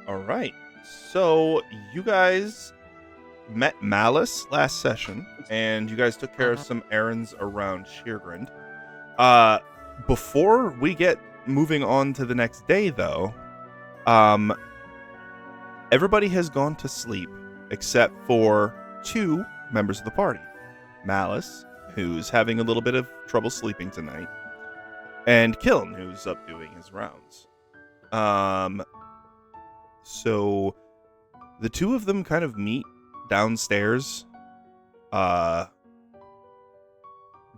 All right. So you guys met Malice last session, and you guys took care of some errands around Scheergrund. Before we get moving on to the next day, though, everybody has gone to sleep except for two members of the party. Malice, who's having a little bit of trouble sleeping tonight, and Kiln, who's up doing his rounds. So the two of them kind of meet downstairs, down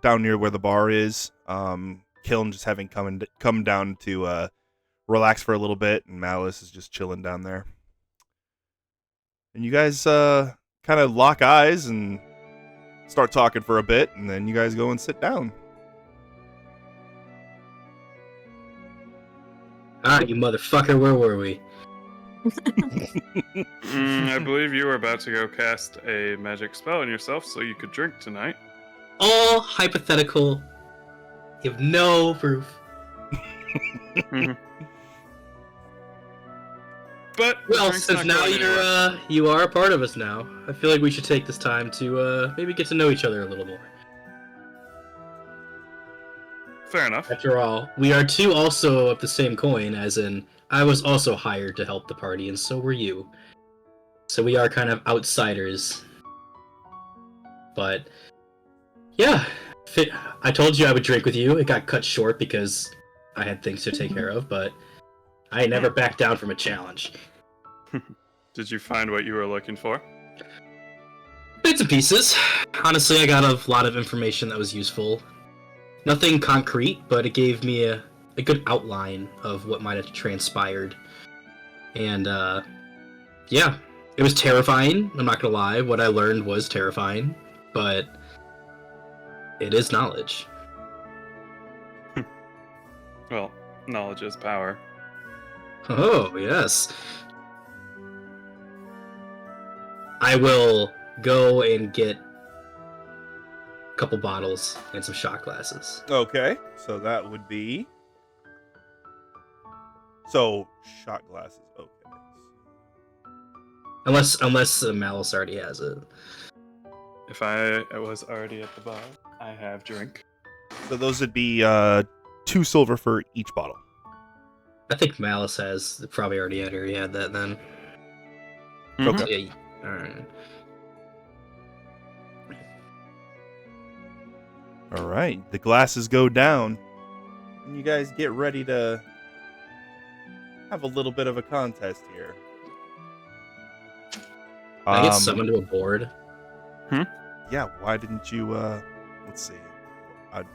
near where the bar is. Kiln just having come down to relax for a little bit, and Malice is just chilling down there. And you guys kind of lock eyes and start talking for a bit, and then you guys go and sit down. Alright, you motherfucker, where were we? I believe you were about to go cast a magic spell on yourself so you could drink tonight. All hypothetical. You have no proof. But Well, since now you are a part of us now, I feel like we should take this time to maybe get to know each other a little more. Fair enough. After all, we are two also of the same coin, as in, I was also hired to help the party, and so were you. So we are kind of outsiders. But, yeah, I told you I would drink with you. It got cut short because I had things to take care of, but I never backed down from a challenge. Did you find what you were looking for? Bits and pieces. Honestly, I got a lot of information that was useful. Nothing concrete, but it gave me a good outline of what might have transpired. And, yeah, it was terrifying. I'm not gonna lie. What I learned was terrifying, but it is knowledge. Well, knowledge is power. Oh, yes. I will go and get a couple bottles and some shot glasses. Okay, so that would be... So, shot glasses, okay. Unless Malice already has it. If I was already at the bar, I have drink. So those would be 2 silver for each bottle. I think Malice has probably already had that then. Okay. Yeah. Alright. All right, the glasses go down, and you guys get ready to have a little bit of a contest here. I get summoned to a board. Yeah, why didn't you, let's see. I'm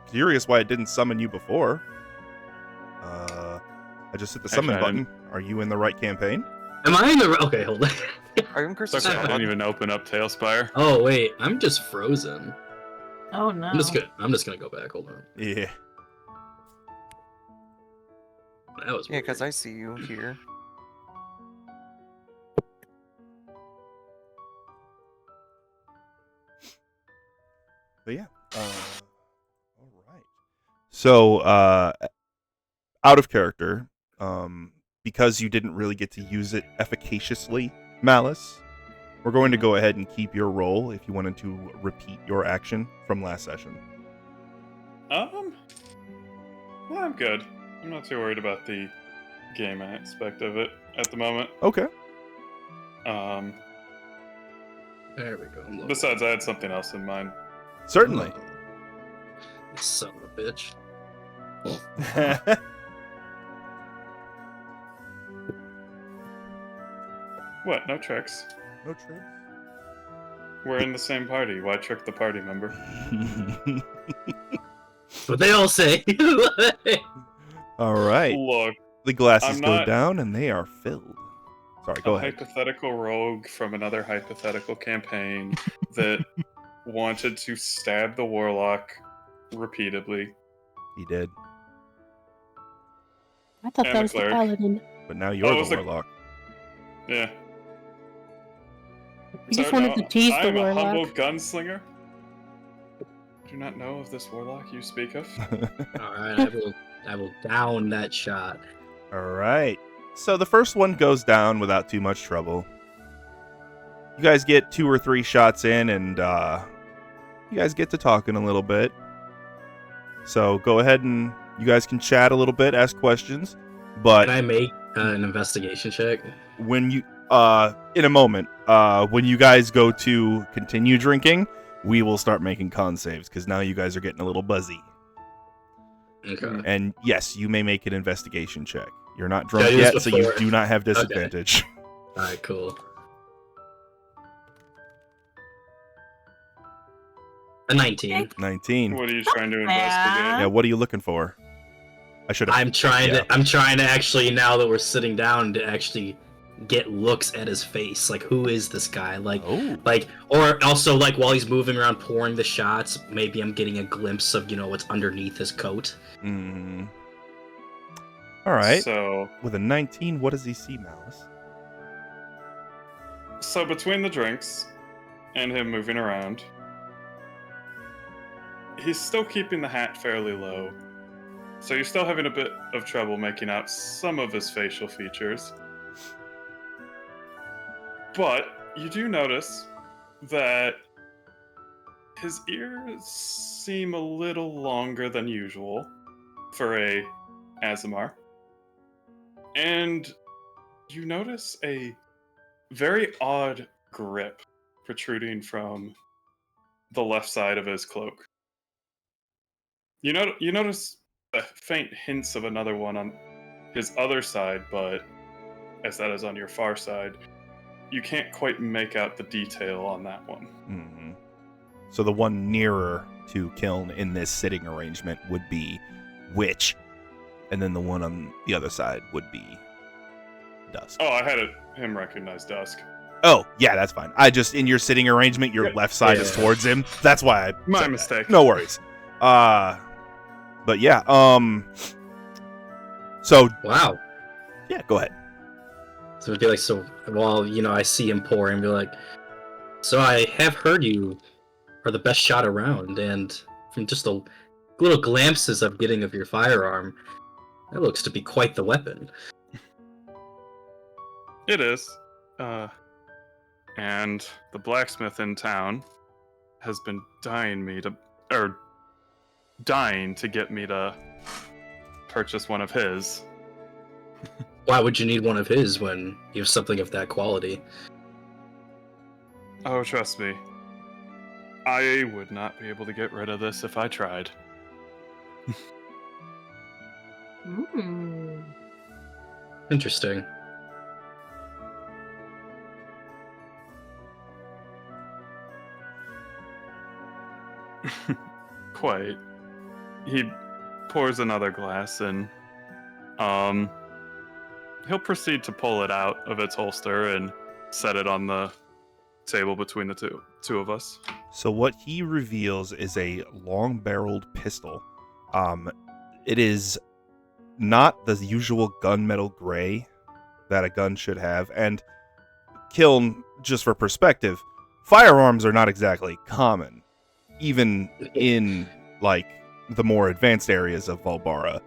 curious why it didn't summon you before. I just hit the summon button. Are you in the right campaign? Am I in the... Okay, hold on. Are you in Curse? Okay, I didn't even open up Tailspire. Oh, wait, I'm just frozen. Oh no. I'm just gonna go back, hold on. Yeah. That was Yeah, weird. because I see you here. But yeah. All right. So, out of character, because you didn't really get to use it efficaciously, Malice, we're going to go ahead and keep your roll if you wanted to repeat your action from last session. Well, I'm good. I'm not too worried about the game aspect of it at the moment. Okay. There we go. I'm Besides, I had something else in mind. Certainly. You son of a bitch. What? No tricks. No tricks. We're in the same party. Why trick the party member? What they all say. All right. Look, The glasses I'm go not- down and they are filled. Sorry, go a ahead. hypothetical rogue from another hypothetical campaign that wanted to stab the warlock repeatedly. He did. I thought And that the was the cleric. paladin. But now you're Oh, it the was the- warlock. Yeah. You just wanted to tease the I'm a humble warlock. gunslinger. Do not know of this warlock you speak of. Alright, I will down that shot. All right. So the first one goes down without too much trouble. You guys get 2 or 3 shots in, and you guys get to talking a little bit. So go ahead and you guys can chat a little bit, ask questions. But Can I make an investigation check? when you in a moment, when you guys go to continue drinking, we will start making con saves because now you guys are getting a little buzzy. Okay. And yes, you may make an investigation check. You're not Yeah, drunk I used yet, so you before. do not have disadvantage. All right, cool. A 19. 19. What are you trying to Yeah. investigate? Yeah, what are you looking for? I should have. I'm trying Yeah. to. I'm trying to actually, now that we're sitting down, to actually get looks at his face. Like, who is this guy? Like, Oh. or also like while he's moving around pouring the shots, maybe I'm getting a glimpse of what's underneath his coat. Mm. All right. So With a 19, what does he see, Malice? between the drinks and him moving around, he's still keeping the hat fairly low. So you're still having a bit of trouble making out some of his facial features. But you do notice that his ears seem a little longer than usual for a Azamar. And you notice a very odd grip protruding from the left side of his cloak. You notice faint hints of another one on his other side, but as that is on your far side, you can't quite make out the detail on that one. Mm-hmm. So the one nearer to Kiln in this sitting arrangement would be Witch, and then the one on the other side would be Dusk. Oh, I had him recognize Dusk. Oh, yeah, that's fine. I just, in your sitting arrangement, your Yeah. left side is Yeah. towards him. That's why I My said that. mistake. No worries. But yeah, so, Wow. yeah, go ahead. So it'd be like, so while I see him pouring, be like, so I have heard you are the best shot around, and from just the little glimpses I'm getting of your firearm, that looks to be quite the weapon. It is. And the blacksmith in town has been dying to get me to purchase one of his. Why would you need one of his when you have something of that quality? Oh, trust me. I would not be able to get rid of this if I tried. Mm. Interesting. Quite. He pours another glass and he'll proceed to pull it out of its holster and set it on the table between the two of us. So what he reveals is a long-barreled pistol. It is not the usual gunmetal gray that a gun should have. And Kiln, just for perspective, firearms are not exactly common, even in like the more advanced areas of Valbara.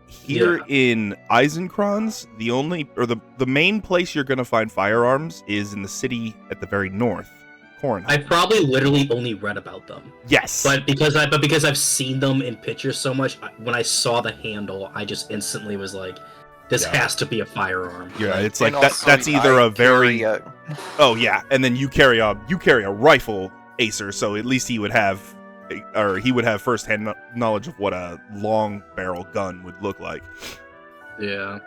Here in Eisenkranz, the main place you're going to find firearms is in the city at the very north, Kornheim. I probably literally only read about them, Yes. but because I've seen them in pictures so much, when I saw the handle, I just instantly was like, "This Yeah. has to be a firearm." Yeah, it's like And that. also, That's either I a very carry oh yeah, and then you carry a rifle, Acer. So at least he would have firsthand knowledge of what a long barrel gun would look like. Yeah.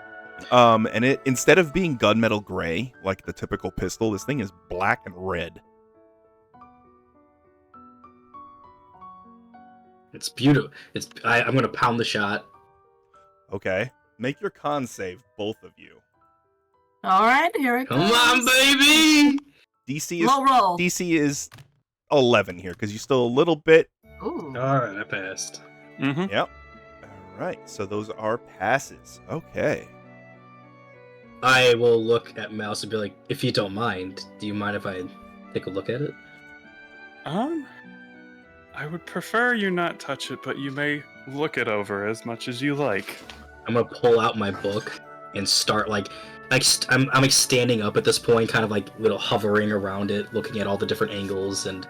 And it, instead of being gunmetal gray like the typical pistol, this thing is black and red. It's beautiful. I'm gonna pound the shot. Okay, make your con save, both of you. All right, here it Come goes. on, baby! Low roll. DC is 11 here because you're still a little bit. Ooh. Alright, I passed. Mm-hmm. Yep. All right, so those are passes. Okay. I will look at Mouse and be like, if you don't mind, do you mind if I take a look at it? I would prefer you not touch it, but you may look it over as much as you like. I'm gonna pull out my book and start I'm like standing up at this point, kind of like little hovering around it, looking at all the different angles and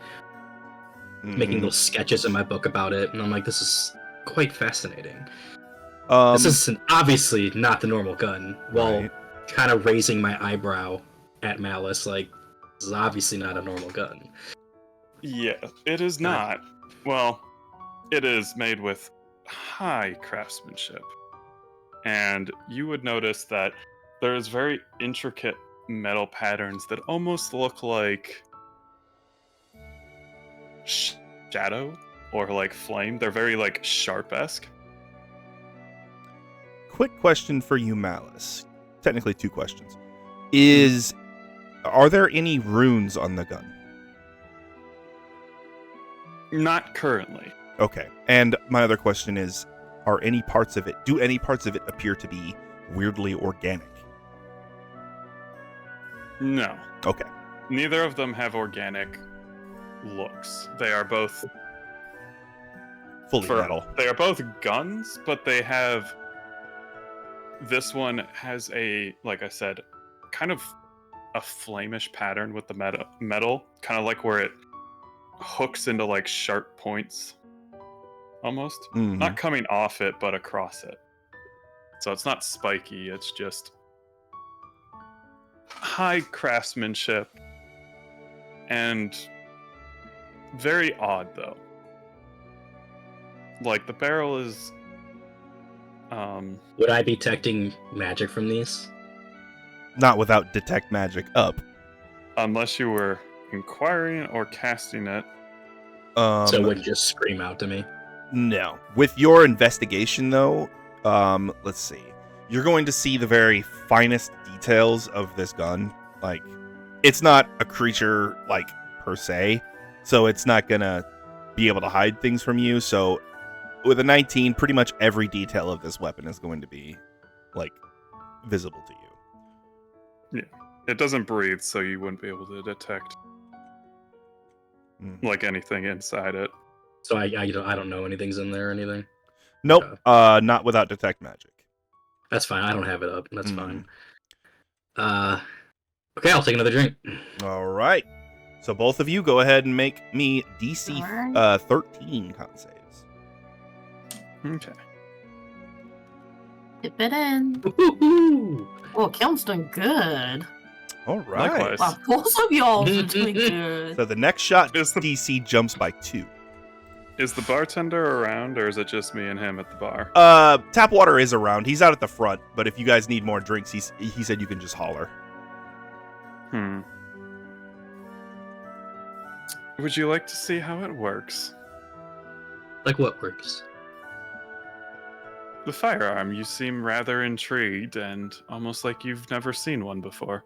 making little sketches in my book about it. And I'm like, this is quite fascinating. This is obviously not the normal gun. While kind of raising my eyebrow at Malice, like, this is obviously not a normal gun. Yeah, it is not. Well, it is made with high craftsmanship. And you would notice that there's very intricate metal patterns that almost look like shadow or like flame. They're very like sharp-esque. Quick question for you, Malice. Technically 2 questions. Are there any runes on the gun? Not currently. Okay. And my other question is, do any parts of it appear to be weirdly organic? No. Okay. Neither of them have organic looks. They are both fully metal. They are both guns, but they have... This one has a, like I said, kind of a flamish pattern with the metal, kind of like where it hooks into like sharp points, almost. Not coming off it, but across it. So it's not spiky, it's just high craftsmanship and very odd, though. Like, the barrel is... Would I be detecting magic from these? Not without detect magic up. Unless you were inquiring or casting it. So it wouldn't just scream out to me? No. With your investigation, though, let's see. You're going to see the very finest details of this gun. Like, it's not a creature, like, per se, so it's not gonna be able to hide things from you, so with a 19, pretty much every detail of this weapon is going to be, like, visible to you. Yeah. It doesn't breathe, so you wouldn't be able to detect like anything inside it. So I don't know anything's in there or anything? Nope. Not without detect magic. That's fine. I don't have it up. That's fine. Okay, I'll take another drink. All right. So both of you go ahead and make me DC 13 con saves. Okay. Dip it in. Oh, Kilm's doing good. All right. Likewise. Wow, both of y'all are doing good. So the next shot DC jumps by 2. Is the bartender around, or is it just me and him at the bar? Tapwater is around. He's out at the front, but if you guys need more drinks, he said you can just holler. Would you like to see how it works? Like what works? The firearm. You seem rather intrigued and almost like you've never seen one before.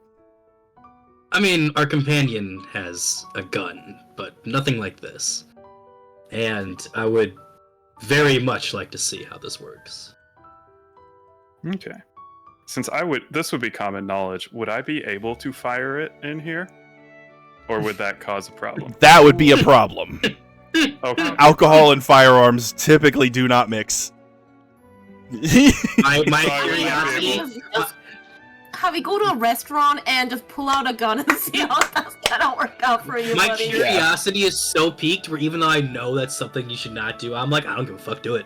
I mean, our companion has a gun, but nothing like this. And I would very much like to see how this works. Okay. Since this would be common knowledge, would I be able to fire it in here? Or would that cause a problem? That would be a problem. Okay. Alcohol and firearms typically do not mix. my curiosity... Javi, go to a restaurant and just pull out a gun and see how that's gonna work out for you, My buddy. curiosity is so piqued where even though I know that's something you should not do, I'm like, I don't give a fuck, do it.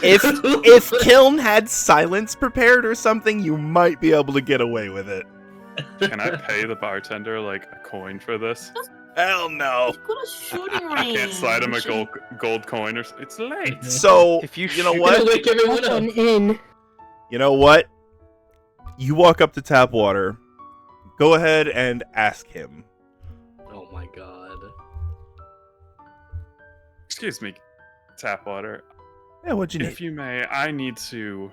If Kiln had silence prepared or something, you might be able to get away with it. Can I pay the bartender like a coin for this? Hell no. Go to shooting I range. can't slide him a gold coin or it's late. So, If you know what? Wake everyone up. in. You know what? You walk up to Tapwater. Go ahead and ask him. Oh my god. Excuse me, Tapwater. Yeah, what'd you need? If you may, I need to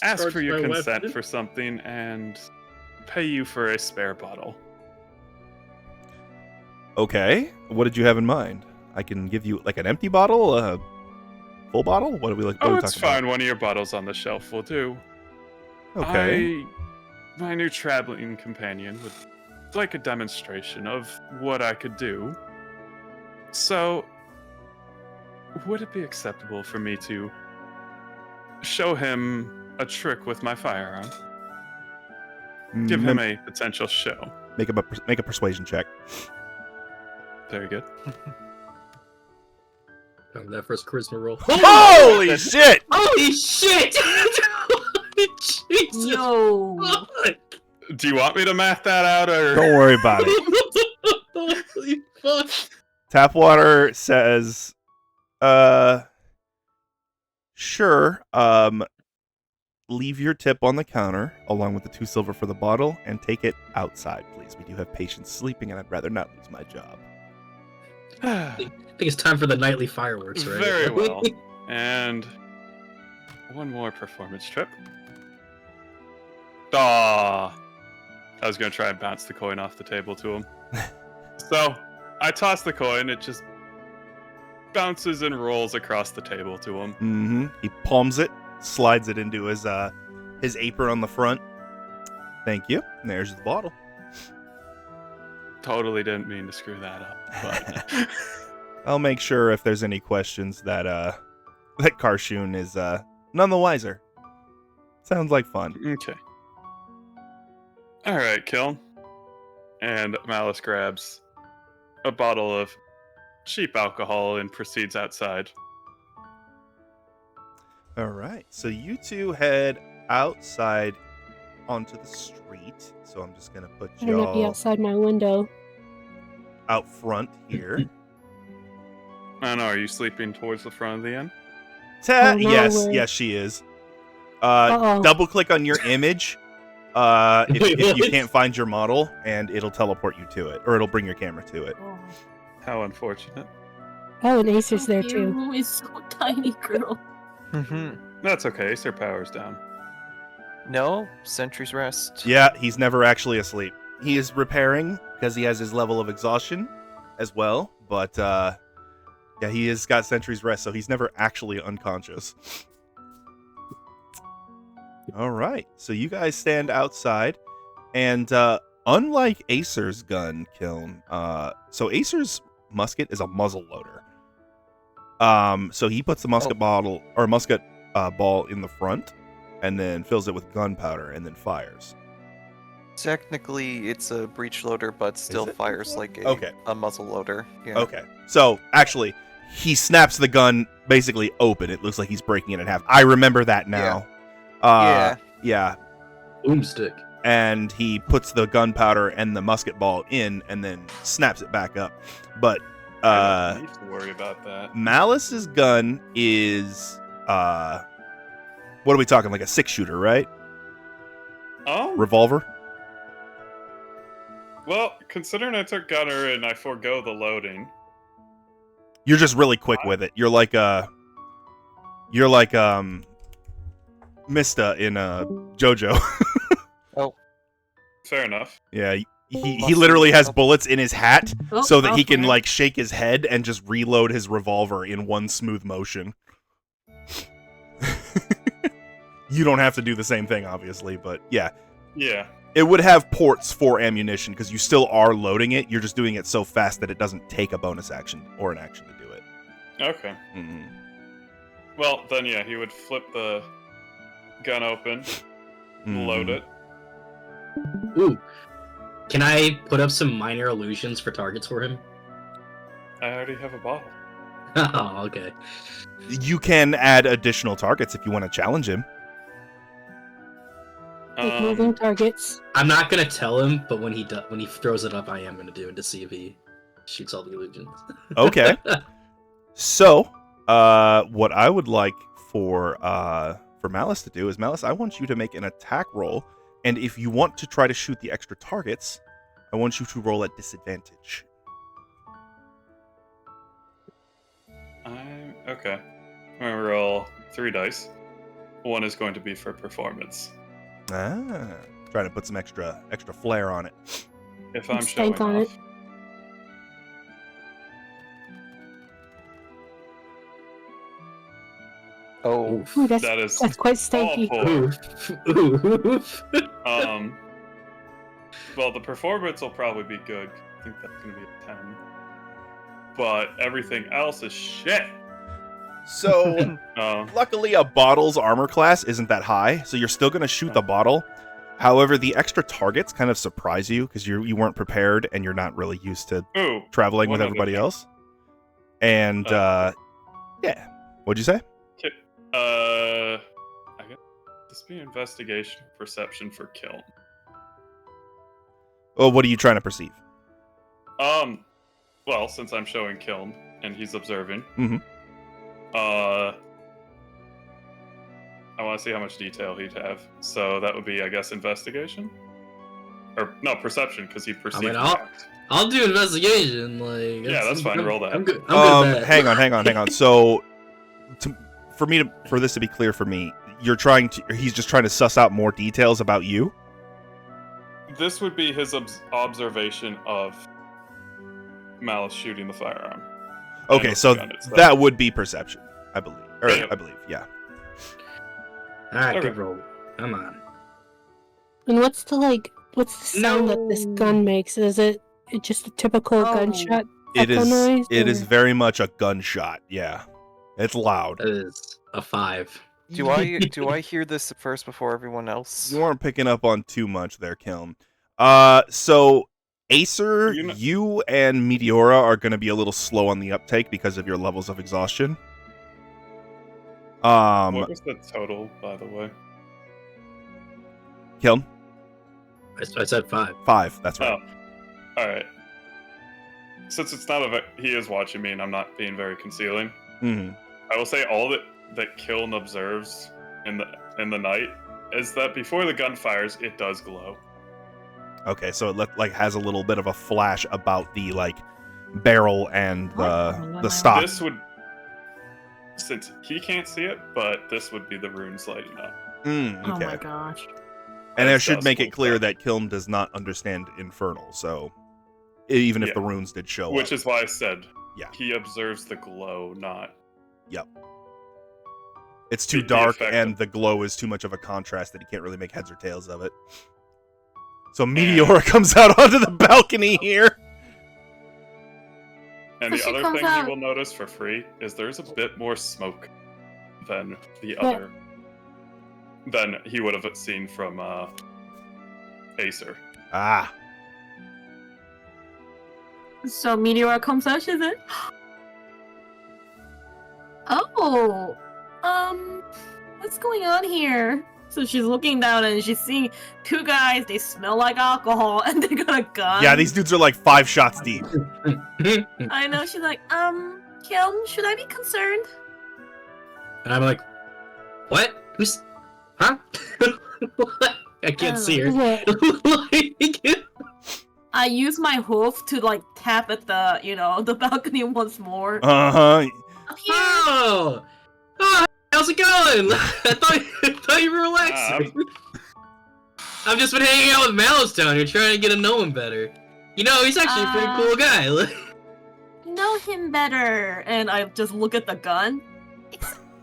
ask for your consent for something and pay you for a spare bottle. Okay. What did you have in mind? I can give you like an empty bottle, a full bottle. What are we like? Oh, it's fine. One of your bottles on the shelf will do. Okay. My new traveling companion would like a demonstration of what I could do. So, would it be acceptable for me to show him a trick with my firearm. Give him a potential show. Make a persuasion check. Very good. That first charisma roll. Holy shit! Holy shit! Jesus. Yo. fuck! Do you want me to math that out, or Don't worry about it. Holy fuck! Tapwater says, sure. Leave your tip on the counter along with the 2 silver for the bottle and take it outside, please. We do have patients sleeping and I'd rather not lose my job. I think it's time for the nightly fireworks, right? Very well. And one more performance trip. Ah, I was gonna try and bounce the coin off the table to him. So I toss the coin. It just bounces and rolls across the table to him. Mm-hmm. He palms it, slides it into his apron on the front. Thank you. And there's the bottle. Totally didn't mean to screw that up. But I'll make sure if there's any questions that that Karshun is none the wiser. Sounds like fun. okay. All right, Kiln. And Malice grabs a bottle of cheap alcohol and proceeds outside. All right. So you two head outside onto the street. So I'm just going to put I might be y'all outside my window. out front here. I don't know, are you sleeping towards the front of the inn? Oh, no, Yes, we're- yes, she is. Uh-oh. Double click on your image if you can't find your model, and it'll teleport you to it, or it'll bring your camera to it. Oh, How unfortunate. Oh, and Acer's there your too. room is so tiny, girl. That's okay, Acer power's down. No, Sentry's Rest. Yeah, he's never actually asleep. He is repairing because he has his level of exhaustion as well, but yeah, he has got Sentry's Rest, so he's never actually unconscious. All right, so you guys stand outside, and unlike Acer's gun, Kiln, so Acer's musket is a muzzle loader. So he puts the musket bottle or musket ball in the front, and then fills it with gunpowder, and then fires. Technically, it's a breech loader, but still it? fires like a muzzle loader. Yeah. Okay, so actually, he snaps the gun basically open. It looks like he's breaking it in half. I remember that now. Yeah. Boomstick. And he puts the gunpowder and the musket ball in, and then snaps it back up. But I don't need to worry about that. Malice's gun is what are we talking? Like a 6-shooter, right? Oh, Revolver. well, considering I took Gunner and I forego the loading. You're just really quick with it. You're like Mista in JoJo. Fair enough. Yeah, he literally has bullets in his hat Oh, so that he can okay. like shake his head and just reload his revolver in one smooth motion. You don't have to do the same thing, obviously, but yeah. Yeah. It would have ports for ammunition because you still are loading it. You're just doing it so fast that it doesn't take a bonus action or an action to do it. Okay. Mhm. Well, then yeah, he would flip the gun open, load it. Ooh. Can I put up some minor illusions for targets for him? I already have a bottle. Oh, okay. You can add additional targets if you want to challenge him. Like moving targets. I'm not gonna tell him, but when he throws it up, I am gonna do it to see if he shoots all the illusions. Okay. So, what I would like for Malice to do is, Malice, I want you to make an attack roll, and if you want to try to shoot the extra targets, I want you to roll at disadvantage. Okay. I'm gonna roll 3 dice. 1 is going to be for performance. Ah, trying to put some extra flair on it. If I'm Stank showing on off. it. Oh, Ooh, That is that's quite stanky. awful. Well, the performance will probably be good. I think that's gonna be a 10. But everything else is shit. So, luckily, a bottle's armor class isn't that high, so you're still going to shoot the bottle. However, the extra targets kind of surprise you because you weren't prepared and you're not really used to traveling with everybody else. And, yeah. What'd you say? I guess this be investigation, perception for Kiln. Oh, what are you trying to perceive? Well, since I'm showing Kiln and he's observing, I want to see how much detail he'd have. So that would be, I guess, investigation, or no, perception, because he'd perceive. I'll do investigation. Like, yeah, that's fine. Roll that. I'm good. I'm good. Hang on. So, for this to be clear for me, he's just trying to suss out more details about you. This would be his observation of Malice shooting the firearm. Okay, so that would be perception, I believe. Yeah. All right, Okay. good roll. Come on. And what's the sound that this gun makes? Is it just a typical gunshot It echo is. noise? It or- is very much a gunshot. Yeah, it's loud. That is a 5. Do I hear this first before everyone else? You weren't picking up on too much there, Kiln. So Acer, you and Meteora are going to be a little slow on the uptake because of your levels of exhaustion. What was the total, by the way? Kiln? I said 5. 5, that's right. Oh, all right. Since it's not he is watching me, and I'm not being very concealing. I will say all that Kiln observes in the night is that before the gun fires, it does glow. Okay, so it has a little bit of a flash about the barrel and the stock. This would, since he can't see it, but this would be the runes lighting up. Okay. Oh my gosh. And I should make it clear that Kiln does not understand Infernal, so even if the runes did show up. Which is why I said he observes the glow, not... Yep. It's too dark, and the glow is too much of a contrast that he can't really make heads or tails of it. So Meteora comes out onto the balcony here. And the other thing you will notice for free is there's a bit more smoke than the other... than he would have seen from Acer. Ah. So Meteora comes out, she's like, oh, what's going on here? So she's looking down and she's seeing 2 guys, they smell like alcohol, and they got a gun. Yeah, these dudes are like 5 shots deep. I know, she's like, Kiln, should I be concerned? And I'm like, what? Who's... Huh? What? I can't see her. I use my hoof to tap at the balcony once more. Uh-huh. Up here. Oh, how's it going? I thought you were relaxing. I've just been hanging out with Malice down here, trying to get to know him better. You know, he's actually a pretty cool guy. Know him better, and I just look at the gun.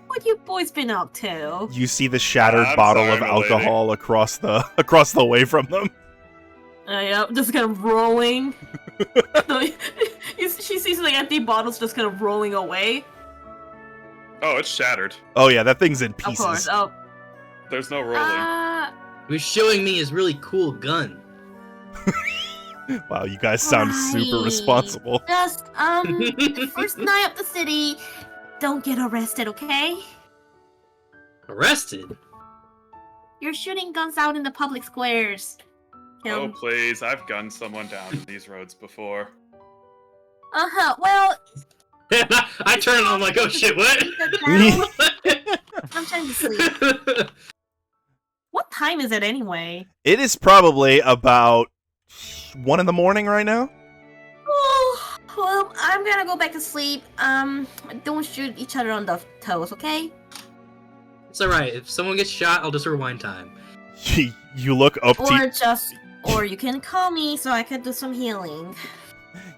What you boys been up to? You see the shattered bottle of alcohol across the way from them. Yeah, just kind of rolling. She sees the empty bottles just kind of rolling away. Oh, it's shattered. Oh yeah, that thing's in pieces. Of course. Oh. There's no rolling. He was showing me his really cool gun. Wow, you guys sound super responsible. Just first night up the city. Don't get arrested, okay? Arrested? You're shooting guns out in the public squares. Oh, please. I've gunned someone down in these roads before. Well... I turn and I'm like, oh shit, what? I'm trying to sleep. What time is it anyway? It is probably about 1 in the morning right now. Oh, well, I'm gonna go back to sleep. Don't shoot each other on the toes, okay? It's alright. If someone gets shot, I'll just rewind time. You look up Or you can call me so I can do some healing.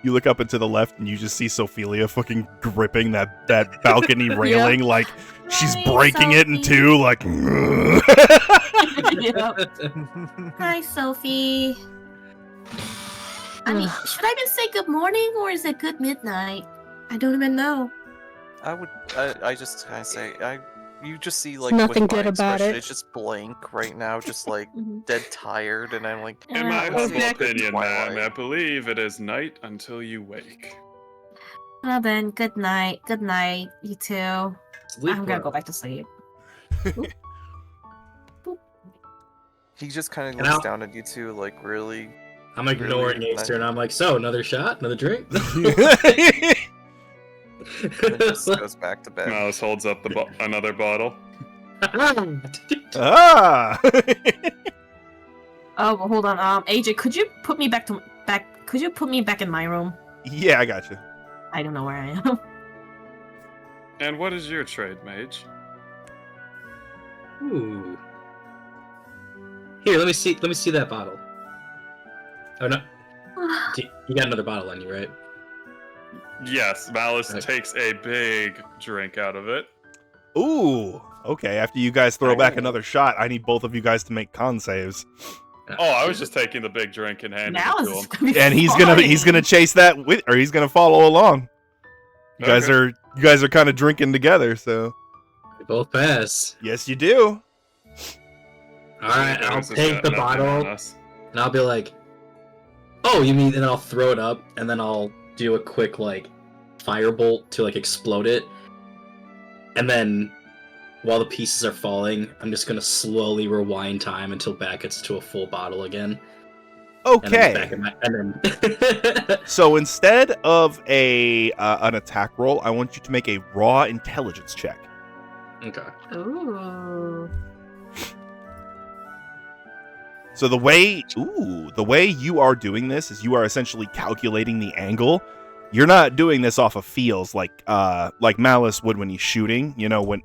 You look up and to the left and you just see Sophelia fucking gripping that balcony railing like she's breaking it in two, like... Hi, Sophie. I mean, should I even say good morning or is it good midnight? I don't even know. I just kind of say, you just see like nothing with my good about expression, it. it's just blank right now, just like Mhm. dead tired, and I'm like, In my Yeah, humble okay. opinion, ma'am, I Twilight. believe it is night until you wake. Well then, good night. Good night, you two. Sleep I'm gonna go well. back to sleep. he just kind of And looks I'll- down at you two, like really. I'm ignoring Really? Acer, and I'm like, so another shot, another drink. And just goes back to bed. Malice holds up the another bottle. Ah! Oh, but hold on. AJ, could you put me back? Could you put me back in my room? Yeah, I got you. I don't know where I am. And what is your trade, mage? Ooh. Here, let me see that bottle. Oh no, you got another bottle on you, right? Yes, Malice Okay. takes a big drink out of it. Ooh. Okay, after you guys throw back another shot, I need both of you guys to make con saves. Oh, I was just taking the big drink and handing Now it to it's him. gonna be And he's fine. gonna chase that with, or he's gonna follow along. You guys are kind of drinking together, so We both pass. yes, you do. All right, There's I'll just take the nothing on bottle, us. and I'll be like, "Oh, you mean?" And then I'll throw it up, and then I'll do a quick like firebolt to like explode it, and then while the pieces are falling, I'm just gonna slowly rewind time until back gets to a full bottle again. And then Okay. back in my, and then So instead of an attack roll, I want you to make a raw intelligence check. okay. Ooh. So the way you are doing this is you are essentially calculating the angle. You're not doing this off of feels like Malice would when he's shooting. You know, when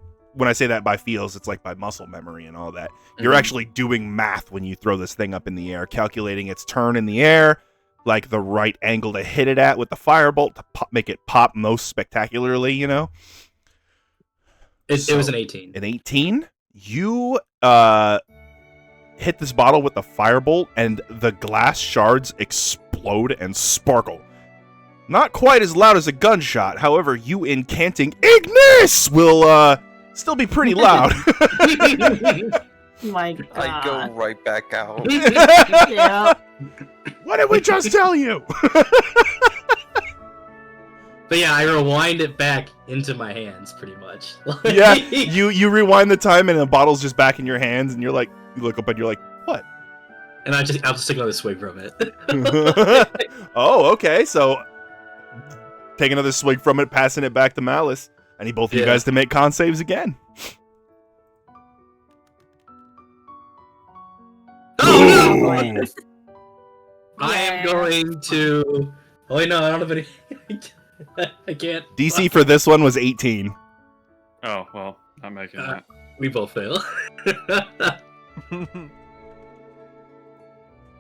I say that by feels, it's like by muscle memory and all that. You're Mhm. actually doing math when you throw this thing up in the air, calculating its turn in the air, like the right angle to hit it at with the firebolt to make it pop most spectacularly, you know? It was an 18. An 18? You hit this bottle with the firebolt, and the glass shards explode and sparkle. Not quite as loud as a gunshot, however, you incanting Ignis will still be pretty loud. My God. I go right back out. Yeah. What did we just tell you? But yeah, I rewind it back into my hands pretty much. Yeah, you rewind the time and the bottle's just back in your hands, and you're like, you look up and you're like, what? And I'll just take another swig from it. Oh, okay, so take another swig from it, passing it back to Malice. I need both of you Yeah. guys to make con saves again. Oh no! Ooh. I am Yeah. going to. Oh wait, no, I don't have any. I can't. DC for this one was 18. Oh, well, not making that. We both fail.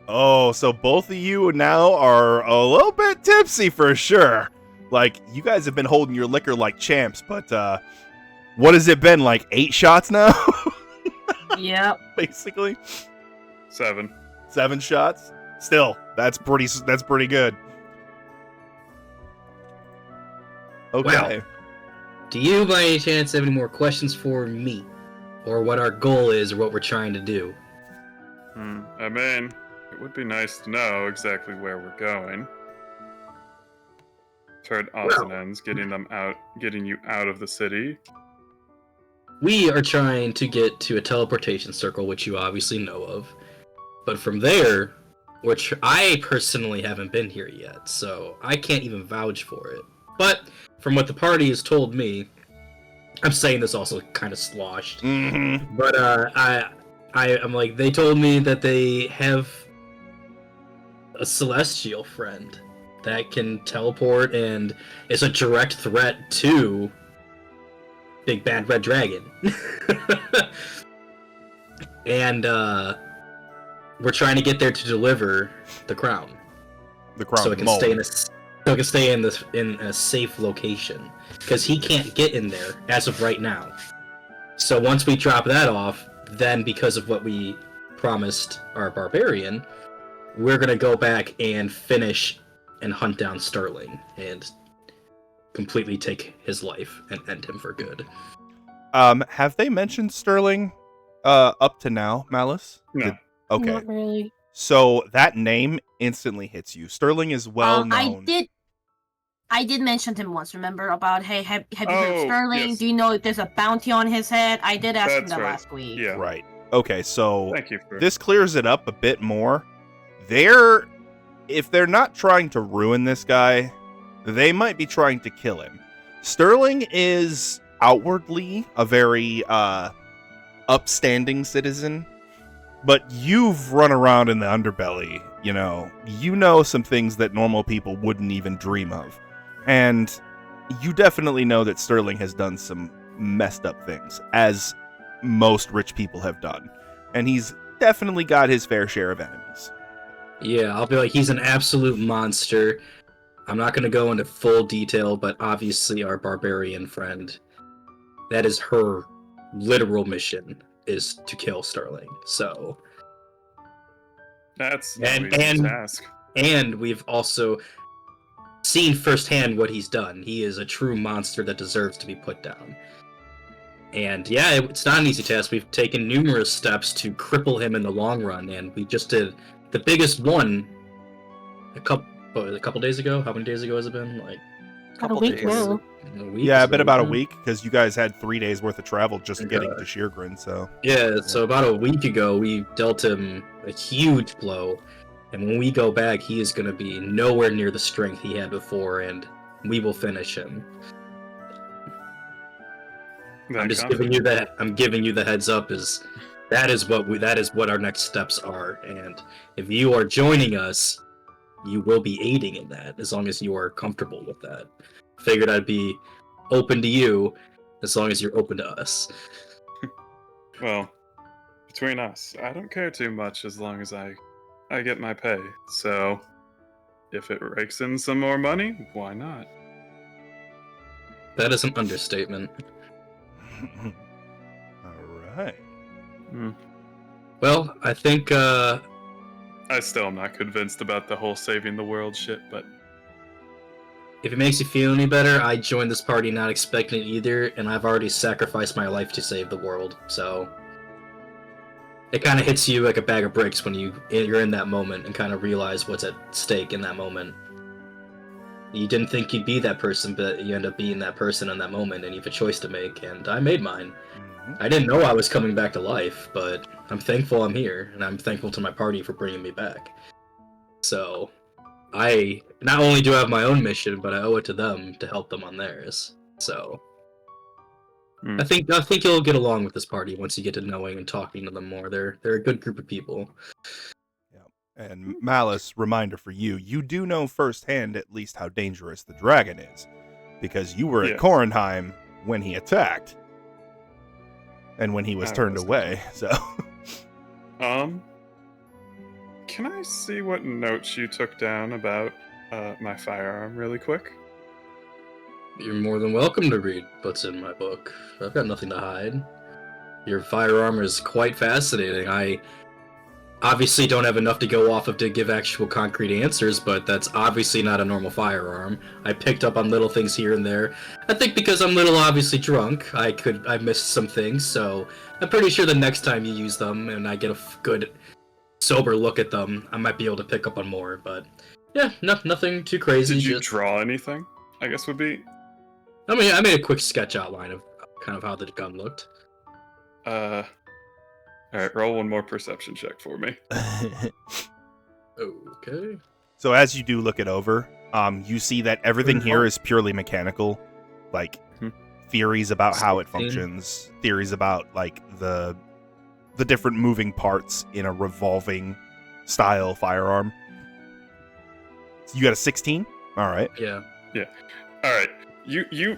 Oh, so both of you now are a little bit tipsy for sure. Like, you guys have been holding your liquor like champs, but what has it been, like 8 shots now? Yep. Basically 7. 7 shots. Still, that's pretty good. Okay. Wow. Do you, by any chance, have any more questions for me, or what our goal is, or what we're trying to do? I mean, it would be nice to know exactly where we're going. Toward odds and ends, getting you out of the city. We are trying to get to a teleportation circle, which you obviously know of. But from there, which I personally haven't been here yet, so I can't even vouch for it. But from what the party has told me, I'm saying this also kind of sloshed. Mm-hmm. But I'm like, they told me that they have a celestial friend that can teleport and is a direct threat to Big Bad Red Dragon. And we're trying to get there to deliver the crown, The crown. so it can mold. stay in a safe location, because he can't get in there as of right now. So once we drop that off, then because of what we promised our barbarian, we're gonna go back and finish and hunt down Sterling and completely take his life and end him for good. Have they mentioned Sterling up to now, Malice? No. Okay. Not really. So that name instantly hits you. Sterling is well known. I did mention him once, remember, about, hey, have you heard of Oh, Sterling? yes. Do you know if there's a bounty on his head? I did ask him That's that right. last week. Yeah. Right. Okay, so Thank you for this clears it up a bit more. If they're not trying to ruin this guy, they might be trying to kill him. Sterling is outwardly a very upstanding citizen, but you've run around in the underbelly, you know some things that normal people wouldn't even dream of. And you definitely know that Sterling has done some messed up things, as most rich people have done. And he's definitely got his fair share of enemies. Yeah, I'll be like, he's an absolute monster. I'm not going to go into full detail, but obviously our barbarian friend, that is her literal mission, is to kill Sterling. So, that's and- no easy and- task. and we've also seen firsthand what he's done. He is a true monster that deserves to be put down. And yeah, it's not an easy task. We've taken numerous steps to cripple him in the long run, and we just did the biggest one a couple days ago. How many days ago has it been? Like About a week now. a week? Yeah, Is a bit it about a now? week, because you guys had 3 days worth of travel just Okay. getting to Scheergrund, so... Yeah, so about a week ago, we dealt him a huge blow, and when we go back, he is going to be nowhere near the strength he had before, and we will finish him. I'm just giving you that. I'm giving you the heads up. That is what our next steps are, and if you are joining us, you will be aiding in that as long as you are comfortable with that. Figured I'd be open to you as long as you're open to us. Well, between us, I don't care too much as long as I get my pay. So, if it rakes in some more money, why not? That is an understatement. Alright. Well, I think I still am not convinced about the whole saving the world shit, but if it makes you feel any better, I joined this party not expecting it either, and I've already sacrificed my life to save the world, so it kind of hits you like a bag of bricks when you're in that moment and kind of realize what's at stake in that moment. You didn't think you'd be that person, but you end up being that person in that moment, and you have a choice to make, and I made mine. I didn't know I was coming back to life, but I'm thankful I'm here, and I'm thankful to my party for bringing me back. So, I not only do I have my own mission, but I owe it to them to help them on theirs. So, I think you'll get along with this party once you get to knowing and talking to them more. They're a good group of people. And Malice, reminder for you, you do know firsthand at least how dangerous the dragon is, because you were at Yes. Kornheim when he attacked, and when he was I turned was. away, so... Can I see what notes you took down about my firearm really quick? You're more than welcome to read what's in my book. I've got nothing to hide. Your firearm is quite fascinating. I obviously don't have enough to go off of to give actual concrete answers, but that's obviously not a normal firearm. I picked up on little things here and there. I think because I'm obviously drunk, I missed some things, so I'm pretty sure the next time you use them and I get a good sober look at them, I might be able to pick up on more, but yeah, nothing too crazy. Did you just... draw anything? I guess would be. I mean, I made a quick sketch outline of kind of how the gun looked. Alright, roll one more perception check for me. Okay. So as you do look it over, you see that everything here is purely mechanical, like theories about how it functions, theories about like the different moving parts in a revolving style firearm. So you got a 16? All right. Yeah. Alright, you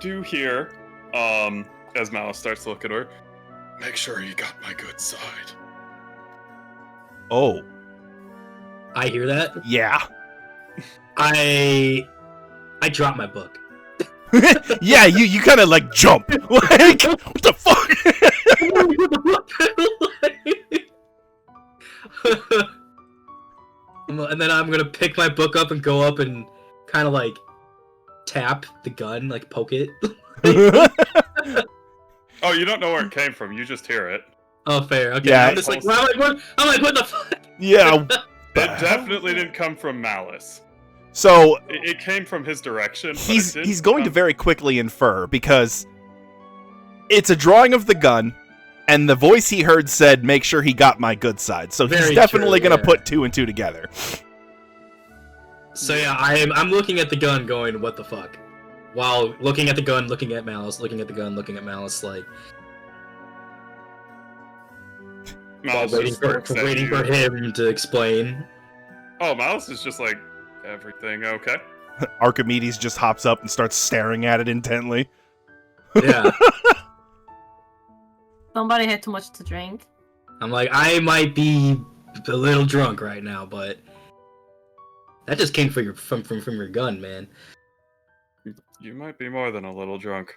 do hear, as Malice starts to look at her, make sure you got my good side. Oh, I hear that. yeah. I dropped my book. Yeah, you kind of like jump. Like, what the fuck? And then I'm gonna pick my book up and go up and kind of like tap the gun, like poke it. Oh, you don't know where it came from. You just hear it. Oh, fair. Okay. Yeah. I'm just like, what? What the fuck? Yeah. It definitely didn't come from malice. So It came from his direction. But he's going to very quickly infer, because it's a drawing of the gun, and the voice he heard said, "Make sure he got my good side." So he's Very definitely true, going to yeah. put 2 and 2 together. So yeah, I'm looking at the gun, going, what the fuck? While looking at the gun, looking at Malice, looking at the gun, looking at Malice, like Malice waiting just for looks at waiting you. for him to explain. Oh, Malice is just like, everything okay? Archimedes just hops up and starts staring at it intently. Yeah. Somebody had too much to drink. I'm like, I might be a little drunk right now, but that just came from your gun, man. You might be more than a little drunk.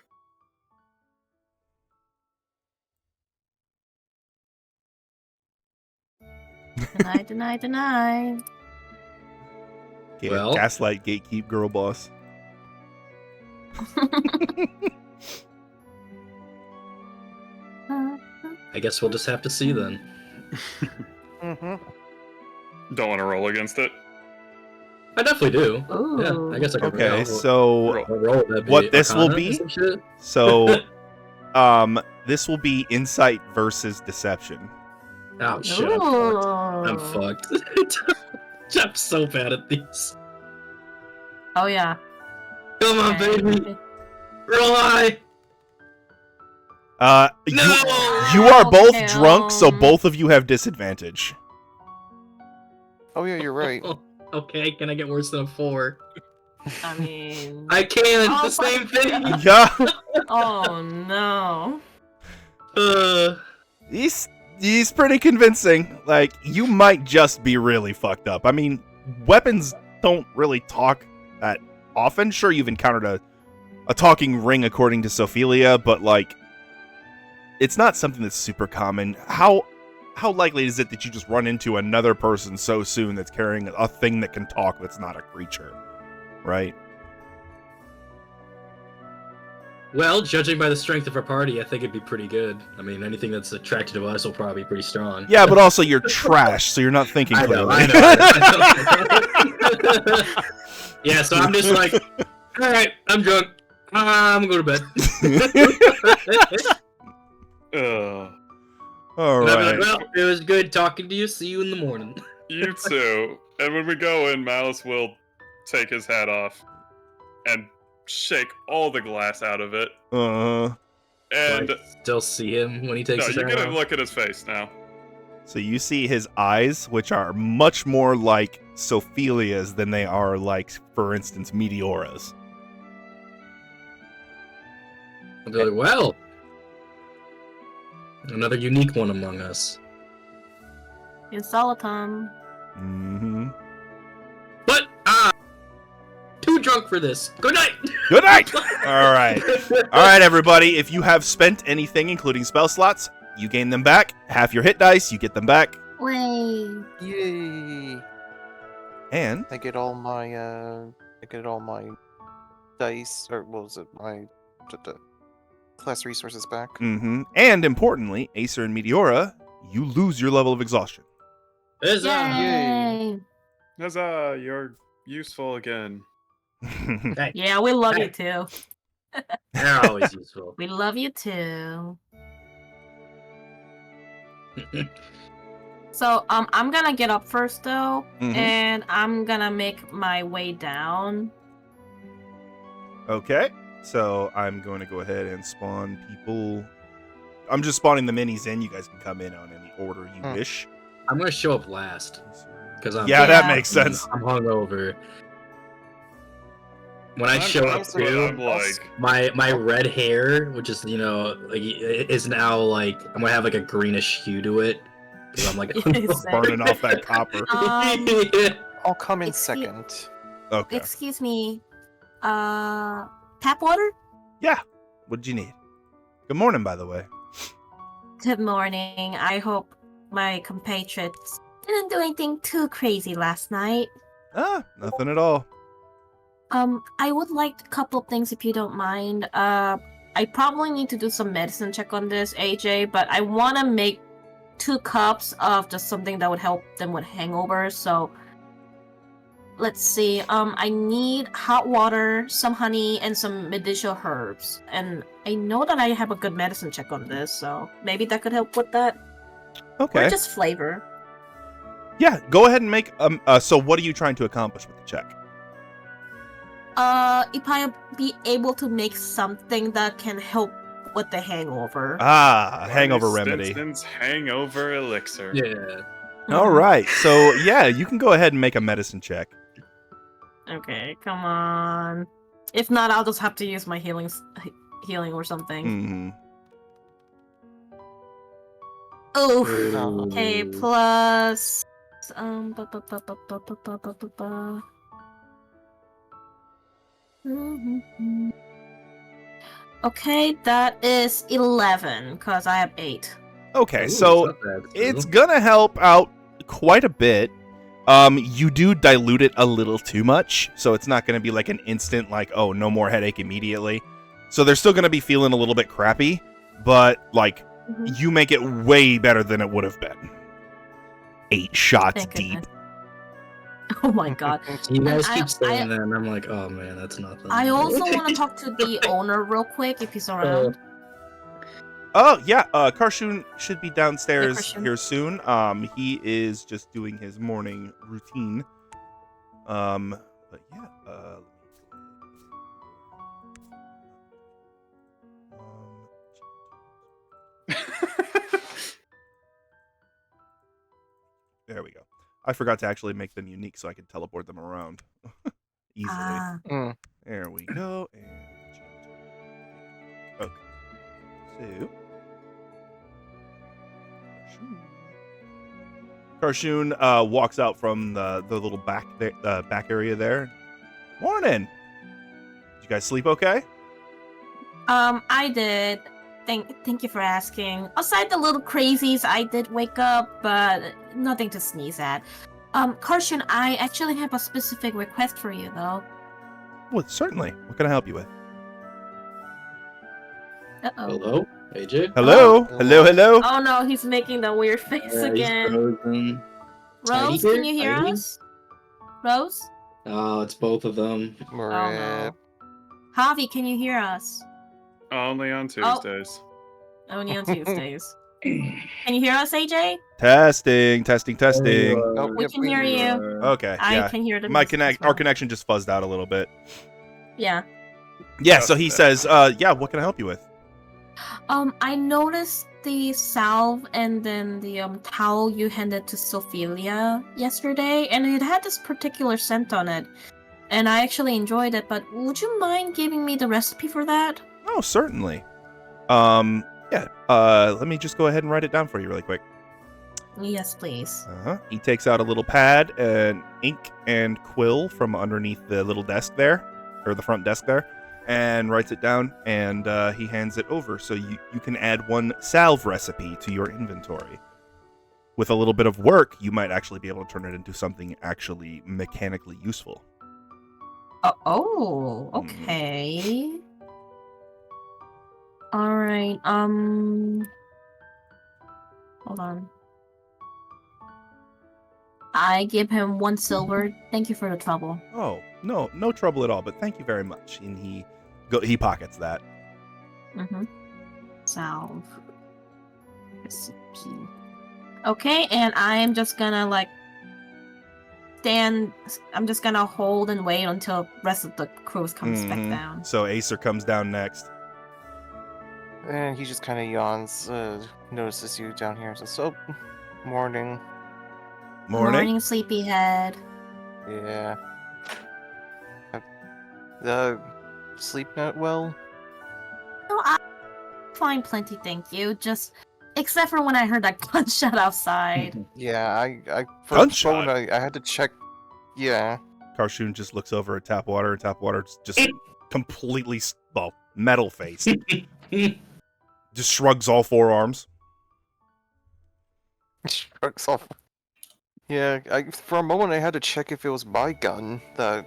Deny. Okay, Well. gaslight, gatekeep, girl boss. I guess we'll just have to see then. Don't want to roll against it? I definitely do. Ooh. Yeah, I guess I can Okay, roll. so Roll with that what be this will Arcana or be- some shit? So, this will be insight versus deception. Oh shit, I'm fucked. I'm so bad at these. Oh yeah. Come on, baby. Roll high. No! You are both Okay, drunk, so both of you have disadvantage. Oh yeah, you're right. Okay, can I get worse than a 4? I mean. I can. Oh The same my thing. God. Yeah, Oh no. he's pretty convincing. Like, you might just be really fucked up. I mean, weapons don't really talk that often. Sure, you've encountered a talking ring according to Sophelia, but like, it's not something that's super common. How likely is it that you just run into another person so soon that's carrying a thing that can talk that's not a creature, right? Well, judging by the strength of our party, I think it'd be pretty good. I mean, anything that's attracted to us will probably be pretty strong. Yeah, but also you're trash, so you're not thinking I know, clearly. I know. Yeah, so I'm just like, alright, I'm drunk. I'm gonna go to bed. All And I'd be right. like, well, it was good talking to you. See you in the morning. You too. And when we go in, Malice will take his hat off and shake all the glass out of it. And Do I still see him when he takes no, his you hat get a off? look at his face now. So you see his eyes, which are much more like Sophelia's than they are like, for instance, Meteora's. I'll be like, well, another unique one among us. Insolitum. Mm-hmm. But too drunk for this. Good night. Good night! All right. All right, everybody. If you have spent anything, including spell slots, you gain them back. Half your hit dice, you get them back. Wait. Yay! And I get all my dice, or what was it? My class resources back. and importantly, Acer and Meteora, you lose your level of exhaustion. Huzzah. Yay. Huzzah, you're useful again. Hey, Yeah, we love Hey. you too. they're always useful. We love you too. So I'm gonna get up first though, and I'm gonna make my way down. Okay. So I'm going to go ahead and spawn people. I'm just spawning the minis in. You guys can come in on any order you wish. I'm gonna show up last because I'm Yeah, that Yeah. makes sense. I'm hungover. When I I'm show up also- I'm too, like, my red hair, which is like is now like I'm gonna have like a greenish hue to it because I'm like Yes. Burning off that copper. I'll come in Excuse- second. Okay. Excuse me. Tap water? What did you need? Good morning, by the way. Good morning. I hope my compatriots didn't do anything too crazy last night. Nothing at all. I would like a couple of things if you don't mind. I probably need to do some medicine check on this, AJ, but I want to make 2 cups of just something that would help them with hangovers. So let's see. I need hot water, some honey, and some medicinal herbs. And I know that I have a good medicine check on this, so maybe that could help with that. Okay. Or just flavor. Yeah, go ahead and make so what are you trying to accomplish with the check? If I be able to make something that can help with the hangover. Ah, hangover remedy. Stinson's hangover elixir. Yeah. All right. So, yeah, you can go ahead and make a medicine check. Okay, come on. If not, I'll just have to use my healing or something. Mhm. Oh, Ooh. okay, plus Okay, that is 11 because I have 8. Okay, Ooh, so not bad, it's too. gonna help out quite a bit. You do dilute it a little too much, so it's not gonna be like an instant, like, oh, no more headache immediately. So they're still gonna be feeling a little bit crappy, but like, you make it way better than it would have been. 8 shots Thank deep. goodness. Oh my god. You guys I- keep saying I- that, and I'm like, oh man, that's nothing. I also want to talk to the owner real quick if he's around. Oh yeah, Karshun should be downstairs Karshun. here soon. He is just doing his morning routine. But yeah, there we go. I forgot to actually make them unique so I could teleport them around easily. Ah. Mm. There we go. And okay. So Karshun walks out from the little back there, back area there. Morning. Did you guys sleep okay? I did. Thank you for asking. Aside the little crazies, I did wake up, but nothing to sneeze at. Karshun, I actually have a specific request for you, though. Well, certainly. What can I help you with? Uh-oh. Hello, AJ. Hello? Hello, hello? Oh no, he's making the weird face Yeah, he's again. frozen. Rose, Tiny can you hear Tiny? us? Rose? Oh, it's both of them. Oh no. Rip. Javi, can you hear us? Only on Tuesdays. Only on Tuesdays. Can you hear us, AJ? Testing, testing, testing. Oh, We yep, can hear you. Okay, I yeah. can hear the My music as our well. connection just fuzzed out a little bit. Yeah. Yeah, so he says, yeah, what can I help you with? I noticed the salve and then the towel you handed to Sophelia yesterday, and it had this particular scent on it. And I actually enjoyed it, but would you mind giving me the recipe for that? Oh, certainly. Yeah, let me just go ahead and write it down for you really quick. Yes, please. He takes out a little pad and ink and quill from underneath the little desk there, or the front desk there, and writes it down, and he hands it over. So you can add 1 salve recipe to your inventory. With a little bit of work, you might actually be able to turn it into something actually mechanically useful. Oh, okay. Alright, hold on. I give him 1 silver. Thank you for the trouble. Oh, no trouble at all, but thank you very much. And he pockets that. Mm-hmm. Salve. Recipe. Okay, and I'm just gonna, like, I'm just gonna hold and wait until the rest of the crew comes back down. So Acer comes down next. And he just kind of yawns, notices you down here. So, morning. Morning. Sleepyhead. Yeah. Sleep not well? No, I'm fine, plenty, thank you. Just, except for when I heard that gunshot outside. Yeah, I for Gunshot? a moment I had to check. Yeah. Karshun just looks over at Tapwater, and Tapwater's just completely, metal faced. Just shrugs all 4 arms. Shrugs off. Yeah, for a moment I had to check if it was my gun, the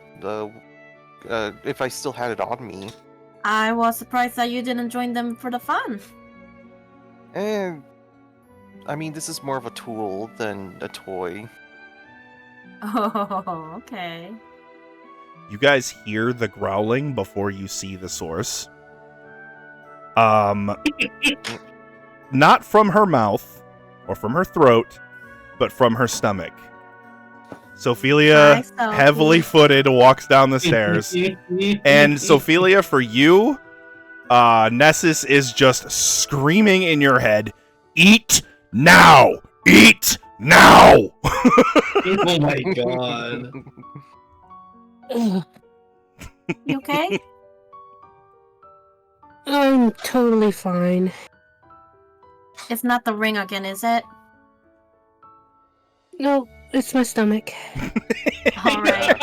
if I still had it on me. I was surprised that you didn't join them for the fun. And I mean, this is more of a tool than a toy. Oh, okay. You guys hear the growling before you see the source. Not from her mouth or from her throat, but from her stomach. Sophelia, Hi, Sophie. heavily footed, walks down the stairs. And Sophelia, for you, Nessus is just screaming in your head, "Eat now! Eat now!" Oh my god. Ugh, You okay? I'm totally fine. It's not the ring again, is it? No, it's my stomach. All right.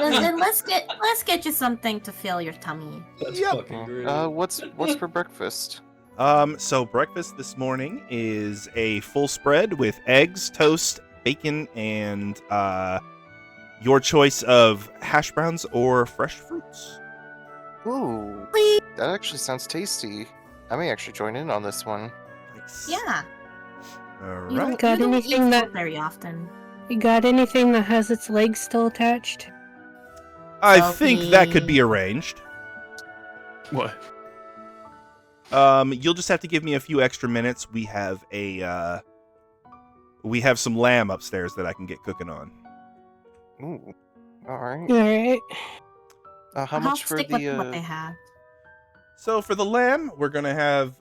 Then let's get you something to fill your tummy. That's Yep. fucking great. What's for breakfast? So breakfast this morning is a full spread with eggs, toast, bacon, and your choice of hash browns or fresh fruits. Ooh, that actually sounds tasty. I may actually join in on this one. Nice. Yeah. All You right. don't, Got you don't anything eat food that- very often. You got anything that has its legs still attached? I think that could be Sophie. arranged. What? You'll just have to give me a few extra minutes. We have some lamb upstairs that I can get cooking on. Ooh, all right. Alright. How I'll much for stick with what they the? have. So for the lamb, we're gonna have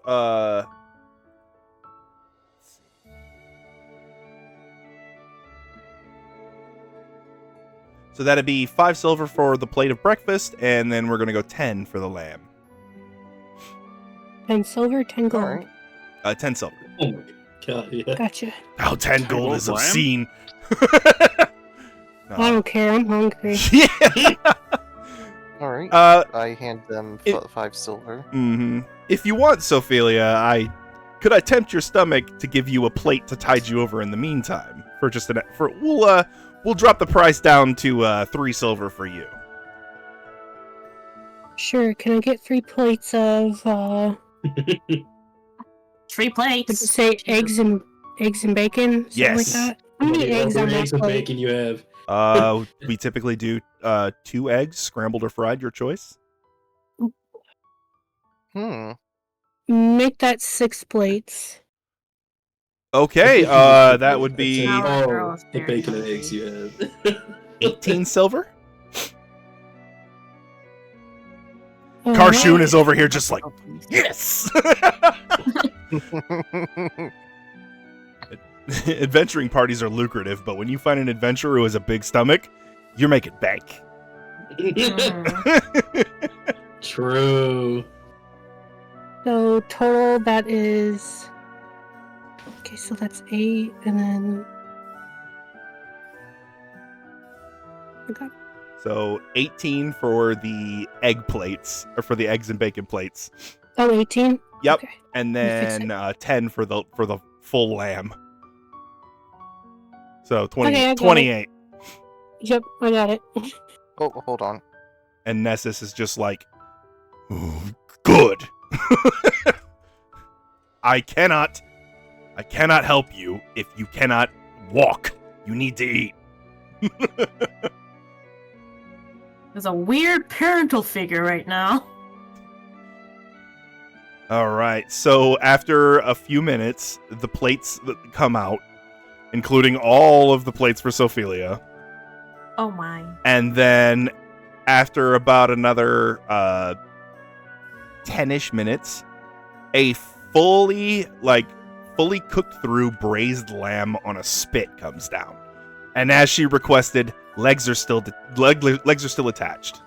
so that'd be 5 silver for the plate of breakfast, and then we're gonna go 10 for the lamb. 10 silver, 10 All gold. right. 10 silver. Oh my god, yeah. Gotcha. Oh, 10 gold gold is lamb? obscene. I don't care, I'm hungry. Yeah. All right. I hand them it- 5 silver. Mm-hmm. If you want, Sophelia, could I tempt your stomach to give you a plate to tide you over in the meantime? For just we'll drop the price down to 3 silver for you. Sure, can I get 3 plates of, 3 would you plates. say eggs and bacon? Something Yes. like that? How many eggs on that eggs and plate? bacon you have? We typically do 2 eggs, scrambled or fried, your choice. Make that 6 plates. Okay, that would be Now our girl Oh, is the very bacon and hungry. eggs you have. 18 silver. Alright. Karshun is over here just like, yes! Adventuring parties are lucrative, but when you find an adventurer who has a big stomach, you're making bank. Mm. True. So total that is... Okay, so that's 8, and then... Okay. So 18 for the egg plates, or for the eggs and bacon plates. Oh, 18? Yep. Okay. And Let me then 10 for the full lamb. So 20, Okay, I got it. 28. Yep, I got it. Oh, hold on. And Nessus is just like, "Ooh, good. I cannot help you if you cannot walk. You need to eat." There's a weird parental figure right now. All right. So after a few minutes, the plates come out, including all of the plates for Sophelia. Oh my. And then after about another 10-ish minutes, a fully cooked through braised lamb on a spit comes down. And as she requested, legs are still attached.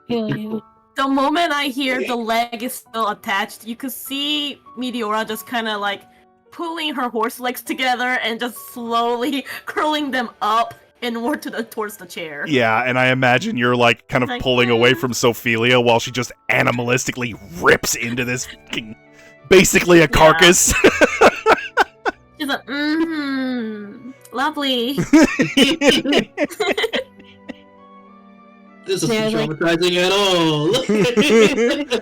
Hell yeah. The moment I hear the leg is still attached, you could see Meteora just kind of like pulling her horse legs together and just slowly curling them up inward towards the chair. Yeah, and I imagine you're like kind of Like, pulling away from Sophelia while she just animalistically rips into this fucking, basically a carcass. She's like, lovely. This isn't Yeah, like- traumatizing at all.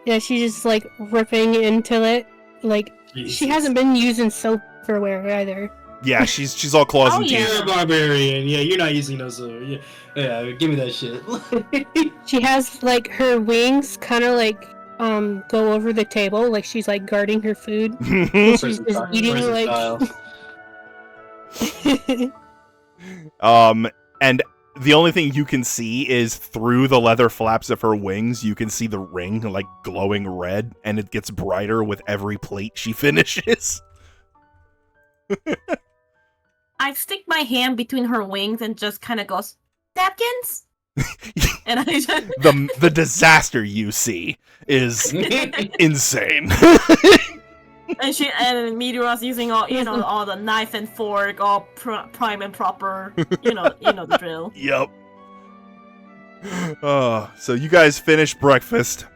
Yeah, she's just like ripping into it. Like she Jesus. hasn't been using silverware either. Yeah, she's all claws Oh, and yeah. teeth. You're a barbarian. Yeah, you're not using no silver. Yeah, give me that shit. She has like her wings kind of like go over the table, like she's like guarding her food. And she's Prison just style. eating Prison like. And the only thing you can see is through the leather flaps of her wings, you can see the ring like glowing red, and it gets brighter with every plate she finishes. I stick my hand between her wings and just kind of goes, napkins? And I just... The disaster you see is insane. and Meteor's using all all the knife and fork, all prime and proper. You know the drill. Yep. Oh, so you guys finish breakfast,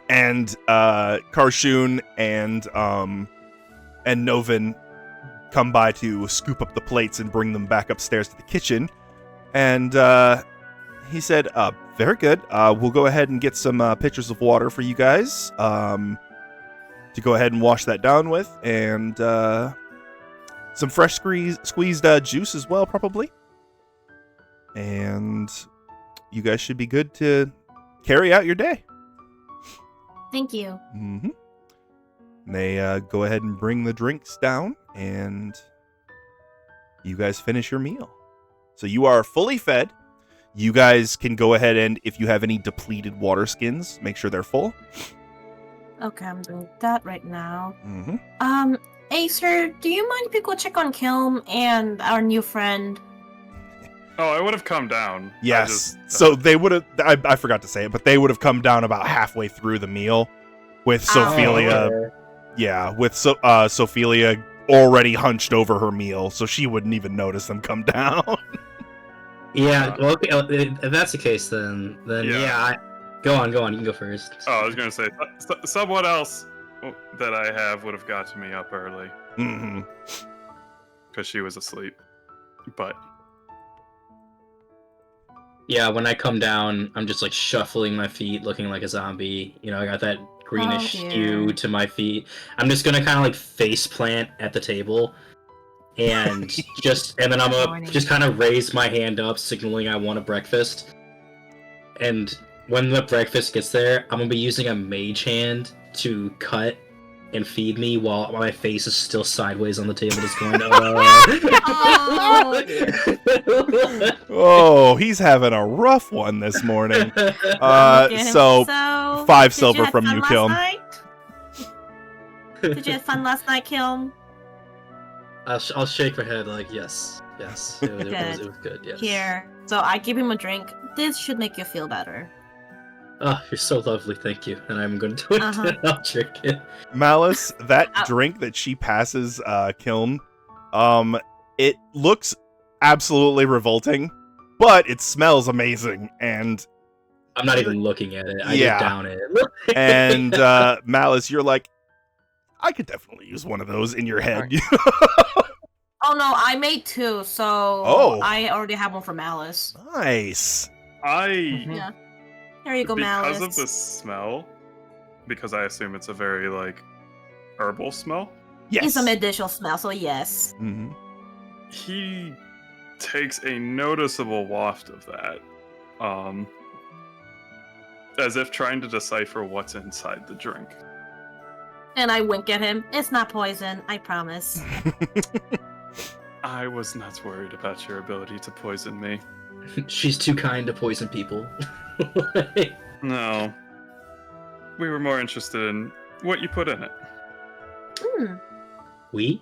and Karshun and Novin come by to scoop up the plates and bring them back upstairs to the kitchen. And he said, very good. We'll go ahead and get some pitchers of water for you guys to go ahead and wash that down with, and some fresh squeezed juice as well, probably. And you guys should be good to carry out your day. Thank you. Mm-hmm. They go ahead and bring the drinks down, and you guys finish your meal. So you are fully fed. You guys can go ahead and, if you have any depleted water skins, make sure they're full. Okay, I'm doing that right now. Mm-hmm. Acer, do you mind if we go check on Kilm and our new friend? Oh, I would have come down. Yes. So they would have, I forgot to say it, but they would have come down about halfway through the meal with Sophelia. Yeah, with Sophelia already hunched over her meal, so she wouldn't even notice them come down. Yeah, well, okay, if that's the case, then Yeah. go on, you can go first. Oh, I was gonna say someone else that I have would have got me up early Mm-hmm. because she was asleep. But Yeah, when I come down, I'm just like shuffling my feet, looking like a zombie. You know, I got that greenish dear. hue to my feet. I'm just gonna kind of like face plant at the table, and then I'm gonna Morning. just kind of raise my hand up, signaling I want a breakfast. And when the breakfast gets there, I'm gonna be using a mage hand to cut and feed me while my face is still sideways on the table, just going, Oh, he's having a rough one this morning. Okay, So 5 did silver you have from fun you, last Kilm. night? Did you have fun last night, Kilm? I'll shake my head like, yes. It was good, yes. Here. So I give him a drink. This should make you feel better. Oh, you're so lovely, thank you. And I'm going to do it. Uh-huh. I'll drink it. Malice, that Ow. drink that she passes Kiln, it looks absolutely revolting, but it smells amazing. And I'm not even looking at it. I Yeah. just down it. and Malice, you're like, I could definitely use one of those in your head. Oh no, I made 2, so I already have one for Malice. Nice. Yeah. Here you go, Malice. because of the smell, because I assume it's a very like herbal smell. Yes. It's a medicinal smell, so yes. Mhm. He takes a noticeable waft of that, as if trying to decipher what's inside the drink. And I wink at him. It's not poison, I promise. I was not worried about your ability to poison me. She's too kind to poison people. No. We were more interested in what you put in it. We?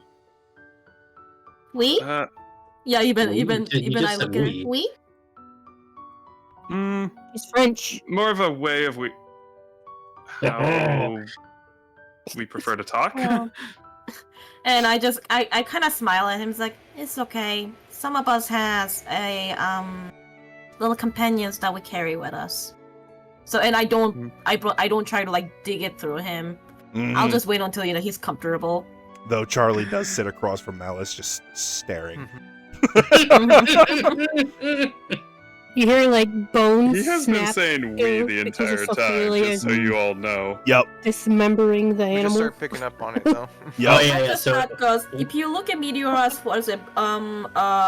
We? Yeah, you've been You just said looking. We? He's French. More of a way of how we prefer to talk. Well, and I kind of smile at him. It's like, it's okay. Some of us has a little companions that we carry with us. So, and I don't try to like dig it through him. Mhm. I'll just wait until he's comfortable. Though Charlie does sit across from Malice, just staring. You hear like bones He has been snap, saying "we" the because entire of time, Ophelia. just so you all know. Yep. dismembering the We just animal. start picking up on it though. Yep. Oh, yeah, I yeah. just So thought because if you look at Meteor's what is it,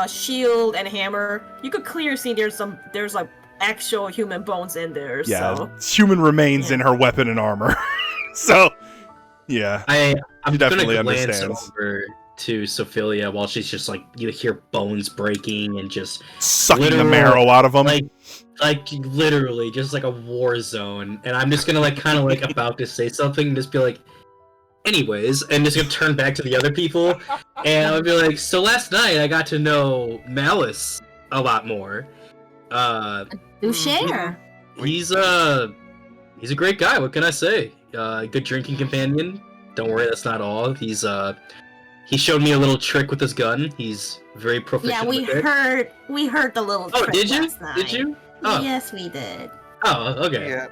shield and hammer, you could clearly see there's like actual human bones in there. Yeah. So Human remains Yeah. in her weapon and armor. So, yeah. I'm definitely gonna glance understands. over to Sophilia while she's just like you hear bones breaking and just Sucking the Literal, marrow out of them. like literally just like a war zone, and I'm just gonna like kind of like about to say something and just be like, anyways, and just gonna turn back to the other people, and I'll be like, so last night I got to know Malice a lot more. do share. He's a great guy. What can I say? Good drinking companion. Don't worry, that's not all. He showed me a little trick with his gun. He's very proficient. Yeah, we with it. heard the little. Oh, trick did you? last night. Did you? Oh, Yes, we did. oh, okay. Yeah.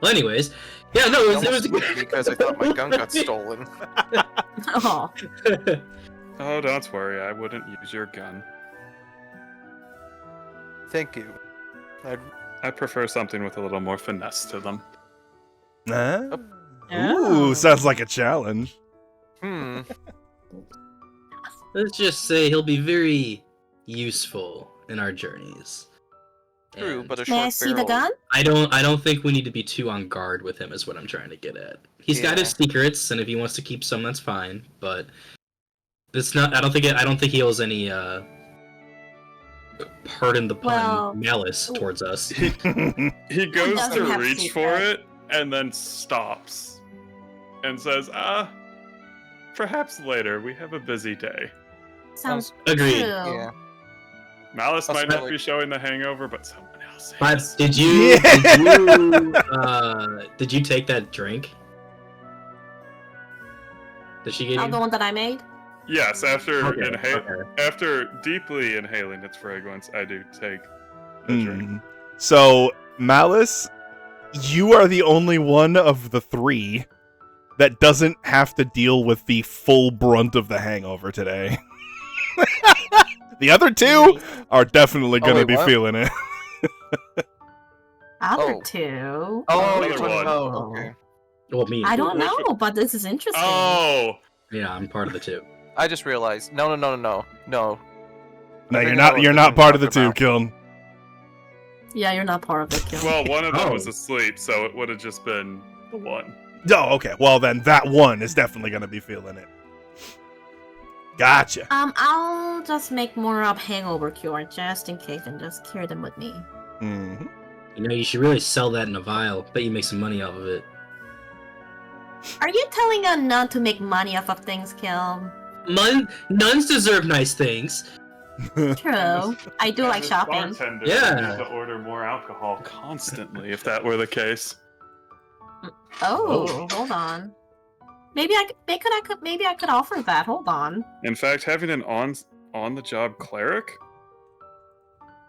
Well, anyways, yeah, no, it was Because I thought my gun got stolen. Oh, Oh, don't worry, I wouldn't use your gun. Thank you. I prefer something with a little more finesse to them. Ah. Oh. Ooh, sounds like a challenge. Let's just say he'll be very useful in our journeys. True, And but a may short I see the barrel- gun? I don't think we need to be too on guard with him. Is what I'm trying to get at. He's got his secrets, and if he wants to keep some, that's fine. But it's not. I don't think he owes any. Pardon the pun, Well- malice towards us. He goes doesn't to have reach for secrets? it and then stops and says, perhaps later. We have a busy day. Sounds Agreed. true. Yeah. Malice That's might not like- be showing the hangover, but someone else But is. did you did you take that drink? Did she get Oh, you? the one that I made. Yes, after Okay. after deeply inhaling its fragrance, I do take a drink. Mm. So, Malice, you are the only one of the three that doesn't have to deal with the full brunt of the hangover today. The other two are definitely going to wait, be what? feeling it. Other Oh. two. Oh, Other you're talking one. about okay. Well, me. I don't Which know, but this is interesting. Oh, Yeah, I'm part of the two. I just realized. No. No, I you're think not. I know You're what not you're part of the talking two, about. Kiln. Yeah, you're not part of the kill. well, one of them Oh. was asleep, so it would have just been the one. Oh, okay. Well, then that one is definitely going to be feeling it. Gotcha. I'll just make more of hangover cure just in case and just cure them with me. Mhm. You know, you should really sell that in a vial. Bet you make some money off of it. Are you telling a nun to make money off of things, Kiln? Nuns deserve nice things. True. I do like shopping. Bartender Yeah. need to order more alcohol constantly if that were the case. Oh, hold on. Maybe I could offer that. Hold on. In fact, having an on the job cleric.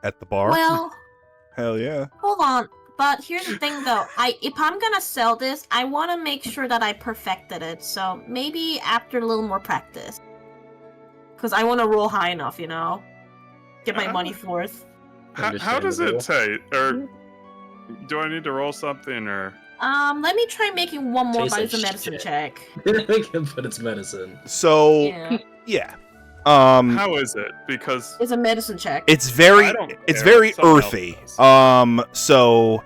At the bar? Well, Hell yeah. hold on. But here's the thing, though. If I'm gonna sell this, I want to make sure that I perfected it. So maybe after a little more practice, because I want to roll high enough, you know, get my money forth. How does it taste? Or do I need to roll something? Or Let me try making one more, Tastes but it's a like medicine shit. check. But it's medicine. So, Yeah, yeah. how is it? Because it's a medicine check. It's very I don't it's care. very Someone else earthy. does. So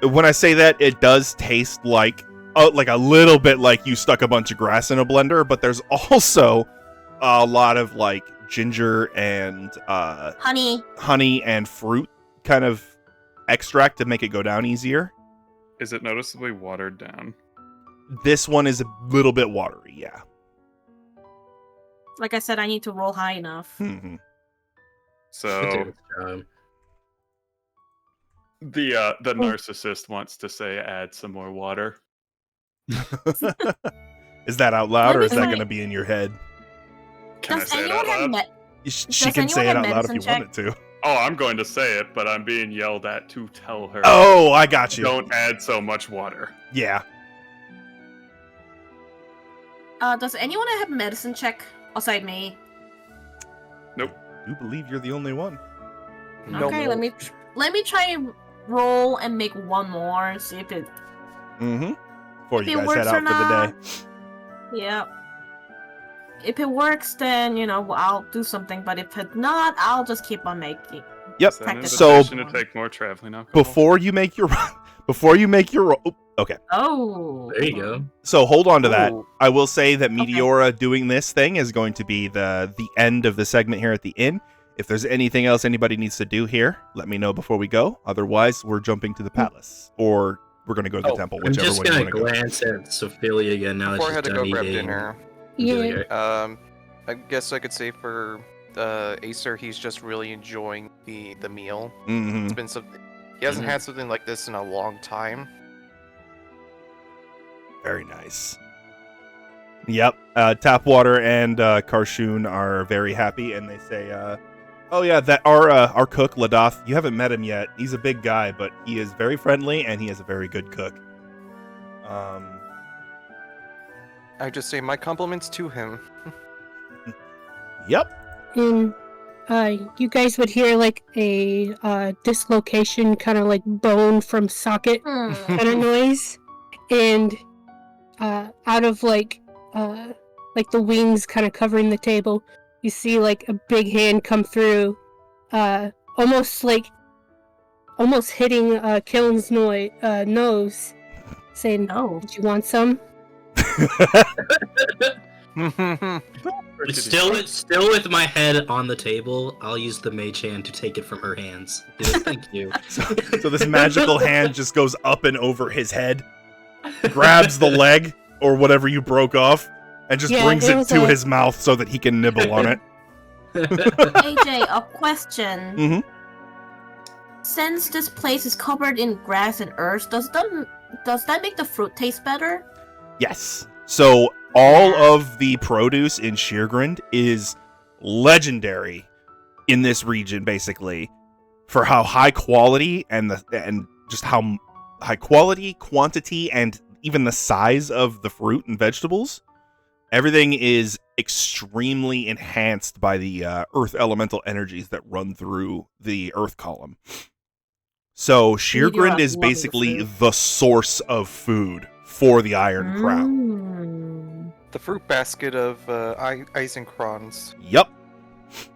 when I say that, it does taste like a little bit like you stuck a bunch of grass in a blender, but there's also a lot of like ginger and Honey. and fruit kind of extract to make it go down easier. is it noticeably watered down? This one is a little bit watery, yeah. Like I said, I need to roll high enough. Mhm. So the narcissist wants to say add some more water. Is that out loud, or Let me is that try- going to be in your head? Can I Does say it anyone out have loud? She Does can say it anyone out have loud if you medicine wanted to. Oh, I'm going to say it, but I'm being yelled at to tell her. Oh, I got you. Don't add so much water. Yeah. Does anyone have medicine check aside me? Nope. I do believe you're the only one. Okay, let me try and roll and make one more. See if it Before if you it guys head works out or for the not. day. Yep. If it works, then I'll do something. But if it not, I'll just keep on making. Yep. Is that an Practice So- invitation to take more traveling alcohol? Before you make your roll. Okay. Oh. There you go. So hold on to that. Ooh. I will say that Meteora doing this thing is going to be the end of the segment here at the inn. If there's anything else anybody needs to do here, let me know before we go. Otherwise, we're jumping to the palace, or we're going to go to the temple, I'm whichever just one you gonna want to go. glance at Sophia again now that Before I she's had to done go grab eating. dinner, Yeah. I guess I could say for Acer, he's just really enjoying the meal. Mm-hmm. It's been something he hasn't had something like this in a long time. Very nice. Yep. Tapwater and Karshoon are very happy, and they say, "Oh yeah, that our cook Ladath. You haven't met him yet. He's a big guy, but he is very friendly, and he is a very good cook." I just say my compliments to him. Yep. And you guys would hear like a dislocation, kind of like bone from socket Hmm. kind of noise, and out of like the wings kind of covering the table, you see like a big hand come through, almost hitting Killen's nose, saying, Oh. "Did you want some?" Still with my head on the table, I'll use the mage hand to take it from her hands. Thank you. So this magical hand just goes up and over his head, grabs the leg or whatever you broke off, and just Yeah, brings it it was to a- his mouth so that he can nibble on it. AJ, a question. Mhm. Since this place is covered in grass and earth, does that make the fruit taste better? Yes. So all of the produce in Scheergrund is legendary in this region, basically, for how high quality and just how high quality, quantity, and even the size of the fruit and vegetables. Everything is extremely enhanced by the earth elemental energies that run through the earth column. So Scheergrund is lovely basically fruit. the source of food for the Iron Crown. Mm. The fruit basket of Eisenkron's. Yep.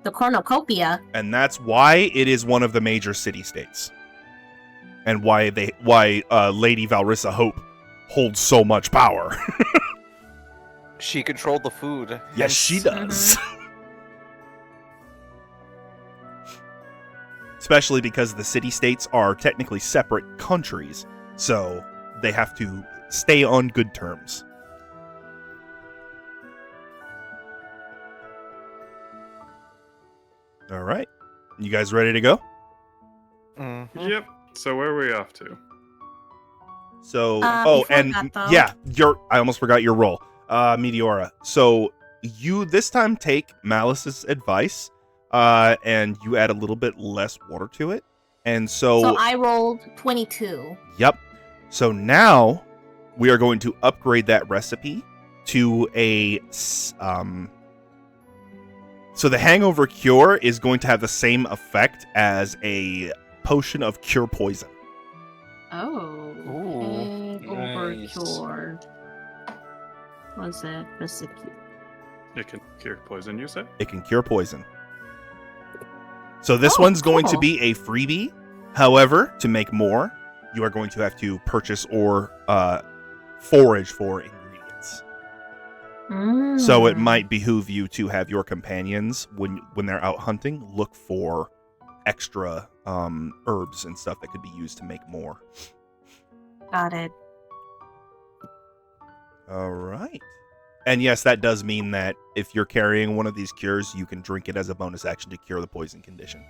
The cornucopia. And that's why it is one of the major city-states. And why Lady Valrissa Hope holds so much power. She controlled the food. Yes, hence- she does. Especially because the city-states are technically separate countries, so they have to stay on good terms. All right. You guys ready to go? Mhm. Yep. So where are we off to? So, Before and that, though- yeah, I almost forgot your role, Meteora. So you this time take Malice's advice, and you add a little bit less water to it, and So I rolled 22. Yep. So now we are going to upgrade that recipe to so the hangover cure is going to have the same effect as a potion of cure poison. Oh. Ooh, Hangover nice. cure. What's that recipe? It can cure poison, you say? It can cure poison. So this Oh, one's going to cool. be a freebie. However, to make more, you are going to have to purchase or forage for ingredients. So it might behoove you to have your companions, when they're out hunting, look for extra herbs and stuff that could be used to make more. Got it. All right. And yes, that does mean that if you're carrying one of these cures, you can drink it as a bonus action to cure the poison condition.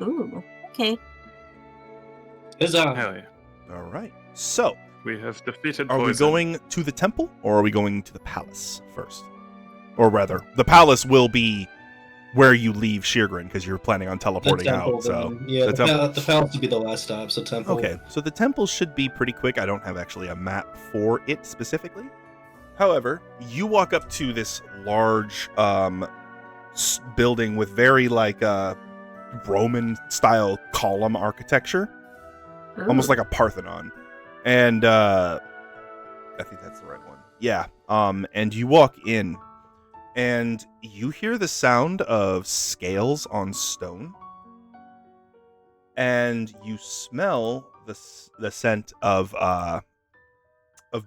Ooh. Okay. Huzzah. Hell yeah. All right. So, We have defeated are poison. we going to the temple or are we going to the palace first? Or rather, the palace will be where you leave Scheergrund because you're planning on The teleporting temple, out. So, then. Yeah, the temple. the palace would be the last stop, so temple. Okay, so the temple should be pretty quick. I don't have actually a map for it specifically. However, you walk up to this large building with very Roman-style column architecture, almost like a Parthenon. And I think that's the right one. Yeah. And you walk in, and you hear the sound of scales on stone, and you smell the scent of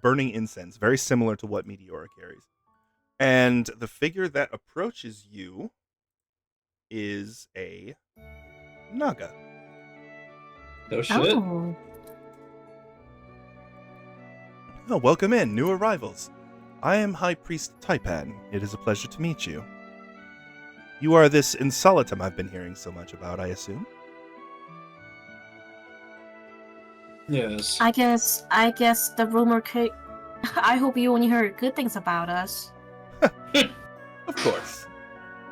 burning incense, very similar to what Meteora carries. And the figure that approaches you is a Naga. No shit. Oh. Oh, welcome in, new arrivals. I am High Priest Taipan. It is a pleasure to meet you. You are this Insolitum I've been hearing so much about, I assume? Yes. I guess the rumor could. I hope you only heard good things about us. Of course.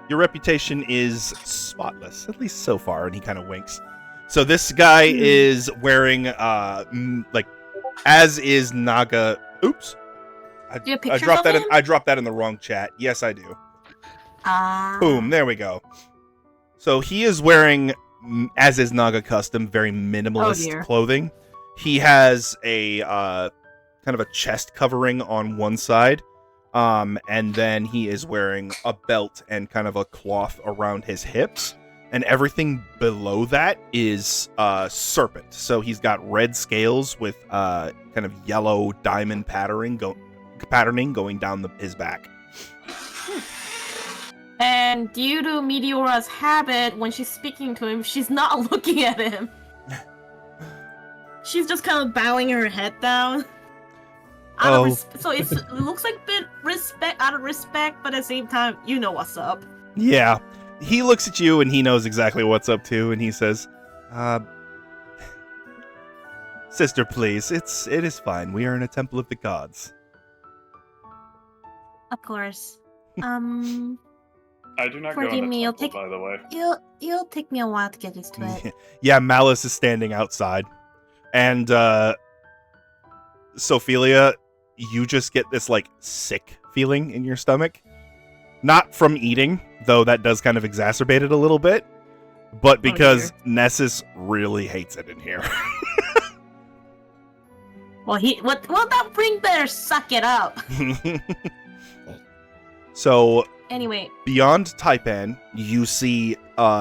Your reputation is spotless, at least so far, and he kind of winks. So this guy is wearing, as is Naga. Oops. Do you have I pictures dropped of that. him? I dropped that in the wrong chat. Yes, I do. Boom. There we go. So he is wearing, as is Naga custom, very minimalist clothing. He has a kind of a chest covering on one side, and then he is wearing a belt and kind of a cloth around his hips, and everything below that is serpent. So he's got red scales with kind of yellow diamond patterning going down his back. And due to Meteora's habit, when she's speaking to him, she's not looking at him. She's just kind of bowing her head down. So it looks like a bit out of respect, but at the same time, you know what's up. Yeah. He looks at you and he knows exactly what's up too, and he says, Sister, please, it is fine. We are in a temple of the gods. Of course. I do not Forgive go in the me, temple, by the way. It'll take me a while to get used to it. Yeah, Malice is standing outside. And Sophelia, you just get this like sick feeling in your stomach. Not from eating, though that does kind of exacerbate it a little bit, but because Nessus really hates it in here. Well, that ring better suck it up. So Anyway, beyond Taipan, you see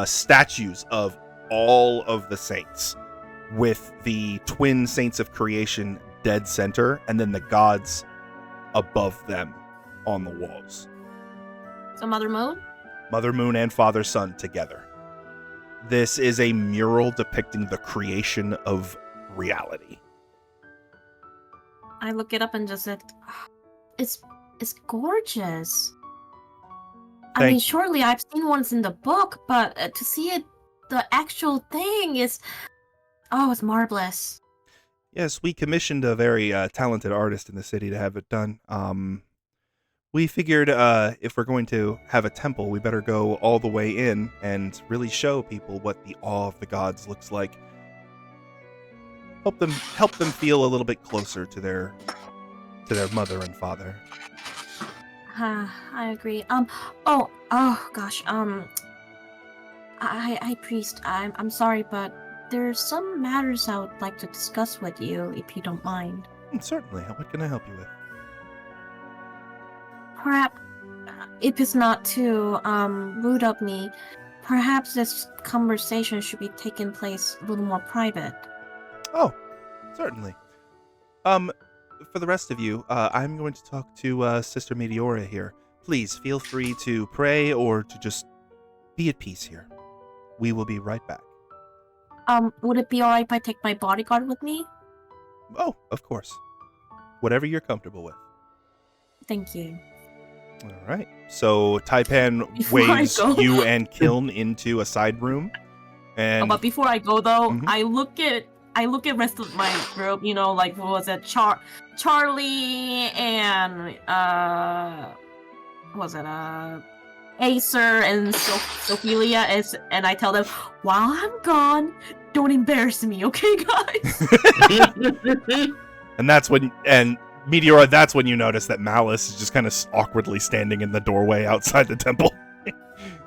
statues of all of the saints, with the twin saints of creation dead center, and then the gods above them on the walls. so Mother Moon? Mother Moon and Father Sun together. This is a mural depicting the creation of reality. I look it up and just said, it's gorgeous. I mean, surely I've seen ones in the book, but to see it, the actual thing is, it's marvelous. Yes, we commissioned a very talented artist in the city to have it done. We figured if we're going to have a temple, we better go all the way in and really show people what the awe of the gods looks like. Help them feel a little bit closer to their mother and father. I agree. Gosh. I priest. I'm sorry, but there's some matters I would like to discuss with you, if you don't mind. Certainly. What can I help you with? Perhaps, if it's not too rude of me, perhaps this conversation should be taking place a little more private. Oh, certainly. For the rest of you, I'm going to talk to Sister Meteora here. Please feel free to pray or to just be at peace here. We will be right back. Would it be alright if I take my bodyguard with me? Oh, of course. Whatever you're comfortable with. Thank you. All right. So Taipan Before I waves go- you and Kiln into a side room, and But before I go though, Mhm. I look at rest of my group, like what was it, Charlie and Acer and Sophelia and I tell them, while I'm gone, don't embarrass me, okay guys? and Meteora, that's when you notice that Malice is just kind of awkwardly standing in the doorway outside the temple.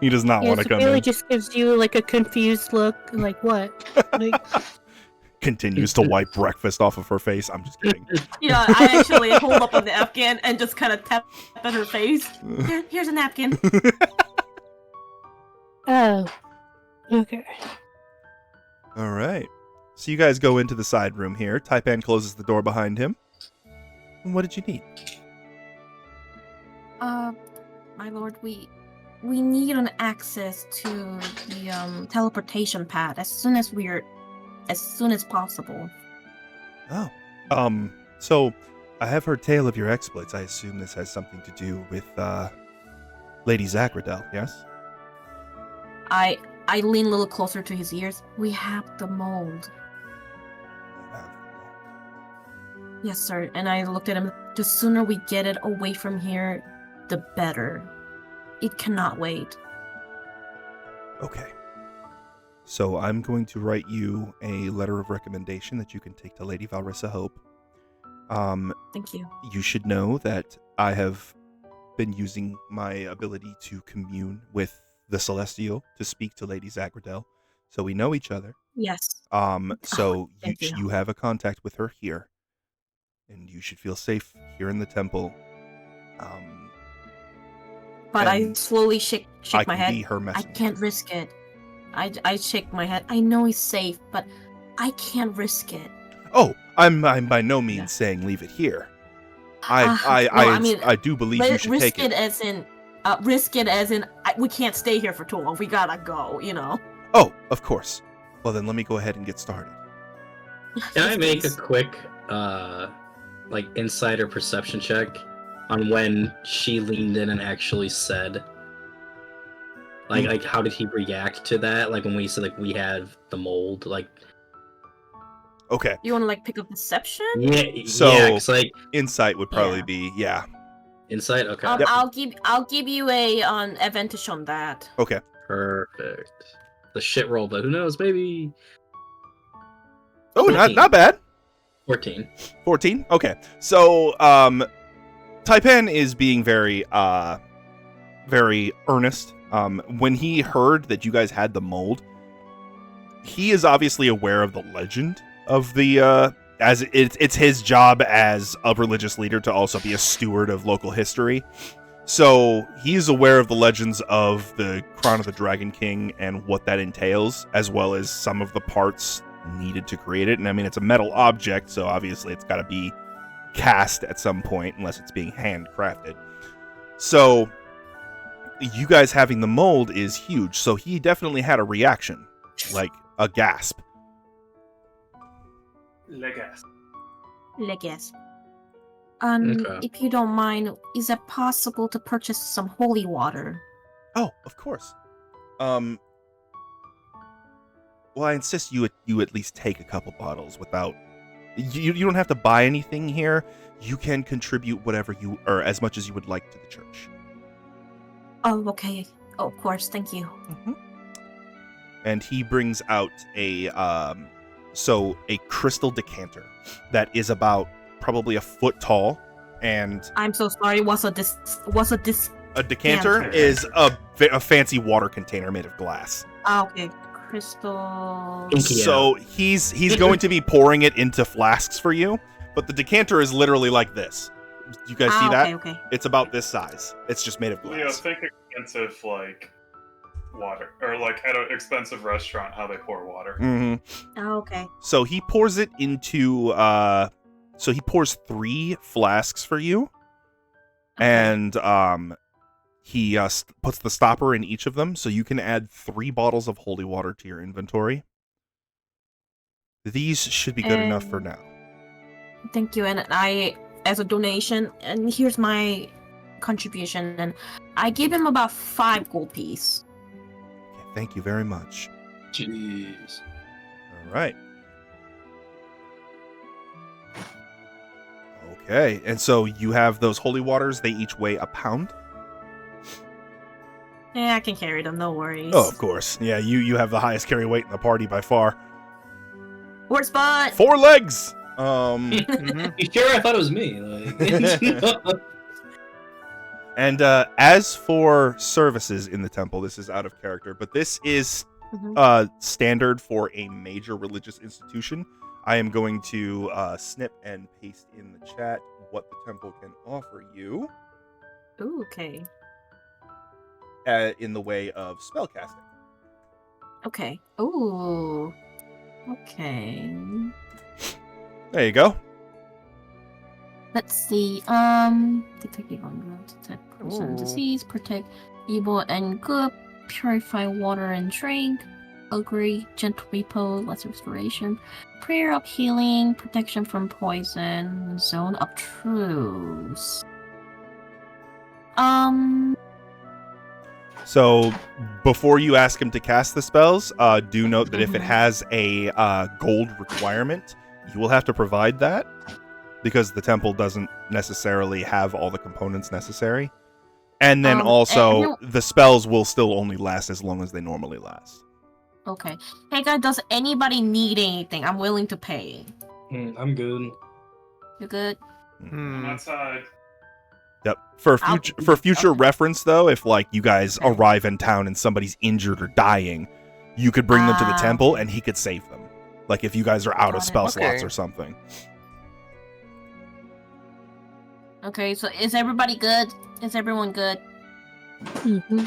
He does not want to come Sophia in. just gives you like a confused look, like what? Like, Continues to wipe breakfast off of her face. I'm just kidding. Yeah, I actually hold up a napkin and just kind of tap at her face. Here's a napkin. oh, okay. All right. So you guys go into the side room here. Taipan closes the door behind him. And what did you need? My lord, we need an access to the teleportation pad as soon as possible. Oh. So I have heard tale of your exploits. I assume this has something to do with Lady Zagradel, yes? I lean a little closer to his ears. We have the mold. Yes, sir. And I looked at him. The sooner we get it away from here, the better. It cannot wait. Okay. So I'm going to write you a letter of recommendation that you can take to Lady Valrissa Hope. Thank you. You should know that I have been using my ability to commune with the Celestial to speak to Lady Zagradel. So we know each other. Yes. So thank you. you have a contact with her here. And you should feel safe here in the temple. But I and slowly shake I my can head. be her I messenger. can't risk it. I shake my head. I know he's safe, but I can't risk it. Oh, I'm by no means saying leave it here. I do believe you should risk take it. as in we can't stay here for too long. We gotta go. You know. Oh, of course. Well then, let me go ahead and get started. Can I Yes, make a please. quick, like, insider perception check on when she leaned in and actually said, like, how did he react to that? Like, when we said, like, we have the mold, like, Okay. You want to like pick up deception? yeah, So- yeah, 'cause, like, Insight would probably Yeah. be yeah. insight? Okay. Yep. I'll give you a advantage on that. Okay. Perfect. The shit roll, but who knows, maybe Oh, 14. not bad. 14. 14. Okay. So Taipan is being very very earnest. When he heard that you guys had the mold, he is obviously aware of the legend of the as it's his job as a religious leader to also be a steward of local history. So he's aware of the legends of the Crown of the Dragon King and what that entails, as well as some of the parts needed to create it. And I mean, it's a metal object, so obviously it's got to be cast at some point, unless it's being handcrafted. So you guys having the mold is huge. So he definitely had a reaction, like a gasp. Legas. Legas. Okay. If you don't mind, is it possible to purchase some holy water? Oh, of course. Well, I insist you at least take a couple bottles without. You don't have to buy anything here. You can contribute whatever you or as much as you would like to the church. Oh, okay. Oh, of course. Thank you. And he brings out a crystal decanter that is about probably a foot tall, and I'm so sorry. What's a a decanter Decanter. is a fancy water container made of glass. okay. Crystal. Thank you. So he's going to be pouring it into flasks for you, but the decanter is literally like this. You guys see that? Okay. It's about this size. It's just made of glass. Leo, think expensive like water, or like at an expensive restaurant, how they pour water. Okay. So he pours it into so he pours 3 flasks for you, and he puts the stopper in each of them, so you can add 3 bottles of holy water to your inventory. These should be good enough for now. Thank you. And I, as a donation, and here's my contribution, and I give him about 5 gold piece. Okay, thank you very much. Jeez. All right. Okay, and so you have those holy waters. They each weigh a pound. Yeah, I can carry them. No worries. Oh, of course. Yeah, you have the highest carry weight in the party by far. Horse butt. 4 legs. You sure? I thought it was me. Like, And as for services in the temple, this is out of character, but this is standard for a major religious institution. I am going to snip and paste in the chat what the temple can offer you. Ooh, okay. In the way of spellcasting. Okay. Ooh. Okay. There you go. Let's see. Detect evil and good, detect poison and disease, protect evil and good, purify water and drink, agree, gentle repose, less restoration, prayer of healing, protection from poison, zone of truce. So before you ask him to cast the spells, do note that if it has a gold requirement, you will have to provide that because the temple doesn't necessarily have all the components necessary. And then also, the spells will still only last as long as they normally last. Okay. Hey guys, does anybody need anything? I'm willing to pay. I'm good. You good? I'm outside. Yep. For future reference, though, if like you guys arrive in town and somebody's injured or dying, you could bring them to the temple and he could save them. Like if you guys are out of spell slots or something. Okay, so is everybody good? Is everyone good? Mm-hmm.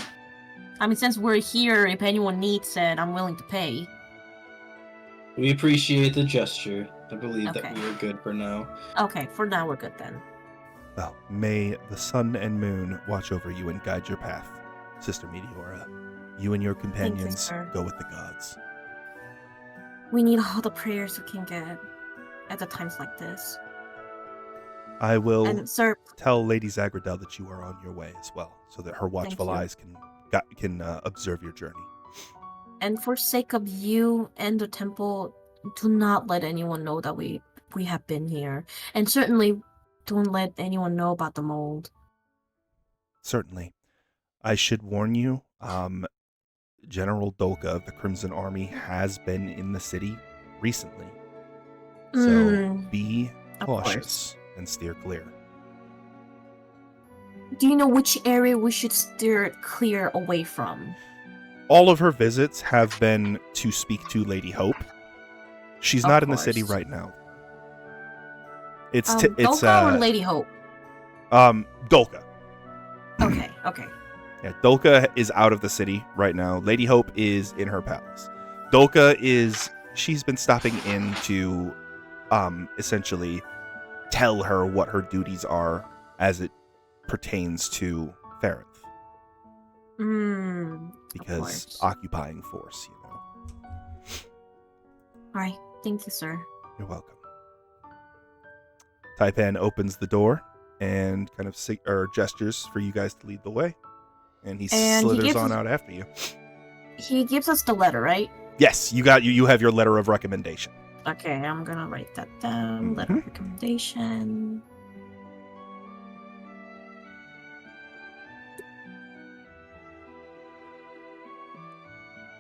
I mean, since we're here, if anyone needs it, I'm willing to pay. We appreciate the gesture. I believe that we are good for now. Okay, for now we're good then. Well, may the sun and moon watch over you and guide your path, Sister Meteora. You and your companions go with the gods. We need all the prayers we can get at the times like this. I will tell Lady Zagradel that you are on your way as well, so that her watchful eyes can observe your journey. And for sake of you and the temple, do not let anyone know that we have been here. And certainly don't let anyone know about the mold. Certainly. I should warn you, General Dolka of the Crimson Army has been in the city recently. So be cautious and steer clear. Do you know which area we should steer clear away from? All of her visits have been to speak to Lady Hope. She's not in the city right now. It's Dolka or Lady Hope? Dolka. Okay. Yeah, Dolka is out of the city right now. Lady Hope is in her palace. Dolka she's been stopping in to essentially tell her what her duties are as it pertains to Farinth. Because occupying force, you know. Alright, thank you, sir. You're welcome. Taipan opens the door and kind of gestures for you guys to lead the way. And he slithers on out after you. He gives us the letter, right? Yes, you have your letter of recommendation. Okay, I'm gonna write that down. Letter of recommendation.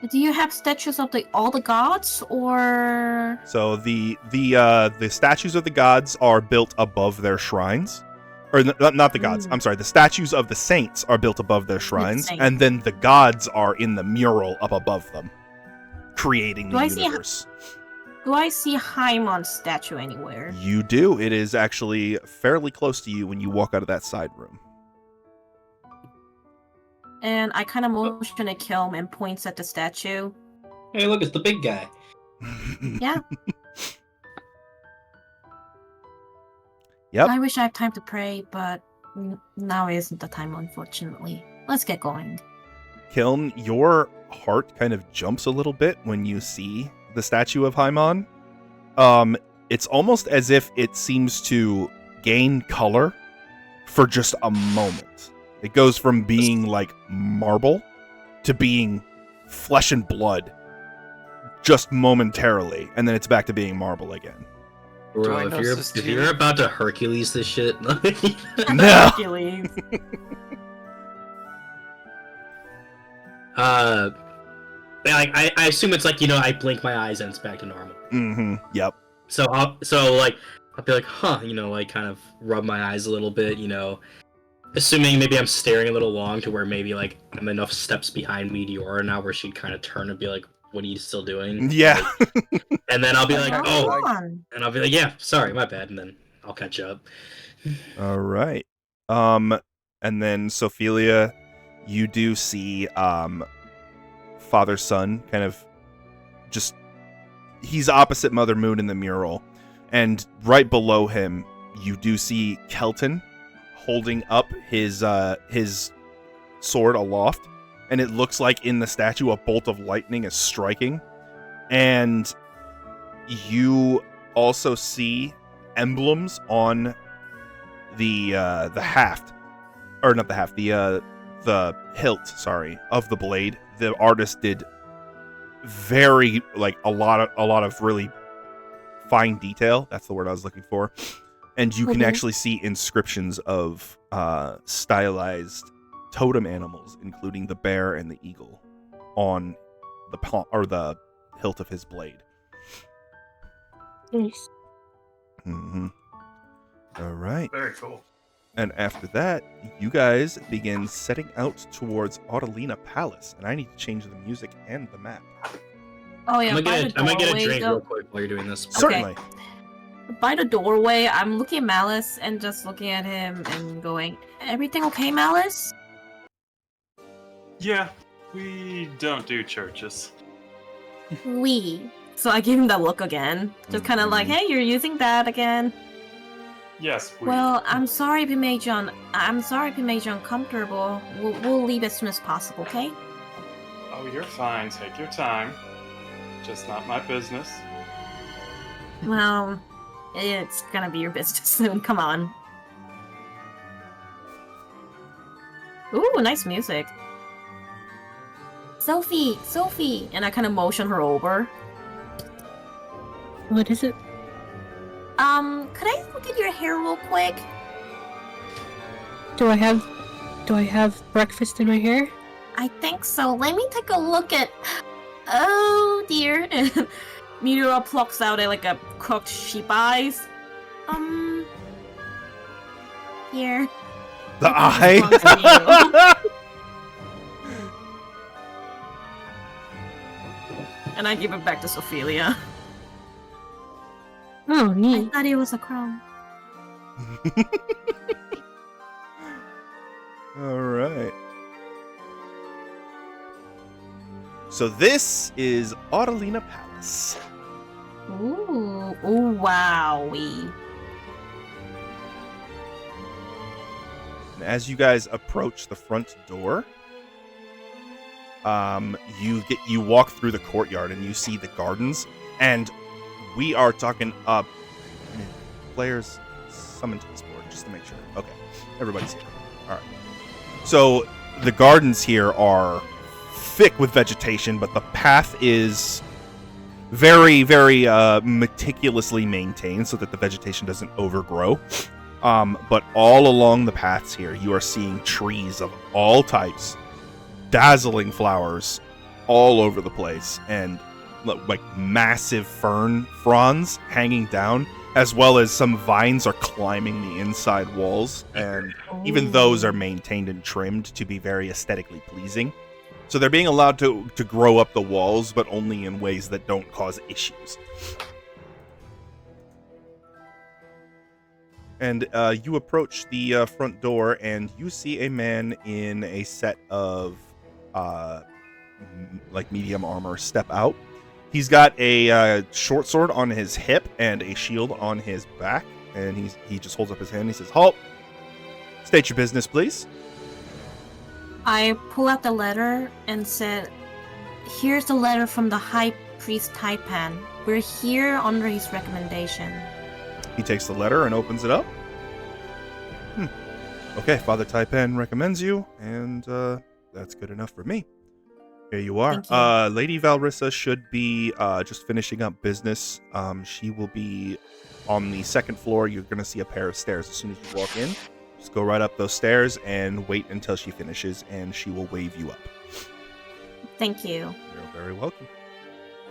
Do you have statues of all the gods, or? So the statues of the gods are built above their shrines, or not the gods. I'm sorry. The statues of the saints are built above their shrines, and then the gods are in the mural up above them, creating the universe. Do I see Haimon's statue anywhere? You do. It is actually fairly close to you when you walk out of that side room. And I kind of motion at Kilm and points at the statue. Hey, look, it's the big guy. Yeah. Yep. I wish I had time to pray, but now isn't the time, unfortunately. Let's get going. Kiln, your heart kind of jumps a little bit when you see the statue of Haimon. It's almost as if it seems to gain color for just a moment. It goes from being like marble to being flesh and blood just momentarily, and then it's back to being marble again. Bro, if you're about to Hercules this shit, no. Hercules. I assume it's like, I blink my eyes and it's back to normal. Mm-hmm. Yep. So I'll be like, huh, kind of rub my eyes a little bit, Assuming maybe I'm staring a little long to where maybe like I'm enough steps behind Meteora now where she'd kind of turn and be like, "What are you still doing?" Yeah. Like, and then I'll be like, Come "Oh," on. and I'll be like, "Yeah, sorry, my bad," and then I'll catch up. All right. And then Sophelia, you do see father son kind of just he's opposite Mother Moon in the mural, and right below him you do see Kelton holding up his sword aloft, and it looks like in the statue a bolt of lightning is striking, and you also see emblems on the haft, or not the haft, the hilt, sorry, of the blade. The artist did very like a lot of really fine detail. That's the word I was looking for. And you can actually see inscriptions of stylized totem animals, including the bear and the eagle, on the palm or the hilt of his blade. Nice. Mm-hmm. All right. Very cool. And after that, you guys begin setting out towards Audelina Palace, and I need to change the music and the map. Oh yeah, I'm gonna get a drink though. real quick while you're doing this. Certainly. By the doorway, I'm looking at Malice and just looking at him and going, "Everything okay, Malice?" Yeah, we don't do churches. We. So I give him that look again, just kind of like, "Hey, you're using that again." Yes, we. Well, I'm sorry if it made you uncomfortable. We'll leave as soon as possible, okay? Oh, you're fine. Take your time. Just not my business. Well, it's gonna be your business soon. Come on. Ooh, nice music. Sophie, and I kind of motion her over. What is it? Could I look at your hair real quick? Do I have breakfast in my hair? I think so. Let me take a look at. Oh dear. Meteora plucks out like a cooked sheep eyes. Here. The I think this belongs eye. to you. And I give it back to Sophelia. Oh, I neat. thought it was a crown. All right. So this is Audelina Palace. Ooh, wowee. And as you guys approach the front door, you walk through the courtyard and you see the gardens, and we are talking players summoned to this board just to make sure. Okay, everybody's here. All right. So the gardens here are thick with vegetation, but the path is very, very meticulously maintained so that the vegetation doesn't overgrow. But all along the paths here, you are seeing trees of all types, dazzling flowers all over the place, and like massive fern fronds hanging down, as well as some vines are climbing the inside walls, and even those are maintained and trimmed to be very aesthetically pleasing. So they're being allowed to grow up the walls, but only in ways that don't cause issues. And you approach the front door, and you see a man in a set of like medium armor step out. He's got a short sword on his hip and a shield on his back, and he just holds up his hand and he says, "Halt! State your business, please." I pull out the letter and said, "Here's the letter from the High Priest Taipan. We're here under his recommendation." He takes the letter and opens it up. Okay, Father Taipan recommends you, and that's good enough for me. Here you are. Thank you. Lady Valrissa should be just finishing up business. She will be on the second floor. You're going to see a pair of stairs as soon as you walk in. Just go right up those stairs and wait until she finishes, and she will wave you up. Thank you. You're very welcome.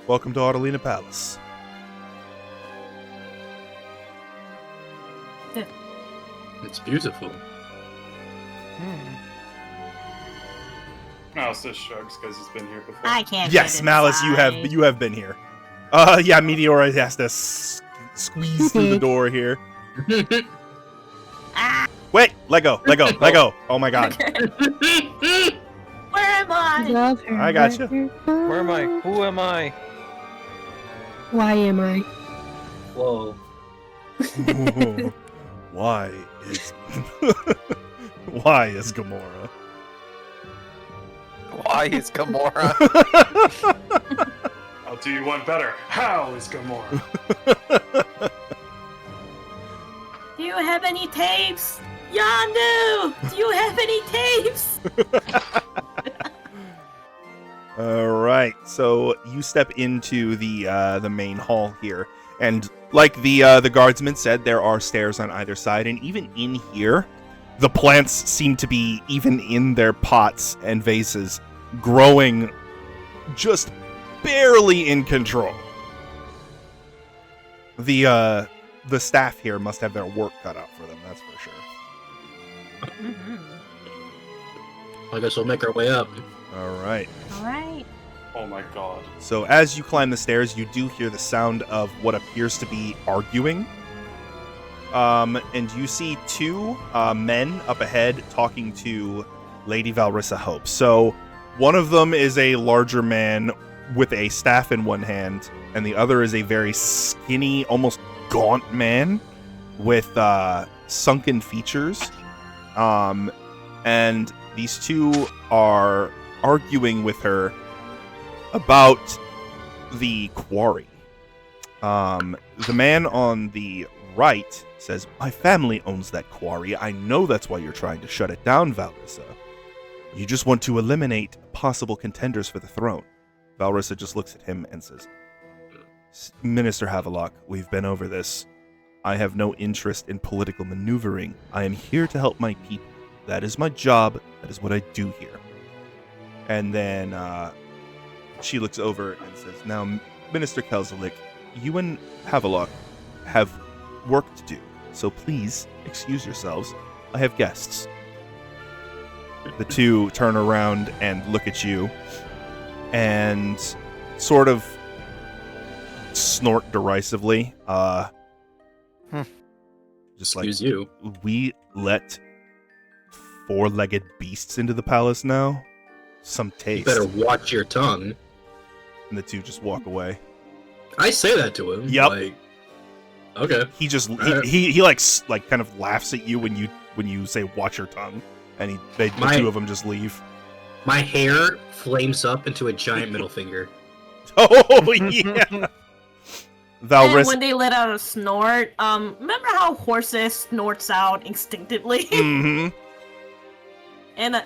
Welcome to Audelina Palace. It's beautiful. Mouse just shrugs because he's been here before. I can't. Yes, get Malice, inside. you have been here. Yeah, Meteora has to squeeze through the door here. Ah, Wait, let go. Oh my god. where am I? Love her. I gotcha. Where am I? Who am I? Why am I? Whoa. Why is Gamora? Why is Gamora? I'll do you one better. How is Gamora? Do you have any tapes? Yandu! Do you have any tapes? All right, so you step into the main hall here, and like the guardsman said, there are stairs on either side, and even in here, the plants seem to be, even in their pots and vases, growing just barely in control. The staff here must have their work cut out for them, that's for sure. I guess we'll make our way up. All right. All right. Oh my god. So as you climb the stairs, you do hear the sound of what appears to be arguing. And you see two men up ahead talking to Lady Valrissa Hope. So one of them is a larger man with a staff in one hand, and the other is a very skinny, almost gaunt man with sunken features. And these two are arguing with her about the quarry. The man on the right says, "My family owns that quarry. I know that's why you're trying to shut it down, Valrissa. You just want to eliminate possible contenders for the throne." Valrissa just looks at him and says, "Minister Havelock, we've been over this. I have no interest in political maneuvering. I am here to help my people. That is my job. That is what I do here." And then she looks over and says, "Now, Minister Kelzelik, you and Havelock have work to do, so please excuse yourselves. I have guests." The two turn around and look at you and sort of snort derisively. Just like, Excuse you. "We let four-legged beasts into the palace now? Some You taste." better watch your tongue. And the two just walk away. I say that to him. Yep. Like, okay. He just Alright. he like kind of laughs at you when you say "watch your tongue," and the two of them just leave. My hair flames up into a giant middle finger. Oh yeah. And Valrissa. when they let out a snort, remember how horses snorts out instinctively? Hmm. and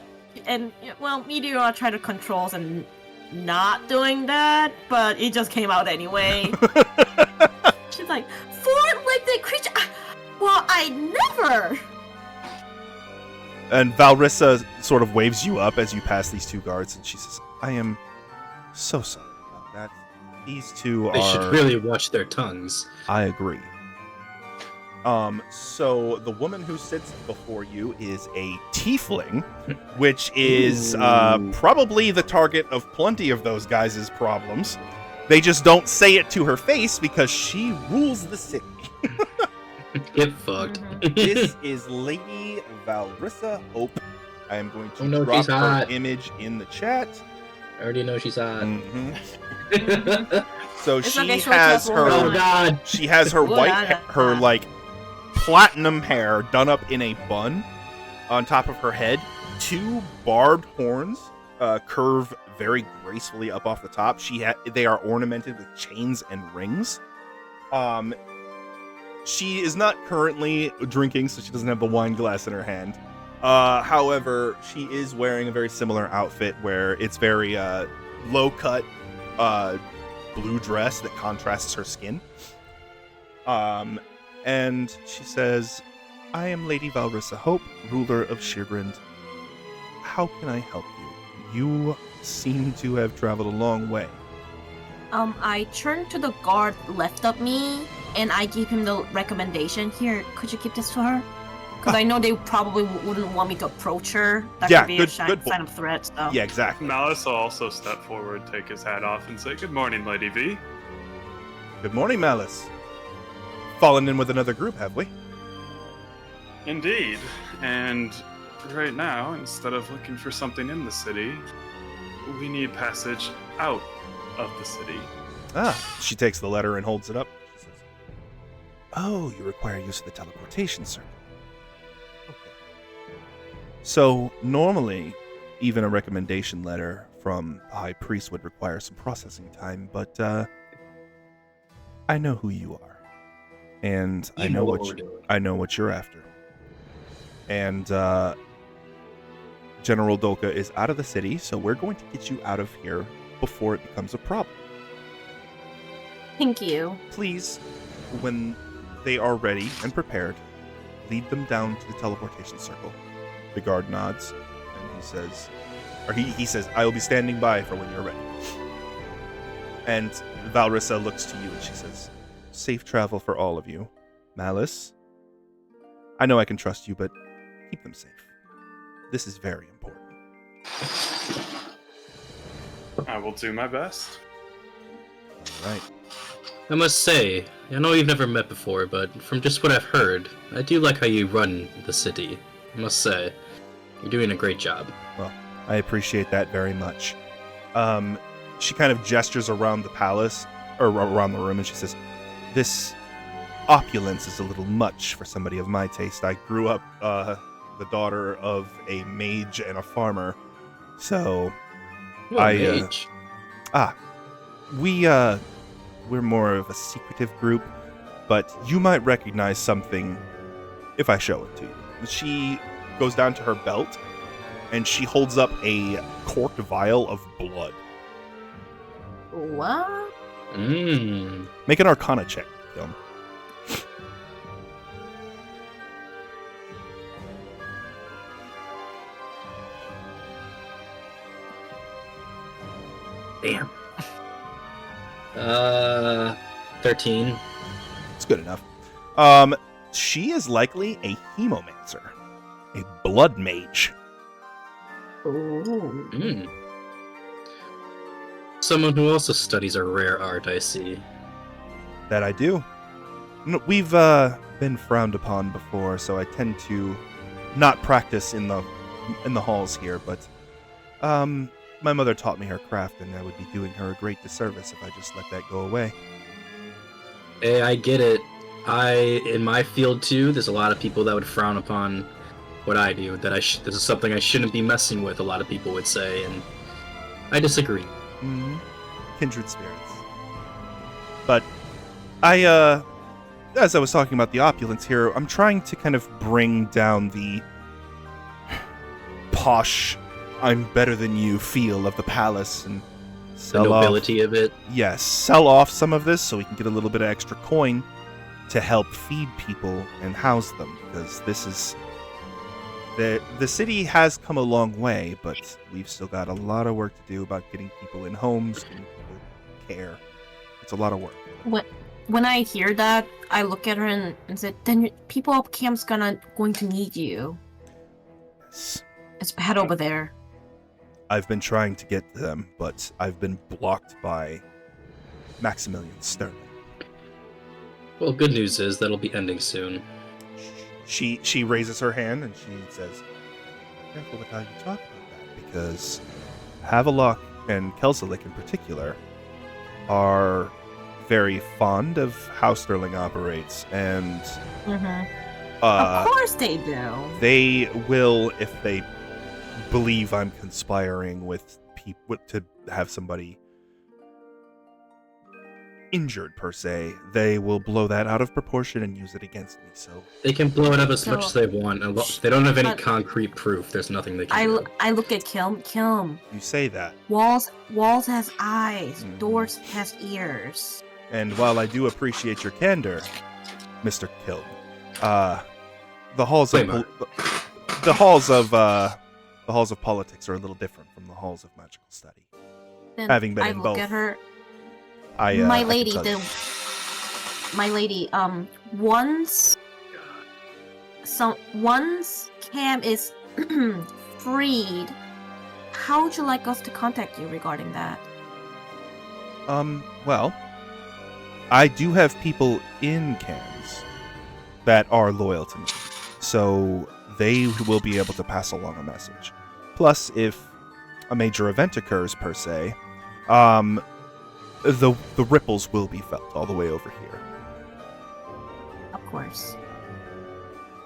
well, Meteor tried to control and not doing that, but it just came out anyway. She's like, "Four-legged creature? Well, I never!" And Valrissa sort of waves you up as you pass these two guards, and she says, "I am so sorry about that. These two They are." should really watch their tongues. I agree. So the woman who sits before you is a tiefling, which is probably the target of plenty of those guys' problems. They just don't say it to her face because she rules the city. Get fucked. This is Lady Valrissa Hope. I am going to Oh no, drop she's her hot. image in the chat. I already know she's hot. Mhm. So It's she okay, short has top her. Oh god. She has her Well, white, yeah, her yeah. like platinum hair done up in a bun on top of her head. Two barbed horns curve very gracefully up off the top. They are ornamented with chains and rings. She is not currently drinking, so she doesn't have the wine glass in her hand. However, she is wearing a very similar outfit where it's very low cut blue dress that contrasts her skin. And she says, "I am Lady Valrissa Hope, ruler of Scheergrund. How can I help you? You seem to have traveled a long way." I turn to the guard left of me, and I give him the recommendation. "Here, could you keep this for her? Because I know they probably wouldn't want me to approach her. That Yeah, could be good- a sign good point. of threat. So. Yeah, exactly. Malice will also step forward, take his hat off, and say, "Good morning, Lady V." Good morning, Malice. Fallen in with another group, have we? Indeed. And right now, instead of looking for something in the city, we need passage out of the city. She takes the letter and holds it up. She says, "Oh, you require use of the teleportation circle. Okay. So, normally, even a recommendation letter from the High Priest would require some processing time, but, I know who you are. And I know what you're after. And, General Dolka is out of the city, so we're going to get you out of here before it becomes a problem. Thank you. Please, when they are ready and prepared, lead them down to the teleportation circle." The guard nods, and he says, "I will be standing by for when you're ready." And Valrissa looks to you and she says, "Safe travel for all of you. Malice, I know I can trust you, but keep them safe. This is very important." I will do my best. All right. I must say, I know you've never met before, but from just what I've heard, I do like how you run the city. I must say, you're doing a great job. Well, I appreciate that very much. She kind of gestures around the palace, or around the room, and she says, "This opulence is a little much for somebody of my taste. I grew up the daughter of a mage and a farmer, so Mage. we're more of a secretive group, but you might recognize something if I show it to you." She goes down to her belt, and she holds up a corked vial of blood. What? Mmm. Make an Arcana check, Gil. Damn. 13. It's good enough. She is likely a hemomancer, a blood mage. Ooh. Mm. Someone who also studies a rare art, I see. That I do. We've been frowned upon before, so I tend to not practice in the halls here. But my mother taught me her craft, and I would be doing her a great disservice if I just let that go away. Hey, I get it. In my field too, there's a lot of people that would frown upon what I do. That this is something I shouldn't be messing with. A lot of people would say, and I disagree. Mm-hmm. Kindred spirits. But I, as I was talking about the opulence here, I'm trying to kind of bring down the posh, I'm better than you feel of the palace and The sell nobility of it. Yes, sell off some of this so we can get a little bit of extra coin to help feed people and house them, because this is the city has come a long way, but we've still got a lot of work to do about getting people in homes, getting people care. It's a lot of work. When I hear that, I look at her and say, "Then people up camp's going to need you. Yes. It's bad over there." I've been trying to get to them, but I've been blocked by Maximilian Sterling. Well, good news is that'll be ending soon. She raises her hand and she says, "Careful with how you talk about that, because Havelock and Kelselik in particular are very fond of how Sterling operates, and Of course they do. they will, if they believe I'm conspiring with people to have somebody injured per se, they will blow that out of proportion and use it against me. So They can blow it up as much So- as they want. And they don't have any But- concrete proof. There's nothing they can do. I look at Kilm. you say that, Walls has eyes. Mhm. Doors has ears. and while I do appreciate your candor, Mr. Kiln, the halls of Claymore. the halls of politics are a little different from the halls of magical study. Then Having been I in look both, at her. I My can lady, tell you. once once Cam is freed, how would you like us to contact you regarding that? Well, I do have people in Cans that are loyal to me, so they will be able to pass along a message. Plus, if a major event occurs, per se, the ripples will be felt all the way over here. Of course.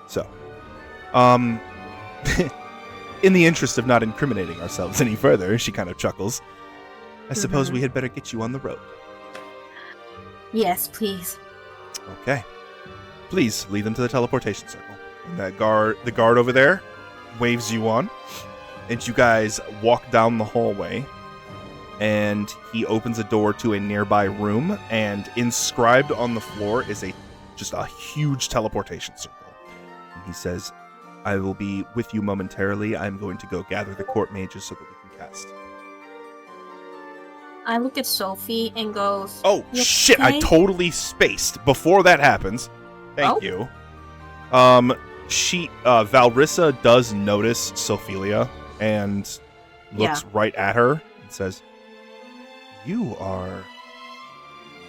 So, in the interest of not incriminating ourselves any further, she kind of chuckles. I suppose we had better get you on the road. Yes, please. Okay. Please lead them to the teleportation circle. And the guard over there waves you on, and you guys walk down the hallway, and he opens a door to a nearby room, and inscribed on the floor is just a huge teleportation circle. And he says, I will be with you momentarily. I'm going to go gather the court mages so that we can cast. I look at Sophie and goes, Oh, "You shit, I okay?" totally spaced. Before that happens, thank you. Valrissa does notice Sophelia and looks right at her and says, you are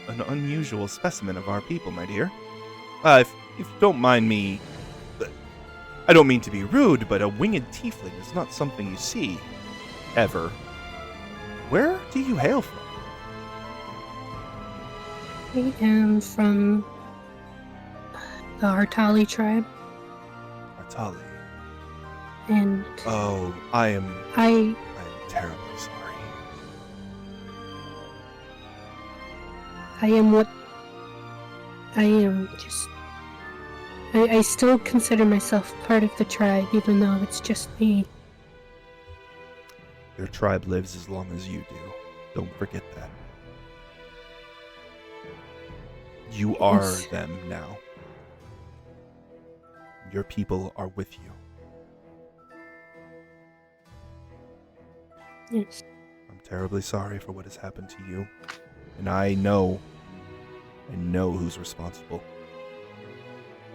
an unusual specimen of our people, my dear. If you don't mind me, I don't mean to be rude, but a winged tiefling is not something you see ever. Where do you hail from? I am from the Hartali tribe, Artali. and Oh, I am I terribly sorry. am what I am. Just I still consider myself part of the tribe, even though it's just me. Your tribe lives as long as you do. Don't forget that. You are Yes. them now. Your people are with you. Yes. I'm terribly sorry for what has happened to you. And I know who's responsible.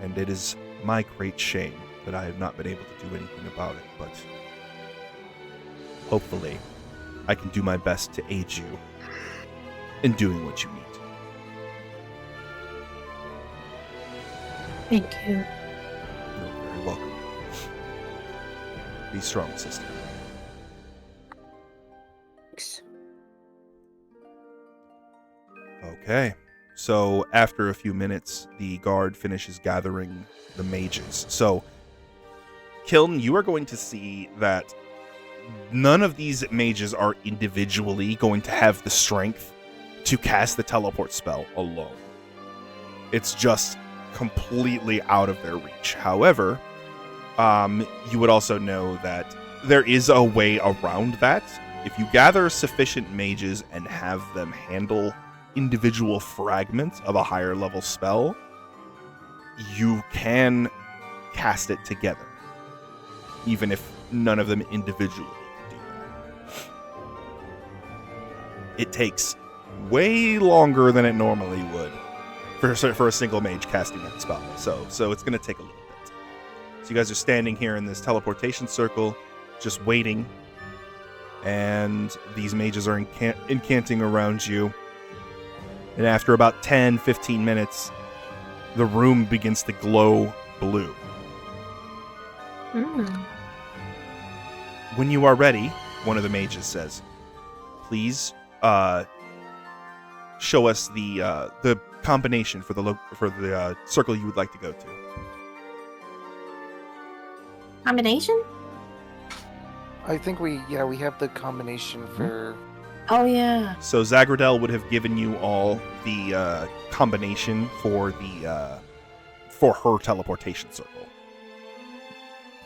And it is my great shame that I have not been able to do anything about it, but hopefully I can do my best to aid you in doing what you need. Thank you. You're very welcome. Be strong, sister. Thanks. Okay. So after a few minutes, the guard finishes gathering the mages. So, Kiln, you are going to see that none of these mages are individually going to have the strength to cast the teleport spell alone. It's just completely out of their reach. However, you would also know that there is a way around that. If you gather sufficient mages and have them handle individual fragments of a higher level spell, you can cast it together, even if none of them individually can do that. It takes way longer than it normally would for a single mage casting that spell, so it's going to take a little bit. So you guys are standing here in this teleportation circle, just waiting, and these mages are incanting around you. And after about 10-15 minutes, the room begins to glow blue. When you are ready, one of the mages says, please show us the combination for the circle you would like to go to. Combination? I think we have the combination for. Oh yeah. So Zagradel would have given you all the combination for her teleportation circle.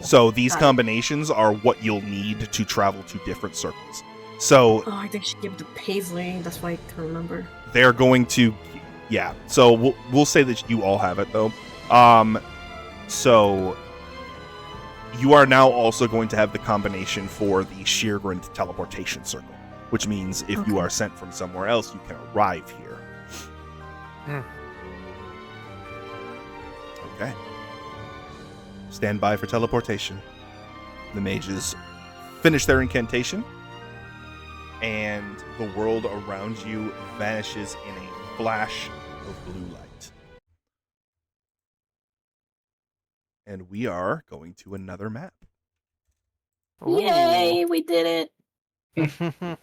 So these Got it. combinations are what you'll need to travel to different circles. So Oh, I think she gave it to Paisley. That's why I can remember. they're going to, yeah. So we'll say that you all have it though. So you are now also going to have the combination for the Scheergrund teleportation circle, which means if you Okay. are sent from somewhere else, you can arrive here. Okay. stand by for teleportation. The mages finish their incantation, and the world around you vanishes in a flash of blue light. And we are going to another map. Yay, we did it.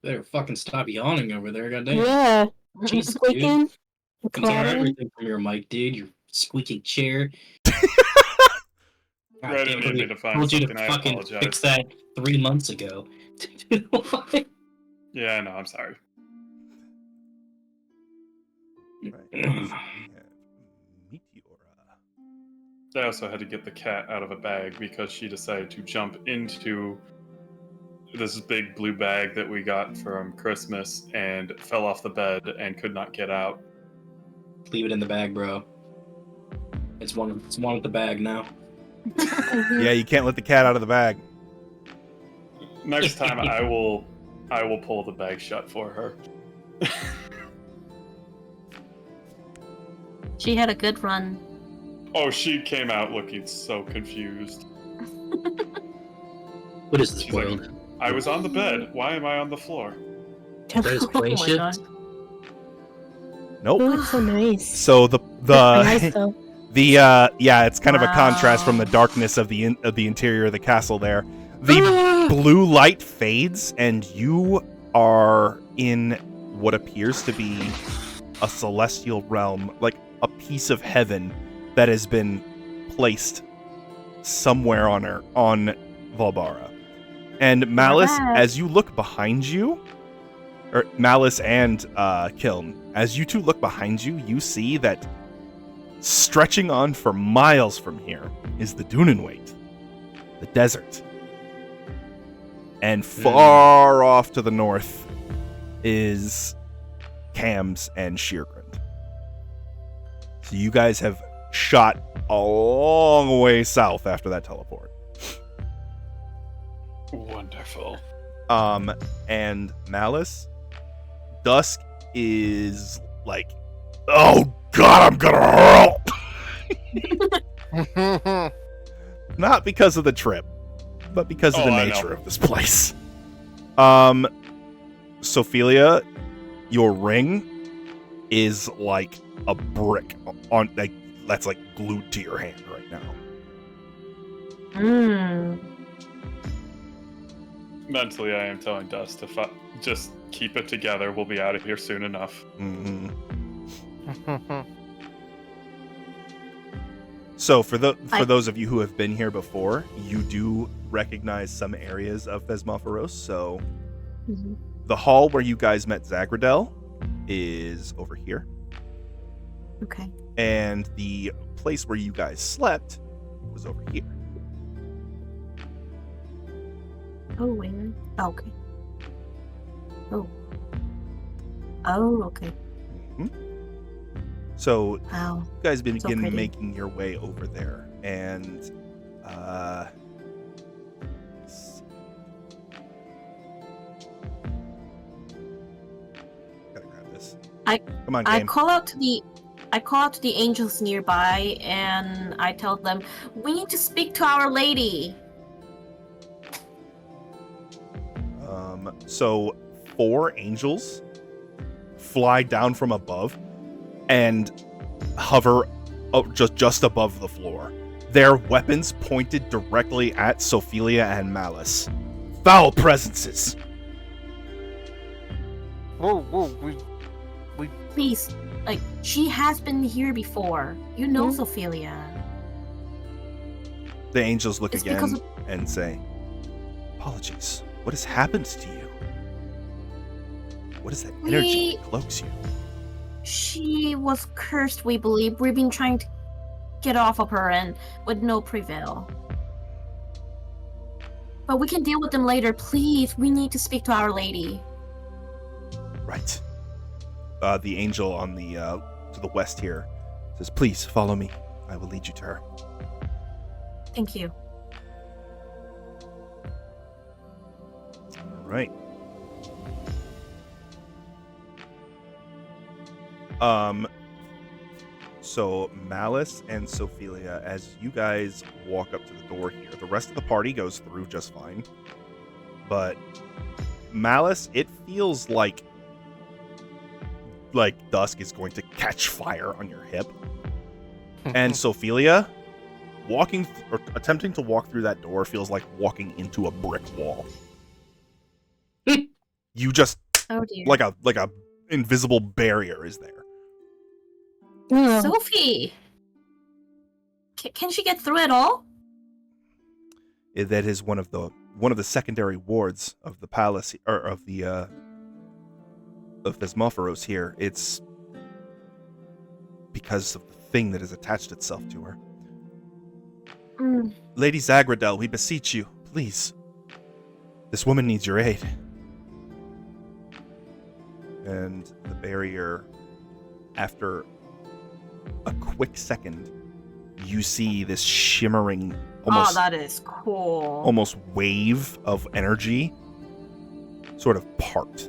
Better fucking stop yawning over there, goddamn. Yeah. Jesus, Squeaking. You can hear Clattering. everything from your mic, dude. Your squeaking chair. God Right, I damn, didn't mean to find told you something. to I fucking apologize. fix that 3 months ago. Yeah, no, I'm sorry. Right. So we have Meteora. I also had to get the cat out of a bag because she decided to jump into this big blue bag that we got from Christmas and fell off the bed and could not get out. Leave it in the bag, bro. It's one with the bag now. Yeah, you can't let the cat out of the bag. Next time I will pull the bag shut for her. She had a good run. Oh, she came out looking so confused. What is this She's like, world? I was on the bed. Why am I on the floor? That is plane Oh my shift? God. Nope. Oh, it's so nice. So Nice, though. it's kind of a contrast from the Wow. darkness of the interior of the castle there. The blue light fades and you are in what appears to be a celestial realm, like a piece of heaven that has been placed somewhere on Valbara. And Malice, Alright. as you look behind you, or Malice and Kiln, as you two look behind you, you see that stretching on for miles from here is the Dunenwait, the desert. And far off to the north is Cams and Scheergrund. So you guys have shot a long way south after that teleport. Wonderful. And Malice, dusk is like, oh god, I'm gonna hurl. Not because of the trip, but because of the I nature know. of this place. Sophelia, your ring is like a brick on like that's like glued to your hand right now. Mentally, I am telling Dust to just keep it together. We'll be out of here soon enough. Mm-hmm. So for those of you who have been here before, you do recognize some areas of Thesmophoros. So the hall where you guys met Zagradel is over here. Okay. And the place where you guys slept was over here. Oh, where? Oh, okay. Oh. Oh, okay. Mm-hmm. So Wow. you guys begin pretty. making your way over there, and gotta grab this. Come on, I game. call out to the angels nearby, and I tell them, "We need to speak to Our Lady." So 4 angels fly down from above and hover just above the floor. Their weapons pointed directly at Sophelia and Malice. Foul presences! Whoa, we Please, like, she has been here before. You know, Sophelia. The angels look It's again because of- and say, apologies. What has happened to you? What is that energy that cloaks you? She was cursed, we believe. We've been trying to get off of her, and with no prevail. But we can deal with them later. Please, we need to speak to Our Lady. Right. The angel on the to the west here says, please follow me. I will lead you to her. Thank you. All right. So Malice and Sophelia, as you guys walk up to the door here, the rest of the party goes through just fine. But Malice, it feels like dusk is going to catch fire on your hip. And Sophelia, attempting to walk through that door feels like walking into a brick wall. You just Oh dear. like a invisible barrier is there. Oh, Sophie! Can she get through it all? That is one of the secondary wards of the palace, or of Thesmophoros here. It's because of the thing that has attached itself to her. Lady Zagradel, we beseech you, please. This woman needs your aid. And the barrier, after a quick second, you see this shimmering, almost, that is cool. almost wave of energy sort of part.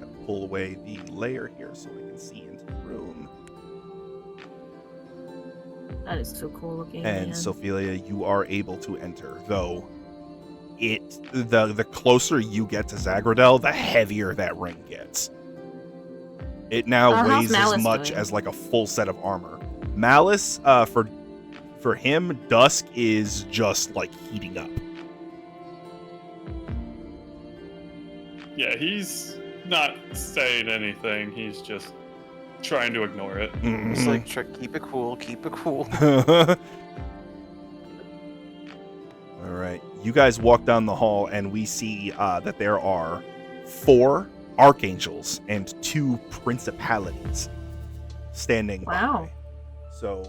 Gotta pull away the layer here so I can see into the room. That is so cool looking. And man. Sophelia, you are able to enter, though the closer you get to Zagradel, the heavier that ring gets. It now how's weighs Malice as much doing? as like a full set of armor. Malice, for him, dusk is just like heating up. Yeah, he's not saying anything. He's just trying to ignore it. It's like, keep it cool, keep it cool. All right, you guys walk down the hall, and we see that there are 4 archangels and 2 principalities standing Wow. by. So,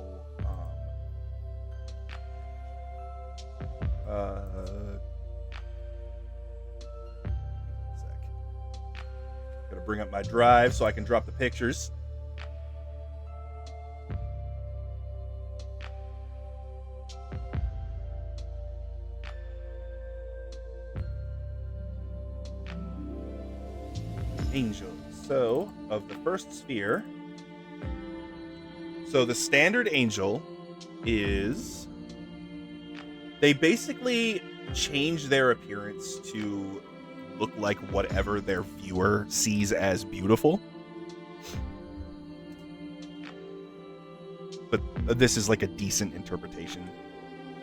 sec. Gotta bring up my drive so I can drop the pictures. Angels. So, of the first sphere, so the standard angel is, they basically change their appearance to look like whatever their viewer sees as beautiful. But this is like a decent interpretation.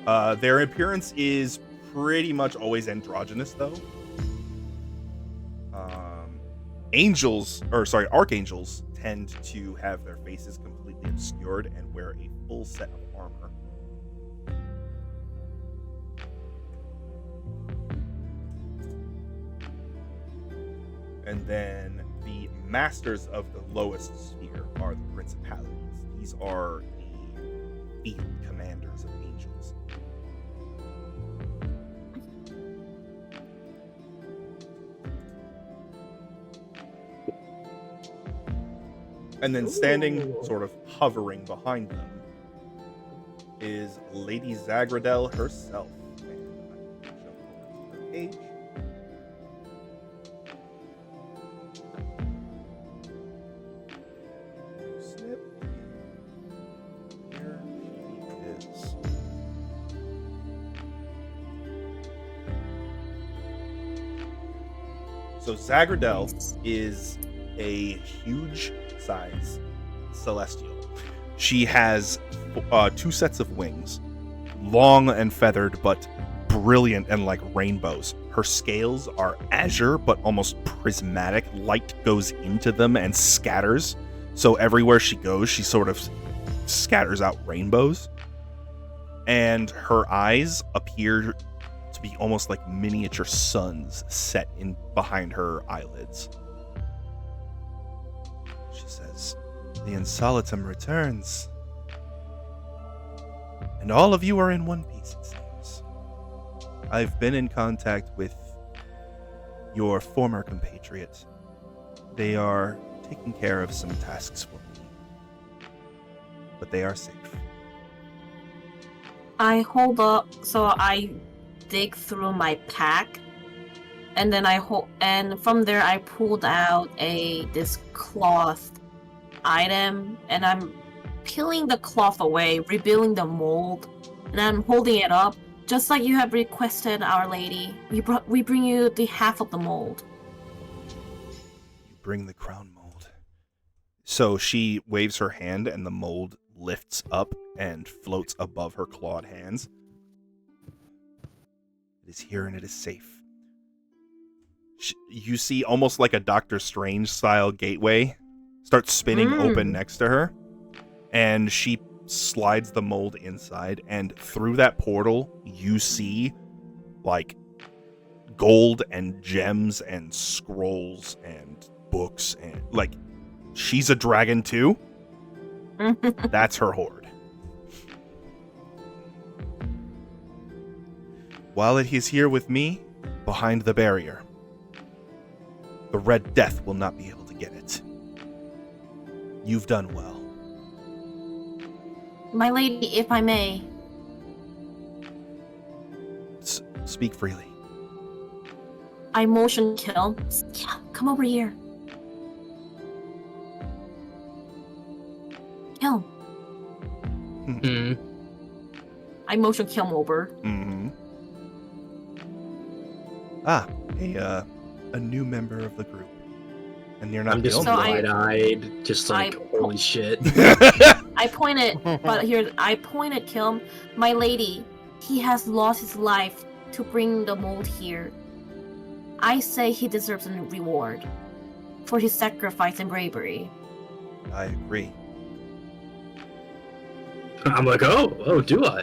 Their appearance is pretty much always androgynous, though. Archangels tend to have their faces completely obscured and wear a full set of armor. And then the masters of the lowest sphere are the principalities. These are the field commanders of angels. And then standing, sort of hovering behind them, is Lady Zagradel herself. And I can jump over to the page. Snip. Here she is. So Zagradel is a huge size celestial. She has 2 sets of wings, long and feathered, but brilliant and like rainbows. Her scales are azure, but almost prismatic. Light goes into them and scatters. So everywhere she goes, she sort of scatters out rainbows. And her eyes appear to be almost like miniature suns set in behind her eyelids. She says, "The Insolitum returns. And all of you are in one piece, it seems. I've been in contact with your former compatriot. They are taking care of some tasks for me. But they are safe." I hold up, so I dig through my pack, and then and from there I pulled out this cloth item, and I'm peeling the cloth away, revealing the mold, and I'm holding it up, just like you have requested, Our Lady. We bring you the half of the mold. You bring the crown mold. So she waves her hand, and the mold lifts up and floats above her clawed hands. It is here and it is safe. You see almost like a Doctor Strange style gateway starts spinning open next to her, and she slides the mold inside, and through that portal you see like gold and gems and scrolls and books, and like she's a dragon too. That's her hoard. While it is here with me, behind the barrier, the Red Death will not be able to get it. You've done well. My lady, if I may. Speak freely. I motion Kilm. Come over here. Kilm. I motion Kilm over. Mm-hmm. A new member of the group. And you're not I'm just the only one. wide-eyed, just like, holy shit. I pointed at Kilm. My lady, he has lost his life to bring the mold here. I say he deserves a reward for his sacrifice and bravery. I agree. I'm like, oh, do I?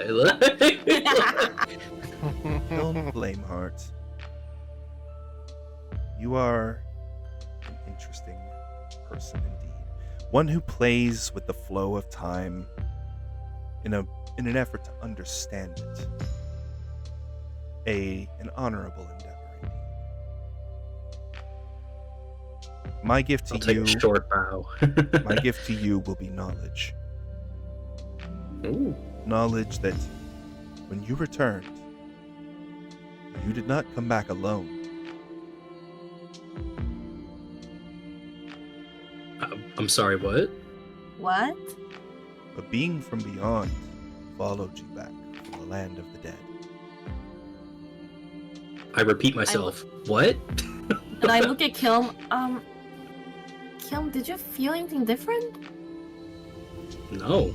Don't blame Heart. You are an interesting person indeed. One who plays with the flow of time in an effort to understand it. An honorable endeavor indeed. My gift to I'll take you, a short bow. my gift to you will be knowledge. Ooh. Knowledge that when you returned, you did not come back alone. I'm sorry, what? What? A being from beyond followed you back from the land of the dead. I repeat myself. What? And I look at Kilm. Kilm, did you feel anything different? No.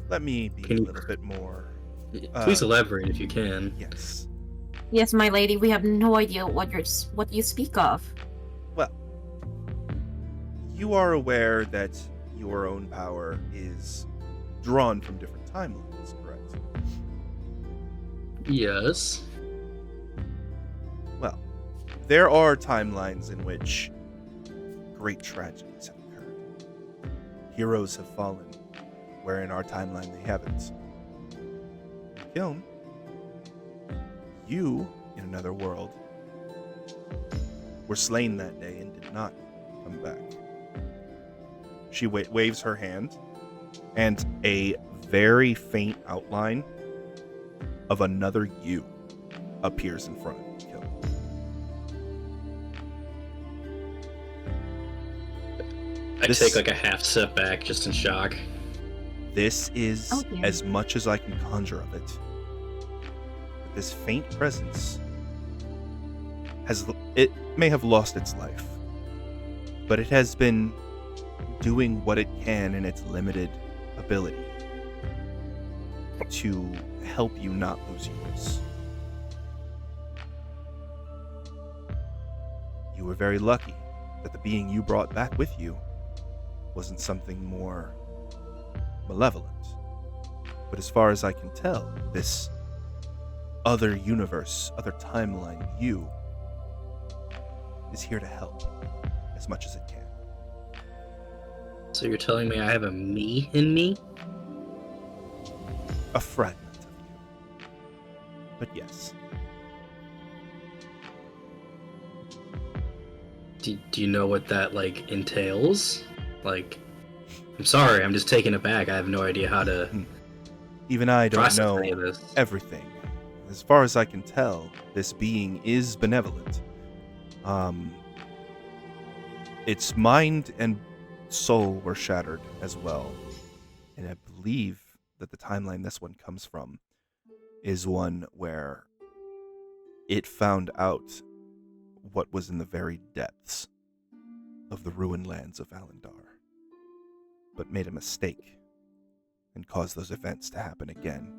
Let me be Can a you- little bit more. Please elaborate if you can. Yes. Yes, my lady. We have no idea what you speak of. Well, you are aware that your own power is drawn from different timelines, correct? Yes. Well, there are timelines in which great tragedies have occurred. Heroes have fallen, where in our timeline they haven't. Kiln, you, in another world, were slain that day and did not come back. She waves her hand, and a very faint outline of another you appears in front of you, Kiln. I This- take like a half step back, just in shock. This is Oh, dear. as much as I can conjure of it. But this faint presence it may have lost its life, but it has been doing what it can in its limited ability to help you not lose yours. You were very lucky that the being you brought back with you wasn't something more malevolent. But as far as I can tell, this other universe, other timeline you is here to help as much as it can. So you're telling me I have a me in me? A fragment of you. But yes. Do you know what that like entails? Like, I'm sorry, I'm just taken aback. I have no idea how to Even I don't process know any of this. everything as far as I can tell, this being is benevolent. Its mind and soul were shattered as well. And I believe that the timeline this one comes from is one where it found out what was in the very depths of the ruined lands of Alandar, but made a mistake and caused those events to happen again.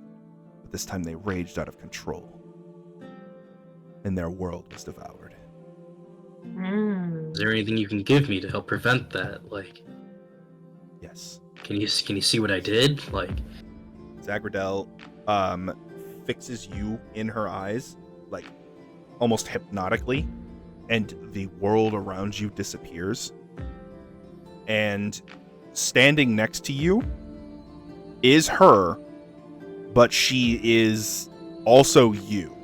But this time they raged out of control, and their world was devoured. Is there anything you can give me to help prevent that? Like, Yes. can you see what I did? Like, Zagradel fixes you in her eyes, like almost hypnotically, and the world around you disappears. And standing next to you is her, but she is also you.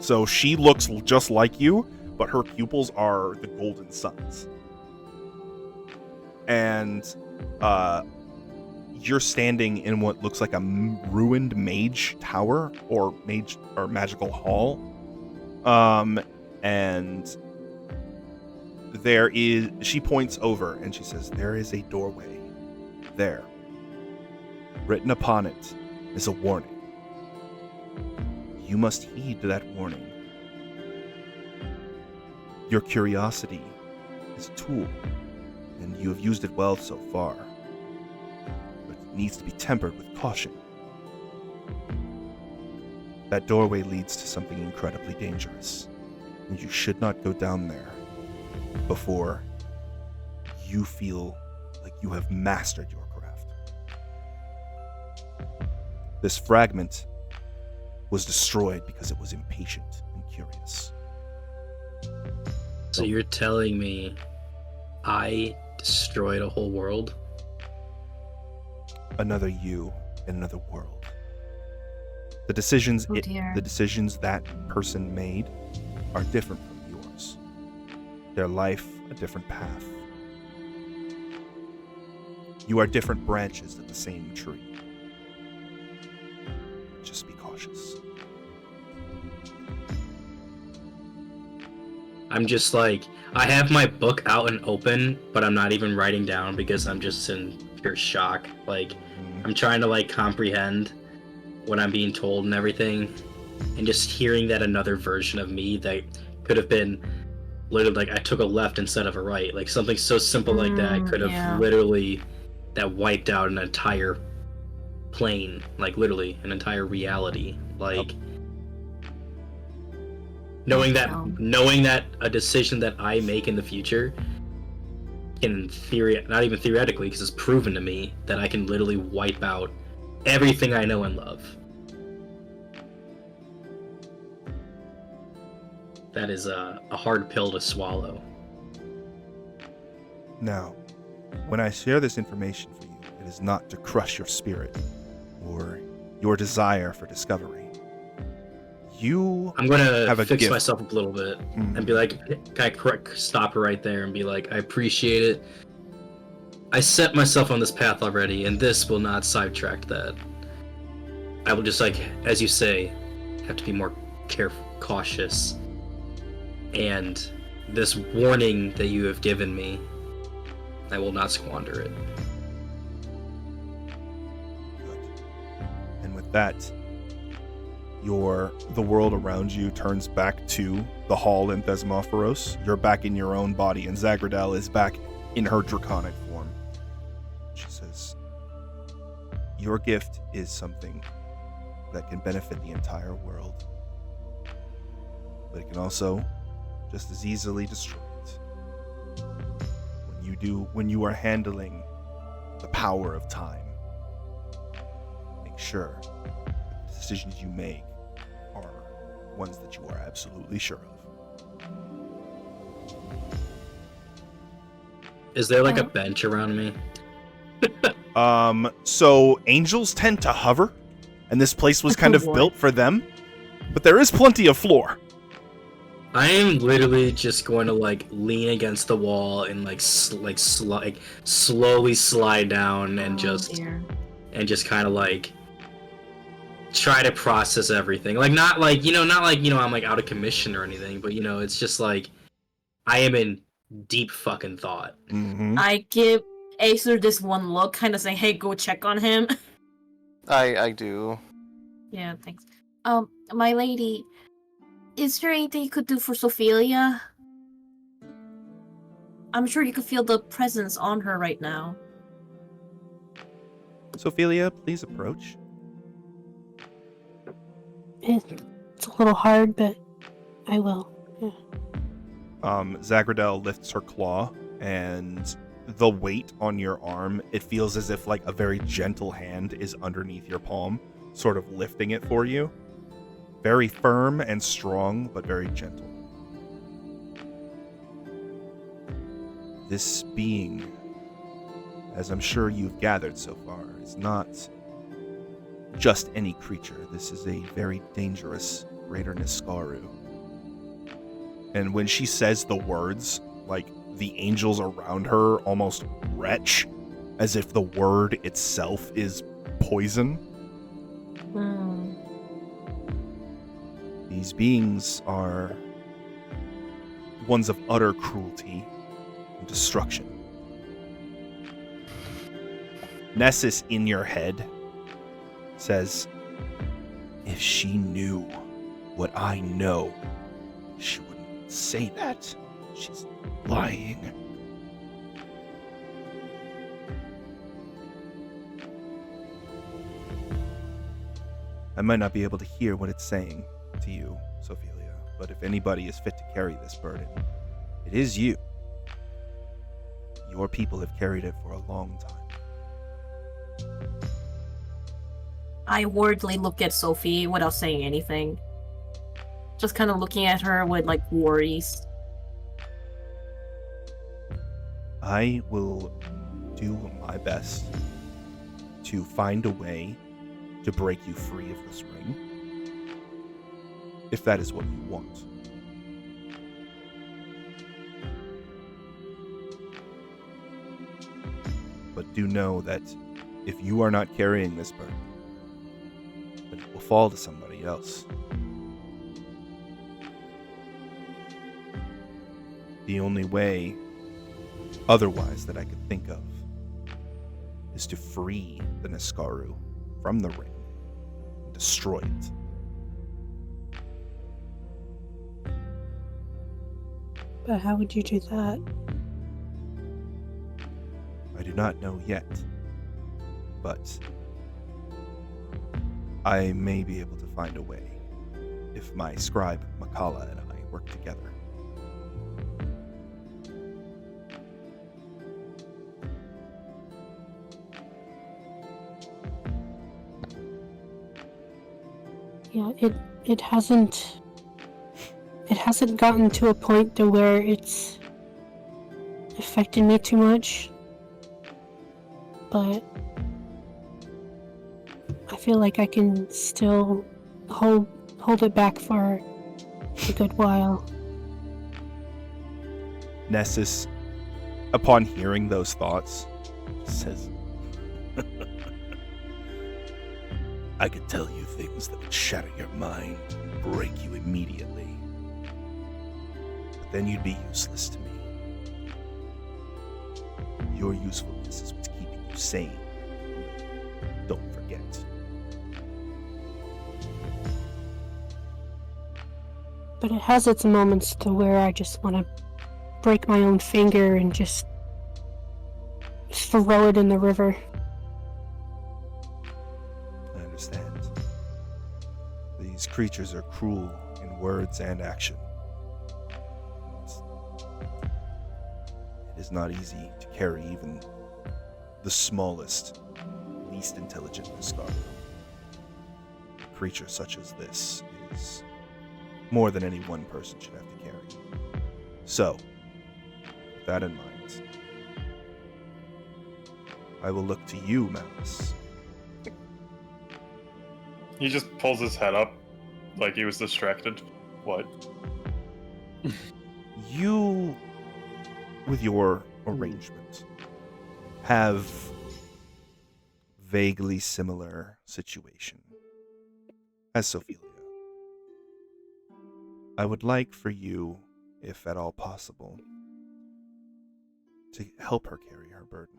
So she looks just like you, but her pupils are the golden suns. And you're standing in what looks like a ruined mage tower or magical hall. And she points over and she says, there is a doorway there. Written upon it is a warning. You must heed that warning. Your curiosity is a tool, and you have used it well so far, but it needs to be tempered with caution. That doorway leads to something incredibly dangerous, and you should not go down there before you feel like you have mastered your craft. This fragment was destroyed because it was impatient and curious. so you're telling me I destroyed a whole world? Another you in another world. The decisions Oh dear. the decisions that person made are different from yours. Their life a different path. You are different branches of the same tree. Just be cautious. I'm just like, I have my book out and open, but I'm not even writing down because I'm just in pure shock. Like, I'm trying to like comprehend what I'm being told and everything, and just hearing that another version of me that could have been literally like I took a left instead of a right, like something so simple like that could have Yeah. literally that wiped out an entire plane, like literally an entire reality. Like knowing that a decision that I make in the future in theory, not even theoretically, because it's proven to me that I can literally wipe out everything I know and love. That is a hard pill to swallow. Now, when I share this information for you, it is not to crush your spirit or your desire for discovery. You I'm gonna have a fix gift. myself up a little bit Mhm. and be like, can I stop right there and be like, I appreciate it. I set myself on this path already, and this will not sidetrack that. I will just, like, as you say, have to be more cautious. And this warning that you have given me, I will not squander it. Good. And with that, the world around you turns back to the hall in Thesmophoros. You're back in your own body, and Zagradel is back in her draconic form. She says, your gift is something that can benefit the entire world, but it can also just as easily destroy it. When you are handling the power of time, make sure the decisions you make are ones that you are absolutely sure of. Is there like a bench around me? So angels tend to hover, and this place was kind of Boy. built for them, but there is plenty of floor. I am literally just going to like lean against the wall and like slowly slide down and Oh, just dear. kind of like try to process everything. Like not like I'm like out of commission or anything, but it's just like I am in deep fucking thought. Mm-hmm. I give Acer this one look, kind of saying, "Hey, go check on him." I do. Yeah, thanks. My lady, is there anything you could do for Sophelia? I'm sure you could feel the presence on her right now. Sophelia, please approach. It's a little hard, but I will. Yeah. Zagradel lifts her claw, and the weight on your arm, it feels as if like a very gentle hand is underneath your palm, sort of lifting it for you. Very firm and strong, but very gentle. This being, as I'm sure you've gathered so far, is not just any creature. This is a very dangerous Greater Niskaru. And when she says the words, like, the angels around her almost retch, as if the word itself is poison. These beings are ones of utter cruelty and destruction. Nessus in your head says, if she knew what I know, she wouldn't say that. She's lying. I might not be able to hear what it's saying to you, Sophelia, but if anybody is fit to carry this burden, it is you. Your people have carried it for a long time. I worriedly look at Sophie without saying anything. Just kind of looking at her with, like, worries. I will do my best to find a way to break you free of this ring, if that is what you want. But do know that if you are not carrying this burden, then it will fall to somebody else. The only way otherwise that I could think of is to free the Niskaru from the ring and destroy it. But how would you do that? I do not know yet, but I may be able to find a way if my scribe Makala and I work together. Yeah, it hasn't gotten to a point to where it's affected me too much. But I feel like I can still hold it back for a good while. Nessus, upon hearing those thoughts, says, I could tell you things that would shatter your mind, break you immediately. But then you'd be useless to me. Your usefulness is what's keeping you sane. Don't forget. But it has its moments to where I just want to break my own finger and just throw it in the river. I understand. These creatures are cruel in words and action. It is not easy to carry even the smallest, least intelligent Niskaru. A creature such as this is more than any one person should have to carry. So, with that in mind, I will look to you, Malice. He just pulls his head up like he was distracted. What? You, with your arrangement, have vaguely similar situation. as Sophia, I would like for you, if at all possible, to help her carry her burden.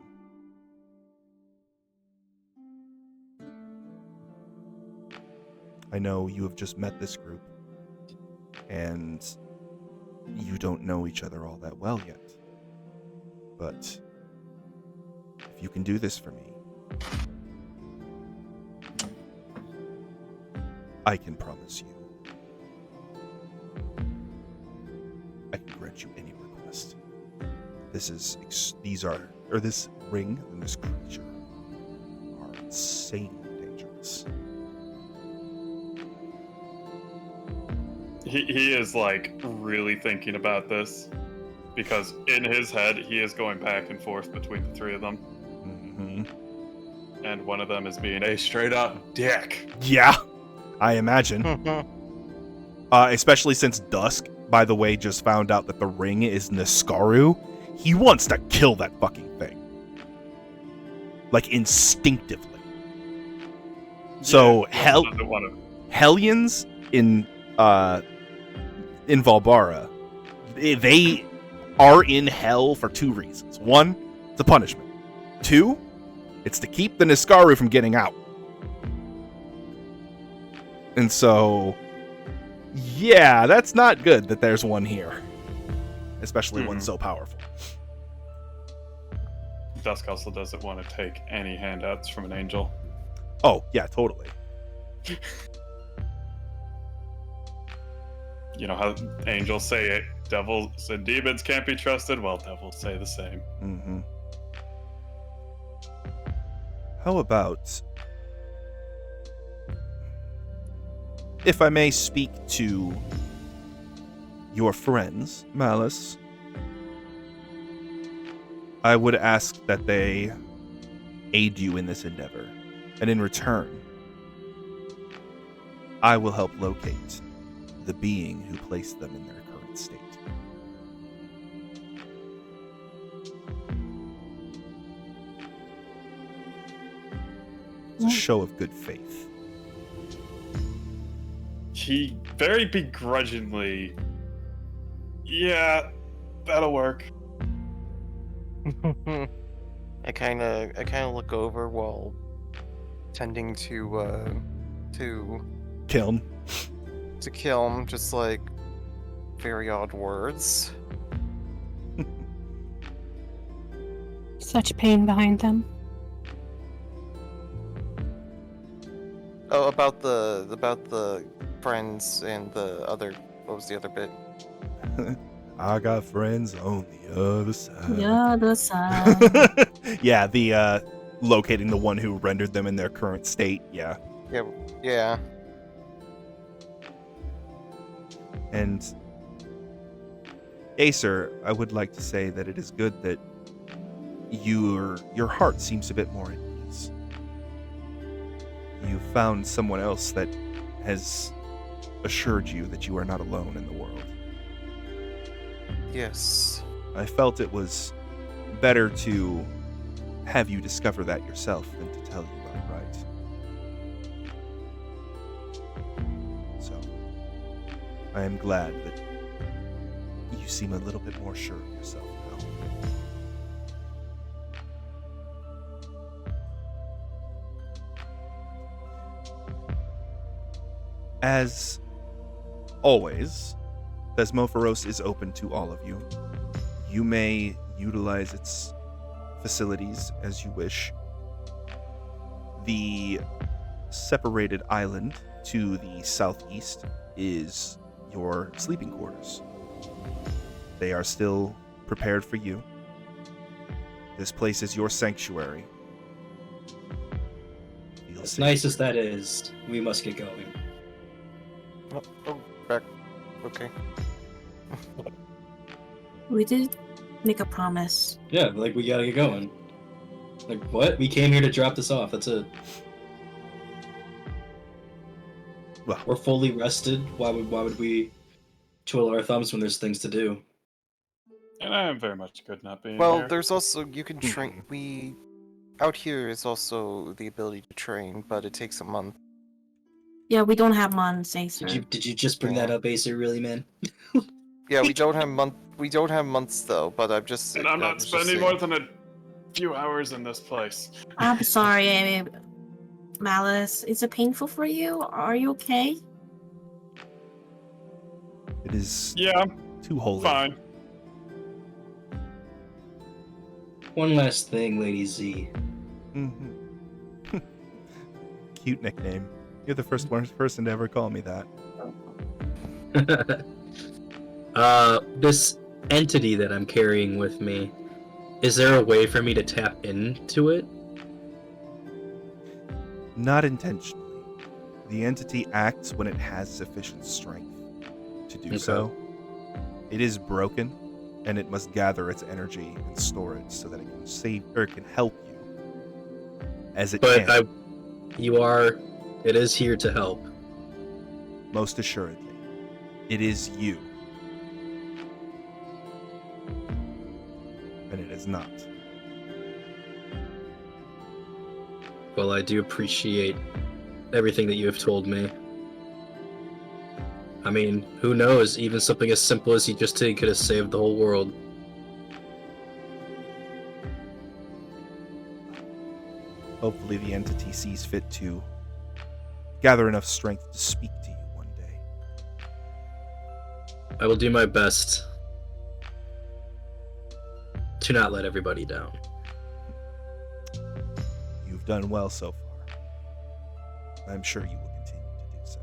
I know you have just met this group, and you don't know each other all that well yet. But if you can do this for me, I can promise you, I can grant you any request. This ring and this creature are insanely dangerous. He is like really thinking about this because in his head he is going back and forth between the three of them, and one of them is being a straight up dick. Yeah, I imagine. Especially since Dusk, by the way, just found out that the ring is Niskaru. He wants to kill that fucking thing. Like, instinctively. So, doesn't want to. Hellions in Valbara, they are in hell for two reasons. One, it's a punishment. Two, it's to keep the Niskaru from getting out. And so, yeah, that's not good that there's one here. Especially one so powerful. Dusk also doesn't want to take any handouts from an angel. Oh, yeah, totally. You know how angels say it, devils and demons can't be trusted? Well, devils say the same. Mm-hmm. How about, if I may speak to your friends, Malice, I would ask that they aid you in this endeavor, and in return, I will help locate the being who placed them in their current state. It's a show of good faith. He very begrudgingly, yeah, that'll work. I kind of look over while tending to Kiln. Kiln, just like very odd words. Such pain behind them. Oh, about the friends and the other. What was the other bit? I got friends on the other side. The other side. Yeah, the locating the one who rendered them in their current state. Yeah. Yeah. And Acer, I would like to say that it is good that your heart seems a bit more at ease. You found someone else that has assured you that you are not alone in the world. Yes. I felt it was better to have you discover that yourself than to tell you outright. So, I am glad that you seem a little bit more sure of yourself now. As always, Thesmophoros is open to all of you. You may utilize its facilities as you wish. The separated island to the southeast is your sleeping quarters. They are still prepared for you. This place is your sanctuary. Feel As safe. nice as that is, we must get going. Oh, back. Okay. We did make a promise. Yeah, like we gotta get going. Like what? We came here to drop this off. That's it. Well, We're fully rested. Why would we twiddle our thumbs when there's things to do? And I am very much good not being Well, here. there's also you can train. Out here is also the ability to train, but it takes a month. Yeah, we don't have months, Acer. Did you just bring that up, Acer? Really, man? Yeah, we don't have months though, but I'm just. And I'm I not was just spending saying. more than a few hours in this place. I'm sorry, Malice. Is it painful for you? Are you okay? It is Yeah, too holy. fine. One last thing, Lady Z. Mm-hmm. Cute nickname. You're the first person to ever call me that. This entity that I'm carrying with me, is there a way for me to tap into it? Not intentionally. The entity acts when it has sufficient strength to do Okay. so. It is broken, and it must gather its energy and store it so that it can save or it can help you as it But can. it is here to help. Most assuredly, it is you, and it is not. Well, I do appreciate everything that you have told me. I mean, who knows? Even something as simple as he just did could have saved the whole world. Hopefully, the entity sees fit to gather enough strength to speak to you one day. I will do my best to not let everybody down. You've done well so far. I'm sure you will continue to do so.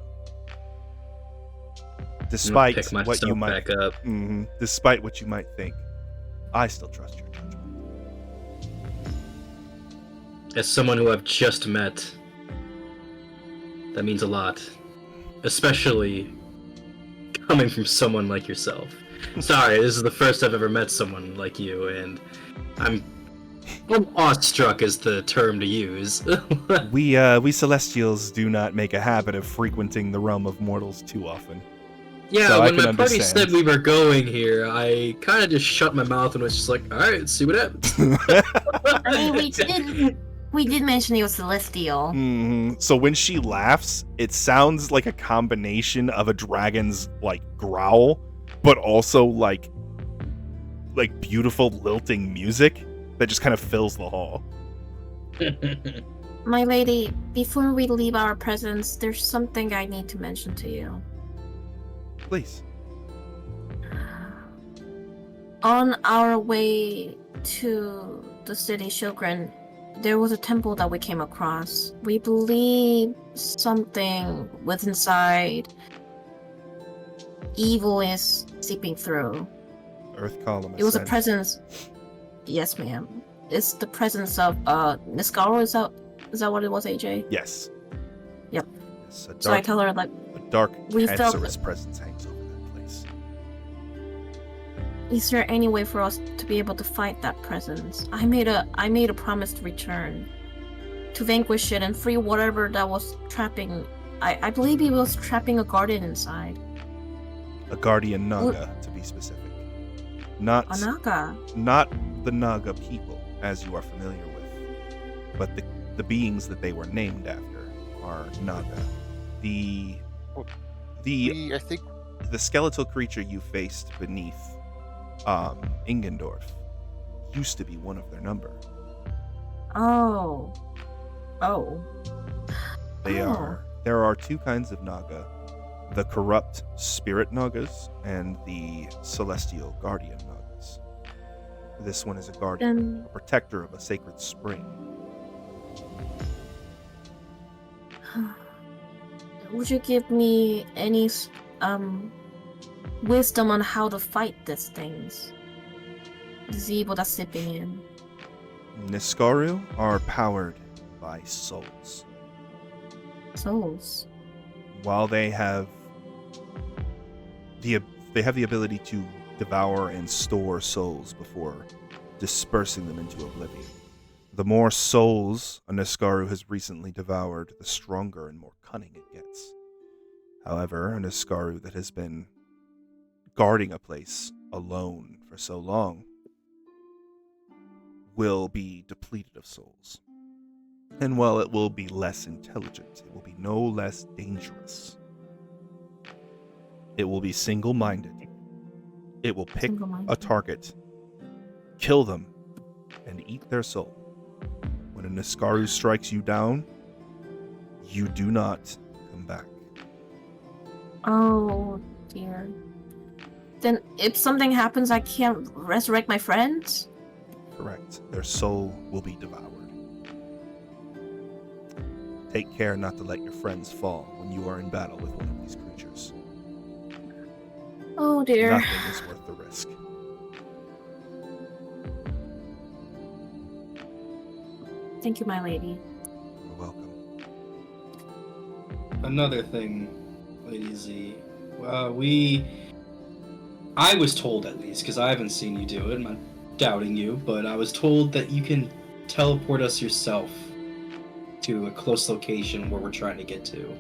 Despite Pick myself what you might, back up. despite what you might think, I still trust your judgment. As someone who I've just met, that means a lot. Especially coming from someone like yourself. Sorry, this is the first I've ever met someone like you, and I'm awestruck is the term to use. We Celestials do not make a habit of frequenting the realm of mortals too often. Yeah, So I when can my party understand. said we were going here, I kind of just shut my mouth and was just like, alright, let's see what happens. I mean, we did mention he was celestial. So when she laughs, it sounds like a combination of a dragon's like growl, but also like beautiful lilting music that just kind of fills the hall. My lady, before we leave our presence, there's something I need to mention to you. Please. On our way to the city Scheergrund, there was a temple that we came across. We believe something with inside evil is seeping through. Earth column. It was a ascend. presence. Yes, ma'am. It's the presence of Niscaro. Is that what it was, AJ? Yes. Yep. Yes, So I tell her like, a dark, we felt cancerous presence hangs over that place. is there any way for us to be able to fight that presence? I made a promise to return, to vanquish it and free whatever that was trapping. I believe he was trapping a guardian inside. A guardian Naga, to be specific. Not A Naga. not the Naga people, as you are familiar with, but the beings that they were named after are Naga. The I think skeletal creature you faced beneath Ingendorf used to be one of their number. Oh. There are two kinds of Naga: the corrupt spirit Nagas and the celestial guardian Nagas. This one is a guardian, a protector of a sacred spring. Would you give me any wisdom on how to fight these things? This evil that's sipping in. Niskaru are powered by souls. Souls. While they have the ability to devour and store souls before dispersing them into oblivion. The more souls a Niskaru has recently devoured, the stronger and more cunning it gets. However, a Niskaru that has been guarding a place alone for so long will be depleted of souls. And while it will be less intelligent, it will be no less dangerous. It will be single-minded. It will pick Single-minded. a target, kill them, and eat their soul. When a Niskaru strikes you down, you do not come back. Oh dear. Then if something happens, I can't resurrect my friends? Correct. Their soul will be devoured. Take care not to let your friends fall when you are in battle with one of these creatures. Oh dear. Nothing is worth the risk. Thank you, my lady. You're welcome. Another thing, Lady Z. I was told, at least, because I haven't seen you do it, I'm not doubting you, but I was told that you can teleport us yourself to a close location where we're trying to get to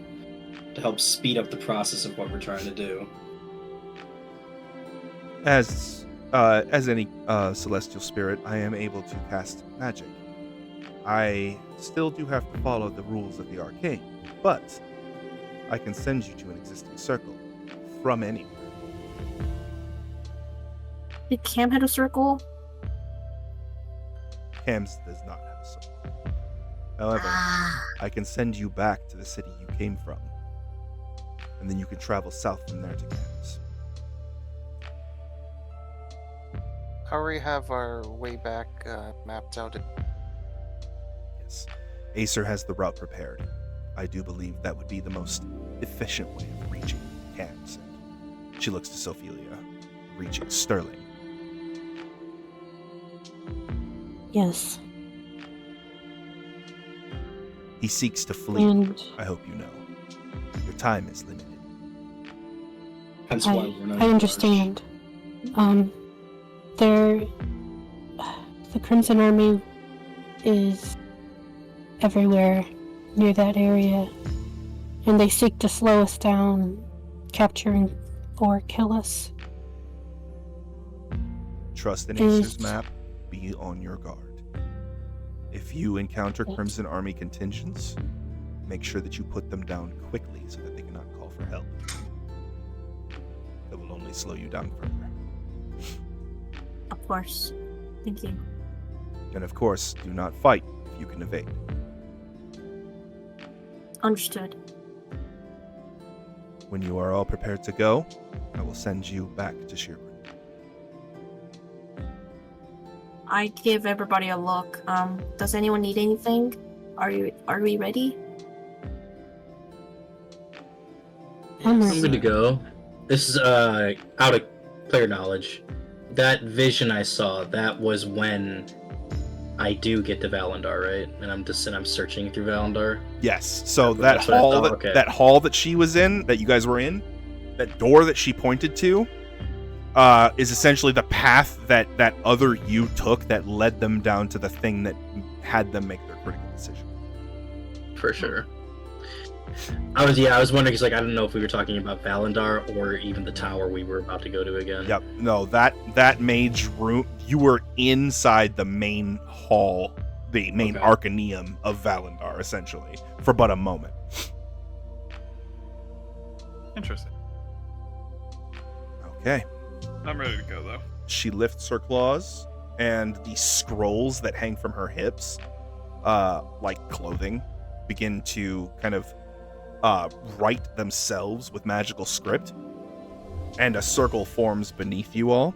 help speed up the process of what we're trying to do. As any celestial spirit, I am able to cast magic. I still do have to follow the rules of the arcane, but I can send you to an existing circle from anywhere. Did Cam had a circle? Cam's does not have a circle. However, I can send you back to the city you came from, and then you can travel south from there to Cam's. I already have our way back mapped out. Yes, Acer has the route prepared. I do believe that would be the most efficient way of reaching Cam's. She looks to Sophelia, reaching Sterling. Yes. He seeks to flee. And I hope you know. Your time is limited. Hence why we're not I in understand. The Crimson Army is everywhere near that area, and they seek to slow us down, capture or kill us. Trust in Is- Acer's map. Be on your guard. If you encounter Yes. Crimson Army contingents, make sure that you put them down quickly so that they cannot call for help. That will only slow you down further. Of course. Thank you. And of course, do not fight if you can evade. Understood. When you are all prepared to go, I will send you back to Scheergrund. I give everybody a look. Does anyone need anything? Are we ready? I'm I'm good to go. This is out of player knowledge. That vision I saw, that was when I do get to Valendar, right? And I'm searching through Valendar. Yes. So That's that what I hall, thought, okay. that hall that she was in, that you guys were in, that door that she pointed to, is essentially the path that other you took that led them down to the thing that had them make their critical decision. For sure. I was wondering, because I don't know if we were talking about Valendar or even the tower we were about to go to again. Yep. No, that mage room, you were inside the main hall, the main Okay. Arcaneum of Valendar, essentially, for but a moment. Interesting. Okay. I'm ready to go though. She lifts her claws, and the scrolls that hang from her hips, like clothing, begin to kind of write themselves with magical script, and a circle forms beneath you all.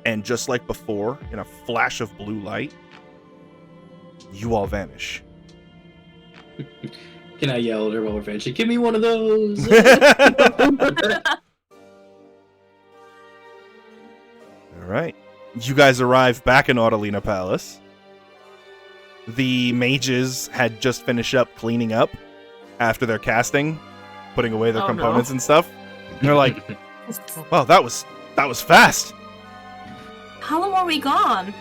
And just like before, in a flash of blue light, you all vanish. Can I yell at her while we're finishing? Give me one of those! All right. You guys arrive back in Audelina Palace. The mages had just finished up cleaning up after their casting, putting away their Oh, no. components and stuff. And they're like, "Wow, that was fast." How long were we gone?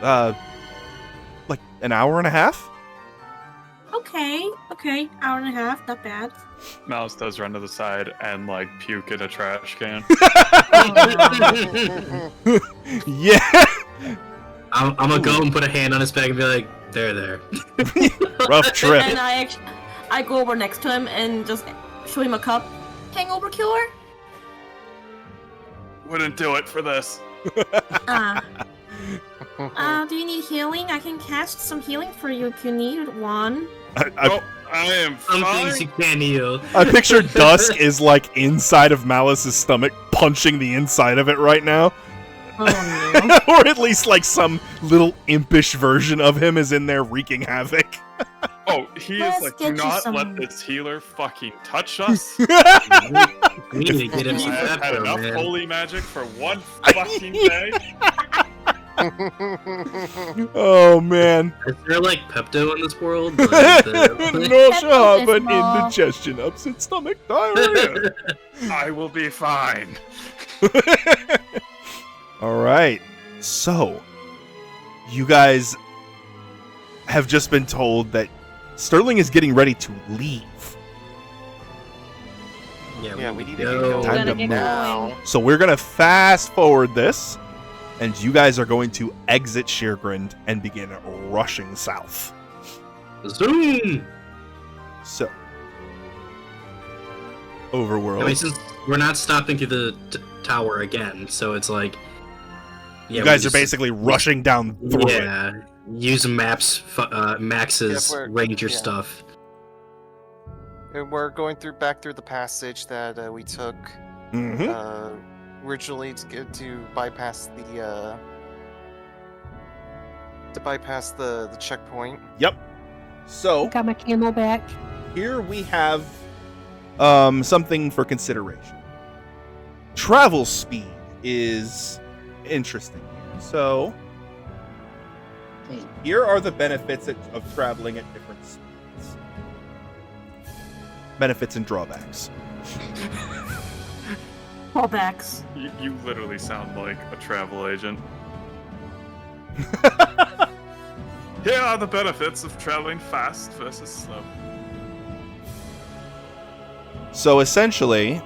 Like an hour and a half. Okay, hour and a half, not bad. Mouse does run to the side and like puke in a trash can. Yeah. I'm gonna go and put a hand on his back and be like, there. Rough trip. And I go over next to him and just show him a cup. Hangover cure? Wouldn't do it for this. Do you need healing? I can cast some healing for you if you need one. I am Some things you can't heal. I picture Dusk is like inside of Malice's stomach, punching the inside of it right now. Oh no. Or at least like some little impish version of him is in there wreaking havoc. Oh, he Let's is like, get do you not some- let this healer fucking touch us. We need to get him I some have had pepper, enough man. holy magic for one fucking day. Oh man. Is there like Pepto in this world? No Like, shot, but Pepto-Bismol. indigestion, upset stomach, diarrhea. I will be fine. All right. So, you guys have just been told that Sterling is getting ready to leave. Yeah, we need to go. get going Time to Gotta get move. now. So we're going to fast forward this, and you guys are going to exit Scheergrund and begin rushing south. Zoom! So, I mean, overworld. since we're not stopping through the tower again, so it's like... You guys are basically rushing down through it. Yeah, use Max's Yeah, we're- ranger yeah. stuff. And we're going back through the passage that we took Mm-hmm. originally to bypass the checkpoint. Yep. So, Got my camel back. here we have something for consideration. Travel speed is interesting. So, here are the benefits of traveling at different speeds. Benefits and drawbacks. Callbacks. You literally sound like a travel agent. Here are the benefits of traveling fast versus slow. So essentially,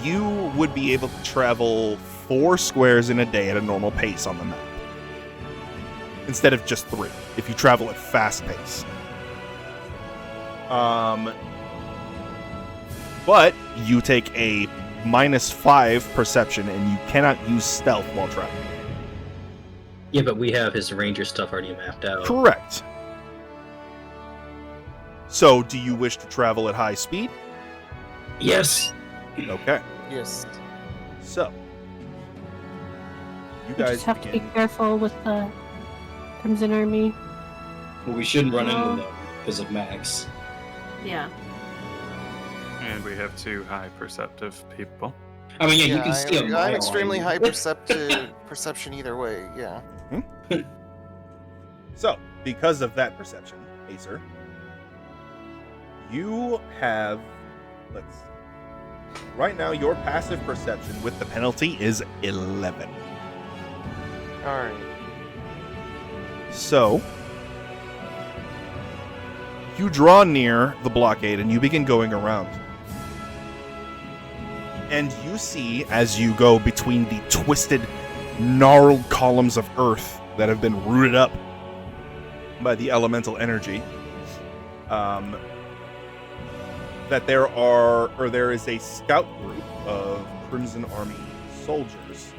you would be able to travel 4 squares in a day at a normal pace on the map, instead of just 3 if you travel at fast pace. But you take a -5 perception, and you cannot use stealth while traveling. Yeah, but we have his ranger stuff already mapped out. Correct. So, do you wish to travel at high speed? Yes! Okay. Yes. So, you You guys just have to be begin. careful with the Crimson Army. Well, we shouldn't run Well- into them because of Max. Yeah. And we have 2 high perceptive people. I mean, yeah, you can see a mile I'm extremely on high you. perception either way. Yeah. So, because of that perception, Acer, you have, let's see, right now your passive perception with the penalty is 11. All right. So, you draw near the blockade and you begin going around. And you see, as you go between the twisted, gnarled columns of earth that have been rooted up by the elemental energy, that there is a scout group of Crimson Army soldiers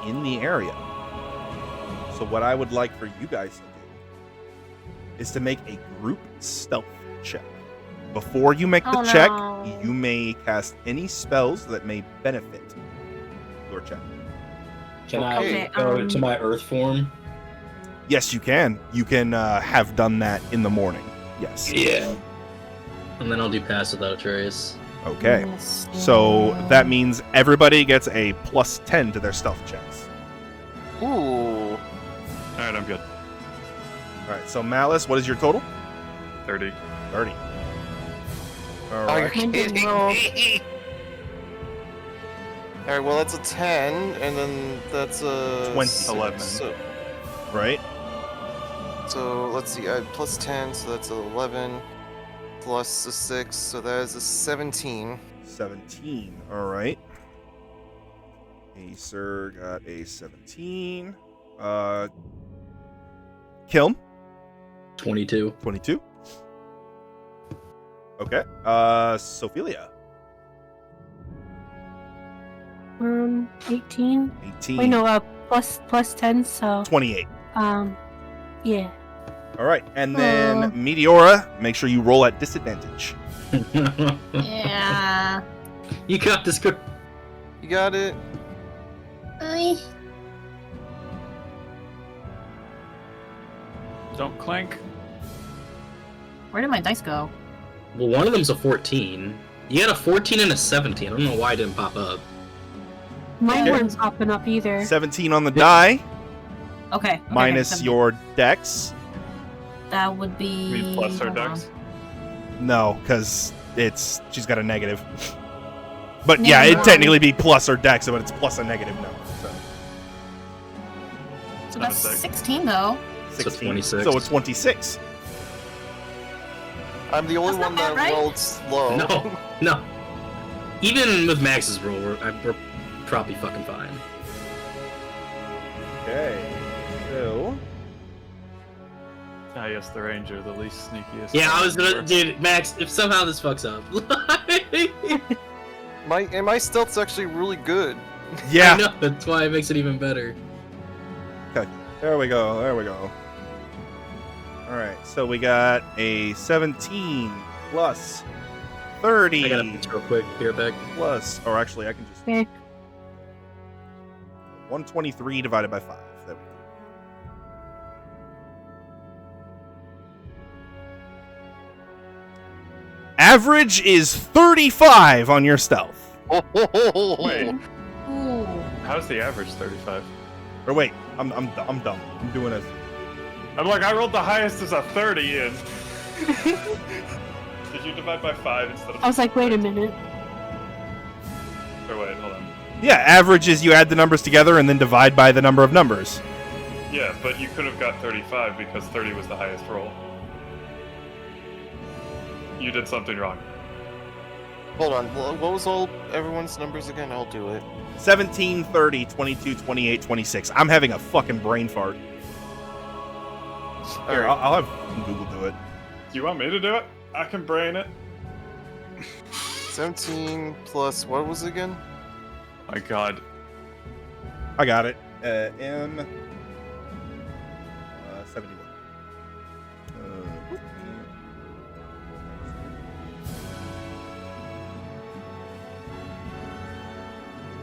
in the area. So what I would like for you guys to do is to make a group stealth check. Before you make the Oh, check, no. you may cast any spells that may benefit your check. Can Okay, I go to my earth form? Yes, you can. You can have done that in the morning. Yes. Yeah. And then I'll do pass without a trace. Okay. Yes, So yeah. that means everybody gets a +10 to their stealth checks. Ooh. Alright, I'm good. All right. So Malice, what is your total? 30. 30. All Oh, you're right. Mine didn't kidding roll. me. All right. Well, that's a 10, and then that's a 20. 6, 11. Right. So let's see. Plus 10, so that's 11. Plus a 6, so that is a 17. 17. All right. Acer got a 17. Kiln, 22. 22. Okay. Sophelia, 18. 18. Wait, no, plus 10, so 28. yeah. All right, and then Meteora, make sure you roll at disadvantage. Yeah. You got this good. You got it. Don't clink. Where did my dice go? Well, one of them's a 14. You had a 14 and a 17. I don't know why it didn't pop up. Mine Okay. weren't popping up either. 17 on the die, Okay. minus okay, your dex. That would be. You mean plus her hold on. dex? No, because she's got a negative. But yeah, it'd Negative technically be plus her dex, but it's plus a negative number. So So that's Not a six. 16 though. 16. 26. So it's 26. I'm the only That's not one bad, that right? rolled slow. No. Even with Max's roll, we're probably fucking fine. Okay. So Ah, yes, the ranger, the least sneakiest. Yeah, I was gonna, ever. dude, Max. If somehow this fucks up, My stealth's actually really good. I yeah, know, that's why it makes it even better. there we go. There we go. All right, so we got a 17 plus 30 I gotta pitch real quick. Be right back. plus, or actually, I can just Okay. 123 divided by 5. There we go. Average is 35 on your stealth. Wait, Ooh. how's the average 35? Or wait, I'm dumb. I'm doing a. I'm like, I rolled the highest as a 30 and. Did you divide by 5 instead of. I was like, wait a minute. Or wait, hold on. Yeah, average is you add the numbers together and then divide by the number of numbers. Yeah, but you could have got 35 because 30 was the highest roll. You did something wrong. Hold on, what was all everyone's numbers again? I'll do it. 17, 30, 22, 28, 26. I'm having a fucking brain fart. Here, Alright. I'll have Google do it. Do you want me to do it? I can brain it. 17 plus what was it again? My god. I got it. M 71.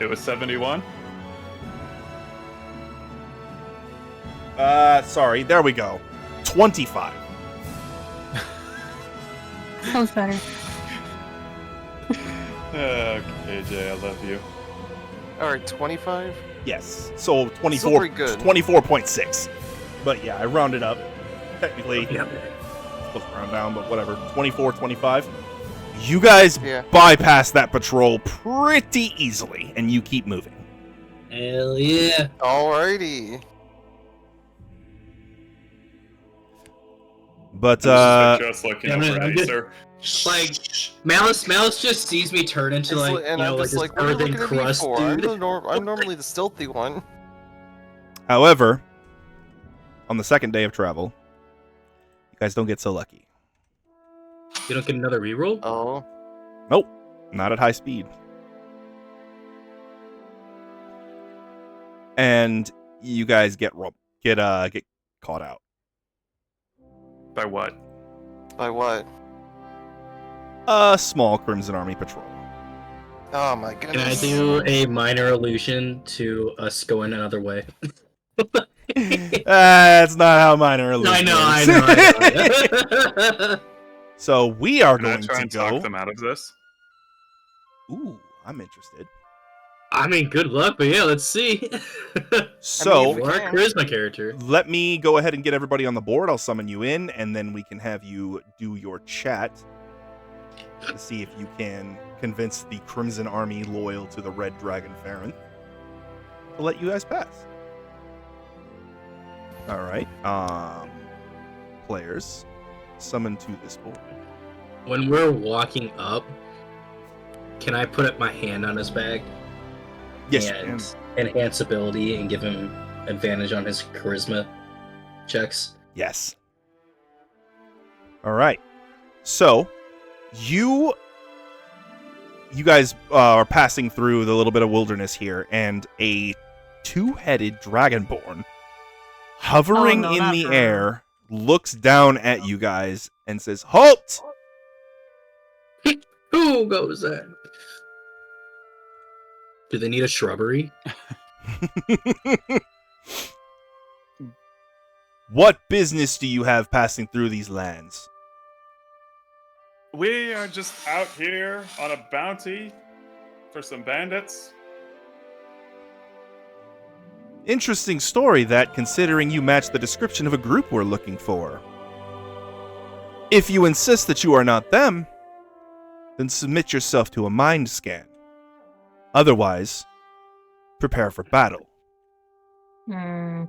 It was 71? Sorry. There we go. 25. Sounds better. Okay, Jay, I love you. Alright, 25? Yes. So Still 24. pretty good. 24.6. But yeah, I rounded up. Technically, Yeah. supposed to round down, but whatever. 24, 25. You guys Yeah. bypass that patrol pretty easily, and you keep moving. Hell yeah. Alrighty. But Just looking yeah, over man, at I'm you, good. sir. Like Malice just sees me turn into It's like, and you I'm know, like just this like, what are you earthen looking at me crust for? dude. I'm normally the stealthy one. however, on the second day of travel, you guys don't get so lucky. You don't get another reroll? Oh. Nope, not at high speed. And you guys get caught out. By what? By what? A small Crimson Army patrol. Oh my Can I goodness. do a minor illusion to us going another way? That's not how minor illusion I know. So we are Can I going try to and go. talk them out of this? Ooh, I'm interested. I mean, good luck, but yeah, let's see. So we Or a can. charisma character. let me go ahead and get everybody on the board. I'll summon you in, and then we can have you do your chat to see if you can convince the Crimson Army loyal to the Red Dragon Farron to let you guys pass. All right, players, summon to this board. When we're walking up, can I put up my hand on his bag? Yes, you and can. enhance ability and give him advantage on his charisma checks. Yes. All right. So, you guys are passing through the little bit of wilderness here, and a two-headed dragonborn hovering Oh, no, in not the her. air looks down at you guys and says, "Halt!" Who goes there? Do they need a shrubbery? What business do you have passing through these lands? We are just out here on a bounty for some bandits. Interesting story that, considering you match the description of a group we're looking for. If you insist that you are not them, then submit yourself to a mind scan. Otherwise, prepare for battle. Hmm.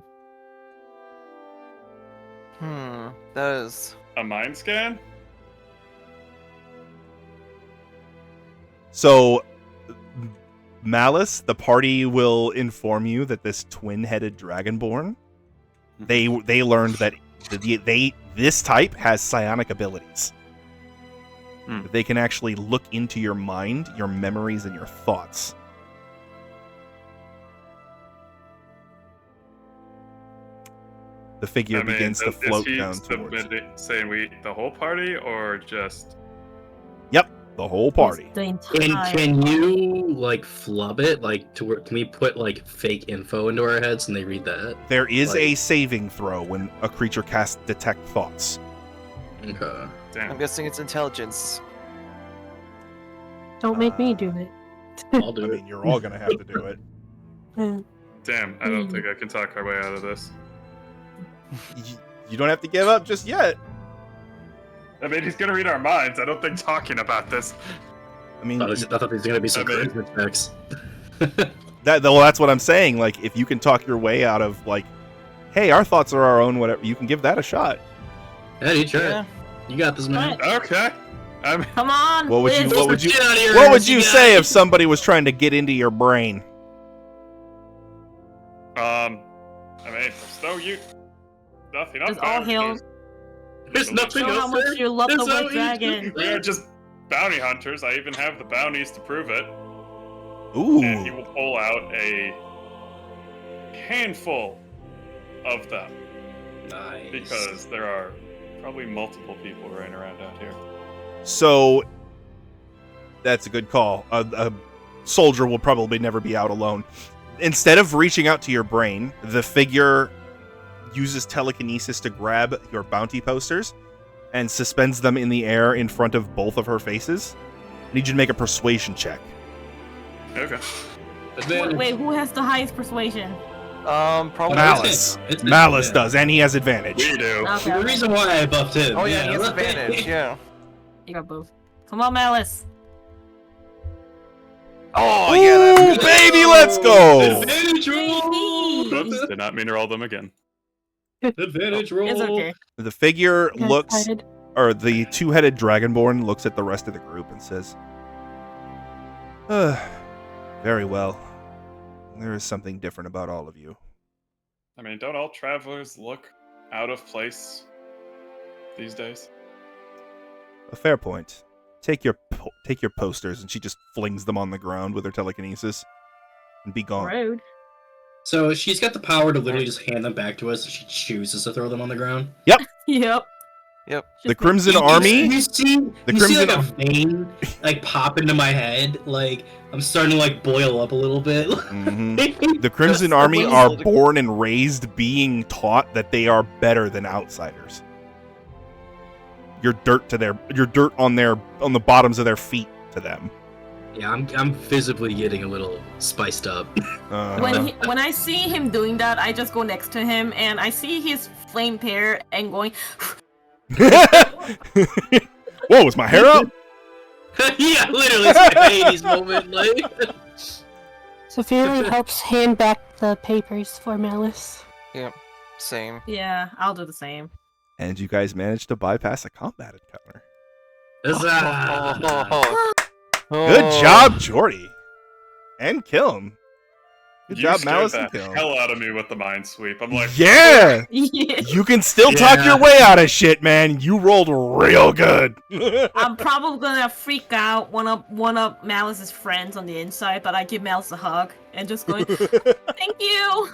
That is. A mind scan? So, Malice, the party will inform you that this twin-headed dragonborn, they learned that this type has psionic abilities. That they can actually look into your mind, your memories, and your thoughts. The figure begins to float down towards you. Saying we eat the whole party or just? Yep, the whole party. The And entire can you like flub it? Like, to where can we put like fake info into our heads and they read that? There is Like- a saving throw when a creature casts Detect Thoughts. Okay. I'm Damn. guessing it's intelligence. Don't make me do it. I'll do I it. mean, you're all gonna have to do it. Damn. I don't think I can talk our way out of this. You don't have to give up just yet. I mean, he's gonna read our minds. I don't think talking about this. I mean, I thought there's gonna be some I mean- charisma checks. that's what I'm saying. Like, if you can talk your way out of, like, hey, our thoughts are our own, whatever, you can give that a shot. Yeah, you try. Yeah. You got this, man. What? Okay. I mean, Come on. What would you- Liz. what would you- Get out of here, What would you guys. say if somebody was trying to get into your brain? I mean, there's nothing up It's all there. hills. There's nothing Show how else much there. you love the There's white no dragon. We are just bounty hunters. I even have the bounties to prove it. And he Ooh. will pull out a handful of them Nice. because there are probably multiple people running around out here. So, that's a good call. A soldier will probably never be out alone. Instead of reaching out to your brain, the figure uses telekinesis to grab your bounty posters and suspends them in the air in front of both of her faces. I need you to make a persuasion check. Okay. Wait, who has the highest persuasion? Probably. Malice. It's- Malice yeah. does, and he has advantage. We do. Okay. The reason why I buffed him. Oh yeah, he has advantage. Yeah. You got both. Come on, Malice. Oh Ooh, yeah, that's good. baby, let's go! Advantage roll. Oops, did not mean to roll them again. Advantage roll. It's okay. The figure Got looks, excited. or the two-headed dragonborn looks at the rest of the group and says, very well. There is something different about all of you. I mean, don't all travelers look out of place these days? A fair point. Take your posters, and she just flings them on the ground with her telekinesis, and be gone. Rude. So she's got the power to literally just hand them back to us, and she chooses to throw them on the ground. Yep. Yep. The Crimson You Army. see, The you see like Crimson a vein like pop into my head. Like I'm starting to like boil up a little bit. Mhm. The Crimson That's Army the are wizard. born and raised being taught that they are better than outsiders. You're dirt on the bottoms of their feet to them. Yeah, I'm visibly getting a little spiced up. When I see him doing that, I just go next to him and I see his flame hair and going. Whoa, is my hair up? Yeah, literally, it's my 80s moment. Like, Sophia helps hand back the papers for Malice. Same. Yeah, I'll do the same. And you guys managed to bypass a combat encounter. huzzah! Good job, Jordy. And kill him. Good You job, scared Malice the and Kiln. hell out of me with the mind sweep. I'm like, Yeah! Yeah. You can still talk your Yeah. way out of shit, man. You rolled real good. I'm probably gonna freak out one of Malice's friends on the inside, but I give Malice a hug and just going, thank you.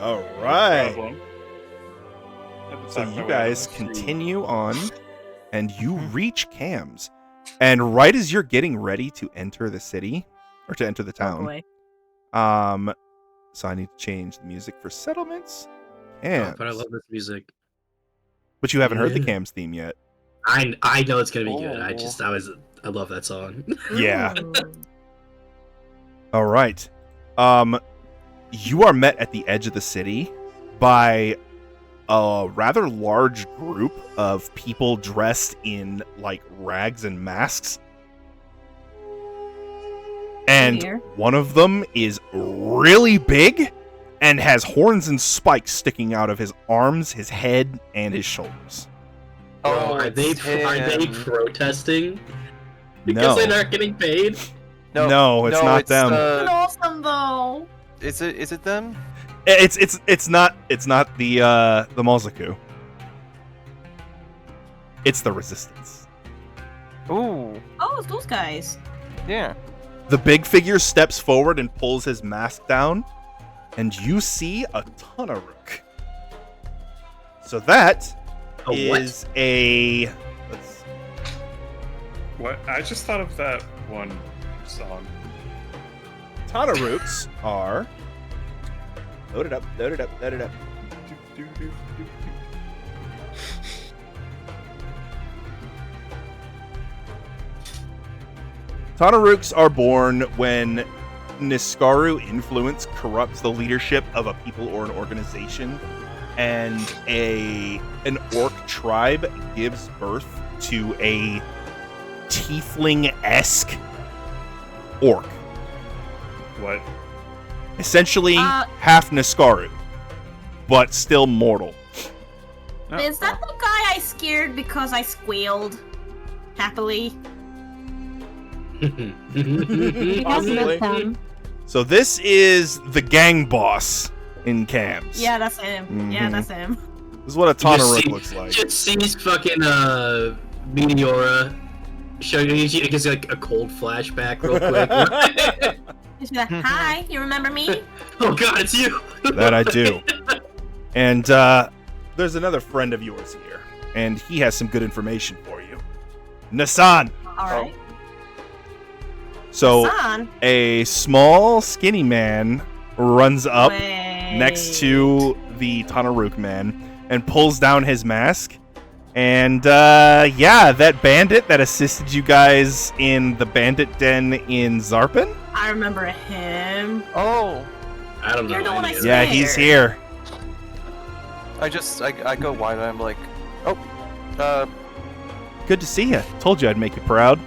All right. problem. Had to So talk my you way out of guys this. continue on, and you reach Cam's. And right as you're getting ready to enter the city, or to enter the Oh town, boy. so I need to change the music for settlements. Oh, Cams. but I love this music. But you haven't heard the Yeah. Cam's theme yet. I know it's gonna be good. Oh. I love that song. Yeah. Ooh. All right. You are met at the edge of the city by a rather large group of people dressed in like rags and masks. And Here. one of them is really big and has horns and spikes sticking out of his arms, his head, and his shoulders. Oh, are they it's him. protesting because No. they're not getting paid? No, it's not them. It's awesome though. Is it them? It's not the Mozaku. It's the Resistance. Ooh, Oh, it's those guys. yeah. The big figure steps forward and pulls his mask down, and you see a Tanaruk. So that A what? is a. Let's, What? I just thought of that one song. Tanaruks are. Load it up, load it up, load it up. Tanaruks are born when Niskaru influence corrupts the leadership of a people or an organization, and an orc tribe gives birth to a tiefling-esque orc. What? Essentially, half Niskaru, but still mortal. No, Is that the guy I scared because I squealed happily? I have Possibly. met them. So this is the gang boss in Cam's. Yeah, that's him. Yeah, Mhm. that's him. This is what a Just Tanaruk see- looks like. Just sees fucking Meteora showing you gives you like a cold flashback real quick. She's like, hi, you remember me? Oh god, it's you! That I do. And there's another friend of yours here, and he has some good information for you. Nasan. Alright. So Son. a small, skinny man runs up Wait. next to the Tanaruk man and pulls down his mask. And yeah, that bandit that assisted you guys in the bandit den in Zarpin? I remember him. Oh, I don't know. You're the one I any of said. it. Yeah, he's here. I go wide. I'm like, oh, Good to see you. Told you I'd make you proud.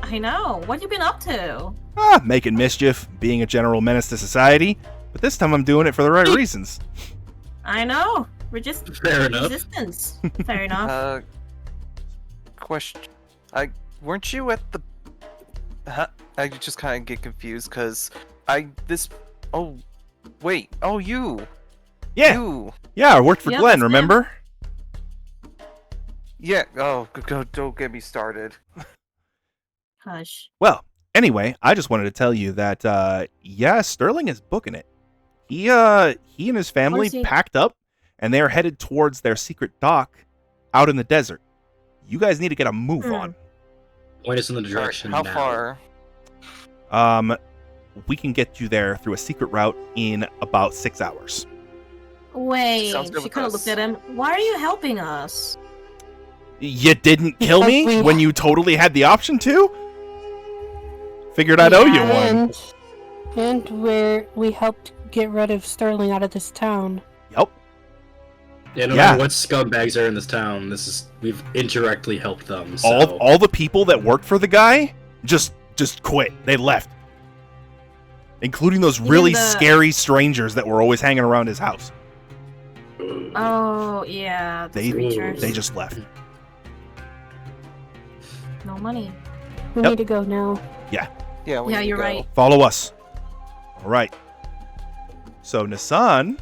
I know. What you been up to? Making mischief, being a general menace to society. But this time I'm doing it for the right reasons. I know. Fair enough. Resistance. Fair enough. question. Weren't you at the? I just kind of get confused because Oh, wait. Oh, you. Yeah, You. yeah, I worked for Yep, Glenn, that's him. remember? Yeah. Oh, don't get me started. Hush. Well, anyway, I just wanted to tell you that, yeah, Sterling is booking it. He and his family Where's he? packed up, and they are headed towards their secret dock out in the desert. You guys need to get a move on. Point us in the direction. How now. far? We can get you there through a secret route in about 6 hours. Wait. Sounds good She with kind of us. looked at him. Why are you helping us? You didn't kill me Because we- when you totally had the option to? Figured I'd owe you one. And we helped get rid of Sterling out of this town. Yep. Yeah, no Yeah. matter what scumbags are in this town, we've indirectly helped them. So. All the people that worked for the guy just quit. They left. Including those Even really the- scary strangers that were always hanging around his house. Oh, yeah. The They creatures. they just left. No money. We Yep. need to go now. Yeah, we Yeah, need to you're go. right. Follow us. All right. So Nassan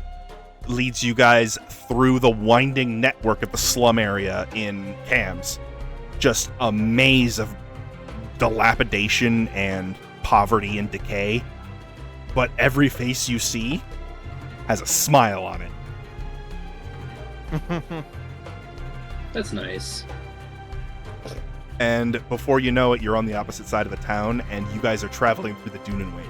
leads you guys through the winding network of the slum area in Cams. Just a maze of dilapidation and poverty and decay. But every face you see has a smile on it. That's nice. And before you know it, you're on the opposite side of the town, and you guys are traveling through the Dunen Way.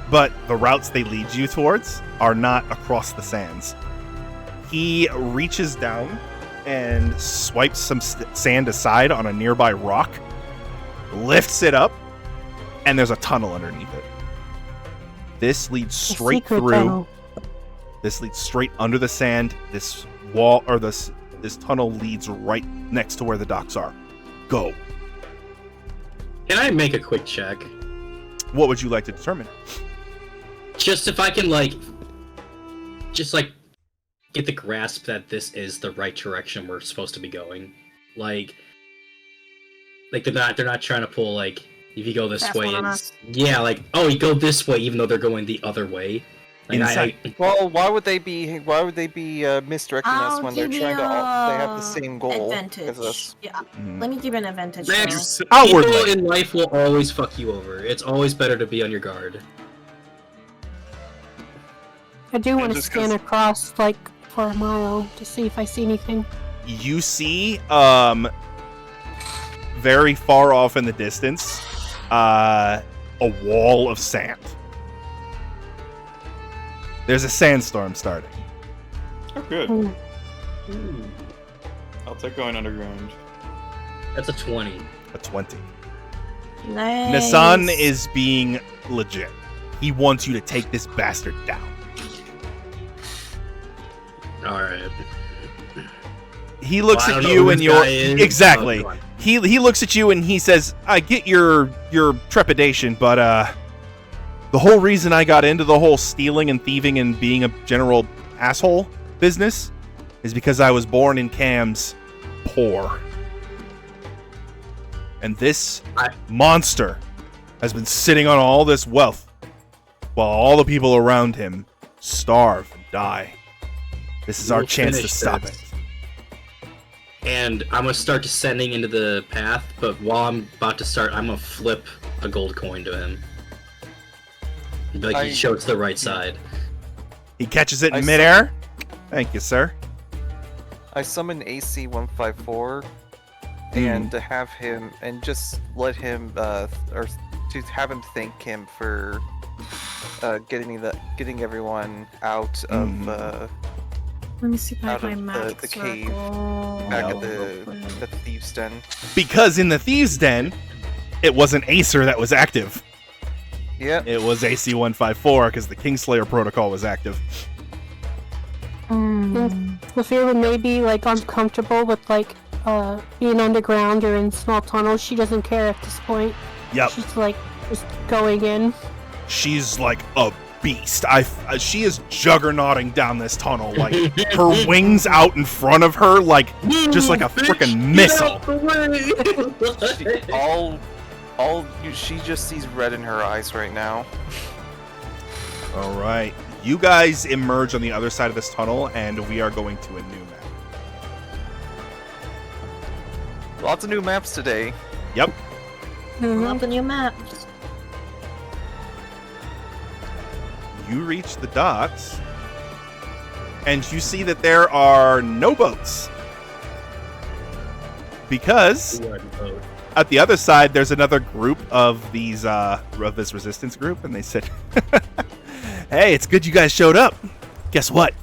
But the routes they lead you towards are not across the sands. He reaches down and swipes some sand aside on a nearby rock, lifts it up, and there's a tunnel underneath it. This leads straight secret through. tunnel. This leads straight under the sand. This wall, or this tunnel leads right next to where the docks are. Go. Can I make a quick check? What would you like to determine? Just if I can, get the grasp that this is the right direction we're supposed to be going. Like they're not trying to pull, if you go this Fast way, one on it's, yeah, you go this way even though they're going the other way. Insight. Well, why would they be misdirecting us I'll when they're give trying to? you They have the same goal advantage. as us. Yeah, Mm. let me give you an advantage. Man, though. Outwardly. People in life will always fuck you over. It's always better to be on your guard. I do want to just scan 'cause- across, for a mile to see if I see anything. You see, very far off in the distance, a wall of sand. There's a sandstorm starting. Oh, good. Hmm. I'll take going underground. That's a 20. A 20. Nice. Nassan is being legit. He wants you to take this bastard down. Alright. He looks Well, I at don't know you who and this your guy is. exactly. Oh, go on. He looks at you and he says, "I get your trepidation, but the whole reason I got into the whole stealing and thieving and being a general asshole business is because I was born in Cams poor. And this monster has been sitting on all this wealth while all the people around him starve and die. This is our We'll chance to finish stop this. it." And I'm gonna start descending into the path, but while I'm about to start, I'm gonna flip a gold coin to him. He show it to the right side. He catches it I in saw- midair. Thank you, sir. I summon AC 154, and to have him and just let him or to have him thank him for getting everyone out of Let me see if I out have my of magic the cave circle. back No. at the thieves' den. Because in the Thieves' Den, it wasn't Acer that was active. Yeah. It was AC-154 because the Kingslayer protocol was active. Lafira may be uncomfortable with being underground or in small tunnels. She doesn't care at this point. Yep. She's just going in. She's like a beast. She is juggernauting down this tunnel, like her wings out in front of her, just like a freaking missile. She just sees red in her eyes right now. All right, you guys emerge on the other side of this tunnel, and we are going to a new map. Lots of new maps today. Yep. Love the new map. You reach the docks, and you see that there are no boats. Because at the other side, there's another group of these of this resistance group, and they said, "Hey, it's good you guys showed up. Guess what?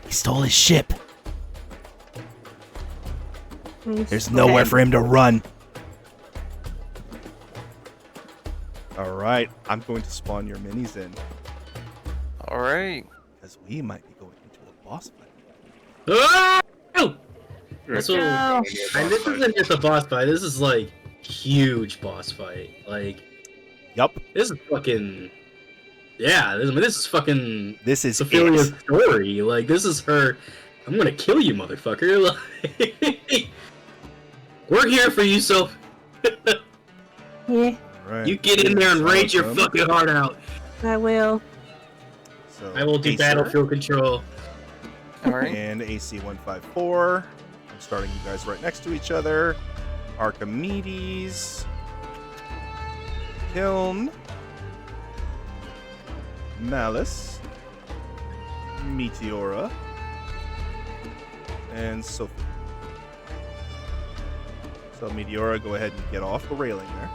He stole his ship. There's nowhere for him to run." All right, I'm going to spawn your minis in All right. because we might be going into a boss fight. Oh! That's what, and this isn't just a boss fight. This is huge boss fight. Yup, This is fucking. Yeah, this is fucking. this is Sophilia's it. story. This is her. I'm gonna kill you, motherfucker. We're here for you, so. Yeah, Right. You get in there and rage your fucking heart out. I will. So, I will do Acer battlefield control. Alright. and AC 154. I'm starting you guys right next to each other. Archimedes, Kiln, Malice, Meteora, and Sophie. So Meteora, go ahead and get off the railing there.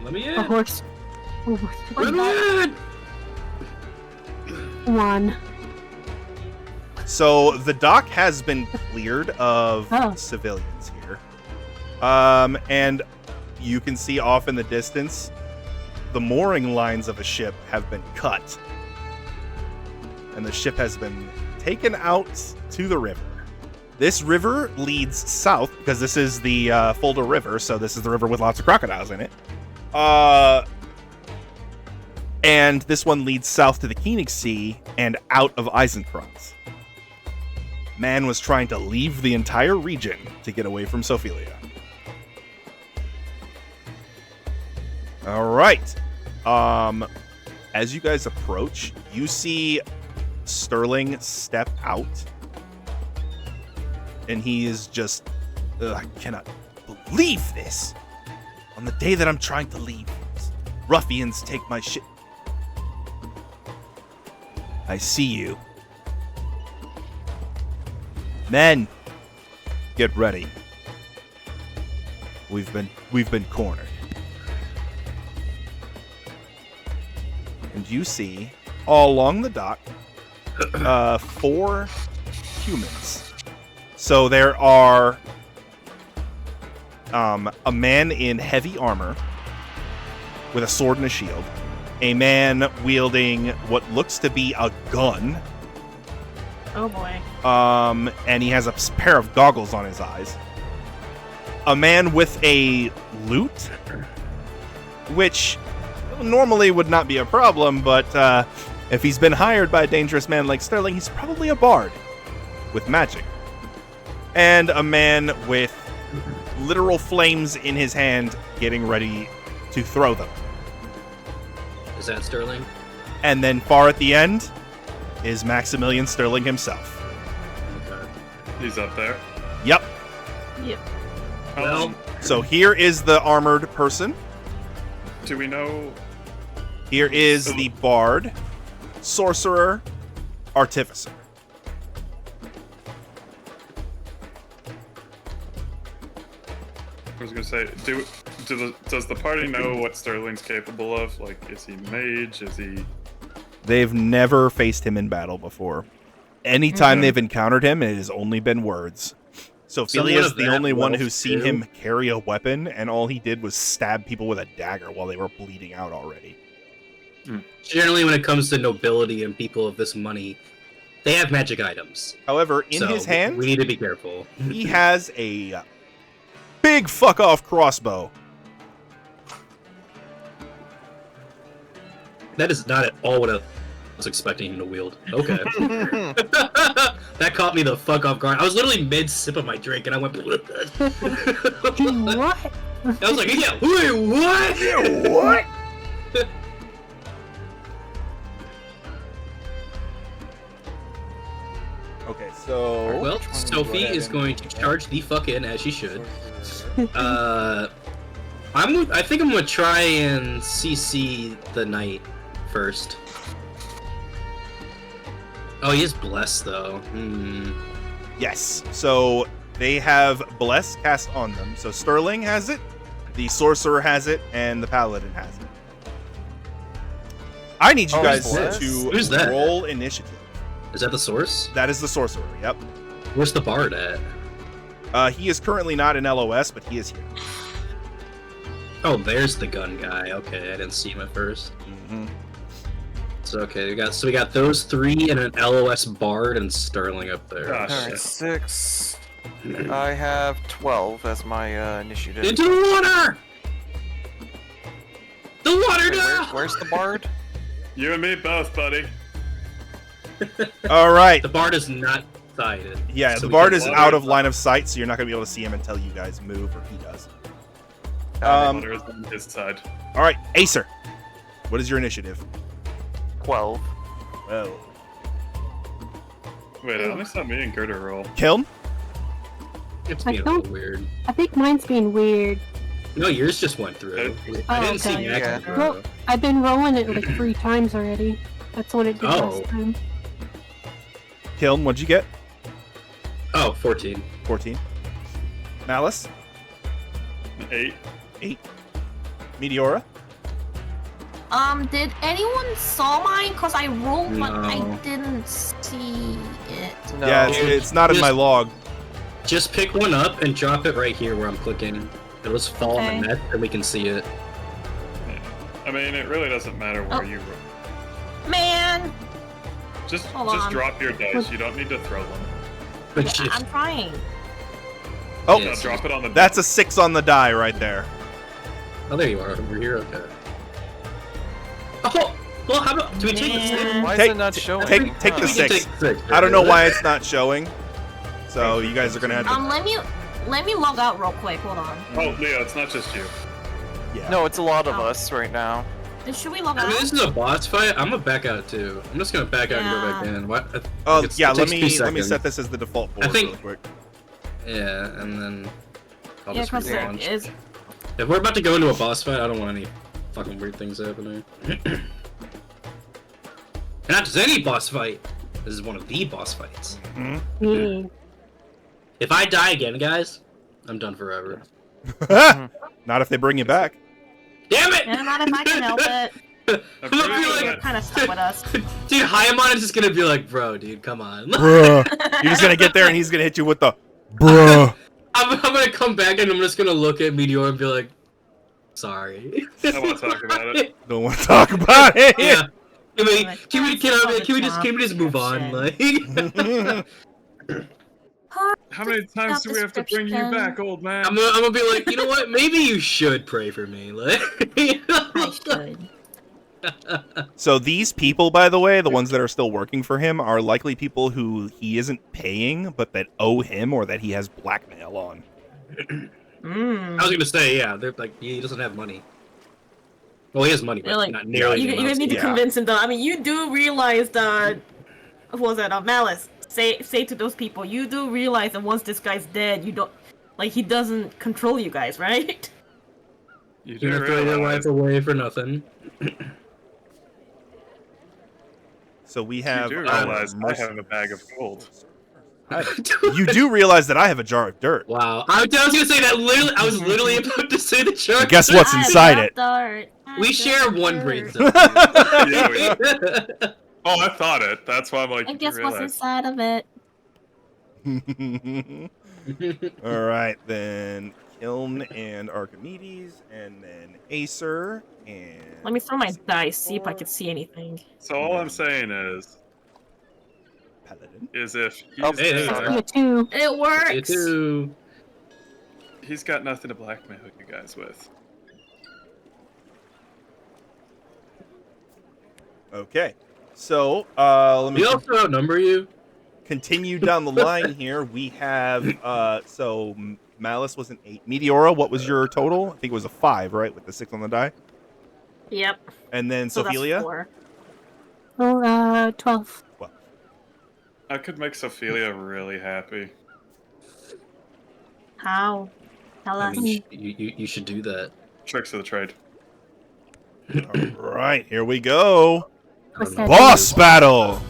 Let me A in. horse. A horse. Let me in. One. So the dock has been cleared of Oh. civilians here. And you can see off in the distance, the mooring lines of a ship have been cut. And the ship has been taken out to the river. This river leads south, because this is the Fulda River, so this is the river with lots of crocodiles in it. And this one leads south to the Koenigsee and out of Eisenkranz. Man was trying to leave the entire region to get away from Sophelia. All right. As you guys approach, you see Sterling step out. And he is just, I cannot believe this. On the day that I'm trying to leave, ruffians take my shit. I see you. Men, get ready. We've been cornered. And you see, all along the dock, 4 humans. So there are a man in heavy armor with a sword and a shield, a man wielding what looks to be a gun, Oh boy. and he has a pair of goggles on his eyes, a man with a lute, which normally would not be a problem, but if he's been hired by a dangerous man like Sterling, he's probably a bard with magic. And a man with literal flames in his hand, getting ready to throw them. Is that Sterling? And then far at the end is Maximilian Sterling himself. Okay. He's up there. Yep. Yep. Well, So here is the armored person. Do we know? Here is the bard, sorcerer, artificer. I was gonna say, does the party know what Sterling's capable of? Like, is he mage? Is he? They've never faced him in battle before. Anytime they've encountered him, it has only been words. Sophia is of the that only one wealth, who's seen too. him carry a weapon, and all he did was stab people with a dagger while they were bleeding out already. generally, when it comes to nobility and people of this money, they have magic items. However, in So his hand, we need to be careful. he has a big fuck-off crossbow. That is not at all what I was expecting him to wield. Okay. That caught me the fuck off guard. I was literally mid-sip of my drink, and I went... What? I was like, yeah, wait, what? What? Okay, so... Well, Which one do Sophie I have is in? going to charge the fuck in, as she should. I think I'm gonna try and CC the knight first. Oh, he is blessed, though. Yes, so they have Bless cast on them. So Sterling has it, the Sorcerer has it, and the Paladin has it. I need you Oh, guys Bless? to Who's that? roll initiative. Is that the source? That is the Sorcerer, yep. Where's the bard at? He is currently not in LOS, but he is here. Oh, there's the gun guy. Okay, I didn't see him at first. So okay, we got those 3 and an LOS bard and Sterling up there. Ah, Alright, shit. 6. I have 12 as my initiative. Into the water! The water Wait, now! where's the bard? You and me both, buddy. All right. The bard is not sighted. Yeah, so the we Bard can is water out of it. line of sight, so you're not going to be able to see him until you guys move, or he does. Butter is on his side. All right, Acer. What is your initiative? 12. Well, Wait, I only saw me and Gerda roll. Kiln. It's I being a don't- little weird. I think mine's being weird. No, yours just went through. I didn't see okay. Max Yeah. through. Well, I've been rolling it like 3 times already. That's what it did Oh. last time. Kiln, what'd you get? Oh, 14. 14. Malice. 8. 8. Meteora. Did anyone saw mine? Cause I rolled, but I No. didn't see it. No. Yeah, it's not in my log. Just pick one up and drop it right here where I'm clicking. It'll just fall Okay. in the net and we can see it. Yeah. I mean, it really doesn't matter where Oh. you roll. Man, Just Hold on. drop your dice. You don't need to throw them. But yeah, just- I'm trying. Oh, Yeah. No, drop it on the. that's a 6 on the die right there. oh, there you are. Over here. Okay. Oh, well, how about do we take the Man. six? Why is Take- it not showing? take the We can six. take the six. I don't know why it's not showing. So you guys are gonna have to. Let me log out real quick. Hold on. Oh, Leo, it's not just you. Yeah. No, it's a lot of Oh. us right now. Should we log I out? mean, this is a boss fight. I'm gonna back out too. I'm just gonna back out and go back Yeah. in. What? Oh It's- yeah. it Let takes 2 me seconds. set this as the default I board think- real quick. Yeah, and then I'll Yeah, just cause there relaunch. is. If we're about to go into a boss fight, I don't want any fucking weird things happening. And not just any boss fight. This is one of the boss fights. Yeah. If I die again, guys, I'm done forever. Not if they bring you back. Damn it! Yeah, not if I can help it. I'm I'm pretty gonna be sure like- You're that- kind of stuck with us. Dude, Hayamon is just gonna be like, bro, dude, come on. Bruh. You're just gonna get there and he's gonna hit you with the bruh. I'm gonna come back and I'm just gonna look at Meteor and be like, sorry. I want to talk about it. Don't want to talk about it. Yeah. Can we, Like, can we, that's can, all I, the can we just move on? Like, How many times do we have to bring you back, old man? I'm gonna be like, you know what? Maybe you should pray for me. Like, I should. So these people, by the way, the ones that are still working for him, are likely people who he isn't paying, but that owe him or that he has blackmail on. Mm. I was gonna say, yeah, they're like, he doesn't have money. Well, he has money, but You're like, not nearly. You the guys amounts need to Yeah. convince him though. I mean, you do realize that. What was that? Malice. Say to those people, you do realize that once this guy's dead, you don't, like, he doesn't control you guys, right? You You're do gonna throw your realize life away for nothing. So we you have. do realize I merc- have a bag of gold. You do realize that I have a jar of dirt. Wow. I was gonna say that literally. I was literally about to say the shark. Guess what's I inside love it? dirt. I We love share one dirt. brain cell. Yeah, we Oh, I thought it. That's why I'm like, I you guess do what's realize. inside of it. All right, then Kiln and Archimedes, and then Acer, and. Let me throw my dice, see if I can see anything. So all I'm saying is Paladin. if he's Oh, hey, there you are. Yeah, too. It You works. too. he's got nothing to blackmail you guys with. Okay, so let me We also outnumber you. continue down the line here. We have so Malice was an 8. Meteora, what was your total? I think it was a 5, right, with the 6 on the die. Yep. And then So that's Sophia. 4. Oh, 12. I could make Sophia really happy. How? Tell I us. mean, you should do that. Tricks of the trade. All right, here we go. What's that? Boss battle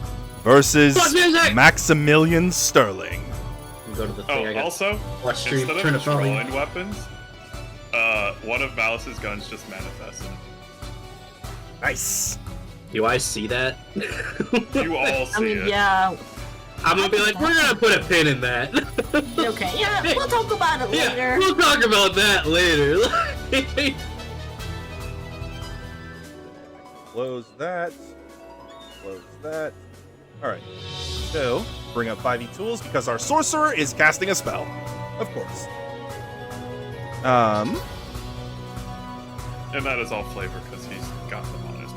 versus Boss music! Maximilian Sterling. You go to the thing. I Oh, got also, watch stream. instead Turn of it on. destroying weapons, one of Malice's guns just manifested. Nice. Do I see that? You all see I mean, it. yeah. I'm gonna be like, we're gonna put a pin in that. Okay, yeah, we'll talk about it Yeah, later. we'll talk about that later. Close that. Close that. All right. So, bring up 5e tools because our sorcerer is casting a spell. Of course. And that is all flavor because he's got them on his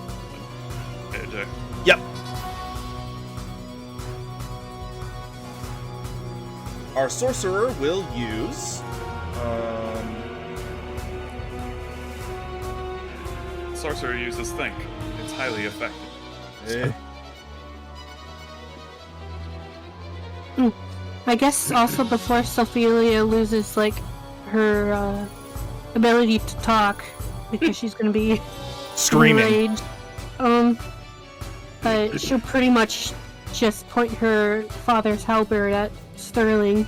AJ. Yep. Our sorcerer will use sorcerer uses think. It's highly effective. Eh. I guess also before Sophelia loses like her ability to talk because she's gonna be Screaming. enraged. She'll pretty much just point her father's halberd at Sterling.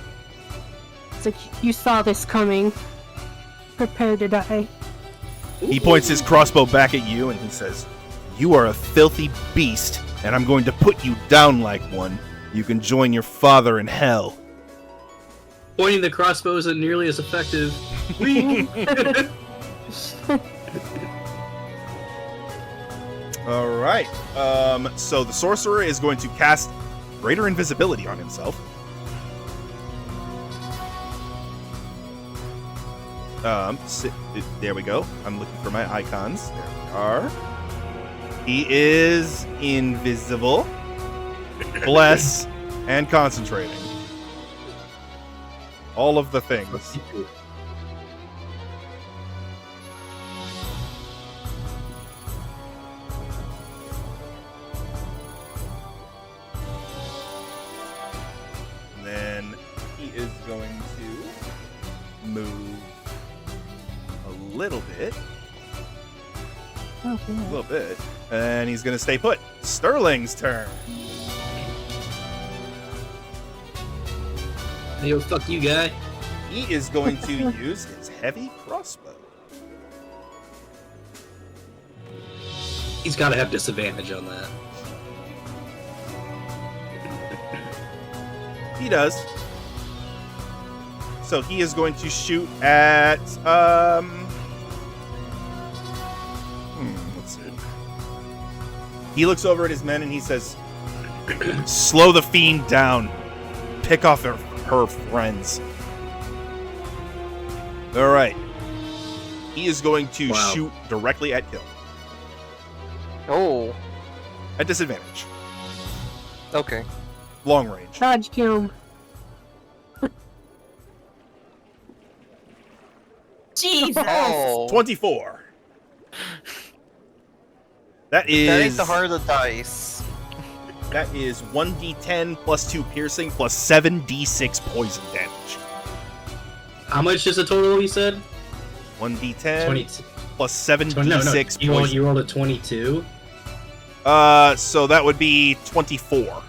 It's like, you saw this coming. Prepare to die. He points his crossbow back at you and he says, "You are a filthy beast, and I'm going to put you down like one. You can join your father in hell." Pointing the crossbow isn't nearly as effective. All right. So the sorcerer is going to cast greater invisibility on himself. There we go. I'm looking for my icons. There we are. He is invisible, bless, and concentrating. All of the things. And then he is going to move a little bit. Oh, A little bit. And he's going to stay put. Sterling's turn. Yo, fuck you, guy. He is going to use his heavy crossbow. He's gotta have disadvantage on that. He does. So he is going to shoot at let's see. He looks over at his men and he says, "Slow the fiend down. Pick off her friends." All right. He is going to shoot directly at Kill. Oh, At disadvantage. okay. Long range. Dodge kill. Jesus! Oh, 24. That that ain't is the heart of the dice. 1d10 plus 2 piercing plus 7d6 poison damage. How much is the total, you said? 1d10 22. plus 7d6 You poison. rolled a 22? So that would be 24.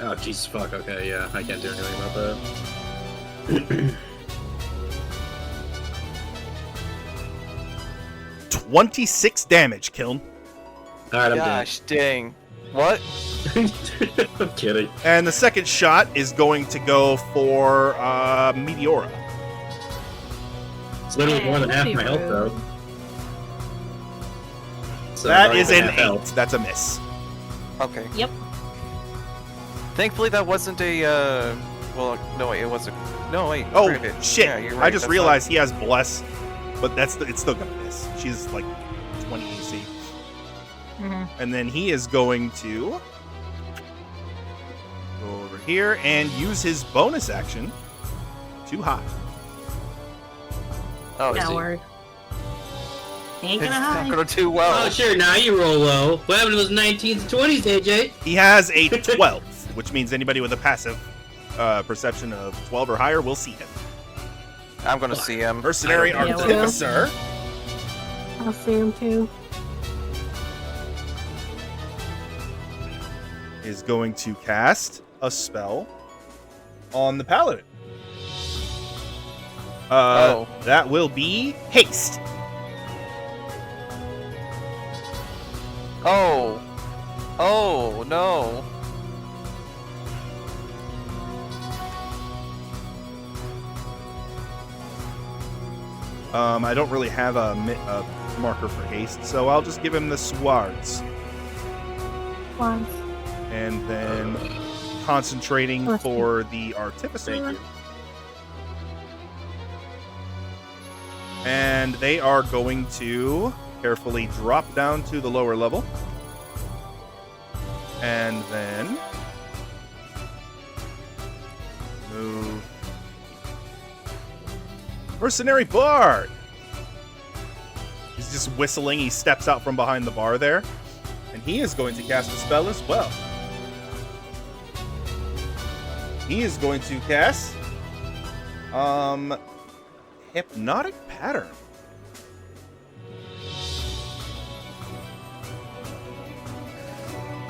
Oh, Jesus fuck, okay, yeah. I can't do anything about that. 26 damage, Kiln. Alright, I'm Gosh, dang. What? dead. I'm kidding. And the second shot is going to go for Meteora. It's literally more than half That'd my be health, rude. though. So That not is even an half 8. health. That's a miss. Okay. Yep. Thankfully, that wasn't a. Well, no, wait, it wasn't. No, wait. Oh, cricket. shit. Yeah, you're I right, just that's realized he has Bless, but it's still going to miss. She's like 20 AC. And then he is going to go over here and use his bonus action to hide. Not... Oh, is he? Coward. Ain't It's gonna not hide. gonna do well. Oh, sure, now you roll low. What happened to those 19s and 20s, AJ? He has a 12, which means anybody with a passive perception of 12 or higher will see him. I'm gonna see him. Mercenary I don't know. Artificer I'll see him too. is going to cast a spell on the Paladin. That will be Haste. Oh. Oh, no. I don't really have a marker for haste, so I'll just give him the swords. Once. And then concentrating for the Artificer. Thank you. And they are going to carefully drop down to the lower level. And then move. Mercenary Bard is just whistling. He steps out from behind the bar there. And he is going to cast a spell as well. He is going to cast Hypnotic Pattern.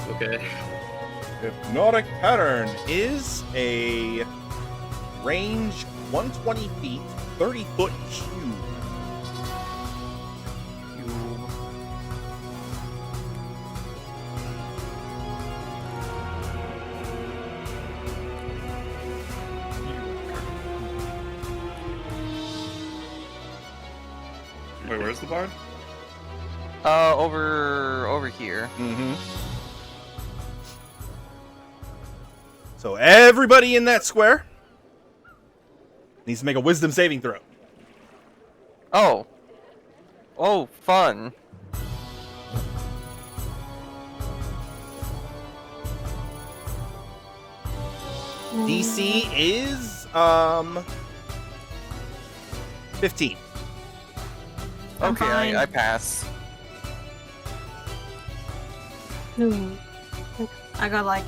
Okay. Hypnotic Pattern is a range 120 feet, 30-foot cube. Wait, where's the bard? Over here. Mm-hmm. So everybody in that square needs to make a wisdom saving throw. Oh. Oh, fun. DC is 15. I'm Okay, fine. I pass. No. I got like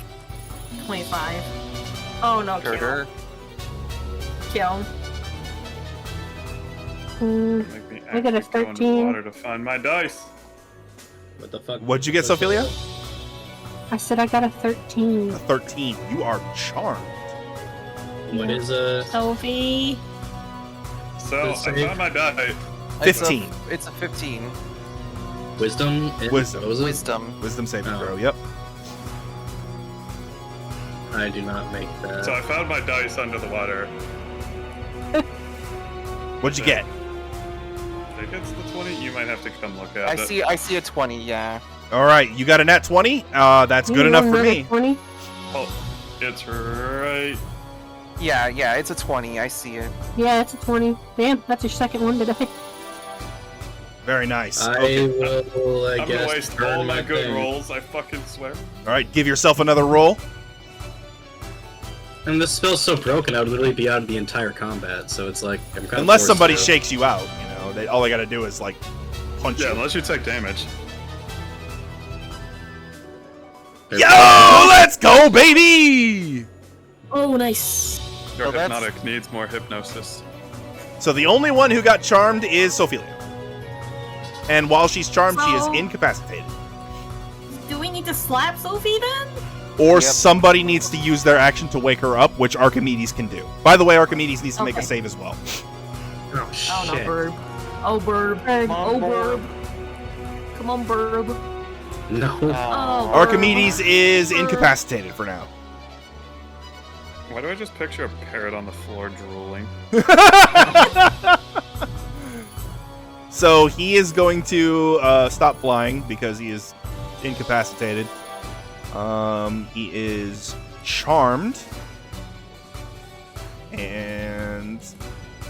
25. Oh no, Turner. kill. Make me I got a actually go into 13. water to find my dice. What the fuck? What'd you get, Sophelia? I said I got a 13. A 13. You are charmed. What Yeah. is Sophie. So, I Save. found my die. 15. It's a 15. wisdom? Wisdom. What was it? Wisdom. Wisdom saving Oh. throw, yep. I do not make that. So I found my dice under the water. What'd you get? I think it's the 20. You might have to come look at I it. see a 20, yeah. All right, you got a nat 20. That's good You enough want for another me. 20? Oh, it's right. Yeah, it's a 20. I see it. Yeah, it's a 20. Damn, that's your second one today. Very nice. I Okay. will, I I'm guess, gonna waste burn all my good thing. rolls, I fucking swear. All right, give yourself another roll. And this spell's so broken, I would literally be out of the entire combat. So it's like I'm kind of Unless forced somebody to- shakes you out, you know, all they got to do is like punch Yeah, you. unless you take damage. Yo, let's go, baby! Oh, nice. Your Oh, that's- hypnotic needs more hypnosis. So the only one who got charmed is Sophelia. And while she's charmed, she is So- incapacitated. Do we need to slap Sophie then? Or Yep. somebody needs to use their action to wake her up, which Archimedes can do. By the way, Archimedes needs to make a Okay. save as well. Oh Oh shit! no, Burb. Oh, Burb. Burb. Oh, Burb. Come on, Burb. No. Oh, Archimedes is incapacitated for now. Why do I just picture a parrot on the floor drooling? So he is going to stop flying because he is incapacitated. He is charmed and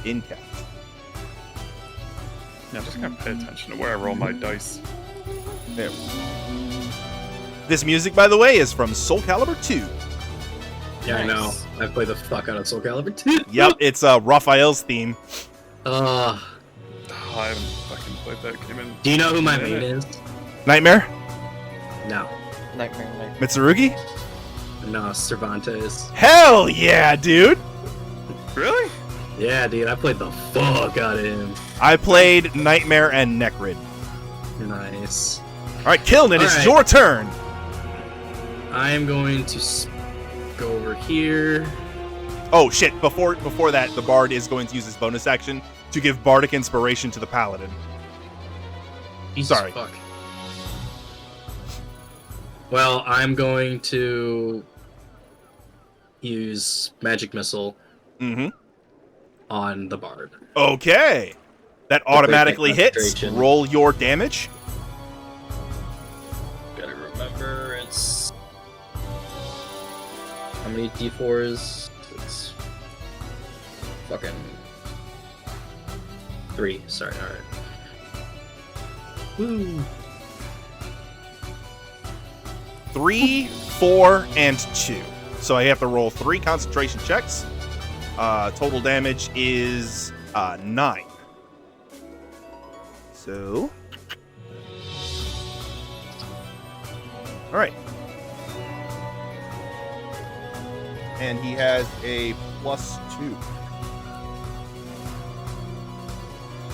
incapped. Yeah, I'm just gonna pay attention to where I roll my dice. There. This music, by the way, is from Soul Calibur 2. Yeah, I know. Nice. I play the fuck out of Soul Calibur 2. Yep, it's Raphael's theme. Uh, Oh, I haven't fucking played that game in. do you know who my Yeah. main is? Nightmare? No. Nightmare. Mitsurugi? No, Cervantes. Hell yeah, dude! Really? Yeah, dude, I played the fuck out of him. I played Nightmare and Necrid. Nice. Alright, Kilnin, it's Alright. your turn! I am going to go over here. Oh shit, before that, the Bard is going to use his bonus action to give Bardic Inspiration to the Paladin. Jesus Sorry. Fuck. Well, I'm going to use Magic Missile Mm-hmm. on the Bard. Okay. That automatically hits. concentration. Roll your damage. Gotta remember, it's... How many d4s? It's... Fucking... 3. Sorry, alright. Woo! 3, 4, and 2. So I have to roll 3 concentration checks. Total damage is 9. So All right. And he has a +2.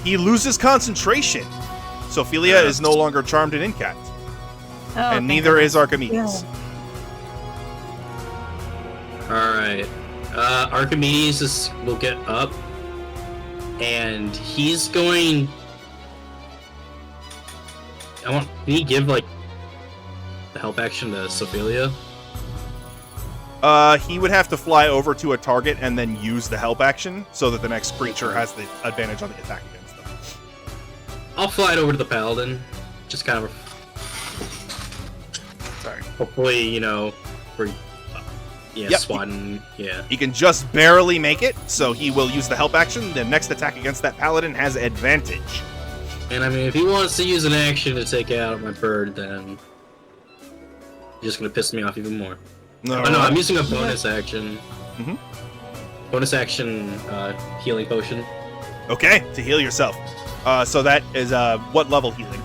He loses concentration. Sophia is no longer charmed and incat. Oh, And thank neither goodness. is Archimedes. Alright. Archimedes will get up. And he's going... Can he give, like, the help action to Sophia? He would have to fly over to a target and then use the help action so that the next creature has the advantage on the attack against them. I'll fly it over to the Paladin. Just kind of... Sorry. Hopefully, you know, we're... Yeah, Yep. swatting... Yeah. He can just barely make it, so he will use the help action. The next attack against that paladin has advantage. And I mean, if he wants to use an action to take out my bird, then... He's just gonna piss me off even more. No, Oh no, I'm using a bonus action. Mhm. Bonus action, healing potion. Okay, to heal yourself. So that is what level healing?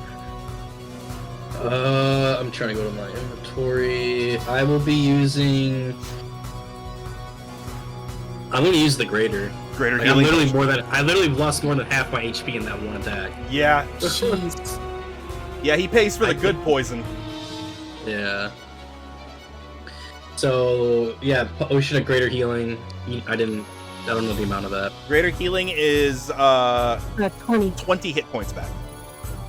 I'm trying to go to my inventory. I will be using... I'm gonna use the greater. Greater Like, healing. I literally lost more than half my HP in that one attack. Yeah, Jeez. yeah. He pays for the I good think- poison. Yeah. So yeah, potion of greater healing. I don't know the amount of that. Greater healing is 20. 20 hit points back.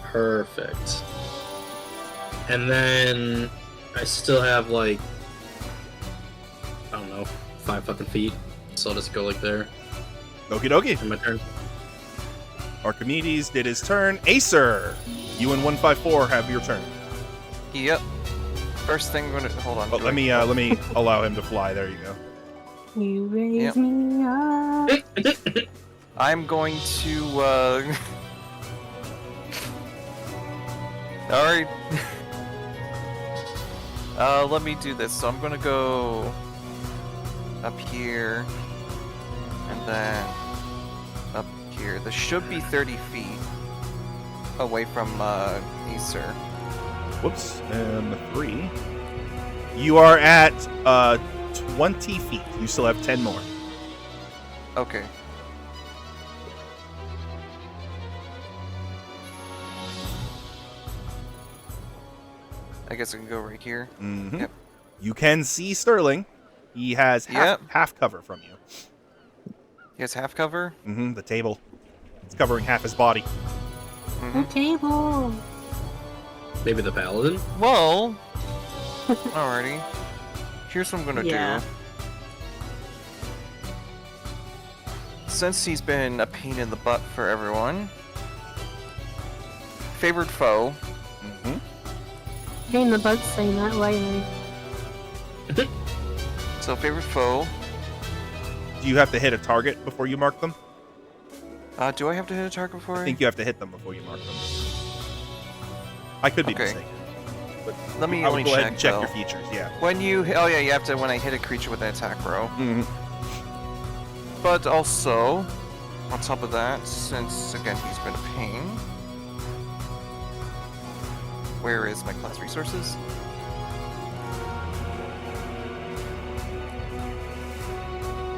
Perfect. And then I still have like, I don't know, 5 fucking feet. So I'll just go like there. Okie dokie. In my turn. Archimedes did his turn. Acer, you and 154 have your turn. Yep. First thing, I'm gonna hold on. Oh, let me allow him to fly. There you go. You raise Yep. me up. I'm going to. All right. Let me do this. So I'm gonna go up here, and then up here. This should be 30 feet away from Acer. Whoops, and 3. You are at 20 feet. You still have 10 more. Okay. I guess I can go right here. Mm-hmm. Yep. You can see Sterling. He has half cover from you. He has half cover. Mm-hmm. The table. It's covering half his body. Mm-hmm. Table. Maybe the paladin. Well, alrighty. Here's what I'm gonna Yeah. do. Since he's been a pain in the butt for everyone, favored foe. Mm-hmm. Pain the butt saying that lightly. So favored foe. Do you have to hit a target before you mark them? Do I have to hit a target before? I think you have to hit them before you mark them. I could be Okay. mistaken. But Let me I would go ahead and check though. your features. Yeah. When you, oh yeah, you have to when I hit a creature with an attack roll. Mm-hmm. But also, on top of that, since again he's been a pain. Where is my class resources?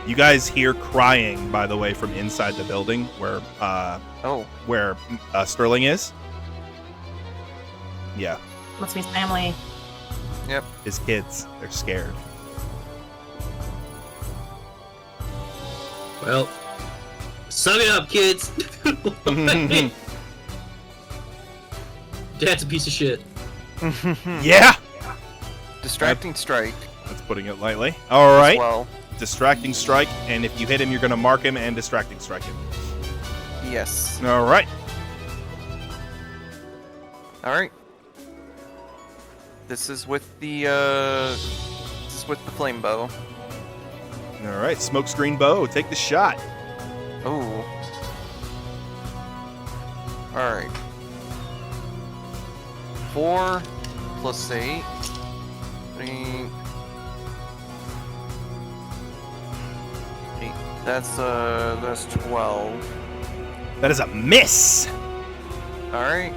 You guys hear crying, by the way, from inside the building where Oh, Sterling is. Yeah, Must be his family. yep. his kids. They're scared. Well, suck it up, kids. Dad's a piece of shit. Yeah, Distracting strike. that's putting it lightly. All as right, Well, distracting strike, and if you hit him, you're gonna mark him and distracting strike him. yes. All right. All right. This is with the flame bow. All right, smokescreen bow. Take the shot. Oh. All right. 4 plus 8. 3. 8. That's 12. That is a miss. All right.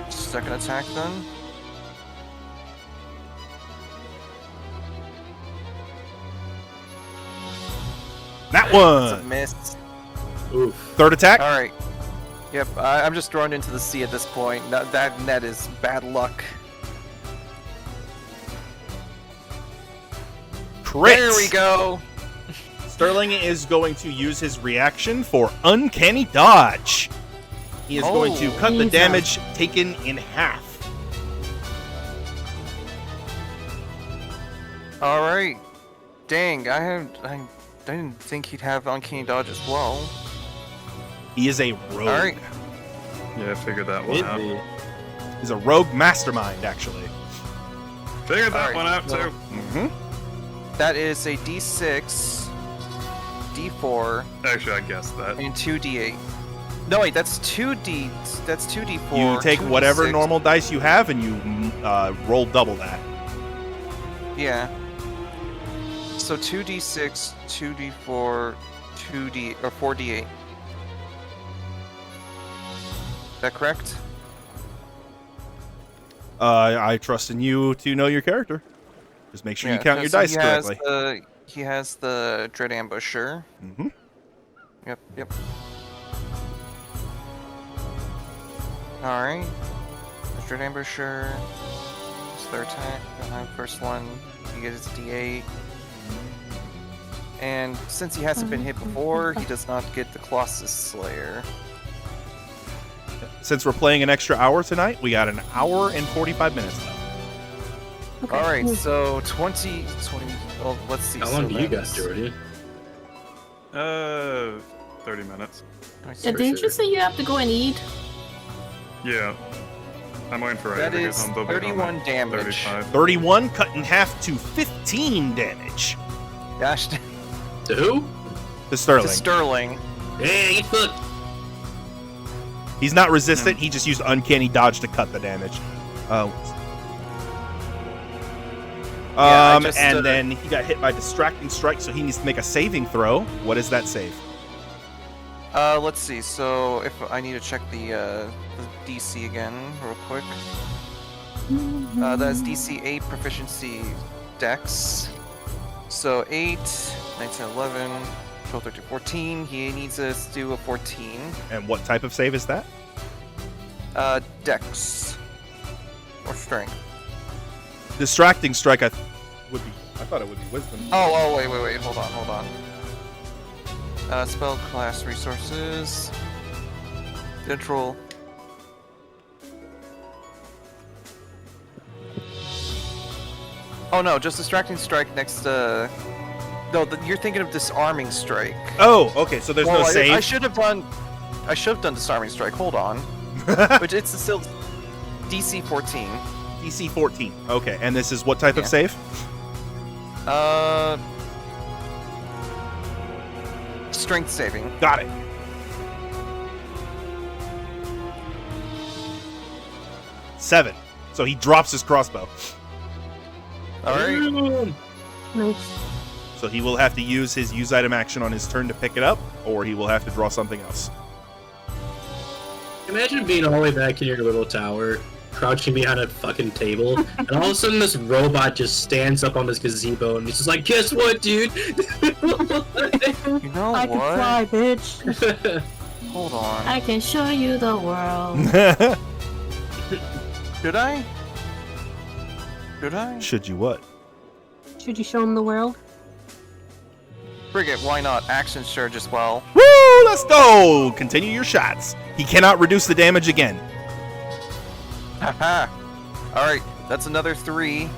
Second attack then. That It's a one. miss. Oof. Third attack. All right. Yep, I'm just thrown into the sea at this point. That net is bad luck. Crit. There we go. Sterling is going to use his reaction for Uncanny Dodge. He is going to cut the Jesus. damage taken in half. All right. Dang, I didn't think he'd have Uncanny Dodge as well. He is a rogue. All right. Yeah, I figured that one out. Maybe. He's a rogue mastermind, actually. Figured that Alright, one out well- too. Mm-hmm. That is a D6, D4, Actually, I guessed that. and 2D8. No wait, that's 2D. That's 2D4. You take 2D6. whatever normal dice you have and you roll double that. Yeah. So 2D6, 2D4, 2D or 4D8. Is that correct? I trust in you to know your character. Just make sure you count your so dice correctly. He has the Dread Ambusher. Mm-hmm. Yep. Alright. The Dread Ambusher. His third attack. First one. He gets a D8. And since he hasn't been hit before, he does not get the Colossus Slayer. Since we're playing an extra hour tonight, we got an hour and 45 minutes left. Okay. Alright, so 20. Well, let's see. How long so do you got, that's Jordan? 30 minutes. Yeah, didn't you say you have to go and eat? Yeah. I'm waiting for That Ray to get is home. They'll be home 31 at damage. 35. 31 cut in half to 15 damage Gosh, To who? to Sterling. to Sterling. Hey, get fucked. He's not resistant. He just used Uncanny Dodge to cut the damage. I just, And then he got hit by Distracting Strike, so he needs to make a saving throw. What is that save? Let's see. So if I need to check the DC again real quick. That's DC 8 proficiency Dex. So 8, 19, 11, 12, 13, 14. He needs us to do a 14. And what type of save is that? Dex. Or Strength. Distracting Strike, I thought it would be Wisdom. Oh, wait. Hold on. Spell class resources. Control. Oh no, just Distracting Strike next to... No, you're thinking of Disarming Strike. Oh, okay, so there's no Well, save. I should have done Disarming Strike. Hold on. Which it's still DC 14. DC 14. Okay, and this is what type of Yeah. save? Strength saving. Got it. Seven. So he drops his crossbow. All right. Nice. So he will have to use his use item action on his turn to pick it up, or he will have to draw something else. Imagine being all the way back in your little tower, crouching behind a fucking table, and all of a sudden this robot just stands up on this gazebo and he's just like, guess what, dude? You know I can what? fly, bitch. Hold on. I can show you the world. Should I? Should I? Should you what? Should you show him the world? Frigate, why not? Action surge as well. Woo! Let's go! Continue your shots. He cannot reduce the damage again. Haha. Alright, that's another 3.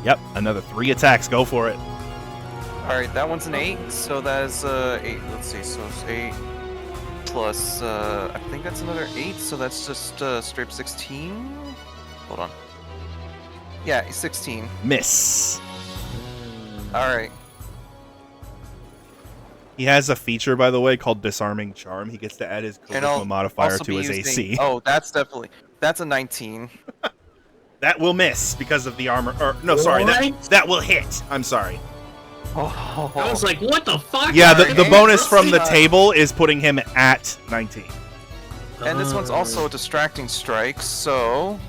Yep, another 3 attacks. Go for it. Alright, that one's an 8, so that is 8. Let's see, so it's 8 plus, I think that's another 8, so that's just straight up 16? Hold on. Yeah, 16. Miss. Alright. He has a feature, by the way, called Disarming Charm. He gets to add his And charisma I'll modifier also to be his using- AC. Oh, that's a 19. That will miss because of the armor. Or no, sorry, What? that will hit. I'm sorry. Oh, I was like, what the fuck? Yeah, the Okay, bonus from the let's see. table is putting him at 19. and this one's also a distracting strike, so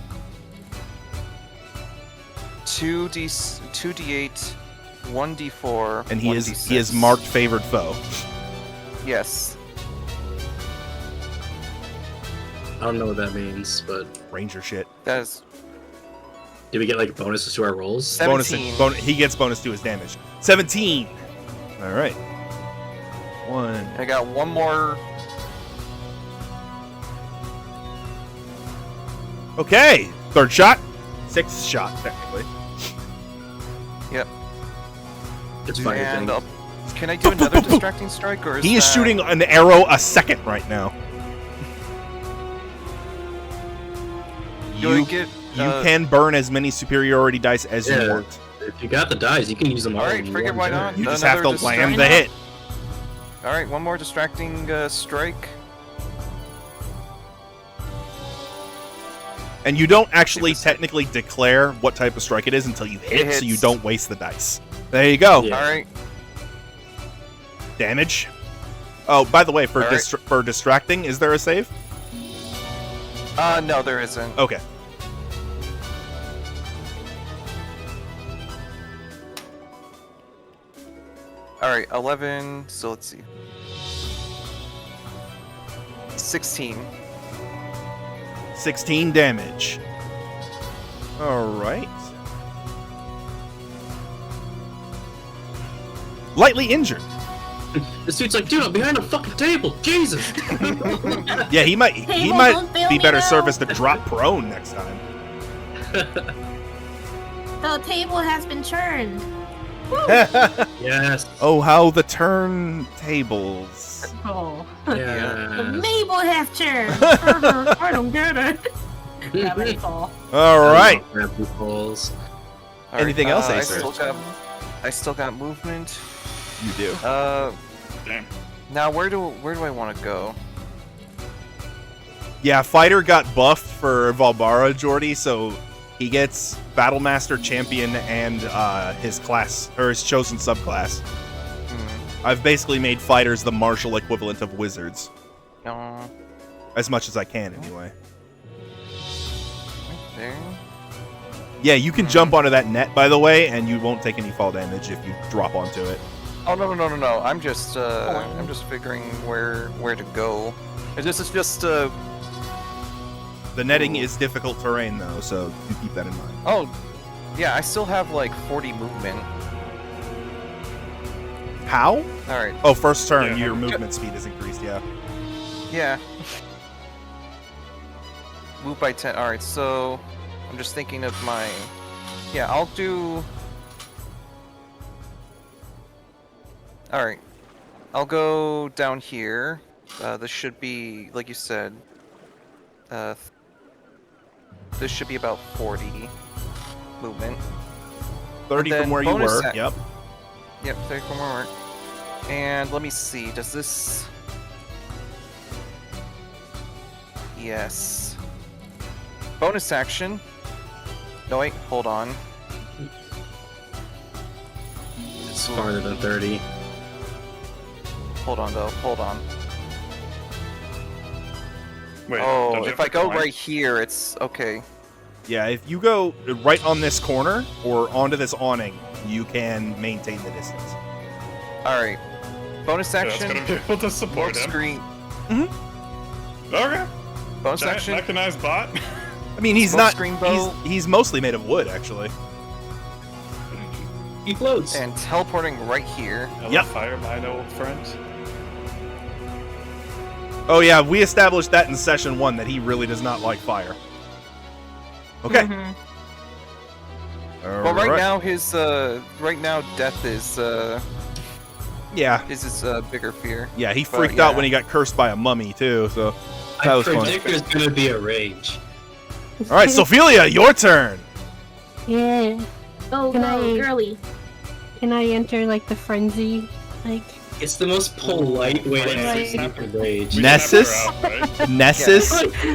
2d8, 1d4, And he is 1d6. marked favored foe. Yes. I don't know what that means, but Ranger shit. That is did we get like bonuses to our rolls? 17. He gets bonus to his damage. 17. All right. 1. I got one more. Okay. 3rd shot. 6th shot technically. Yep. It's fire And thing. can I do another distracting strike, or is He is that- shooting an arrow a second right now. Do I You get? you can burn as many superiority dice as you Yeah. want. If you got the dice, you can use them all. All right, in figure one why turn. not? You just have to Another land the distracting- hit. All right, one more distracting strike. And you don't actually technically declare what type of strike it is until you hit, so you hits. don't waste the dice. There you go. Yeah. All right. Damage. Oh, by the way, for All right. for distracting, is there a save? No, there isn't. Okay. All right, 11. So let's see. 16. 16 damage. All right. Lightly injured. This dude's like, dude, I'm behind a fucking table. Jesus. Yeah, he might Table, don't fail be me better now. service to drop prone next time. The table has been churned. Yes. Oh, how the turntables. Oh. Yeah. The Mabel have churned. I don't get it. That many fall. All right. Balls. All right, Anything else, I Acer? still got movement. You do. Damn. Now where do I want to go? Yeah, fighter got buffed for Valbara, Jordy, so he gets Battlemaster Champion and his class or his chosen subclass. I've basically made fighters the martial equivalent of wizards, No, as much as I can anyway. right there. Yeah, you can jump onto that net, by the way, and you won't take any fall damage if you drop onto it. Oh no. I'm just figuring where to go. This is just The netting is difficult terrain, though, so do keep that in mind. Oh, yeah. I still have like 40 movement. How? All right. Oh, first turn, Yeah. your movement speed is increased, yeah. Yeah. Move by 10. All right. So I'm just thinking of my. Yeah, I'll do. All right. I'll go down here. This should be, like you said. This should be about 40 movement. 30 then from where you bonus were, act- yep. Yep, 30 from where we were. And let me see. Does this? Yes. Bonus action. No, wait. Hold on. It's farther than 30. Hold on, though. Hold on. Wait, Oh, don't you if have I to go climb? right here, it's okay. Yeah, if you go right on this corner or onto this awning, you can maintain the distance. All right. Bonus Yeah, that's action. gonna be able to support Smoke him. screen. Okay. Bonus Giant action. mechanized bot. I mean, he's Smoke not. screen bow. He's mostly made of wood, actually. He floats. And teleporting right here. Hello, Yep. fire, my old friend. Oh yeah, we established that in session 1 that he really does not like fire. Okay. Mhm. Well, right now his death is Yeah, his bigger fear. yeah, he But, freaked out yeah. when he got cursed by a mummy too. So that I was fun. predict there's gonna be a rage. All right, Sophelia, your turn. Yeah. Go, Can go, I- girly. Can I enter like the frenzy? Like It's the most polite way to Right. execute the rage. We Nessus? snap her out, right? Nessus.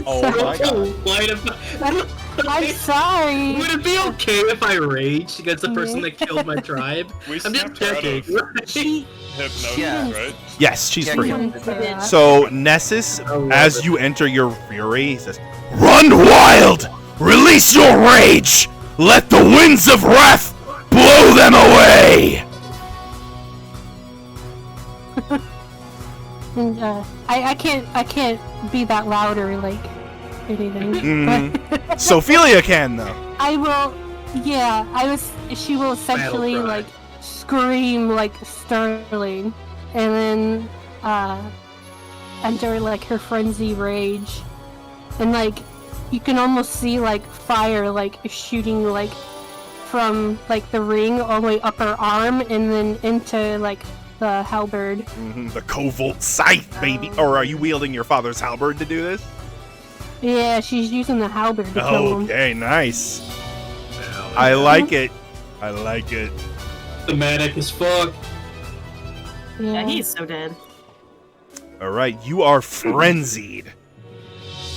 Oh my God. Polite about- I'm sorry. Would it be okay if I raged against the person that killed my tribe? We I'm just snapped her out checking. of She hypnosis, Yeah. right? Yes, she's Yeah, free. yeah. didn't say that. So Nessus, I love as it. you enter your fury, he says, "Run wild! Release your rage! Let the winds of wrath blow them away! And I can't be that loud or like anything. But Sophelia can, though. I will. Yeah, she will essentially Battle cry. like scream like Sterling, and then enter like her frenzy rage, and like you can almost see like fire like shooting like from like the ring all the way up her arm and then into like the halberd. The Covalt Scythe, baby. Or are you wielding your father's halberd to do this? Yeah, she's using the halberd to kill him. Okay, nice. I like it. I like it. Thematic as fuck. Yeah, he's so dead. All right, you are frenzied.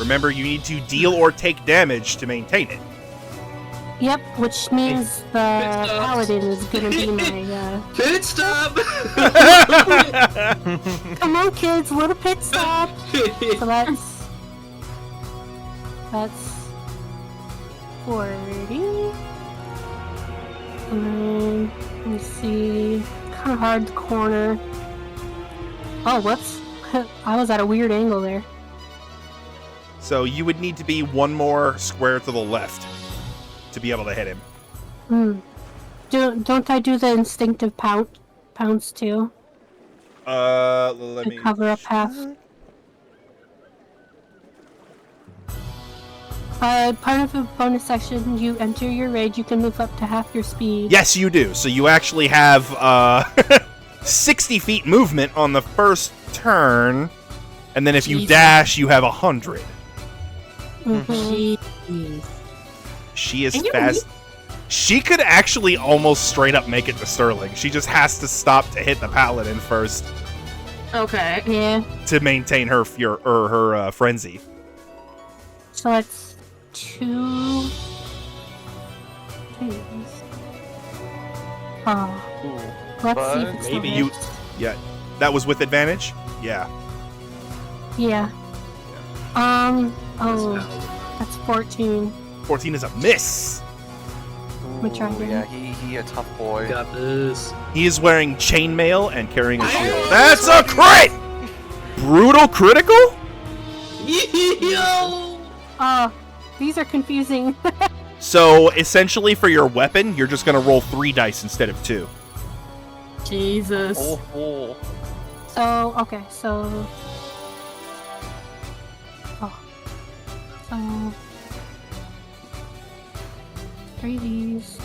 Remember, you need to deal or take damage to maintain it. Yep, which means the paladin is gonna be my. Pit stop! Come on, kids, little pit stop. So that's 40. And then let me see. Kind of hard to corner. Oh, whoops! I was at a weird angle there. So you would need to be one more square to the left to be able to hit him. Don't I do the instinctive pounce too? Let me Cover up half. Part of a bonus section, you enter your rage, you can move up to half your speed. Yes, you do. So you actually have 60 feet movement on the first turn, and then if you Jesus. dash, you have 100. Mhm. Jeez. She is And you fast. She could actually almost straight up make it to Sterling. She just has to stop to hit the paladin first Okay. Yeah, to maintain her her frenzy. so it's 2 things. Oh, let's see if it's Maybe the you- hits. Yeah, that was with advantage. Yeah. Yeah. Oh, that's 14. 14 is a miss. me try Ooh, again. yeah, he a tough boy. Got this. He is wearing chainmail and carrying a shield. That's a crit! Brutal critical? Yo! Oh, these are confusing. So essentially for your weapon, you're just going to roll 3 dice instead of 2. Jesus. Oh. So, okay, so... Oh. So... 3 Ds.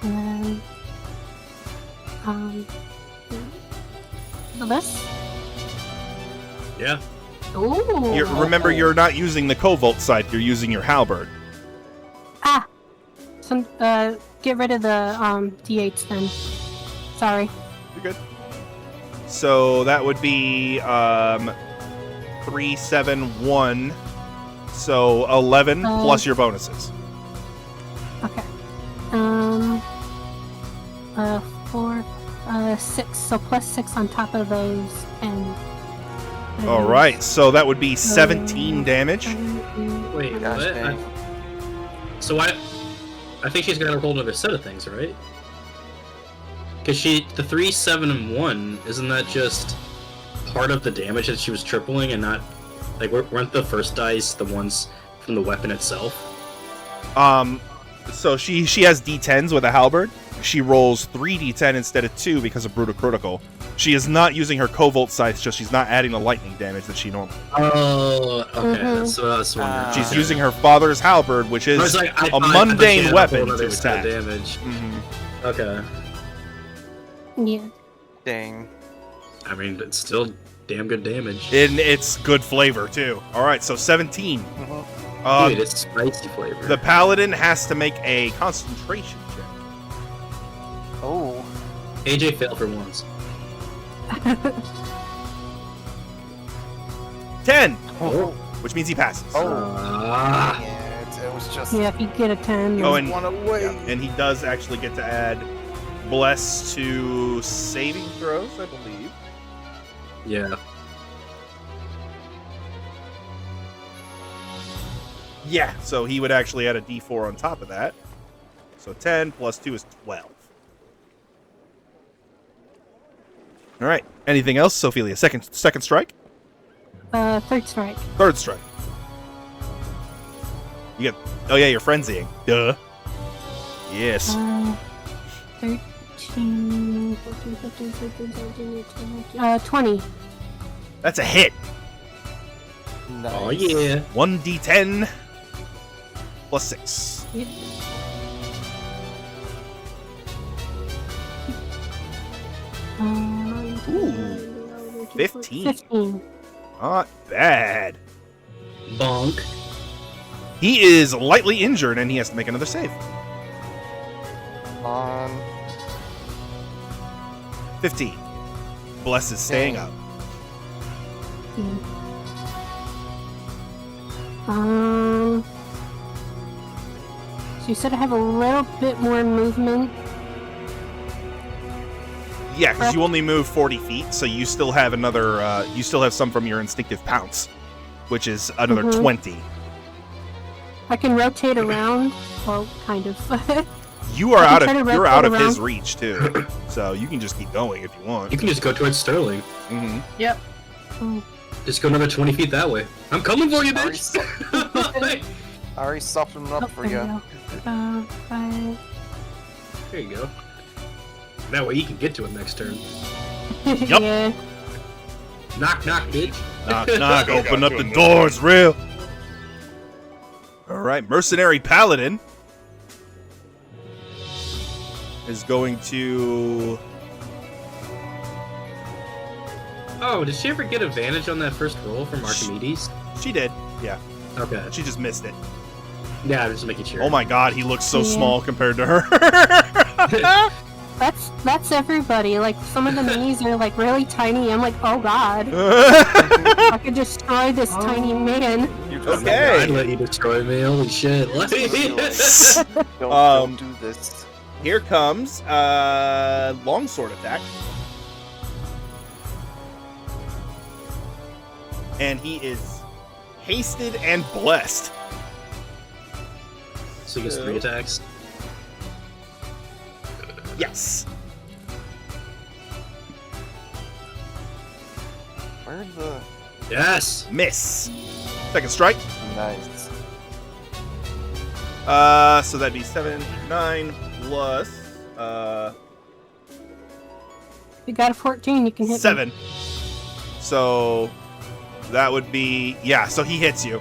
And then... this? Yeah. Ooh. Remember, you're not using the Covalt scythe, you're using your halberd. Ah! So, get rid of the, D8s then. Sorry. You're good. So that would be 3, 7, 1. So 11 plus your bonuses. Okay. 4, 6. So plus 6 on top of those 10. All right, so that would be 17 damage. Wait, Gosh what? dang. So I think she's got to roll another set of things, right? Because the 3, 7, and 1, isn't that just part of the damage that she was tripling and not like weren't the first dice the ones from the weapon itself? So she has D10s with a halberd. She rolls 3 D10 instead of 2 because of brutal critical. She is not using her Covalt scythe, just she's not adding the lightning damage that she normally. Oh, okay. Mhm. That's what I was wondering. She's Okay. using her father's halberd, which I is was like, I a thought she mundane had a weapon whole to other set attack. of damage. Mhm. Okay. Yeah. Dang. I mean, it's still damn good damage. And it's good flavor too. All right, so 17. Dude, it's spicy flavor. The paladin has to make a concentration check. Oh. AJ failed for once. 10, Oh. which means he passes. Ah. Yeah, it was just. Yeah, if you get a 10. Oh, then- and one away. and he does actually get to add bless to saving throws, I believe. Yeah. Yeah, so he would actually add a d4 on top of that. So 10 plus 2 is 12. All right. Anything else, Ophelia? Second strike? Third strike. Third strike. You get. Oh yeah, you're frenzying. Duh. Yes. 13, 14, 15, 16, 17, 18, 20. That's a hit. Nice. Oh yeah. 1d10 plus 6. Yep. Ooh, 15. 15. Not bad. Bonk. He is lightly injured and he has to make another save. On 15. Bless is staying up. So you said I have a little bit more movement. Yeah, because you only move 40 feet, so you still have another. You still have some from your instinctive pounce, which is another 20. I can rotate around. Well, kind of. You are I out can of try to you're out of rotate his around. reach too, so you can just keep going if you want. You can just go towards Sterling. Mm-hmm. Yep. Just go another 20 feet that way. I'm coming for you, Already bitch! I already softened him up for you. 5. There you go. That way you can get to him next turn. Yup. Yeah. Knock, knock, bitch. Knock, knock, Go open got up to the him doors, real. All right, mercenary paladin is going to. Oh, did she ever get advantage on that first roll from Archimedes? She did, yeah. Okay. She just missed it. Yeah, just making sure. Oh my god, he looks so Yeah. small compared to her. That's everybody. Like some of the minis are like really tiny. I'm like, oh god, I could destroy this tiny man. Okay. I'd let you destroy me. Holy shit. Don't do this. Here comes longsword attack. And he is hasted and blessed. So he gets 3 attacks. Yes. Where'd the Yes! Miss. Second strike. nice? So that'd be 7, 9 plus You got a 14. You can hit me. 7. So that would be so he hits you.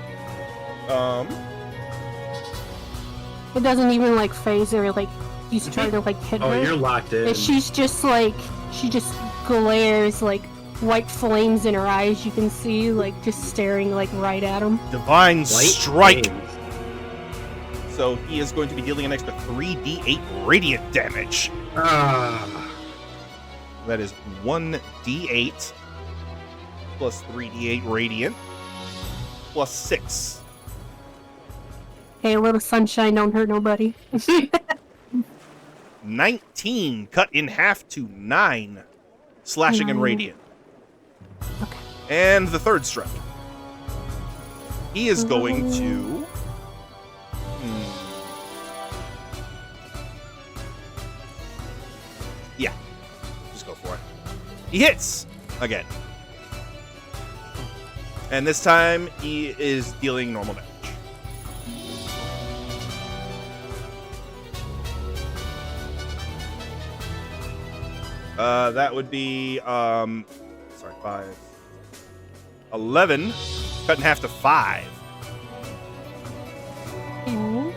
It doesn't even like phase her. Like he's trying to like hit Oh, her. you're locked in. And she's just like she just glares like white flames in her eyes. You can see like just staring like right at him. Divine White strike. flames. So he is going to be dealing an extra 3d8 radiant damage. Ah. That is 1d8 plus 3d8 radiant plus 6. Hey, a little sunshine don't hurt nobody. 19 cut in half to 9 slashing and 9. radiant. Okay. And the third strike. He is going to yeah, just go for it. He hits again. And this time he is dealing normal damage. That would be 5, 11 cut in half to 5. Okay.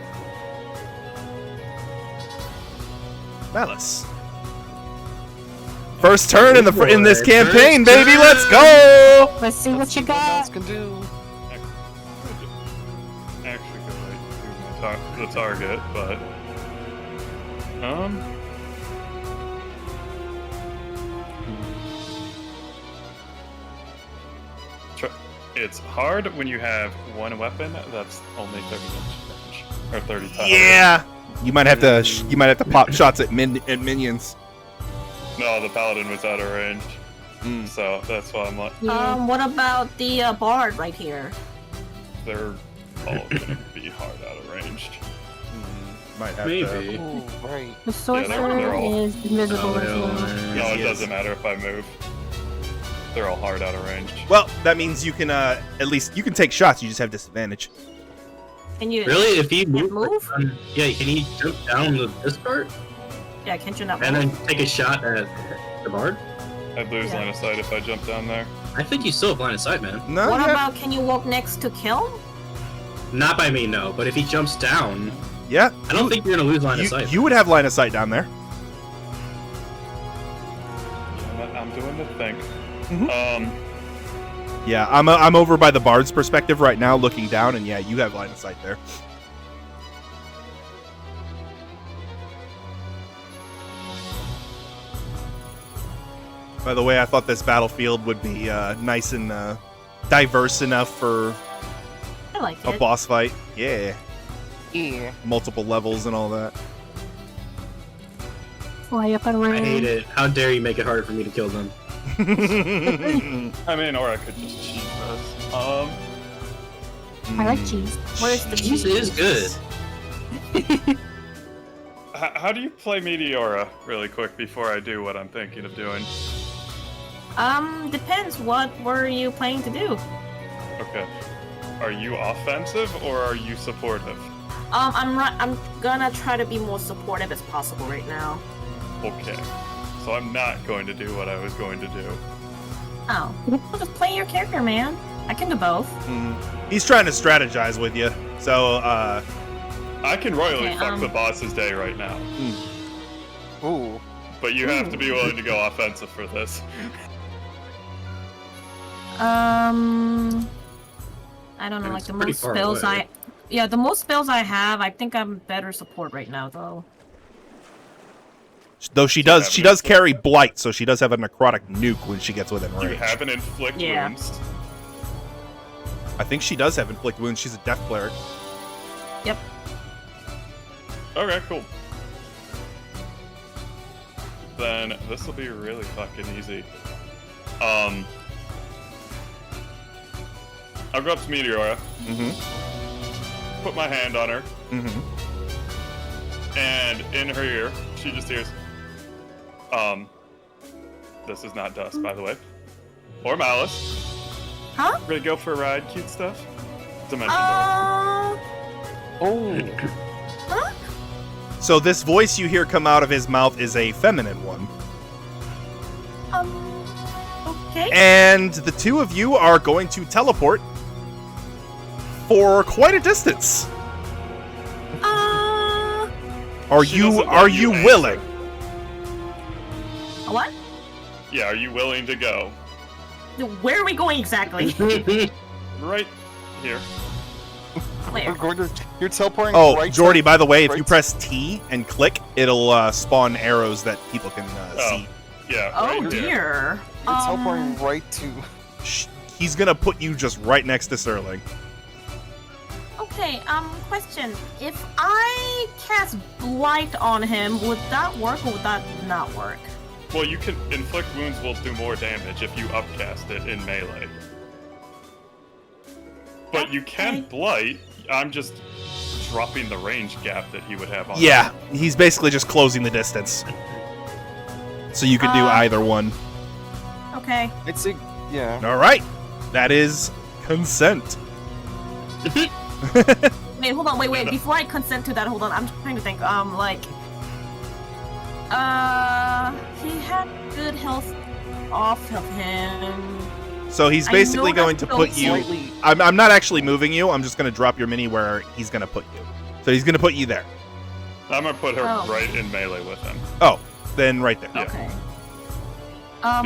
Malice. First turn in in this Boy, campaign, first baby. turn. Let's go. Let's see what you What else got. can do? Actually, go right to the target, but it's hard when you have one weapon that's only 30 damage or 30 times. Yeah. You might have to pop shots at minions. No, the paladin was out of range, so that's why I'm like, Yeah. What about the bard right here? they're all of them be hard out of range. Might have Maybe. to. Ooh, right. The sorcerer they're all- is invisible Oh, as well. No, Yes, it he doesn't is. matter if I move. They're all hard out of range. Well, that means you can at least you can take shots. You just have disadvantage. Can you Really? If he Can't moves, move? yeah, can he jump down this part Yeah, can't you not and move? then take a shot at the bard? I'd lose Yeah. line of sight if I jump down there. I think you still have line of sight, man. No, What yeah. about can you walk next to kill? Not by me, no. But if he jumps down, Yeah. I don't think you're gonna lose line of sight. You would have line of sight down there. I'm doing the think. Mhm. Yeah, I'm over by the bard's perspective right now, looking down, and yeah, you have line of sight there. By the way, I thought this battlefield would be nice and diverse enough for I like a it. boss fight. Yeah, Yeah. multiple levels and all that. Fly up and around. I hate it. How dare you make it harder for me to kill them? I mean, or I could just cheat this. I like cheese. Where's the Cheese cheese? is good. How do you play Meteora really quick before I do what I'm thinking of doing? Depends. What were you planning to do? Okay. Are you offensive or are you supportive? I'm gonna try to be more supportive as possible right now. Okay. So I'm not going to do what I was going to do. Oh, well, just play your character, man. I can do both. He's trying to strategize with you, so I can royally Okay, fuck the boss's day right now. Ooh. But you have to be willing to go offensive for this. I don't know, And like it's the pretty most far spells away. yeah, the most spells I have, I think I'm better support right now, though. though she does carry blight, so she does have a necrotic nuke when she gets within You range. have an inflict Yeah. wounds. I think she does have inflict wounds. She's a death cleric. Yep. Okay, cool. Then this will be really fucking easy. I'll go up to Meteora, Mm-hmm. put my hand on her, Mm-hmm. and in her ear, she just hears, this is not dust, by the way, or malice. Huh? Ready to go for a ride, cute stuff? Dimension door. Oh. So this voice you hear come out of his mouth is a feminine one. Okay. And the two of you are going to teleport for quite a distance. Are She you doesn't let you answer. willing? What? Yeah, are you willing to go? Where are we going exactly? Right here. Where? You're teleporting Oh, right Jordy, by the way, if right you press T and click, it'll spawn arrows that people can see. Yeah. Oh right here. dear. You're teleporting right to... He's gonna put you just right next to Sterling. Okay, question. If I cast Blight on him, would that work or would that not work? Well, you can inflict wounds will do more damage if you upcast it in melee. But you can Okay. blight. I'm just dropping the range gap that he would have on. Yeah, he's basically just closing the distance. So you can do either one. Okay. It's a... Yeah. All right, that is consent. Wait, hold on, wait. Before I consent to that, hold on. I'm trying to think. He had good health off of him. So he's I basically know going that to put those- you. Slightly... I'm not actually moving you. I'm just going to drop your mini where he's going to put you. So he's going to put you there. I'm gonna put her Oh. right in melee with him. Oh, then right there. Yeah. Okay.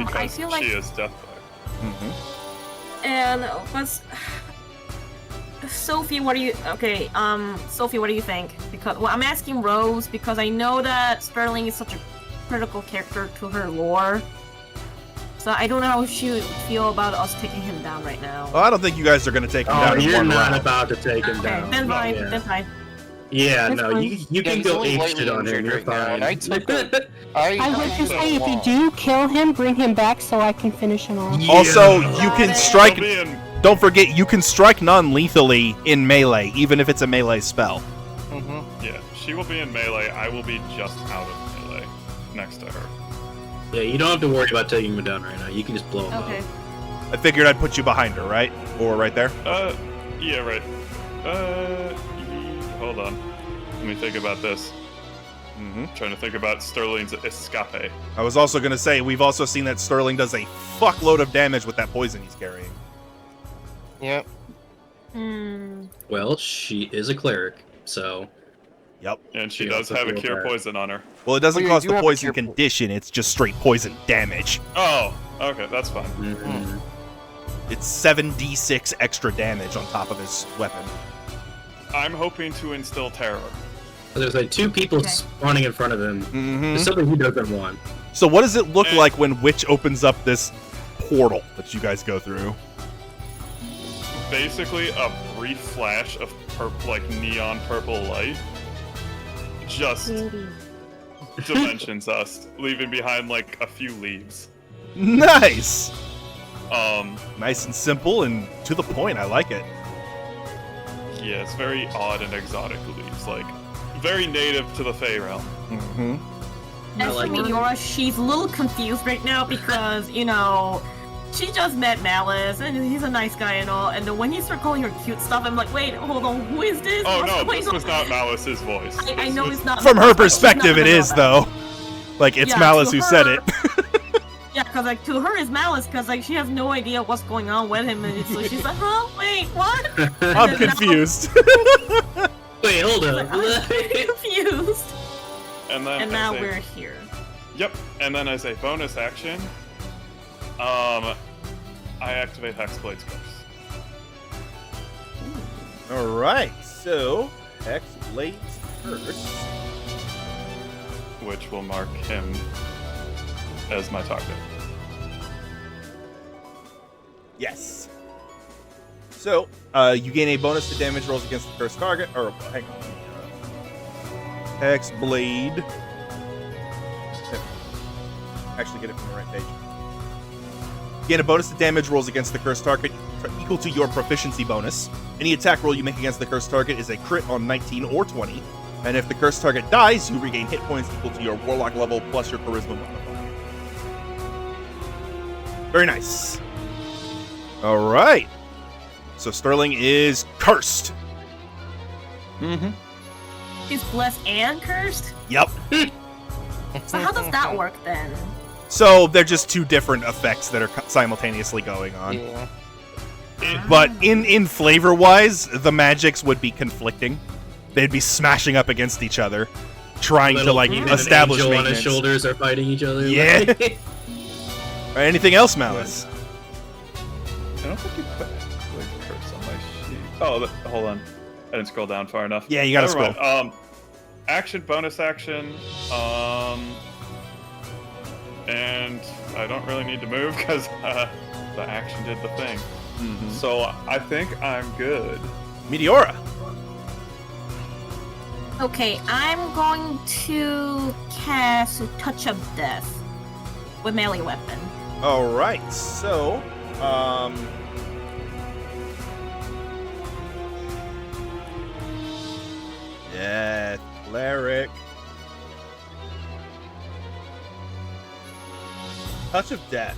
Because I feel like she is death cleric. and but Sophie, what do you? Okay, Sophie, what do you think? Because well, I'm asking Rose because I know that Sterling is such a critical character to her lore. So I don't know how she would feel about us taking him down right now. Well, I don't think you guys are going to take him Oh, down in you're one not round. about to take him Okay, down. then No, fine, yeah. then fine. Yeah, That's no, fine. you Yeah, can he's go only ape lightly shit on him. injured You're right now, fine. and I took a- I would just say if you do kill him, bring him back so I can finish him off. Also, Yeah. you can Got it. strike. He'll be in Don't forget, you can strike non-lethally in melee, even if it's a melee spell. Mm-hmm. Yeah, she will be in melee. I will be just out of melee next to her. Yeah, you don't have to worry about taking him down right now. You can just blow him Okay. up. I figured I'd put you behind her, right? Or right there? Yeah, right. Hold on. Let me think about this. Mm-hmm. Trying to think about Sterling's escape. I was also going to say, we've also seen that Sterling does a fuckload of damage with that poison he's carrying. Yep. Hmm. Well, she is a cleric, so Yep. And she Yeah, does so have a feel cure bad. poison on her. Well, it doesn't Well, you cause do the have a poison cure condition, it's just straight poison damage. Oh, okay, that's fine. mhm. It's 7d6 extra damage on top of his weapon. I'm hoping to instill terror. There's like two people Okay. spawning in front of him. Mm-hmm. There's something he doesn't want. So what does it look Eh. like when Witch opens up this portal that you guys go through? Basically, a brief flash of like neon purple light. Just dimensions us, leaving behind like a few leaves. Nice! Um, Nice and simple and to the point, I like it. yeah, it's very odd and exotic leaves, like very native to the Fey realm. Mm-hmm. As for Meteora, she's a little confused right now because, you know, she just met Malice, and he's a nice guy and all, and then when he started calling her cute stuff, I'm like, wait, hold on, who is this? Oh What's no, going this on? was not Malice's voice. I This know was- it's not. From her Malice, but she's perspective, not it gonna is, know though. Like, it's Yeah, Malice to who said her- it. Yeah, because, like, to her it's Malice, because, like, she has no idea what's going on with him, and so she's like, huh, wait, what? I'm And then now- confused. Wait, hold Like, up. I'm confused. And then And now as a- we're here. Yep, and then as a bonus action, I activate Hexblade's Curse. Alright, so, Hexblade's Curse. Which will mark him as my target. Yes. So, you gain a bonus to damage rolls against the cursed target. Or, hang on. Hexblade. Actually, get it from the right page. Gain a bonus to damage rolls against the cursed target equal to your proficiency bonus. Any attack roll you make against the cursed target is a crit on 19 or 20. And if the cursed target dies, you regain hit points equal to your warlock level plus your charisma modifier. Very nice. All right. So Sterling is cursed. Mm-hmm. She's blessed and cursed? Yep. So how does that work then? So they're just two different effects that are simultaneously going on. Yeah. But in flavor wise, the magics would be conflicting. They'd be smashing up against each other, trying to Little like demon and establish angel on maintenance. his shoulders are fighting each other. Yeah. Or anything else, Malice? I don't think you put Hexblade's Curse on my sheet. Oh, hold on. I didn't scroll down far enough. Yeah, you gotta Never scroll. mind. Action, bonus action, and I don't really need to move because the action did the thing. Mhm. So I think I'm good. Meteora. Okay, I'm going to cast Touch of Death with melee weapon. All right. So, yeah, cleric. Touch of Death.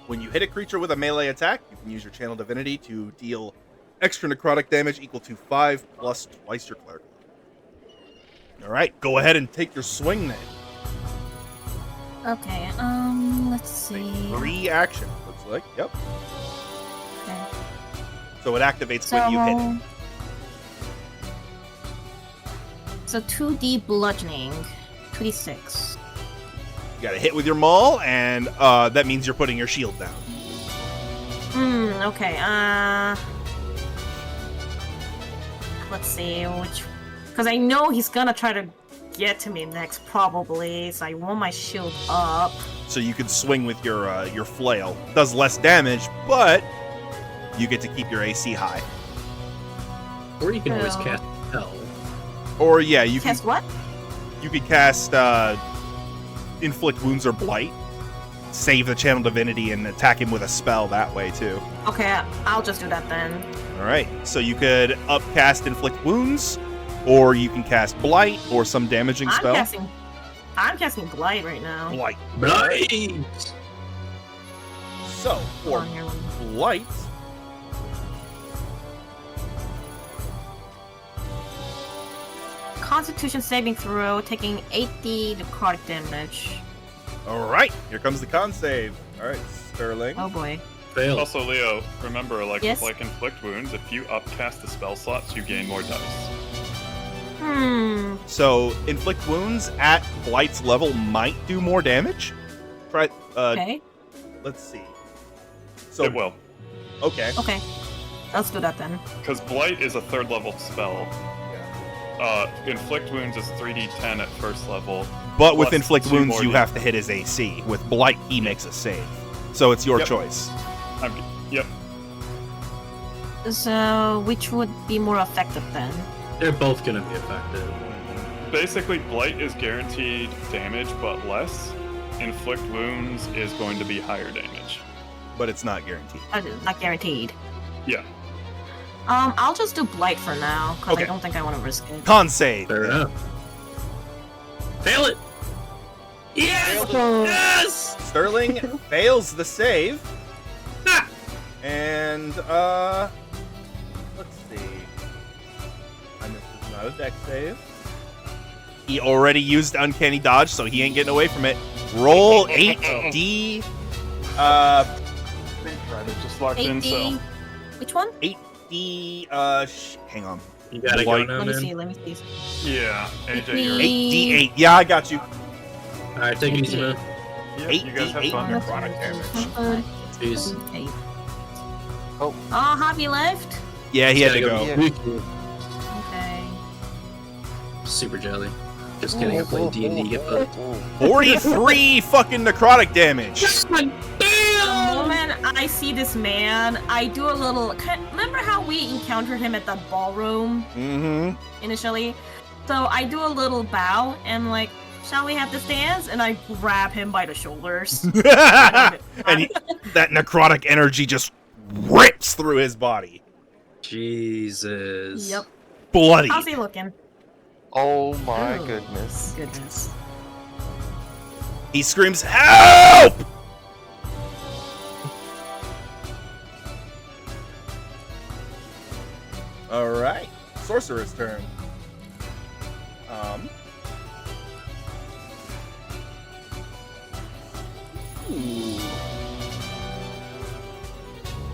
When you hit a creature with a melee attack, you can use your channel divinity to deal extra necrotic damage equal to 5 plus twice your cleric. All right, go ahead and take your swing then. Okay, let's see. Free action, looks like. Yep. Okay. So it activates when you hit it. So 2d bludgeoning, 2d6. You got to hit with your maul, and that means you're putting your shield down. Okay, let's see, which... Because I know he's gonna try to get to me next, probably, so I want my shield up. So you can swing with your flail. Does less damage, but you get to keep your AC high. Or you can always Well. cast Hell. Or yeah, you Cast what? can cast inflict wounds or blight. save the channel divinity and attack him with a spell that way too. Okay, I'll just do that then. All right. So you could upcast inflict wounds, or you can cast blight or some damaging spell. I'm casting Blight right now. Blight. Blight! So for Hold on here, blight, Constitution saving throw, taking 80 necrotic damage. all right. Here comes the con save. All right, Sterling. Oh boy. Fail. Also, Leo, remember, like Yes? with like inflict wounds, if you upcast the spell slots, you gain more dice. So inflict wounds at blight's level might do more damage. Try. Okay. Let's see. So It will, okay. Okay. Let's do that then. because blight is a 3rd level spell. Inflict wounds is 3d10 at 1st level. But with Plus inflict 2 wounds, more you d- have to hit his AC. With blight, he makes a save. So it's your Yep. choice. Yep. So, which would be more effective then? They're both gonna be effective. Basically, blight is guaranteed damage, but less. Inflict wounds is going to be higher damage. But it's not guaranteed. Not guaranteed. Yeah. I'll just do Blight for now, because Okay. I don't think I want to risk it. Con save. Fair enough. Fail it! Yes! Oh, Yes! Sterling fails the save. Ah! And, let's see. I missed it's not a dex save. He already used Uncanny Dodge, so he ain't getting away from it. Roll 8d, Just locked in, 8D. so. Which one? 8d, hang on. You gotta Blight. go now, Let me man. see, let me see. Yeah, AJ, Me- you're. 8d8. Yeah, I got you. Alright, take it easy, man. Yeah, you guys have 8d8 fun. necrotic damage. Jeez. 8. Oh. Oh, Hobby left? Yeah, he had to Gotta go. Okay. Super jelly. Just kidding, I played D&D, get fucked. 43 fucking necrotic damage. The moment I see this man, I do a little. Remember how we encountered him at the ballroom Mm-hmm. initially? So I do a little bow and like, shall we have this dance? And I grab him by the shoulders. And that necrotic energy just rips through his body. Jesus. Yep. Bloody. How's he looking? Oh my Oh. goodness. Goodness. He screams, "Help!" All right, sorcerer's turn. Ooh.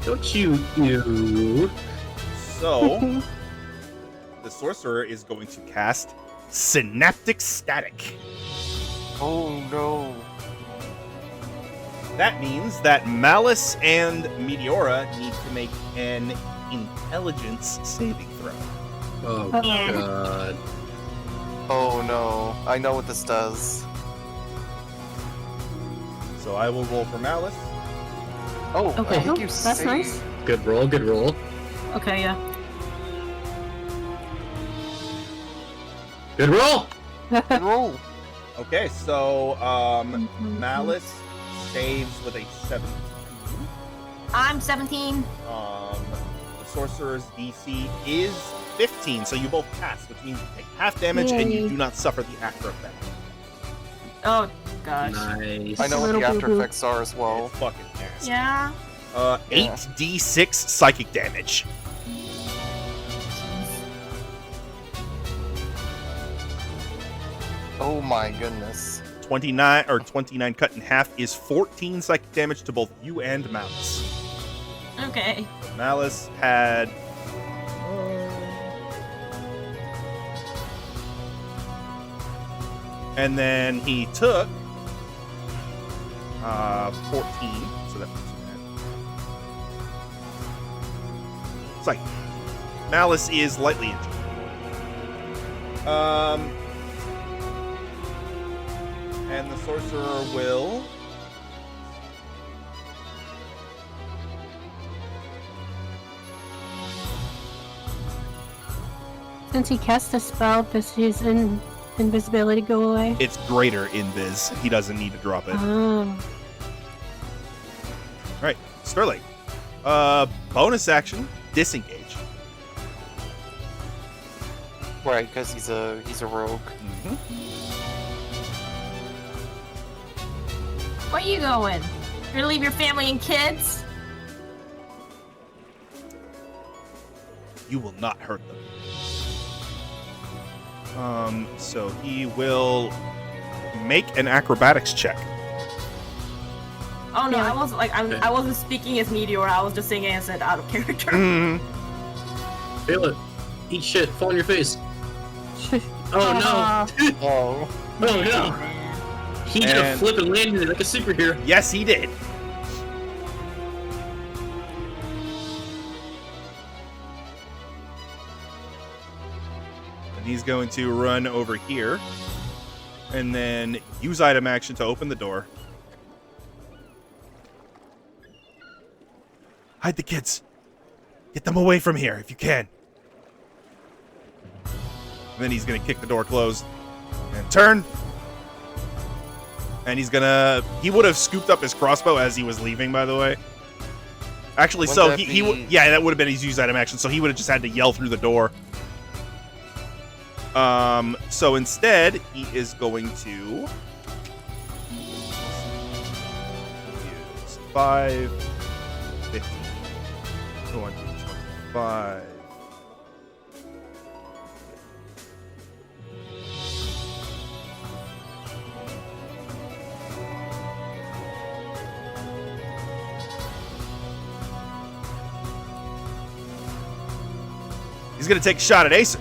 Don't you. So, the sorcerer is going to cast Synaptic Static. Oh no. That means that Malice and Meteora need to make an intelligence saving throw. Oh, Uh-oh. God. Oh no. I know what this does. So I will roll for Malice. Oh, Okay, I think you that's saved. nice. Good roll, good roll. Okay, yeah. Good roll! Good roll. Okay, so Malice saves with a 17. I'm 17. The sorcerer's DC is 15, so you both pass, which means you take half damage and you Yay. do not suffer the after effect. Oh, gosh. Nice. I know what Little the after boo-boo. effects are as well. It's fucking nasty. Yeah. 8d6 psychic damage. Oh my goodness. 29 cut in half is 14 psychic damage to both you and Malice. Okay. Malice had and then he took 14, so that puts him at psychic. Malice is lightly injured. And the sorcerer will Since he cast a spell, does his invisibility go away? it's greater in Viz. He doesn't need to drop it. Oh. Sterling. Bonus action, disengage. Right, because he's a rogue. Mm-hmm. Where you going? You're gonna leave your family and kids? You will not hurt them. So he will make an acrobatics check. Oh no, Yeah. I wasn't like I wasn't speaking as Meteor. I was just saying as it out of character. Mm. Feel it. Eat shit. Fall on your face. Oh no. Oh. Oh no. He did a And- flip and landed like a superhero. Yes, he did. And he's going to run over here and then use item action to open the door. Hide the kids. Get them away from here if you can. And then he's going to kick the door closed and turn. And he's gonna. He would have scooped up his crossbow as he was leaving, by the way. Actually, Wouldn't so that he be- yeah, that would have been his use item action. So he would have just had to yell through the door. So instead, he is going to use 5, 15, 20, 25. He's gonna take a shot at Acer.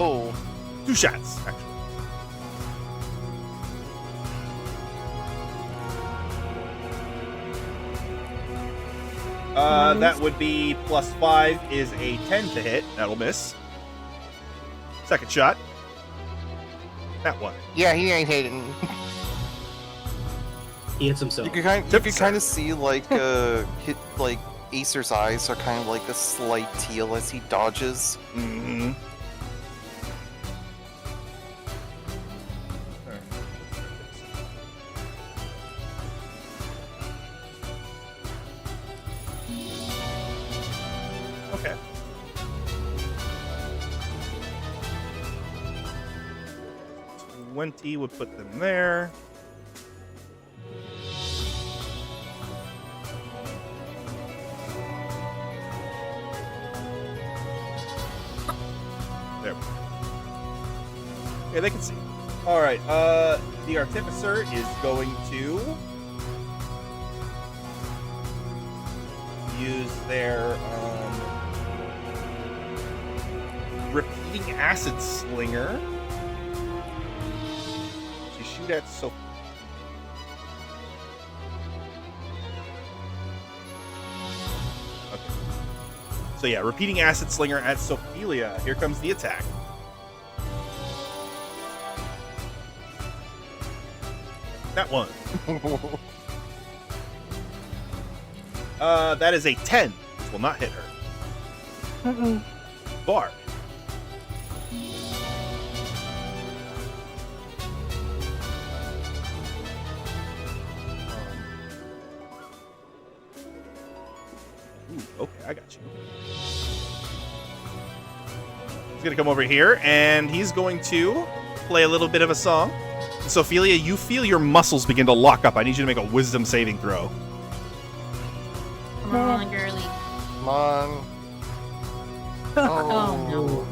Oh. 2 shots, actually. That would be +5 is a 10 to hit. That'll miss. Second shot. That one. Yeah, he ain't hating. He hits himself. You can kind Tips of see like hit like Acer's eyes are kind of like a slight teal as he dodges. Mm-hmm. Okay. $20 would put them there. There. Okay, they can see. All right. The Artificer is going to use their repeating acid slinger to shoot at Sophie. Okay. So yeah, repeating acid slinger at Sophelia. Here comes the attack. That one. That is a 10, which will not hit her. Uh-oh. Bard. Ooh, okay, I got you. He's gonna come over here, and he's going to play a little bit of a song. Sophelia, you feel your muscles begin to lock up. I need you to make a wisdom saving throw. Come on, girly. Come on. Oh no.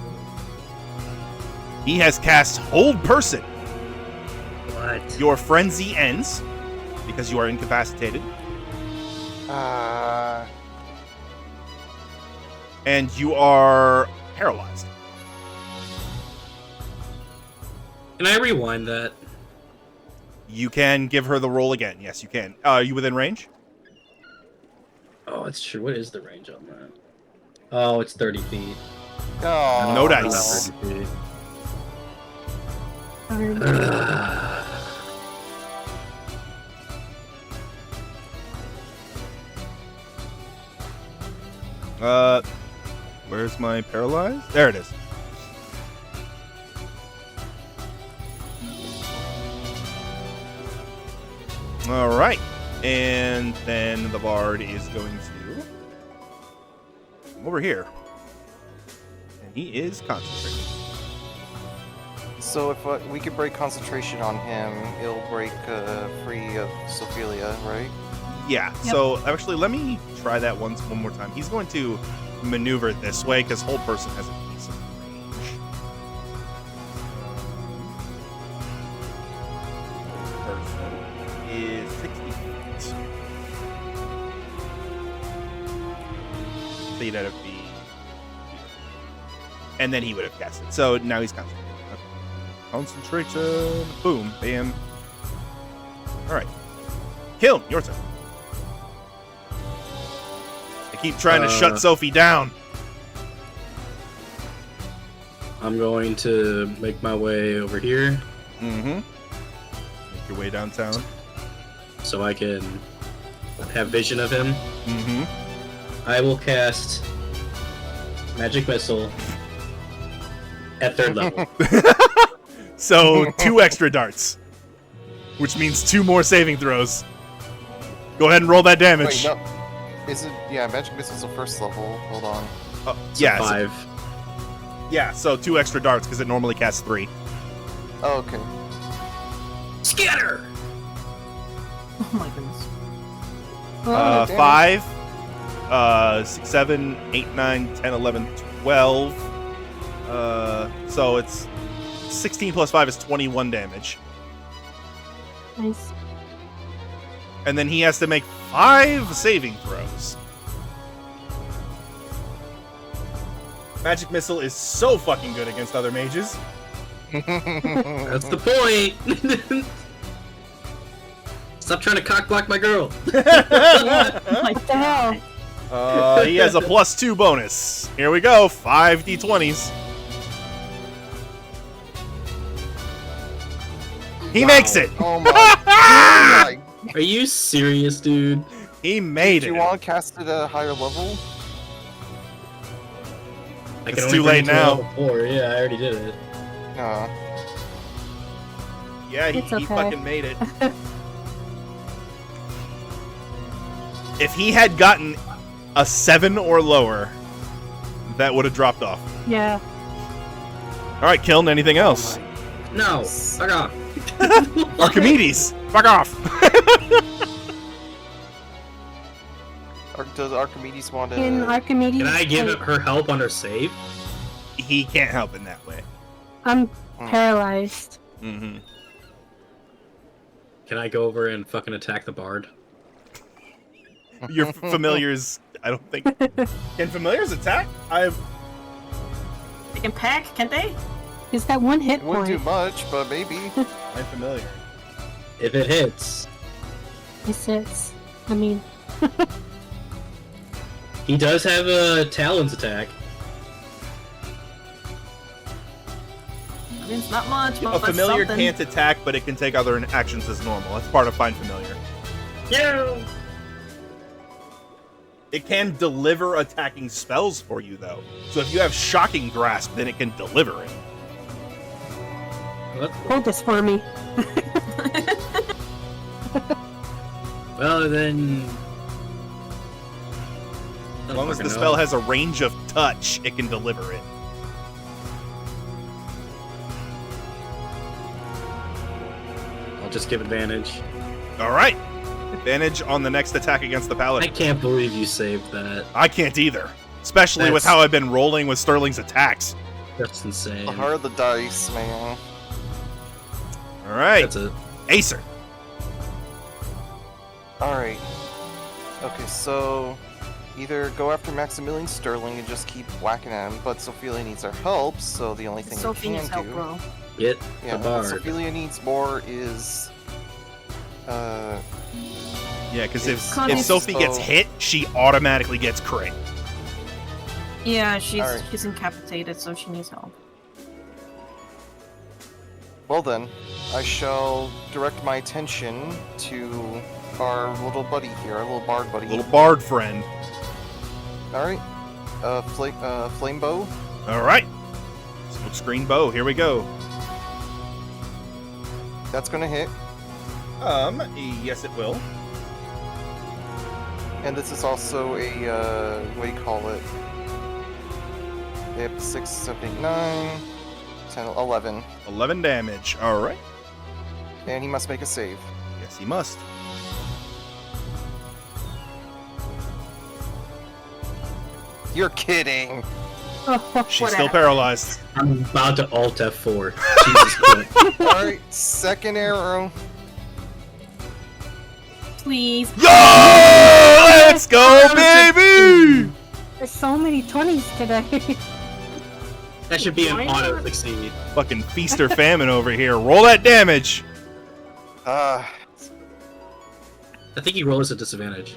He has cast Hold Person. What? Your frenzy ends because you are incapacitated, and you are paralyzed. Can I rewind that? You can give her the roll again. Yes, you can. Are you within range? Oh, it's true. What is the range on that? Oh, it's 30 feet. Oh, No Not dice. 30 feet. Where's my paralyzed? There it is. All right. And then the bard is going to come over here. And he is concentrating. So if we could break concentration on him, it'll break free of Sophelia, right? Yeah, so actually let me try that one more time. He's going to maneuver this way because whole person has a decent range. Person is 60 feet. So you'd have to be... And then he would have cast it. So now he's concentrating. Okay. Concentration. Boom. Bam. Alright. Kill him. Your turn. I keep trying to shut Sophie down. I'm going to make my way over here Mm-hmm. Make your way downtown. so I can have vision of him. Mm-hmm. I will cast Magic Missile at third level. So 2 extra darts, which means 2 more saving throws. Go ahead and roll that damage. Wait, no. Is it? Yeah, Magic Missile's the first level. Hold on. So Yeah, 5. so 2 extra darts because it normally casts 3. Oh, okay. Scatter! Oh my goodness. Oh, damn. 5, 6, 7, 8, 9, 10, 11, 12. So it's 16 plus 5 is 21 damage. nice. And then he has to make 5 saving throws. Magic Missile is so fucking good against other mages. That's the point! Stop trying to cockblock my girl! What the hell? He has a +2 bonus. Here we go. 5 d20s. He Wow. makes it. Oh my! Oh my! Are you serious, dude? He made Do it. you want to cast it at a higher level? I It's can too only bring late it to now. level 4. Yeah, I already did it. No. Yeah, It's he okay. fucking made it. If he had gotten a 7 or lower, that would have dropped off. Yeah. All right, Kiln, anything else? No! Fuck off! Archimedes, fuck off. Does Archimedes want to? Can Archimedes? Can I give like, her help on her save? He can't help in that way. I'm paralyzed. Mm-hmm. Can I go over and fucking attack the bard? Your familiars, I don't think. Can familiars attack? I've. They can pack, can't they? Is that one hit It wouldn't do point? much, but maybe. I'm familiar. If it hits, It's. I mean, he does have a Talons attack. I mean, it's not much, but A familiar something. can't attack, but it can take other actions as normal. That's part of Find Familiar. Yeah! It can deliver attacking spells for you, though. So if you have Shocking Grasp, then it can deliver it. hold this for me. Well, then... As long as the spell has a range of touch, it can deliver it. I'll just give advantage. All right. Advantage on the next attack against the I Paladin. can't believe you saved that. I can't either. Especially with That's- how I've been rolling with Sterling's attacks. That's insane. The heart of the dice, man. All right. That's it. Acer. Alright. Okay, so either go after Maximilian Sterling and just keep whacking at him, but Sophia needs our help, so the only thing Sophie we needs can help, do... bro. Get Yeah, the what bard. Sophia needs more is... Yeah, because if Connie's- Sophie gets Oh. hit, she automatically gets crit. Yeah, she's Alright. she's incapacitated, so she needs help. Well then, I shall direct my attention to our little buddy here, our little bard buddy. Little bard friend. Alright. Flame bow. All right. Smoke screen bow. Here we go. That's gonna hit. Yes, it will. And this is also a, what do you call it? They have 6, 7, 8, 9, 10, 11. 11 damage. All right. And he must make a save. Yes, he must. You're kidding! She's still paralyzed. I'm about to alt F4. Jesus Christ. Alright, second arrow. Please. Yo! Let's go, baby! There's so many 20s today. That should be an auto succeed. Fucking feast or famine over here. Roll that damage. I think he rolls at disadvantage.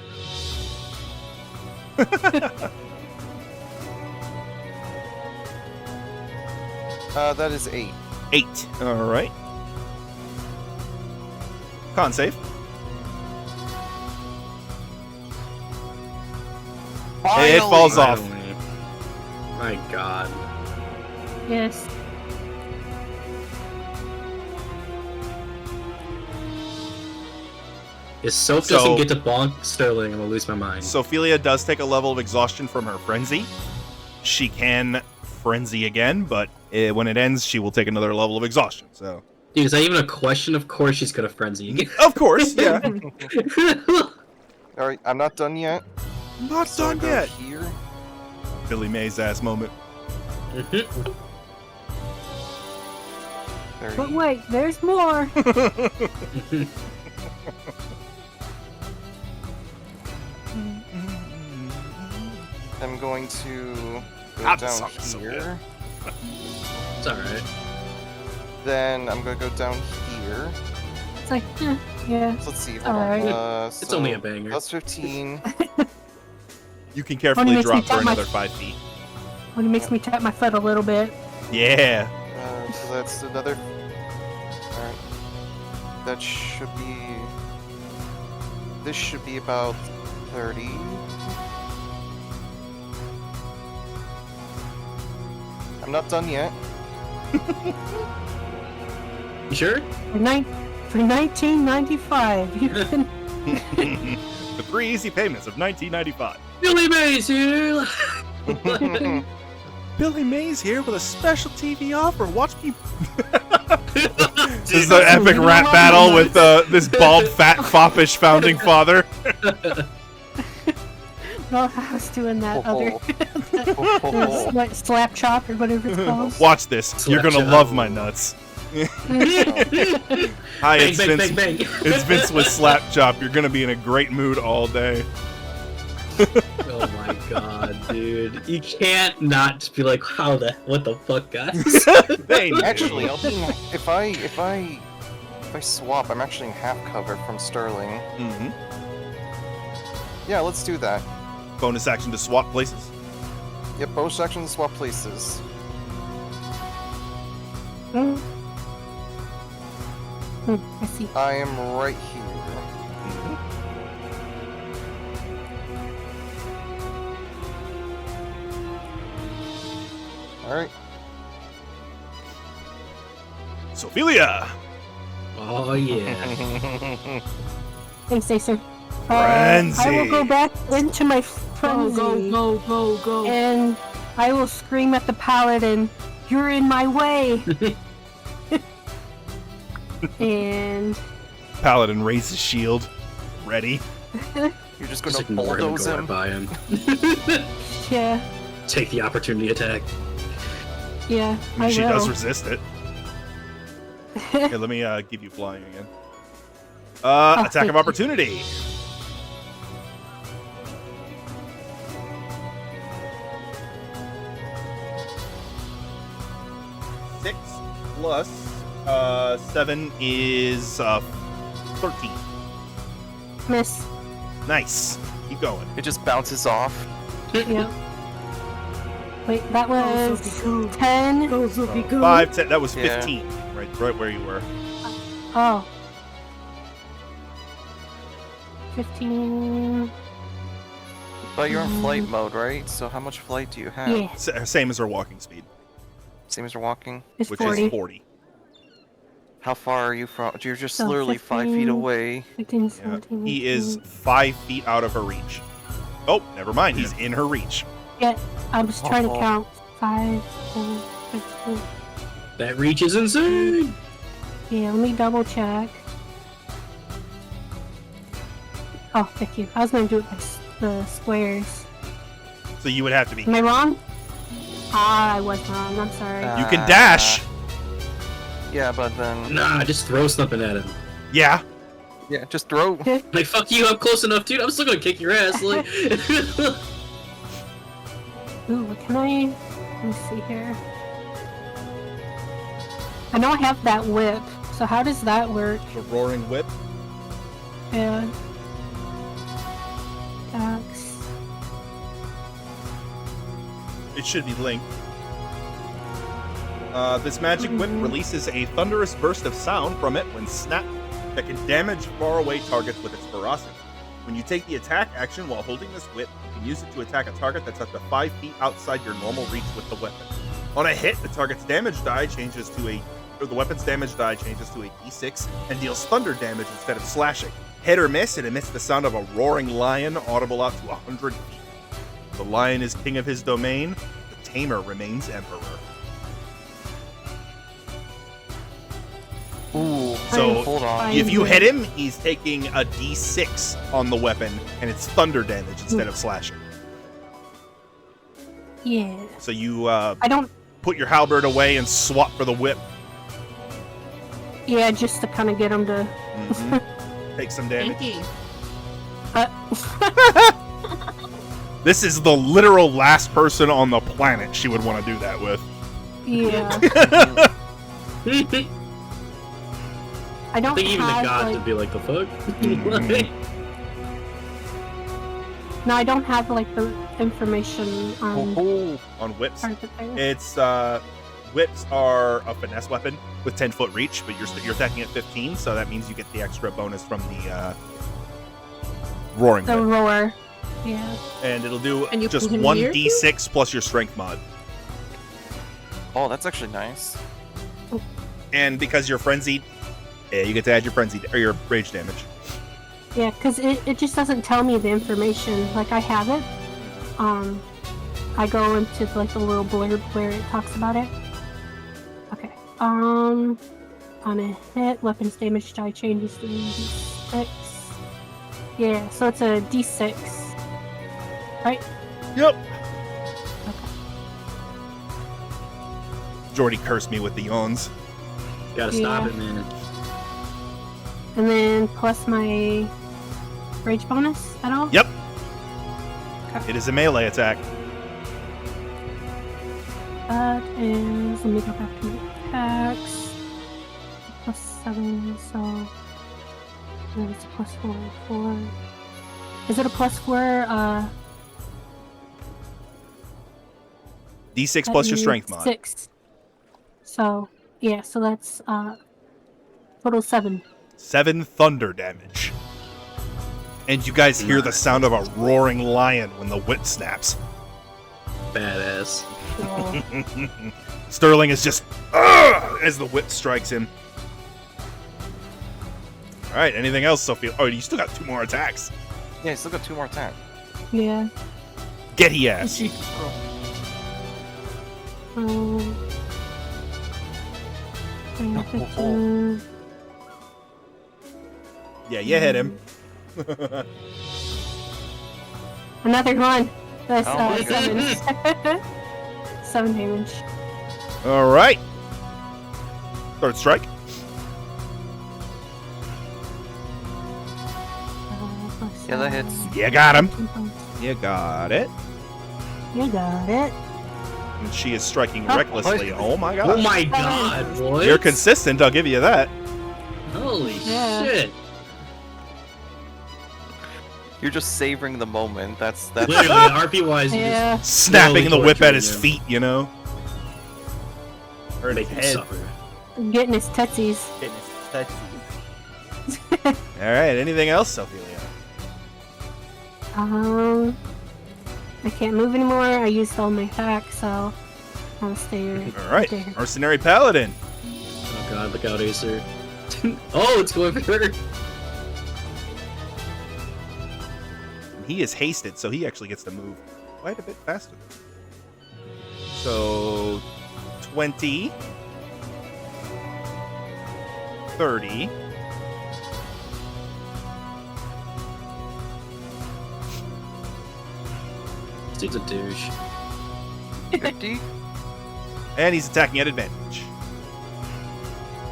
That is 8. 8. All right. Con save. It falls off. Finally. My god. Yes. If Soap So- doesn't get to bonk Sterling, I'm gonna lose my mind. Sophelia does take a level of exhaustion from her frenzy. She can frenzy again, but when it ends, she will take another level of exhaustion. So, Dude, is that even a question? Of course she's gonna frenzy again. of course, yeah. Alright, I'm not done yet. Not So I done go yet. here. Billy Mays ass moment. 30. But wait, there's more. I'm going to go God, this down song is so here. It's alright. Then I'm going to go down here. It's like, yeah. So let's see. Hold Alright. on. It's only a banger. Plus 15. You can carefully makes me drop for tap my- another 5 feet. When it makes me tap my foot a little bit. Yeah. So that's another. Alright. That should be. This should be about 30. I'm not done yet. You sure? For 1995, you can. The 3 easy payments of 1995. Billy Mays here! Billy Mays here with a special TV offer. Watch me. Dude, This is an epic rap battle with this bald, fat, foppish founding father. No, I was doing that other. Oh. What, slap chop or whatever it's called. Watch this. You're gonna Slapshot. love my nuts. Hi, Bang, it's bang, Vince. bang, bang. It's Vince with Slap Chop. You're gonna be in a great mood all day. Oh my god, dude. You can't not just be like, what the fuck, guys? They knew. Actually, I'll be if I swap, I'm actually in half cover from Sterling. Mhm. Yeah, let's do that. Bonus action to swap places. Yep, both sections swap places. I see. I am right here. Alright. Sophelia. Oh yeah. Thanks, Jason. Frenzy. I will go back into my frenzy. Go. And I will scream at the paladin, "You're in my way!" And Paladin raises shield. Ready. You're just Just gonna ignore him and bulldoze go him. right by him. yeah, Take the opportunity attack. yeah, I mean, she will. does resist it. Okay, let me give you flying again. Attack thank of you. opportunity. Six plus 7 is 13. Miss. Nice. Keep going. It just bounces off. Yeah. Wait, that was Go, 10. Go, Sophie, go. 5, 10. That was Yeah. 15. Right where you were. Oh. 15. But you're in flight mode, right? So how much flight do you have? Yeah, Same as her walking speed, Same as you're walking. it's which 40. is 40. How far are you from? You're just So literally 5 feet 15. away. 15, Yeah. 17, He is 18. 5 feet out of her reach. Oh, never mind. He's in her reach. Yeah, I was trying to Oh. count 5, 4, 5, 6. That reach is insane. Yeah, let me double check. Oh, thank you. I was gonna do it by the squares. So you would have to be. Am I wrong? Ah, I was wrong. I'm sorry. You can dash. Yeah, but then Nah, just throw something at him. Yeah. yeah, just throw. Like, fuck you, I'm close enough, dude. I'm still gonna kick your ass. Like, Ooh, what can I? Let me see here. I know I have that whip. So how does that work? The roaring whip. Yeah. Axe. It should be linked. This magic whip releases a thunderous burst of sound from it when snapped that can damage faraway targets with its ferocity. When you take the attack action while holding this whip, you can use it to attack a target that's up to 5 feet outside your normal reach with the weapon. On a hit, the target's damage die changes to the weapon's damage die changes to a d6 and deals thunder damage instead of slashing. Hit or miss, it emits the sound of a roaring lion audible out to 100 feet. The lion is king of his domain. The tamer remains emperor. Ooh. So, hold on. If you hit him, he's taking a d6 on the weapon, and it's thunder damage instead of slashing. Yeah. So you I don't. put your halberd away and swap for the whip. Yeah, just to kind of get him to. Take some damage. Uh, This is the literal last person on the planet she would want to do that with. yeah. I I don't think even the have gods like. would be like, the fuck? Mhm. No, I don't have like the information on On whips. part of it there. It's whips are a finesse weapon with 10-foot reach, but you're attacking at 15, so that means you get the extra bonus from the roaring The whip. roar. Yeah. And it'll do And you just put him one here? d6 plus your strength mod. Oh, that's actually nice. And because you're frenzied, yeah, you get to add your frenzied or your rage damage. Yeah, because it just doesn't tell me the information. Like, I have it. I go into like the little blurb where it talks about it. Okay. On a hit, weapons damage die changes to d6. Yeah, so it's a d6. Right? Yep. Okay. Jordy cursed me with the yawns. Gotta stop Yeah. it, man. And then plus my rage bonus at all? Yep. It is a melee attack. That is, let me go back to my attacks. +7, so then it's +4. Is it a +4? D6 that plus your means strength mod. 6. So yeah, so that's total 7. 7 thunder damage. And you guys hear the Nice. sound of a roaring lion when the whip snaps. Badass. Yeah. Sterling is just as the whip strikes him. All right, anything else, Sophia? Oh, you still got 2 more attacks. Yeah, still got 2 more attacks. Yeah. Get he ass. Um, 15. Yeah, you hit him. Another one. That's Oh my 7. 7 damage. All right. Third strike. Yeah, that hits. You got him. You got it. You got it. And she is striking Oh. recklessly. Oh my god. Oh my god, what? You're consistent, I'll give you that. Holy Yeah. shit. You're just savoring the moment. That's Literally, RP wise, you Yeah. Snapping the Slowly whip at torturing his him. feet, you know? Or just make his him head. suffer. Getting his tootsies. Alright, anything else, Ophelia? I can't move anymore. I used all my attacks, so I'll stay right Alright, there. Mercenary Paladin. Oh god, look out, Acer. Oh, it's going for her. he is hasted, so he actually gets to move quite a bit faster. So 20, 30. This dude's a douche. 50? And he's attacking at advantage.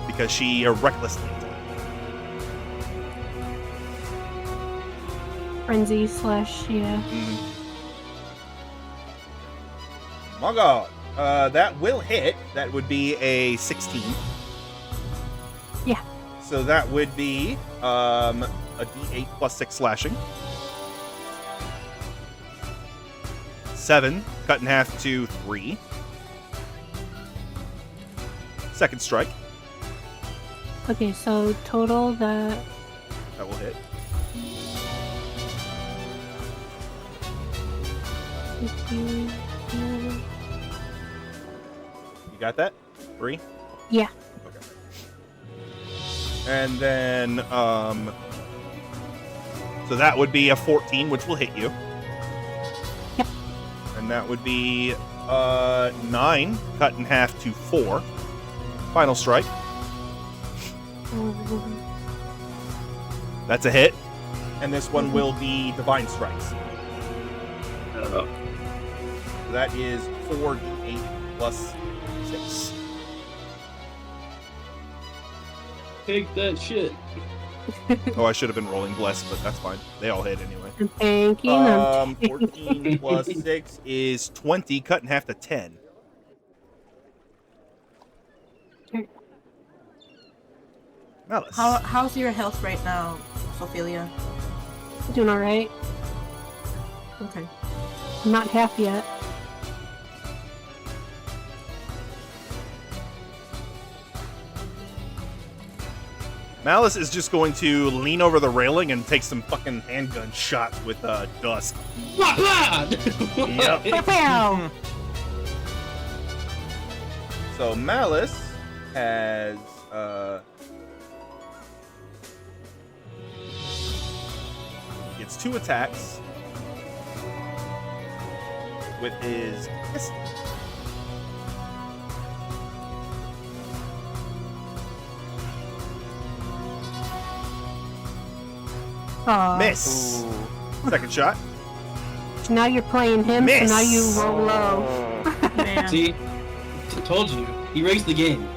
Because she recklessly attacked. Frenzy / yeah. My god. That will hit. That would be a 16. Yeah. So that would be a d8 plus 6 slashing. 7, cut in half to 3. Second strike. Okay, so total that. That will hit. 15, You got that? 3? yeah. Okay. And then, so that would be a 14, which will hit you. Yep. And that would be 9, cut in half to 4. Final strike. That's a hit. And this one will be Divine Strikes. So that is 4d8 plus 6. Take that shit. Oh, I should have been rolling Bless, but that's fine. They all hit anyway. Thank you. 14 plus 6 is 20, cut in half to 10. Malice. How's your health right now, Ophelia? Doing all right. Okay. I'm not half yet. Malice is just going to lean over the railing and take some fucking handgun shots with Dusk. Yep. Pow! So Malice has gets 2 attacks with his pistol. Aw. Miss. Ooh. Second shot. So now you're playing him, Miss. so now you roll low. Oh. Man. See? Told you. He raised the game.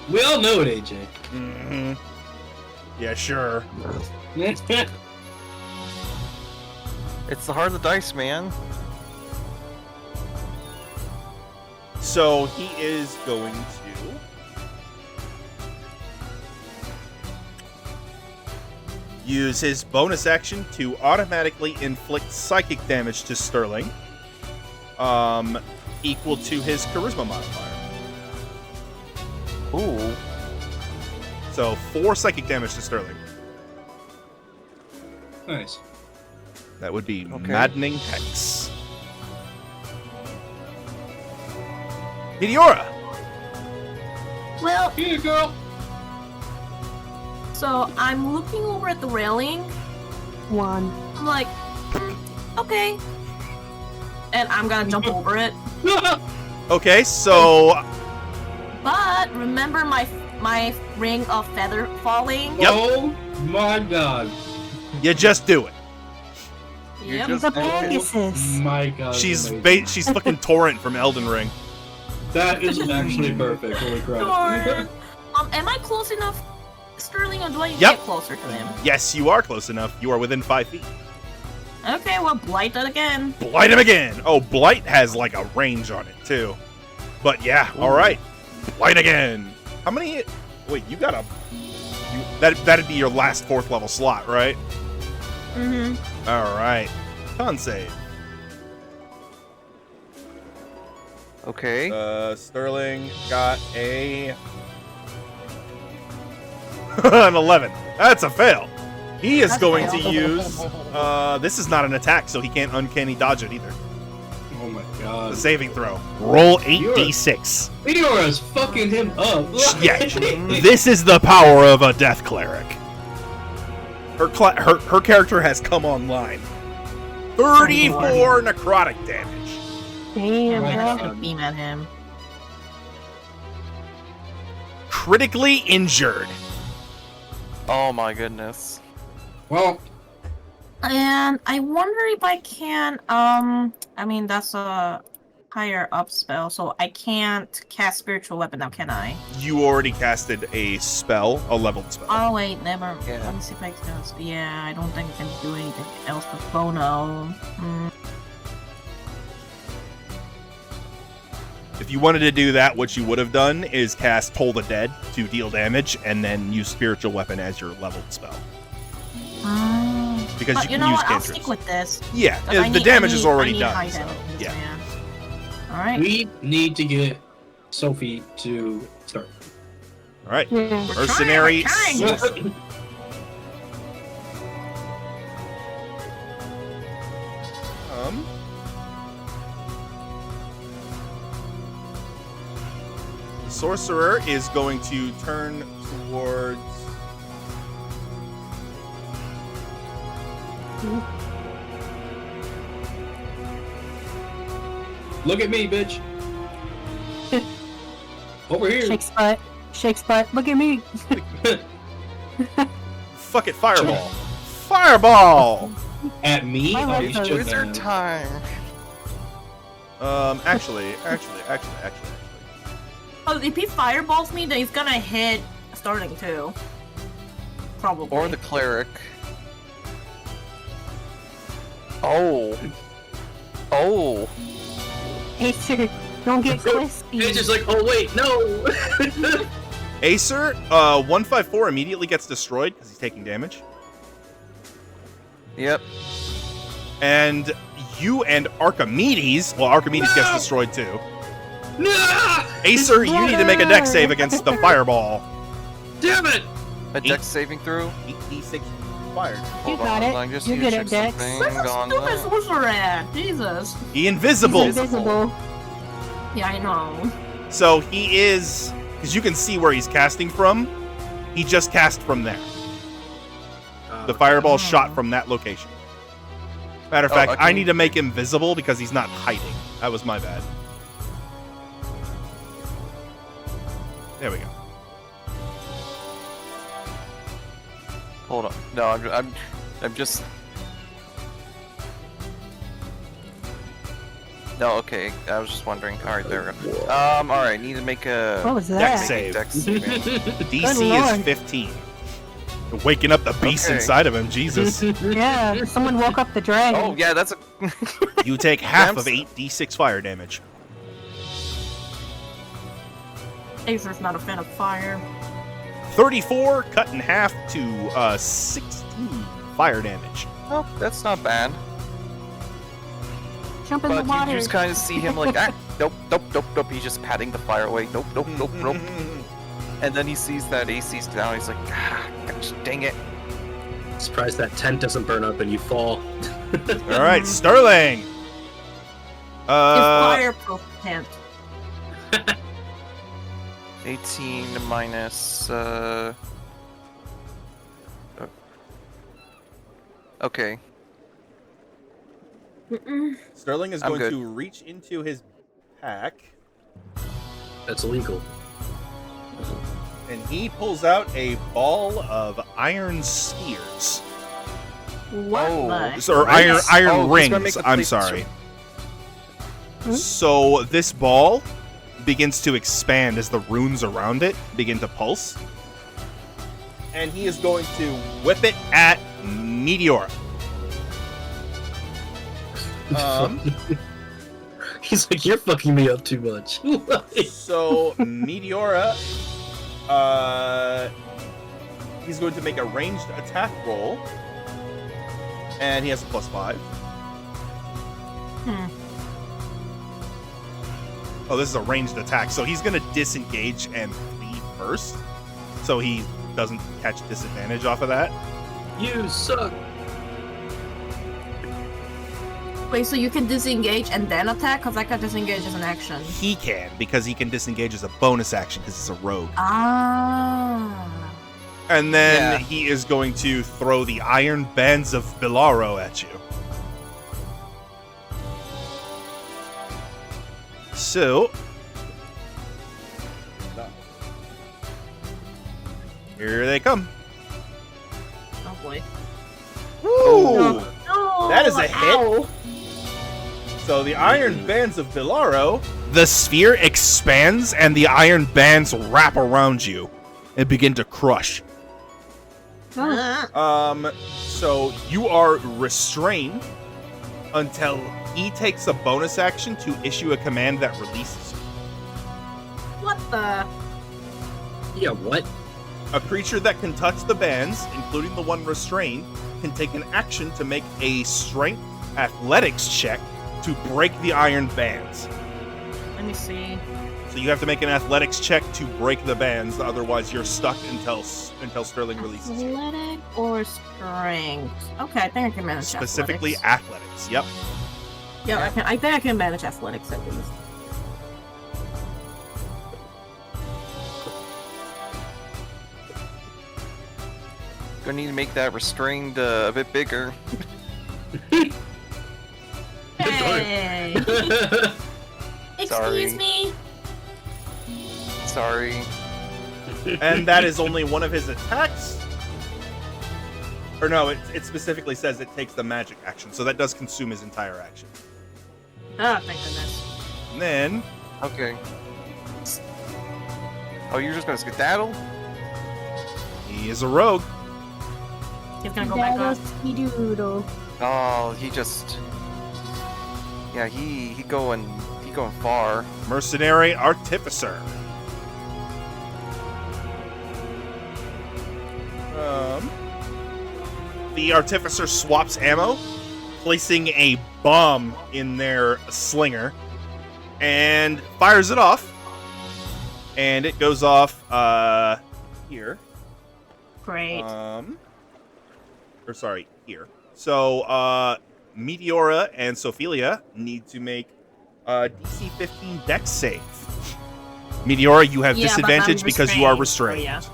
We all know it, AJ. Mm-hmm. Yeah, sure. It's the heart of the dice, man. So he is going to use his bonus action to automatically inflict psychic damage to Sterling, equal to his charisma modifier. Ooh. So 4 psychic damage to Sterling. Nice. That would be Okay. Maddening Hex. Meteora! Well, Here, girl. so I'm looking over at the railing. 1. I'm like, okay. And I'm gonna jump over it. Okay, so But remember my ring of feather falling? Yep. Oh my god. you just do it. Yep. just- The Pegasus. My god. She's amazing. she's fucking Torrent from Elden Ring. That is actually perfect. Holy crap. Darn. Am I close enough, Sterling, or do I need to Yep. get closer to him? Yes, you are close enough. You are within 5 feet. Okay, well, blight that again. Blight him again. Oh, Blight has like a range on it too. But yeah, all right. Blight again. How many? Wait, you got a. That'd be your last 4th level slot, right? Mm-hmm. All right. Con save. Okay. Sterling got a an 11. That's a fail. He is That's going a to fail. use. This is not an attack, so he can't uncanny dodge it either. Oh my The god. saving throw. Roll 8d6. Meteora's fucking him up. Yeah, this is the power of a death cleric. Her character has come online. 34 necrotic damage. Damn, Oh my bro. God. Beam at him. Critically injured. Oh my goodness. Well, And I wonder if I can, I mean, that's a higher up spell, so I can't cast spiritual weapon now, can I? You already casted a spell, a leveled spell. Oh, wait, never. Yeah. Let me see if I can. Yeah, I don't think I can do anything else with Bono. If you wanted to do that, what you would have done is cast Toll the Dead to deal damage, and then use spiritual weapon as your leveled spell. Because But you you can know use what? I'll cantrips. stick with this. Yeah, 'Cause I the need- damage I is need- already I need done. high So, damage with this, yeah. man. Alright. we need to get Sophie to start. All right. Yeah. Mercenary. trying. sorcerer. The sorcerer is going to turn towards. Look at me, bitch. Over here. Shake spot. Shake spot. Look at me. Fuck it, fireball. Fireball. At me? I Oh, like you those. shouldn't Wizard have. time. Actually. Oh, if he fireballs me, then he's gonna hit Sterling too. Probably. Or the cleric. Oh. Oh. Hey, sir, don't get It's crispy. just like, oh wait, no. Acer, 154 immediately gets destroyed because he's taking damage. Yep. And you and Archimedes, well, Archimedes gets No! destroyed too. No! Acer, you need to make a dex save against the fireball. Damn it! A dex saving through. 8d6 fired. Hold got on, it. I'm just You're gonna good check at dex. something Where's the on stupid that. sorcerer at? Jesus. He invisible. He's invisible. Yeah, I know. So he is, because you can see where he's casting from. He just cast from there. The fireball shot from that location. Matter of Oh, fact, okay. I need to make him visible because he's not hiding. That was my bad. There we go. Hold on. No, I'm just. No, okay. I was just wondering. All right, there we go. All right. Need to make a What was Dex that? save. dex saving. DC is Lord. 15. You're waking up the beast Okay. inside of him, Jesus. Yeah, someone woke up the dragon. Oh yeah, that's a. You take half of Damn. 8d6 fire damage. Acer's not a fan of fire. 34 cut in half to 16 fire damage. Oh, that's not bad. Jump in the But water. you just kind of see him like, nope, nope, nope, nope. He's just patting the fire away. Nope, nope, nope, nope. And then he sees that AC's down. He's like, gosh, dang it. Surprised that tent doesn't burn up and you fall. All right, Sterling. His fireproof tent. 18 minus. Okay. Sterling is I'm going good. to reach into his pack That's illegal. and he pulls out a ball of iron spears. What Oh, the? Or iron Oh, he's gonna rings. make the I'm place- sorry. Hmm? So this ball begins to expand as the runes around it begin to pulse. And he is going to whip it at Meteora. He's like, you're fucking me up too much. So Meteora, he's going to make a ranged attack roll, and he has a +5. Oh, this is a ranged attack, so he's going to disengage and flee first, so he doesn't catch disadvantage off of that. You suck. Wait, so you can disengage and then attack? Because I can disengage as an action. He can, because he can disengage as a bonus action because he's a rogue. Ah. And then Yeah. he is going to throw the iron bands of Bilaro at you. So, here they come. Oh boy. Woo! No, That is a hit. ow. So the iron bands of Bilaro, the sphere expands and the iron bands wrap around you and begin to crush. So you are restrained until he takes a bonus action to issue a command that releases you. What the? Yeah, what? A creature that can touch the bands, including the one restrained, can take an action to make a strength athletics check to break the iron bands. Let me see. So you have to make an athletics check to break the bands, otherwise you're stuck until Sterling releases you. Athletic or strength? Okay, I think I can manage Specifically athletics. athletics. Yep. Yeah, I think I can manage athletics at least. Gonna need to make that restrained a bit bigger. Hey! Excuse Sorry. me? Sorry. And that is only one of his attacks. Or no, it specifically says it takes the magic action, so that does consume his entire action. Oh, thank goodness. And then Okay. Oh, you're just gonna skedaddle? he is a rogue. He's gonna go back up. Doodle. Oh, he just. Yeah, he going far. Mercenary Artificer. The Artificer swaps ammo, placing a bomb in their slinger, and fires it off. And it goes off here. Great. Or sorry, here. So Meteora and Sophelia need to make DC 15 Dex save. Meteora, you have Yeah, but I'm disadvantage because you are restrained, restrained. so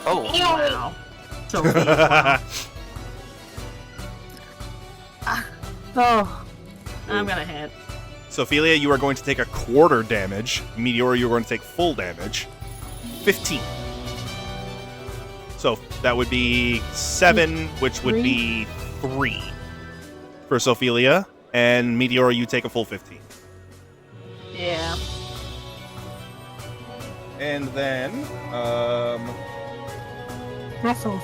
Oh, Wow. So, wow. Oh, I'm gonna hit. Sophelia, you are going to take a quarter damage. Meteora, you're going to take full damage. 15. So that would be 7, which would be 3 for Sophelia. And Meteora, you take a full 15. Yeah. And then, assholes.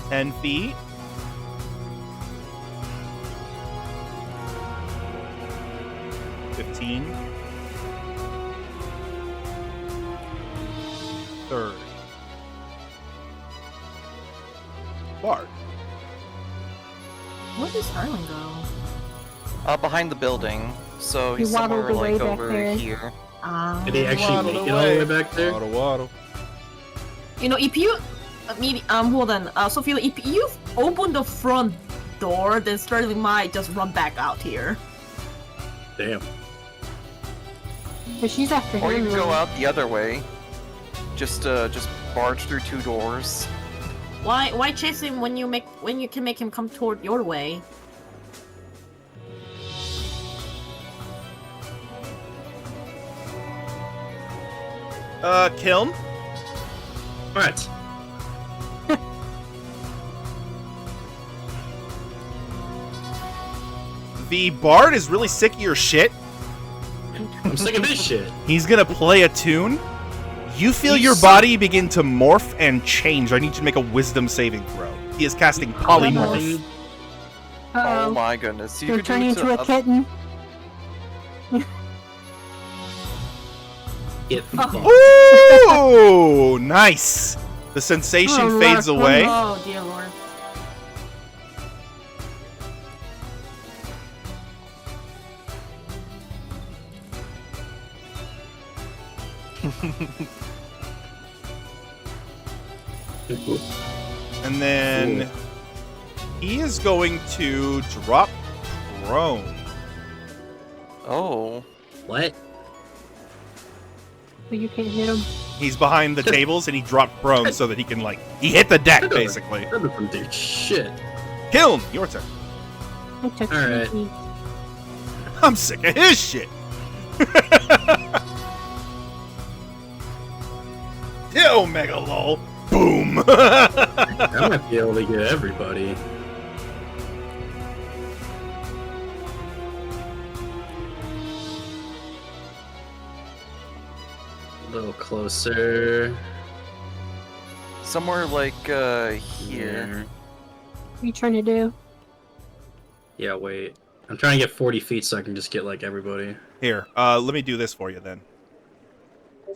ten feet. 15. 30. Bard. Where did Sterling go? behind the building. So He he's waddled somewhere like away back over there. here. Did he actually Waddled make it all the way away. back there? Waddle, waddle. You know, if you maybe hold on, Sophia, if you open the front door, then Sterling might just run back out here. Damn. But she's after him. Or you can go though. out the other way. Just barge through 2 doors. Why chase him when you can make him come toward your way? Kiln. Alright. The Bard is really sick of your shit. I'm sick of this shit. He's gonna play a tune. You feel You your suck. body begin to morph and change. I need you to make a wisdom saving throw. He is casting polymorph. Oh Uh-oh. my goodness. You You're could do turning it to into a kitten. Get fucked. Ooh, nice. The sensation Oh, fades Lord, away. Oh dear lord. And then he is going to drop prone. Oh. What? But you can't hit him. He's behind the tables and he dropped prone so that he can he hit the deck basically. That doesn't do shit. Kill him. Your turn. I took Alright. sneaky. I'm sick of his shit. Yo, Mega Lol. Boom. I might be able to get everybody. A little closer. Somewhere like here. What are you trying to do? Yeah, wait. I'm trying to get 40 feet so I can just get like everybody. Here, let me do this for you then.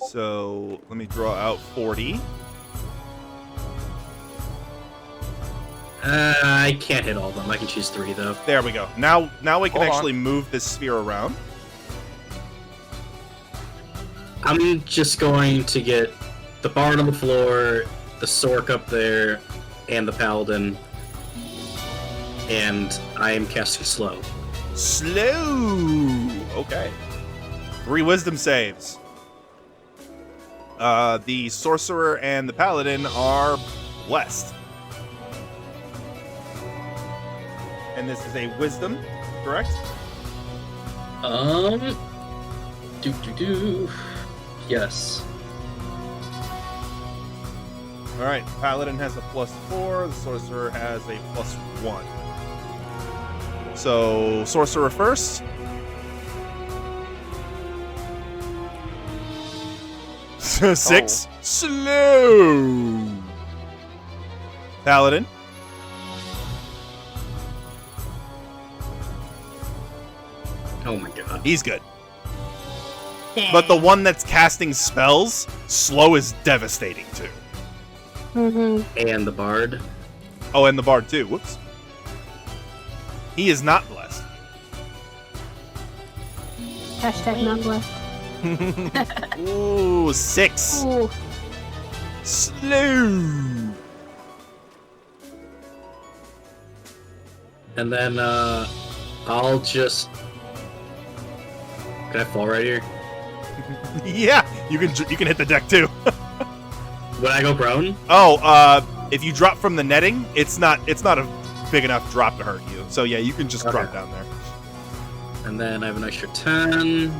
So let me draw out 40. I can't hit all of them. I can choose 3 though. There we go. Now we can Hold on. actually move this sphere around. I'm just going to get the bard on the floor, the Sork up there, and the paladin. And I am casting slow. Slow. Okay. 3 wisdom saves. The sorcerer and the paladin are blessed. And this is a wisdom, correct? Yes. All right. Paladin has a +4. The sorcerer has a +1. So sorcerer first. So 6. Slow. Paladin. Oh my god. He's good. But the one that's casting spells, slow is devastating too. Mm-hmm. And the bard. Oh, and the bard too. Whoops. He is not blessed. Hashtag not blessed. Ooh, 6. Ooh. Slow. And then I'll just. Can I fall right here? Yeah, you can hit the deck too. Would I go prone? Oh, if you drop from the netting, it's not a big enough drop to hurt you. So yeah, you can just drop down there. And then I have an extra 10.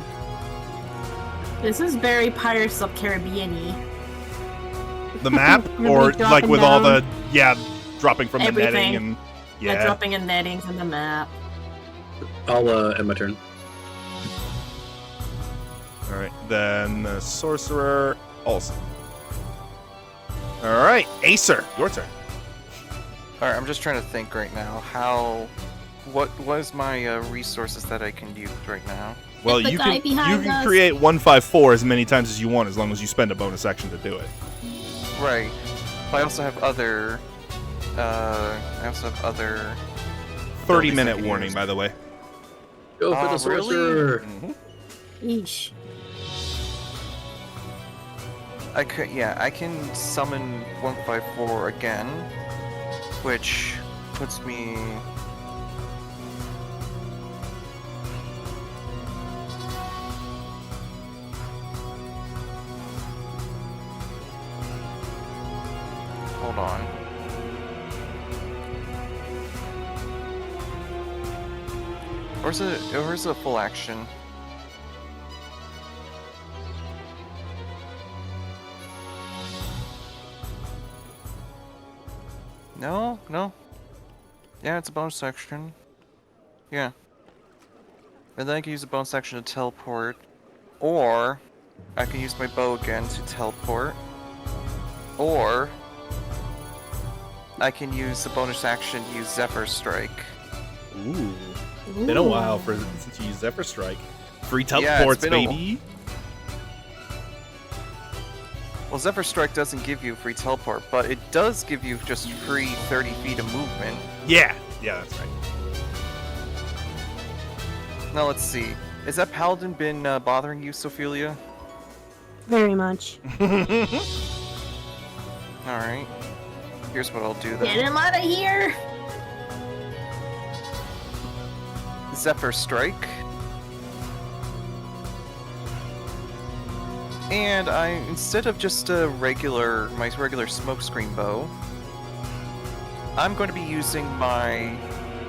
This is very Pirates of Caribbean-y. The map, Really or dropping like with all the down? dropping from the Everything. netting and Like dropping in nettings on the map. I'll end my turn. All right, then the sorcerer also. All right, Acer, your turn. All right, I'm just trying to think right now. What is my resources that I can use right now? Well, the you guy can behind us. create 154 as many times as you want, as long as you spend a bonus action to do it. Right. But I also have other. 30-minute warning, by the way. Go for the sorcerer. Really? Eesh. I can summon 154 again, which puts me. Hold on. Where's the full action? No. Yeah, it's a bonus action. Yeah. And then I can use a bonus action to teleport. Or I can use my bow again to teleport. Or I can use the bonus action to use Zephyr Strike. Ooh. Been a while since you used Zephyr Strike. Free teleports, been a baby. Well, Zephyr Strike doesn't give you a free teleport, but it does give you just free 30 feet of movement. Yeah, that's right. Now let's see. Has that paladin been bothering you, Sophelia? Very much. Alright. Here's what I'll do Get then. him out of here! Zephyr Strike. And instead of just my regular smokescreen bow, I'm going to be using my,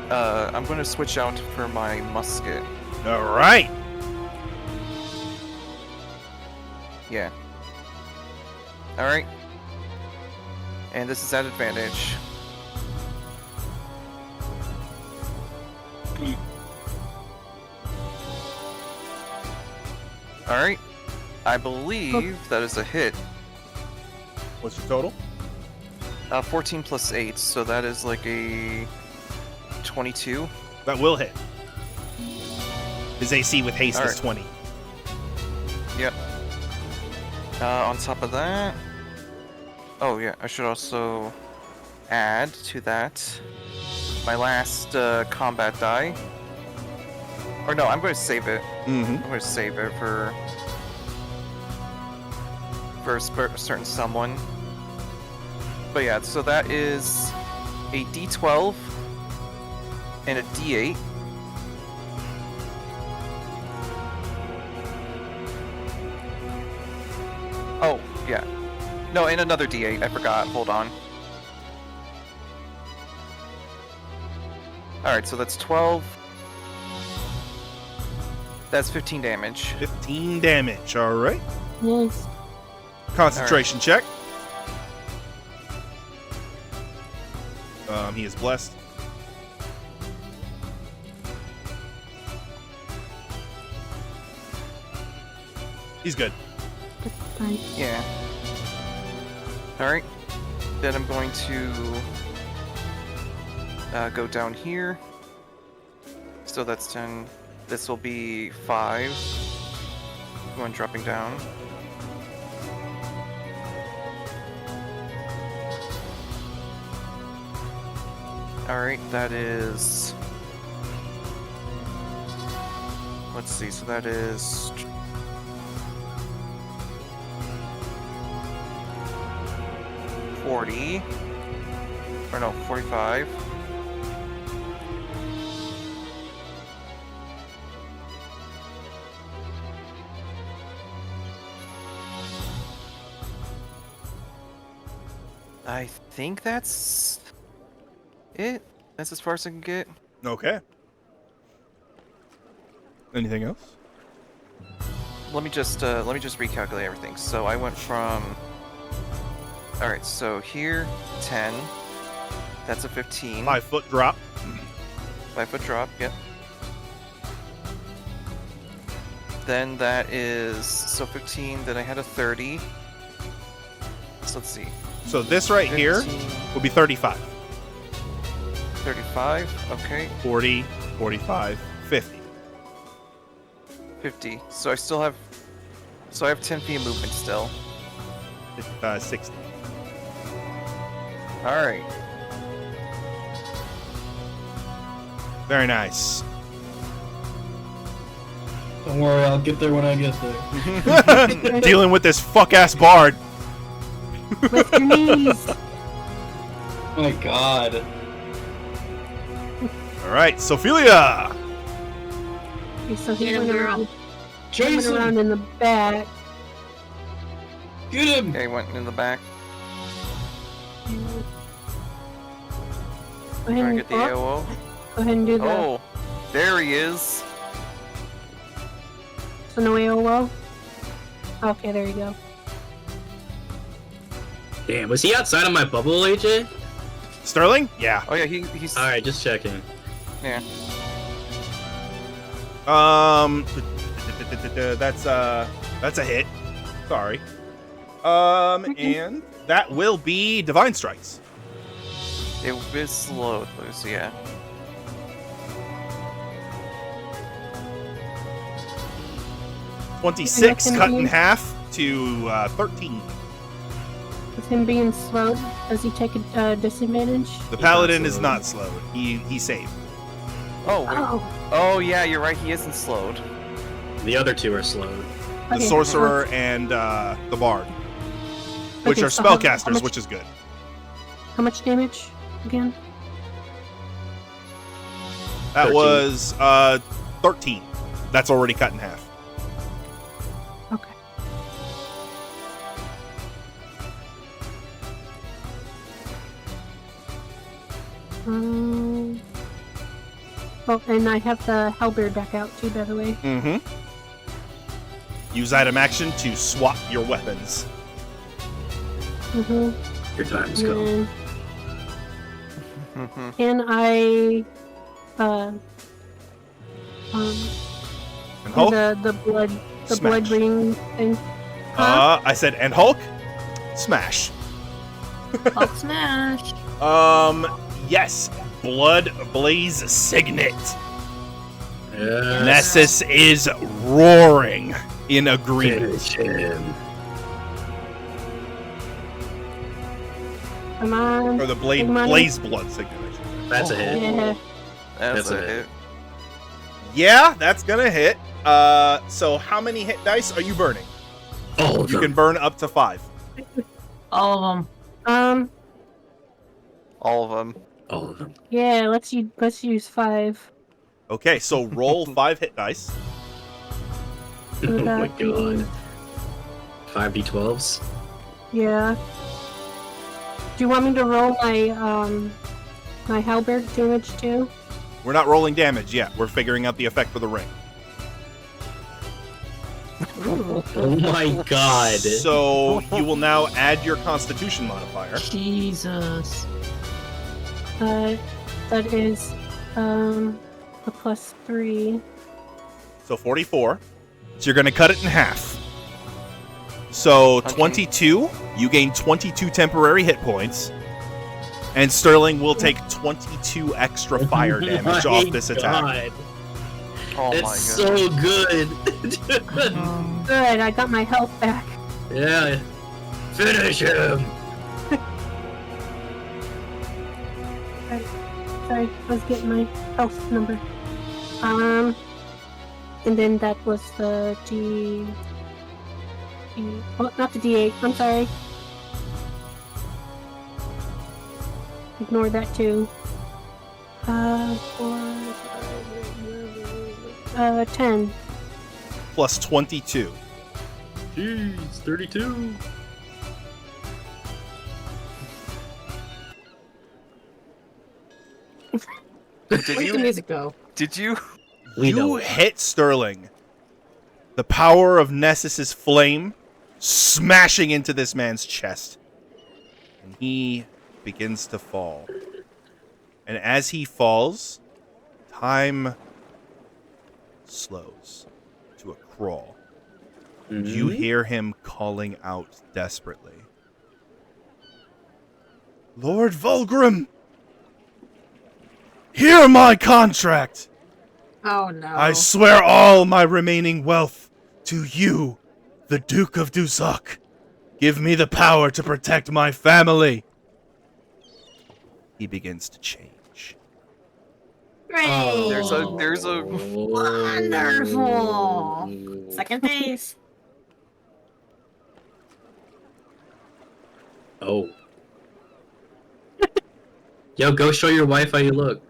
I'm going to switch out for my musket. All right. Yeah. Alright. And this is at advantage. Alright. I believe that is a hit. What's your total? 14 plus 8, so that is like a 22. That will hit. His AC with haste is Alright. 20. Yep. On top of that... Oh yeah, I should also add to that my last combat die. Or no, I'm going to save it. Mm-hmm. I'm going to save it for a certain someone. But yeah, so that is a D12 and a D8. Oh, yeah. No, and another D8. I forgot. Hold on. Alright, so that's 12. That's 15 damage. 15 damage. All right. Nice. Concentration check. He is blessed. He's good. Fine. Yeah. Alright. Then I'm going to go down here. So that's 10. This will be 5. One dropping down. Alright, that is... Let's see, so that is... 40. Or no, 45. I think that's it. That's as far as I can get. Okay. Anything else? Let me just recalculate everything. So I went from... Alright, so here, 10. That's a 15. 5 foot drop. 5 foot drop, yep. Then that is... So 15, then I had a 30. So let's see. So this right here 15, will be 35. 35, okay. 40, 45, 50. 50. So I still have... So I have 10 feet of movement still. 60. Alright. Very nice. Don't worry, I'll get there when I get there. Dealing with this fuck-ass bard. Lift your knees. Oh my god. All right, Sophelia. Okay, so he Get him, went girl. around, went Jason! around in the back. Get him! Okay, went in the back. Go ahead Trying and to get the go AOO. ahead and do the. Oh, there he is. So no AOO. Okay, there you go. Damn, was he outside of my bubble, AJ? Sterling? Yeah. Oh yeah, he's... Alright, just checking. Yeah. That's a hit. Sorry. And that will be Divine Strikes. It was slowed loose, yeah. $26 And cut in him half to 13. With him being slowed, does he take a disadvantage? The paladin not is slowed. not slowed. He saved. Oh, wait. Oh. Oh yeah, you're right, he isn't slowed. The other two are slowed. The Okay. sorcerer and the bard, which Okay, are so how spellcasters, much- which is good. How much damage again? That 13. was 13. That's already cut in half. Okay. Oh, and I have the halberd back out too, by the way. Mm-hmm. Use item action to swap your weapons. Mm-hmm. Your time's come. Can I, And do Hulk? the blood Smash. ring thing? Huh? I said, and Hulk? Smash. Hulk smash. Yes. Blood Blaze Signet. Yes. Nessus is roaring in agreement. Finish him. Come on. Or the Big money. Blaze Blood Signet. That's a hit. Yeah. That's That's a a hit. Yeah, that's gonna hit. So how many hit dice are you burning? Oh, You can burn up to 5. All of them. All of them. all of them. Yeah. Let's use 5. Okay, so roll 5 hit dice. Oh my That'd be- god. 5d12s. Yeah. Do you want me to roll my my halberd damage too? We're not rolling damage yet. We're figuring out the effect for the ring. Oh my god. So you will now add your Constitution modifier. Jesus. That is a +3. So 44. So you're going to cut it in half. So 22, you gain 22 temporary hit points. And Sterling will take 22 extra fire damage My off this attack. God. Oh my It's god. so good. Good, I got my health back. Yeah. Finish him. Sorry, I was getting my health number. And then that was the oh, not the D8. I'm sorry. Ignore that too. 10. Plus 22. Jeez, 32. Did Where's the you? music go? Did you? We know You it. hit Sterling. The power of Nessus's flame smashing into this man's chest. And he begins to fall. And as he falls, time slows to a crawl. You hear him calling out desperately. Lord Vulgrim! Hear my contract! Oh no. I swear all my remaining wealth to you, the Duke of Dusok. Give me the power to protect my family. He begins to change. Great. Oh. There's a Wonderful. Second phase. Oh. Yo, go show your wife how you look.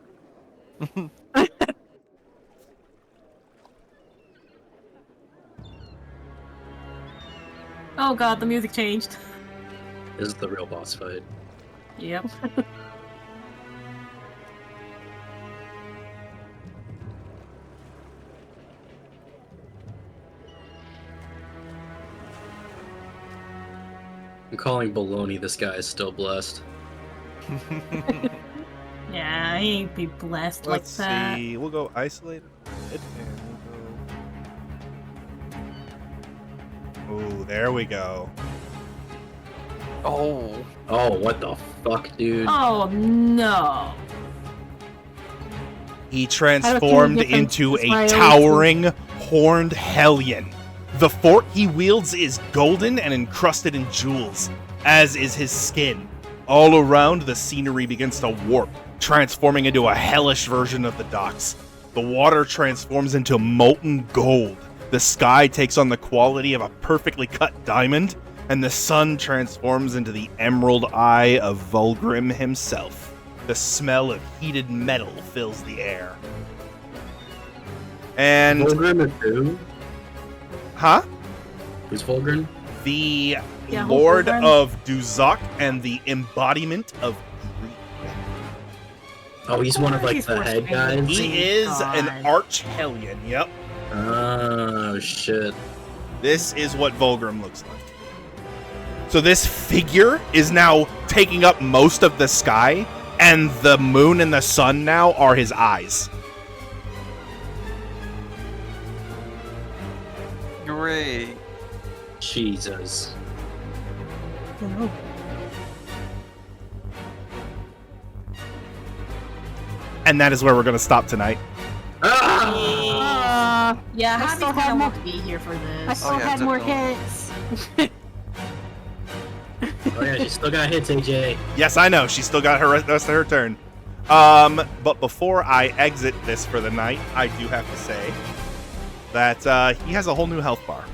Oh god, the music changed. This is the real boss fight. Yep. I'm calling baloney. This guy is still blessed. Yeah, he ain't be blessed Let's like that. see. We'll go isolated. And we'll go... Oh, there we go. oh. Oh, what the fuck, dude? Oh no. He transformed difference. into That's why I a always towering, horned hellion. The fort he wields is golden and encrusted in jewels, as is his skin. All around, the scenery begins to warp, transforming into a hellish version of the docks. The water transforms into molten gold. The sky takes on the quality of a perfectly cut diamond, and the sun transforms into the emerald eye of Vulgrim himself. The smell of heated metal fills the air. And Volgrim is who? huh? Who's Volgrim? The Yeah, who's Lord Volgrim? of Duzak and the embodiment of grief. Oh, he's one of like He's the worse head than guys. me. He is an God. arch-hellion, yep. Oh shit. This is what Volgrim looks like. So this figure is now taking up most of the sky, and the moon and the sun now are his eyes. Great. Jesus. No. And that is where we're going to stop tonight. Ah! Yeah, I Happy still kind have of more- want to be here for I this. still yeah, had more definitely. hits. Oh yeah, she still got hits, AJ. Yes, I know. She's still got her rest of her turn. But before I exit this for the night, I do have to say that he has a whole new health bar.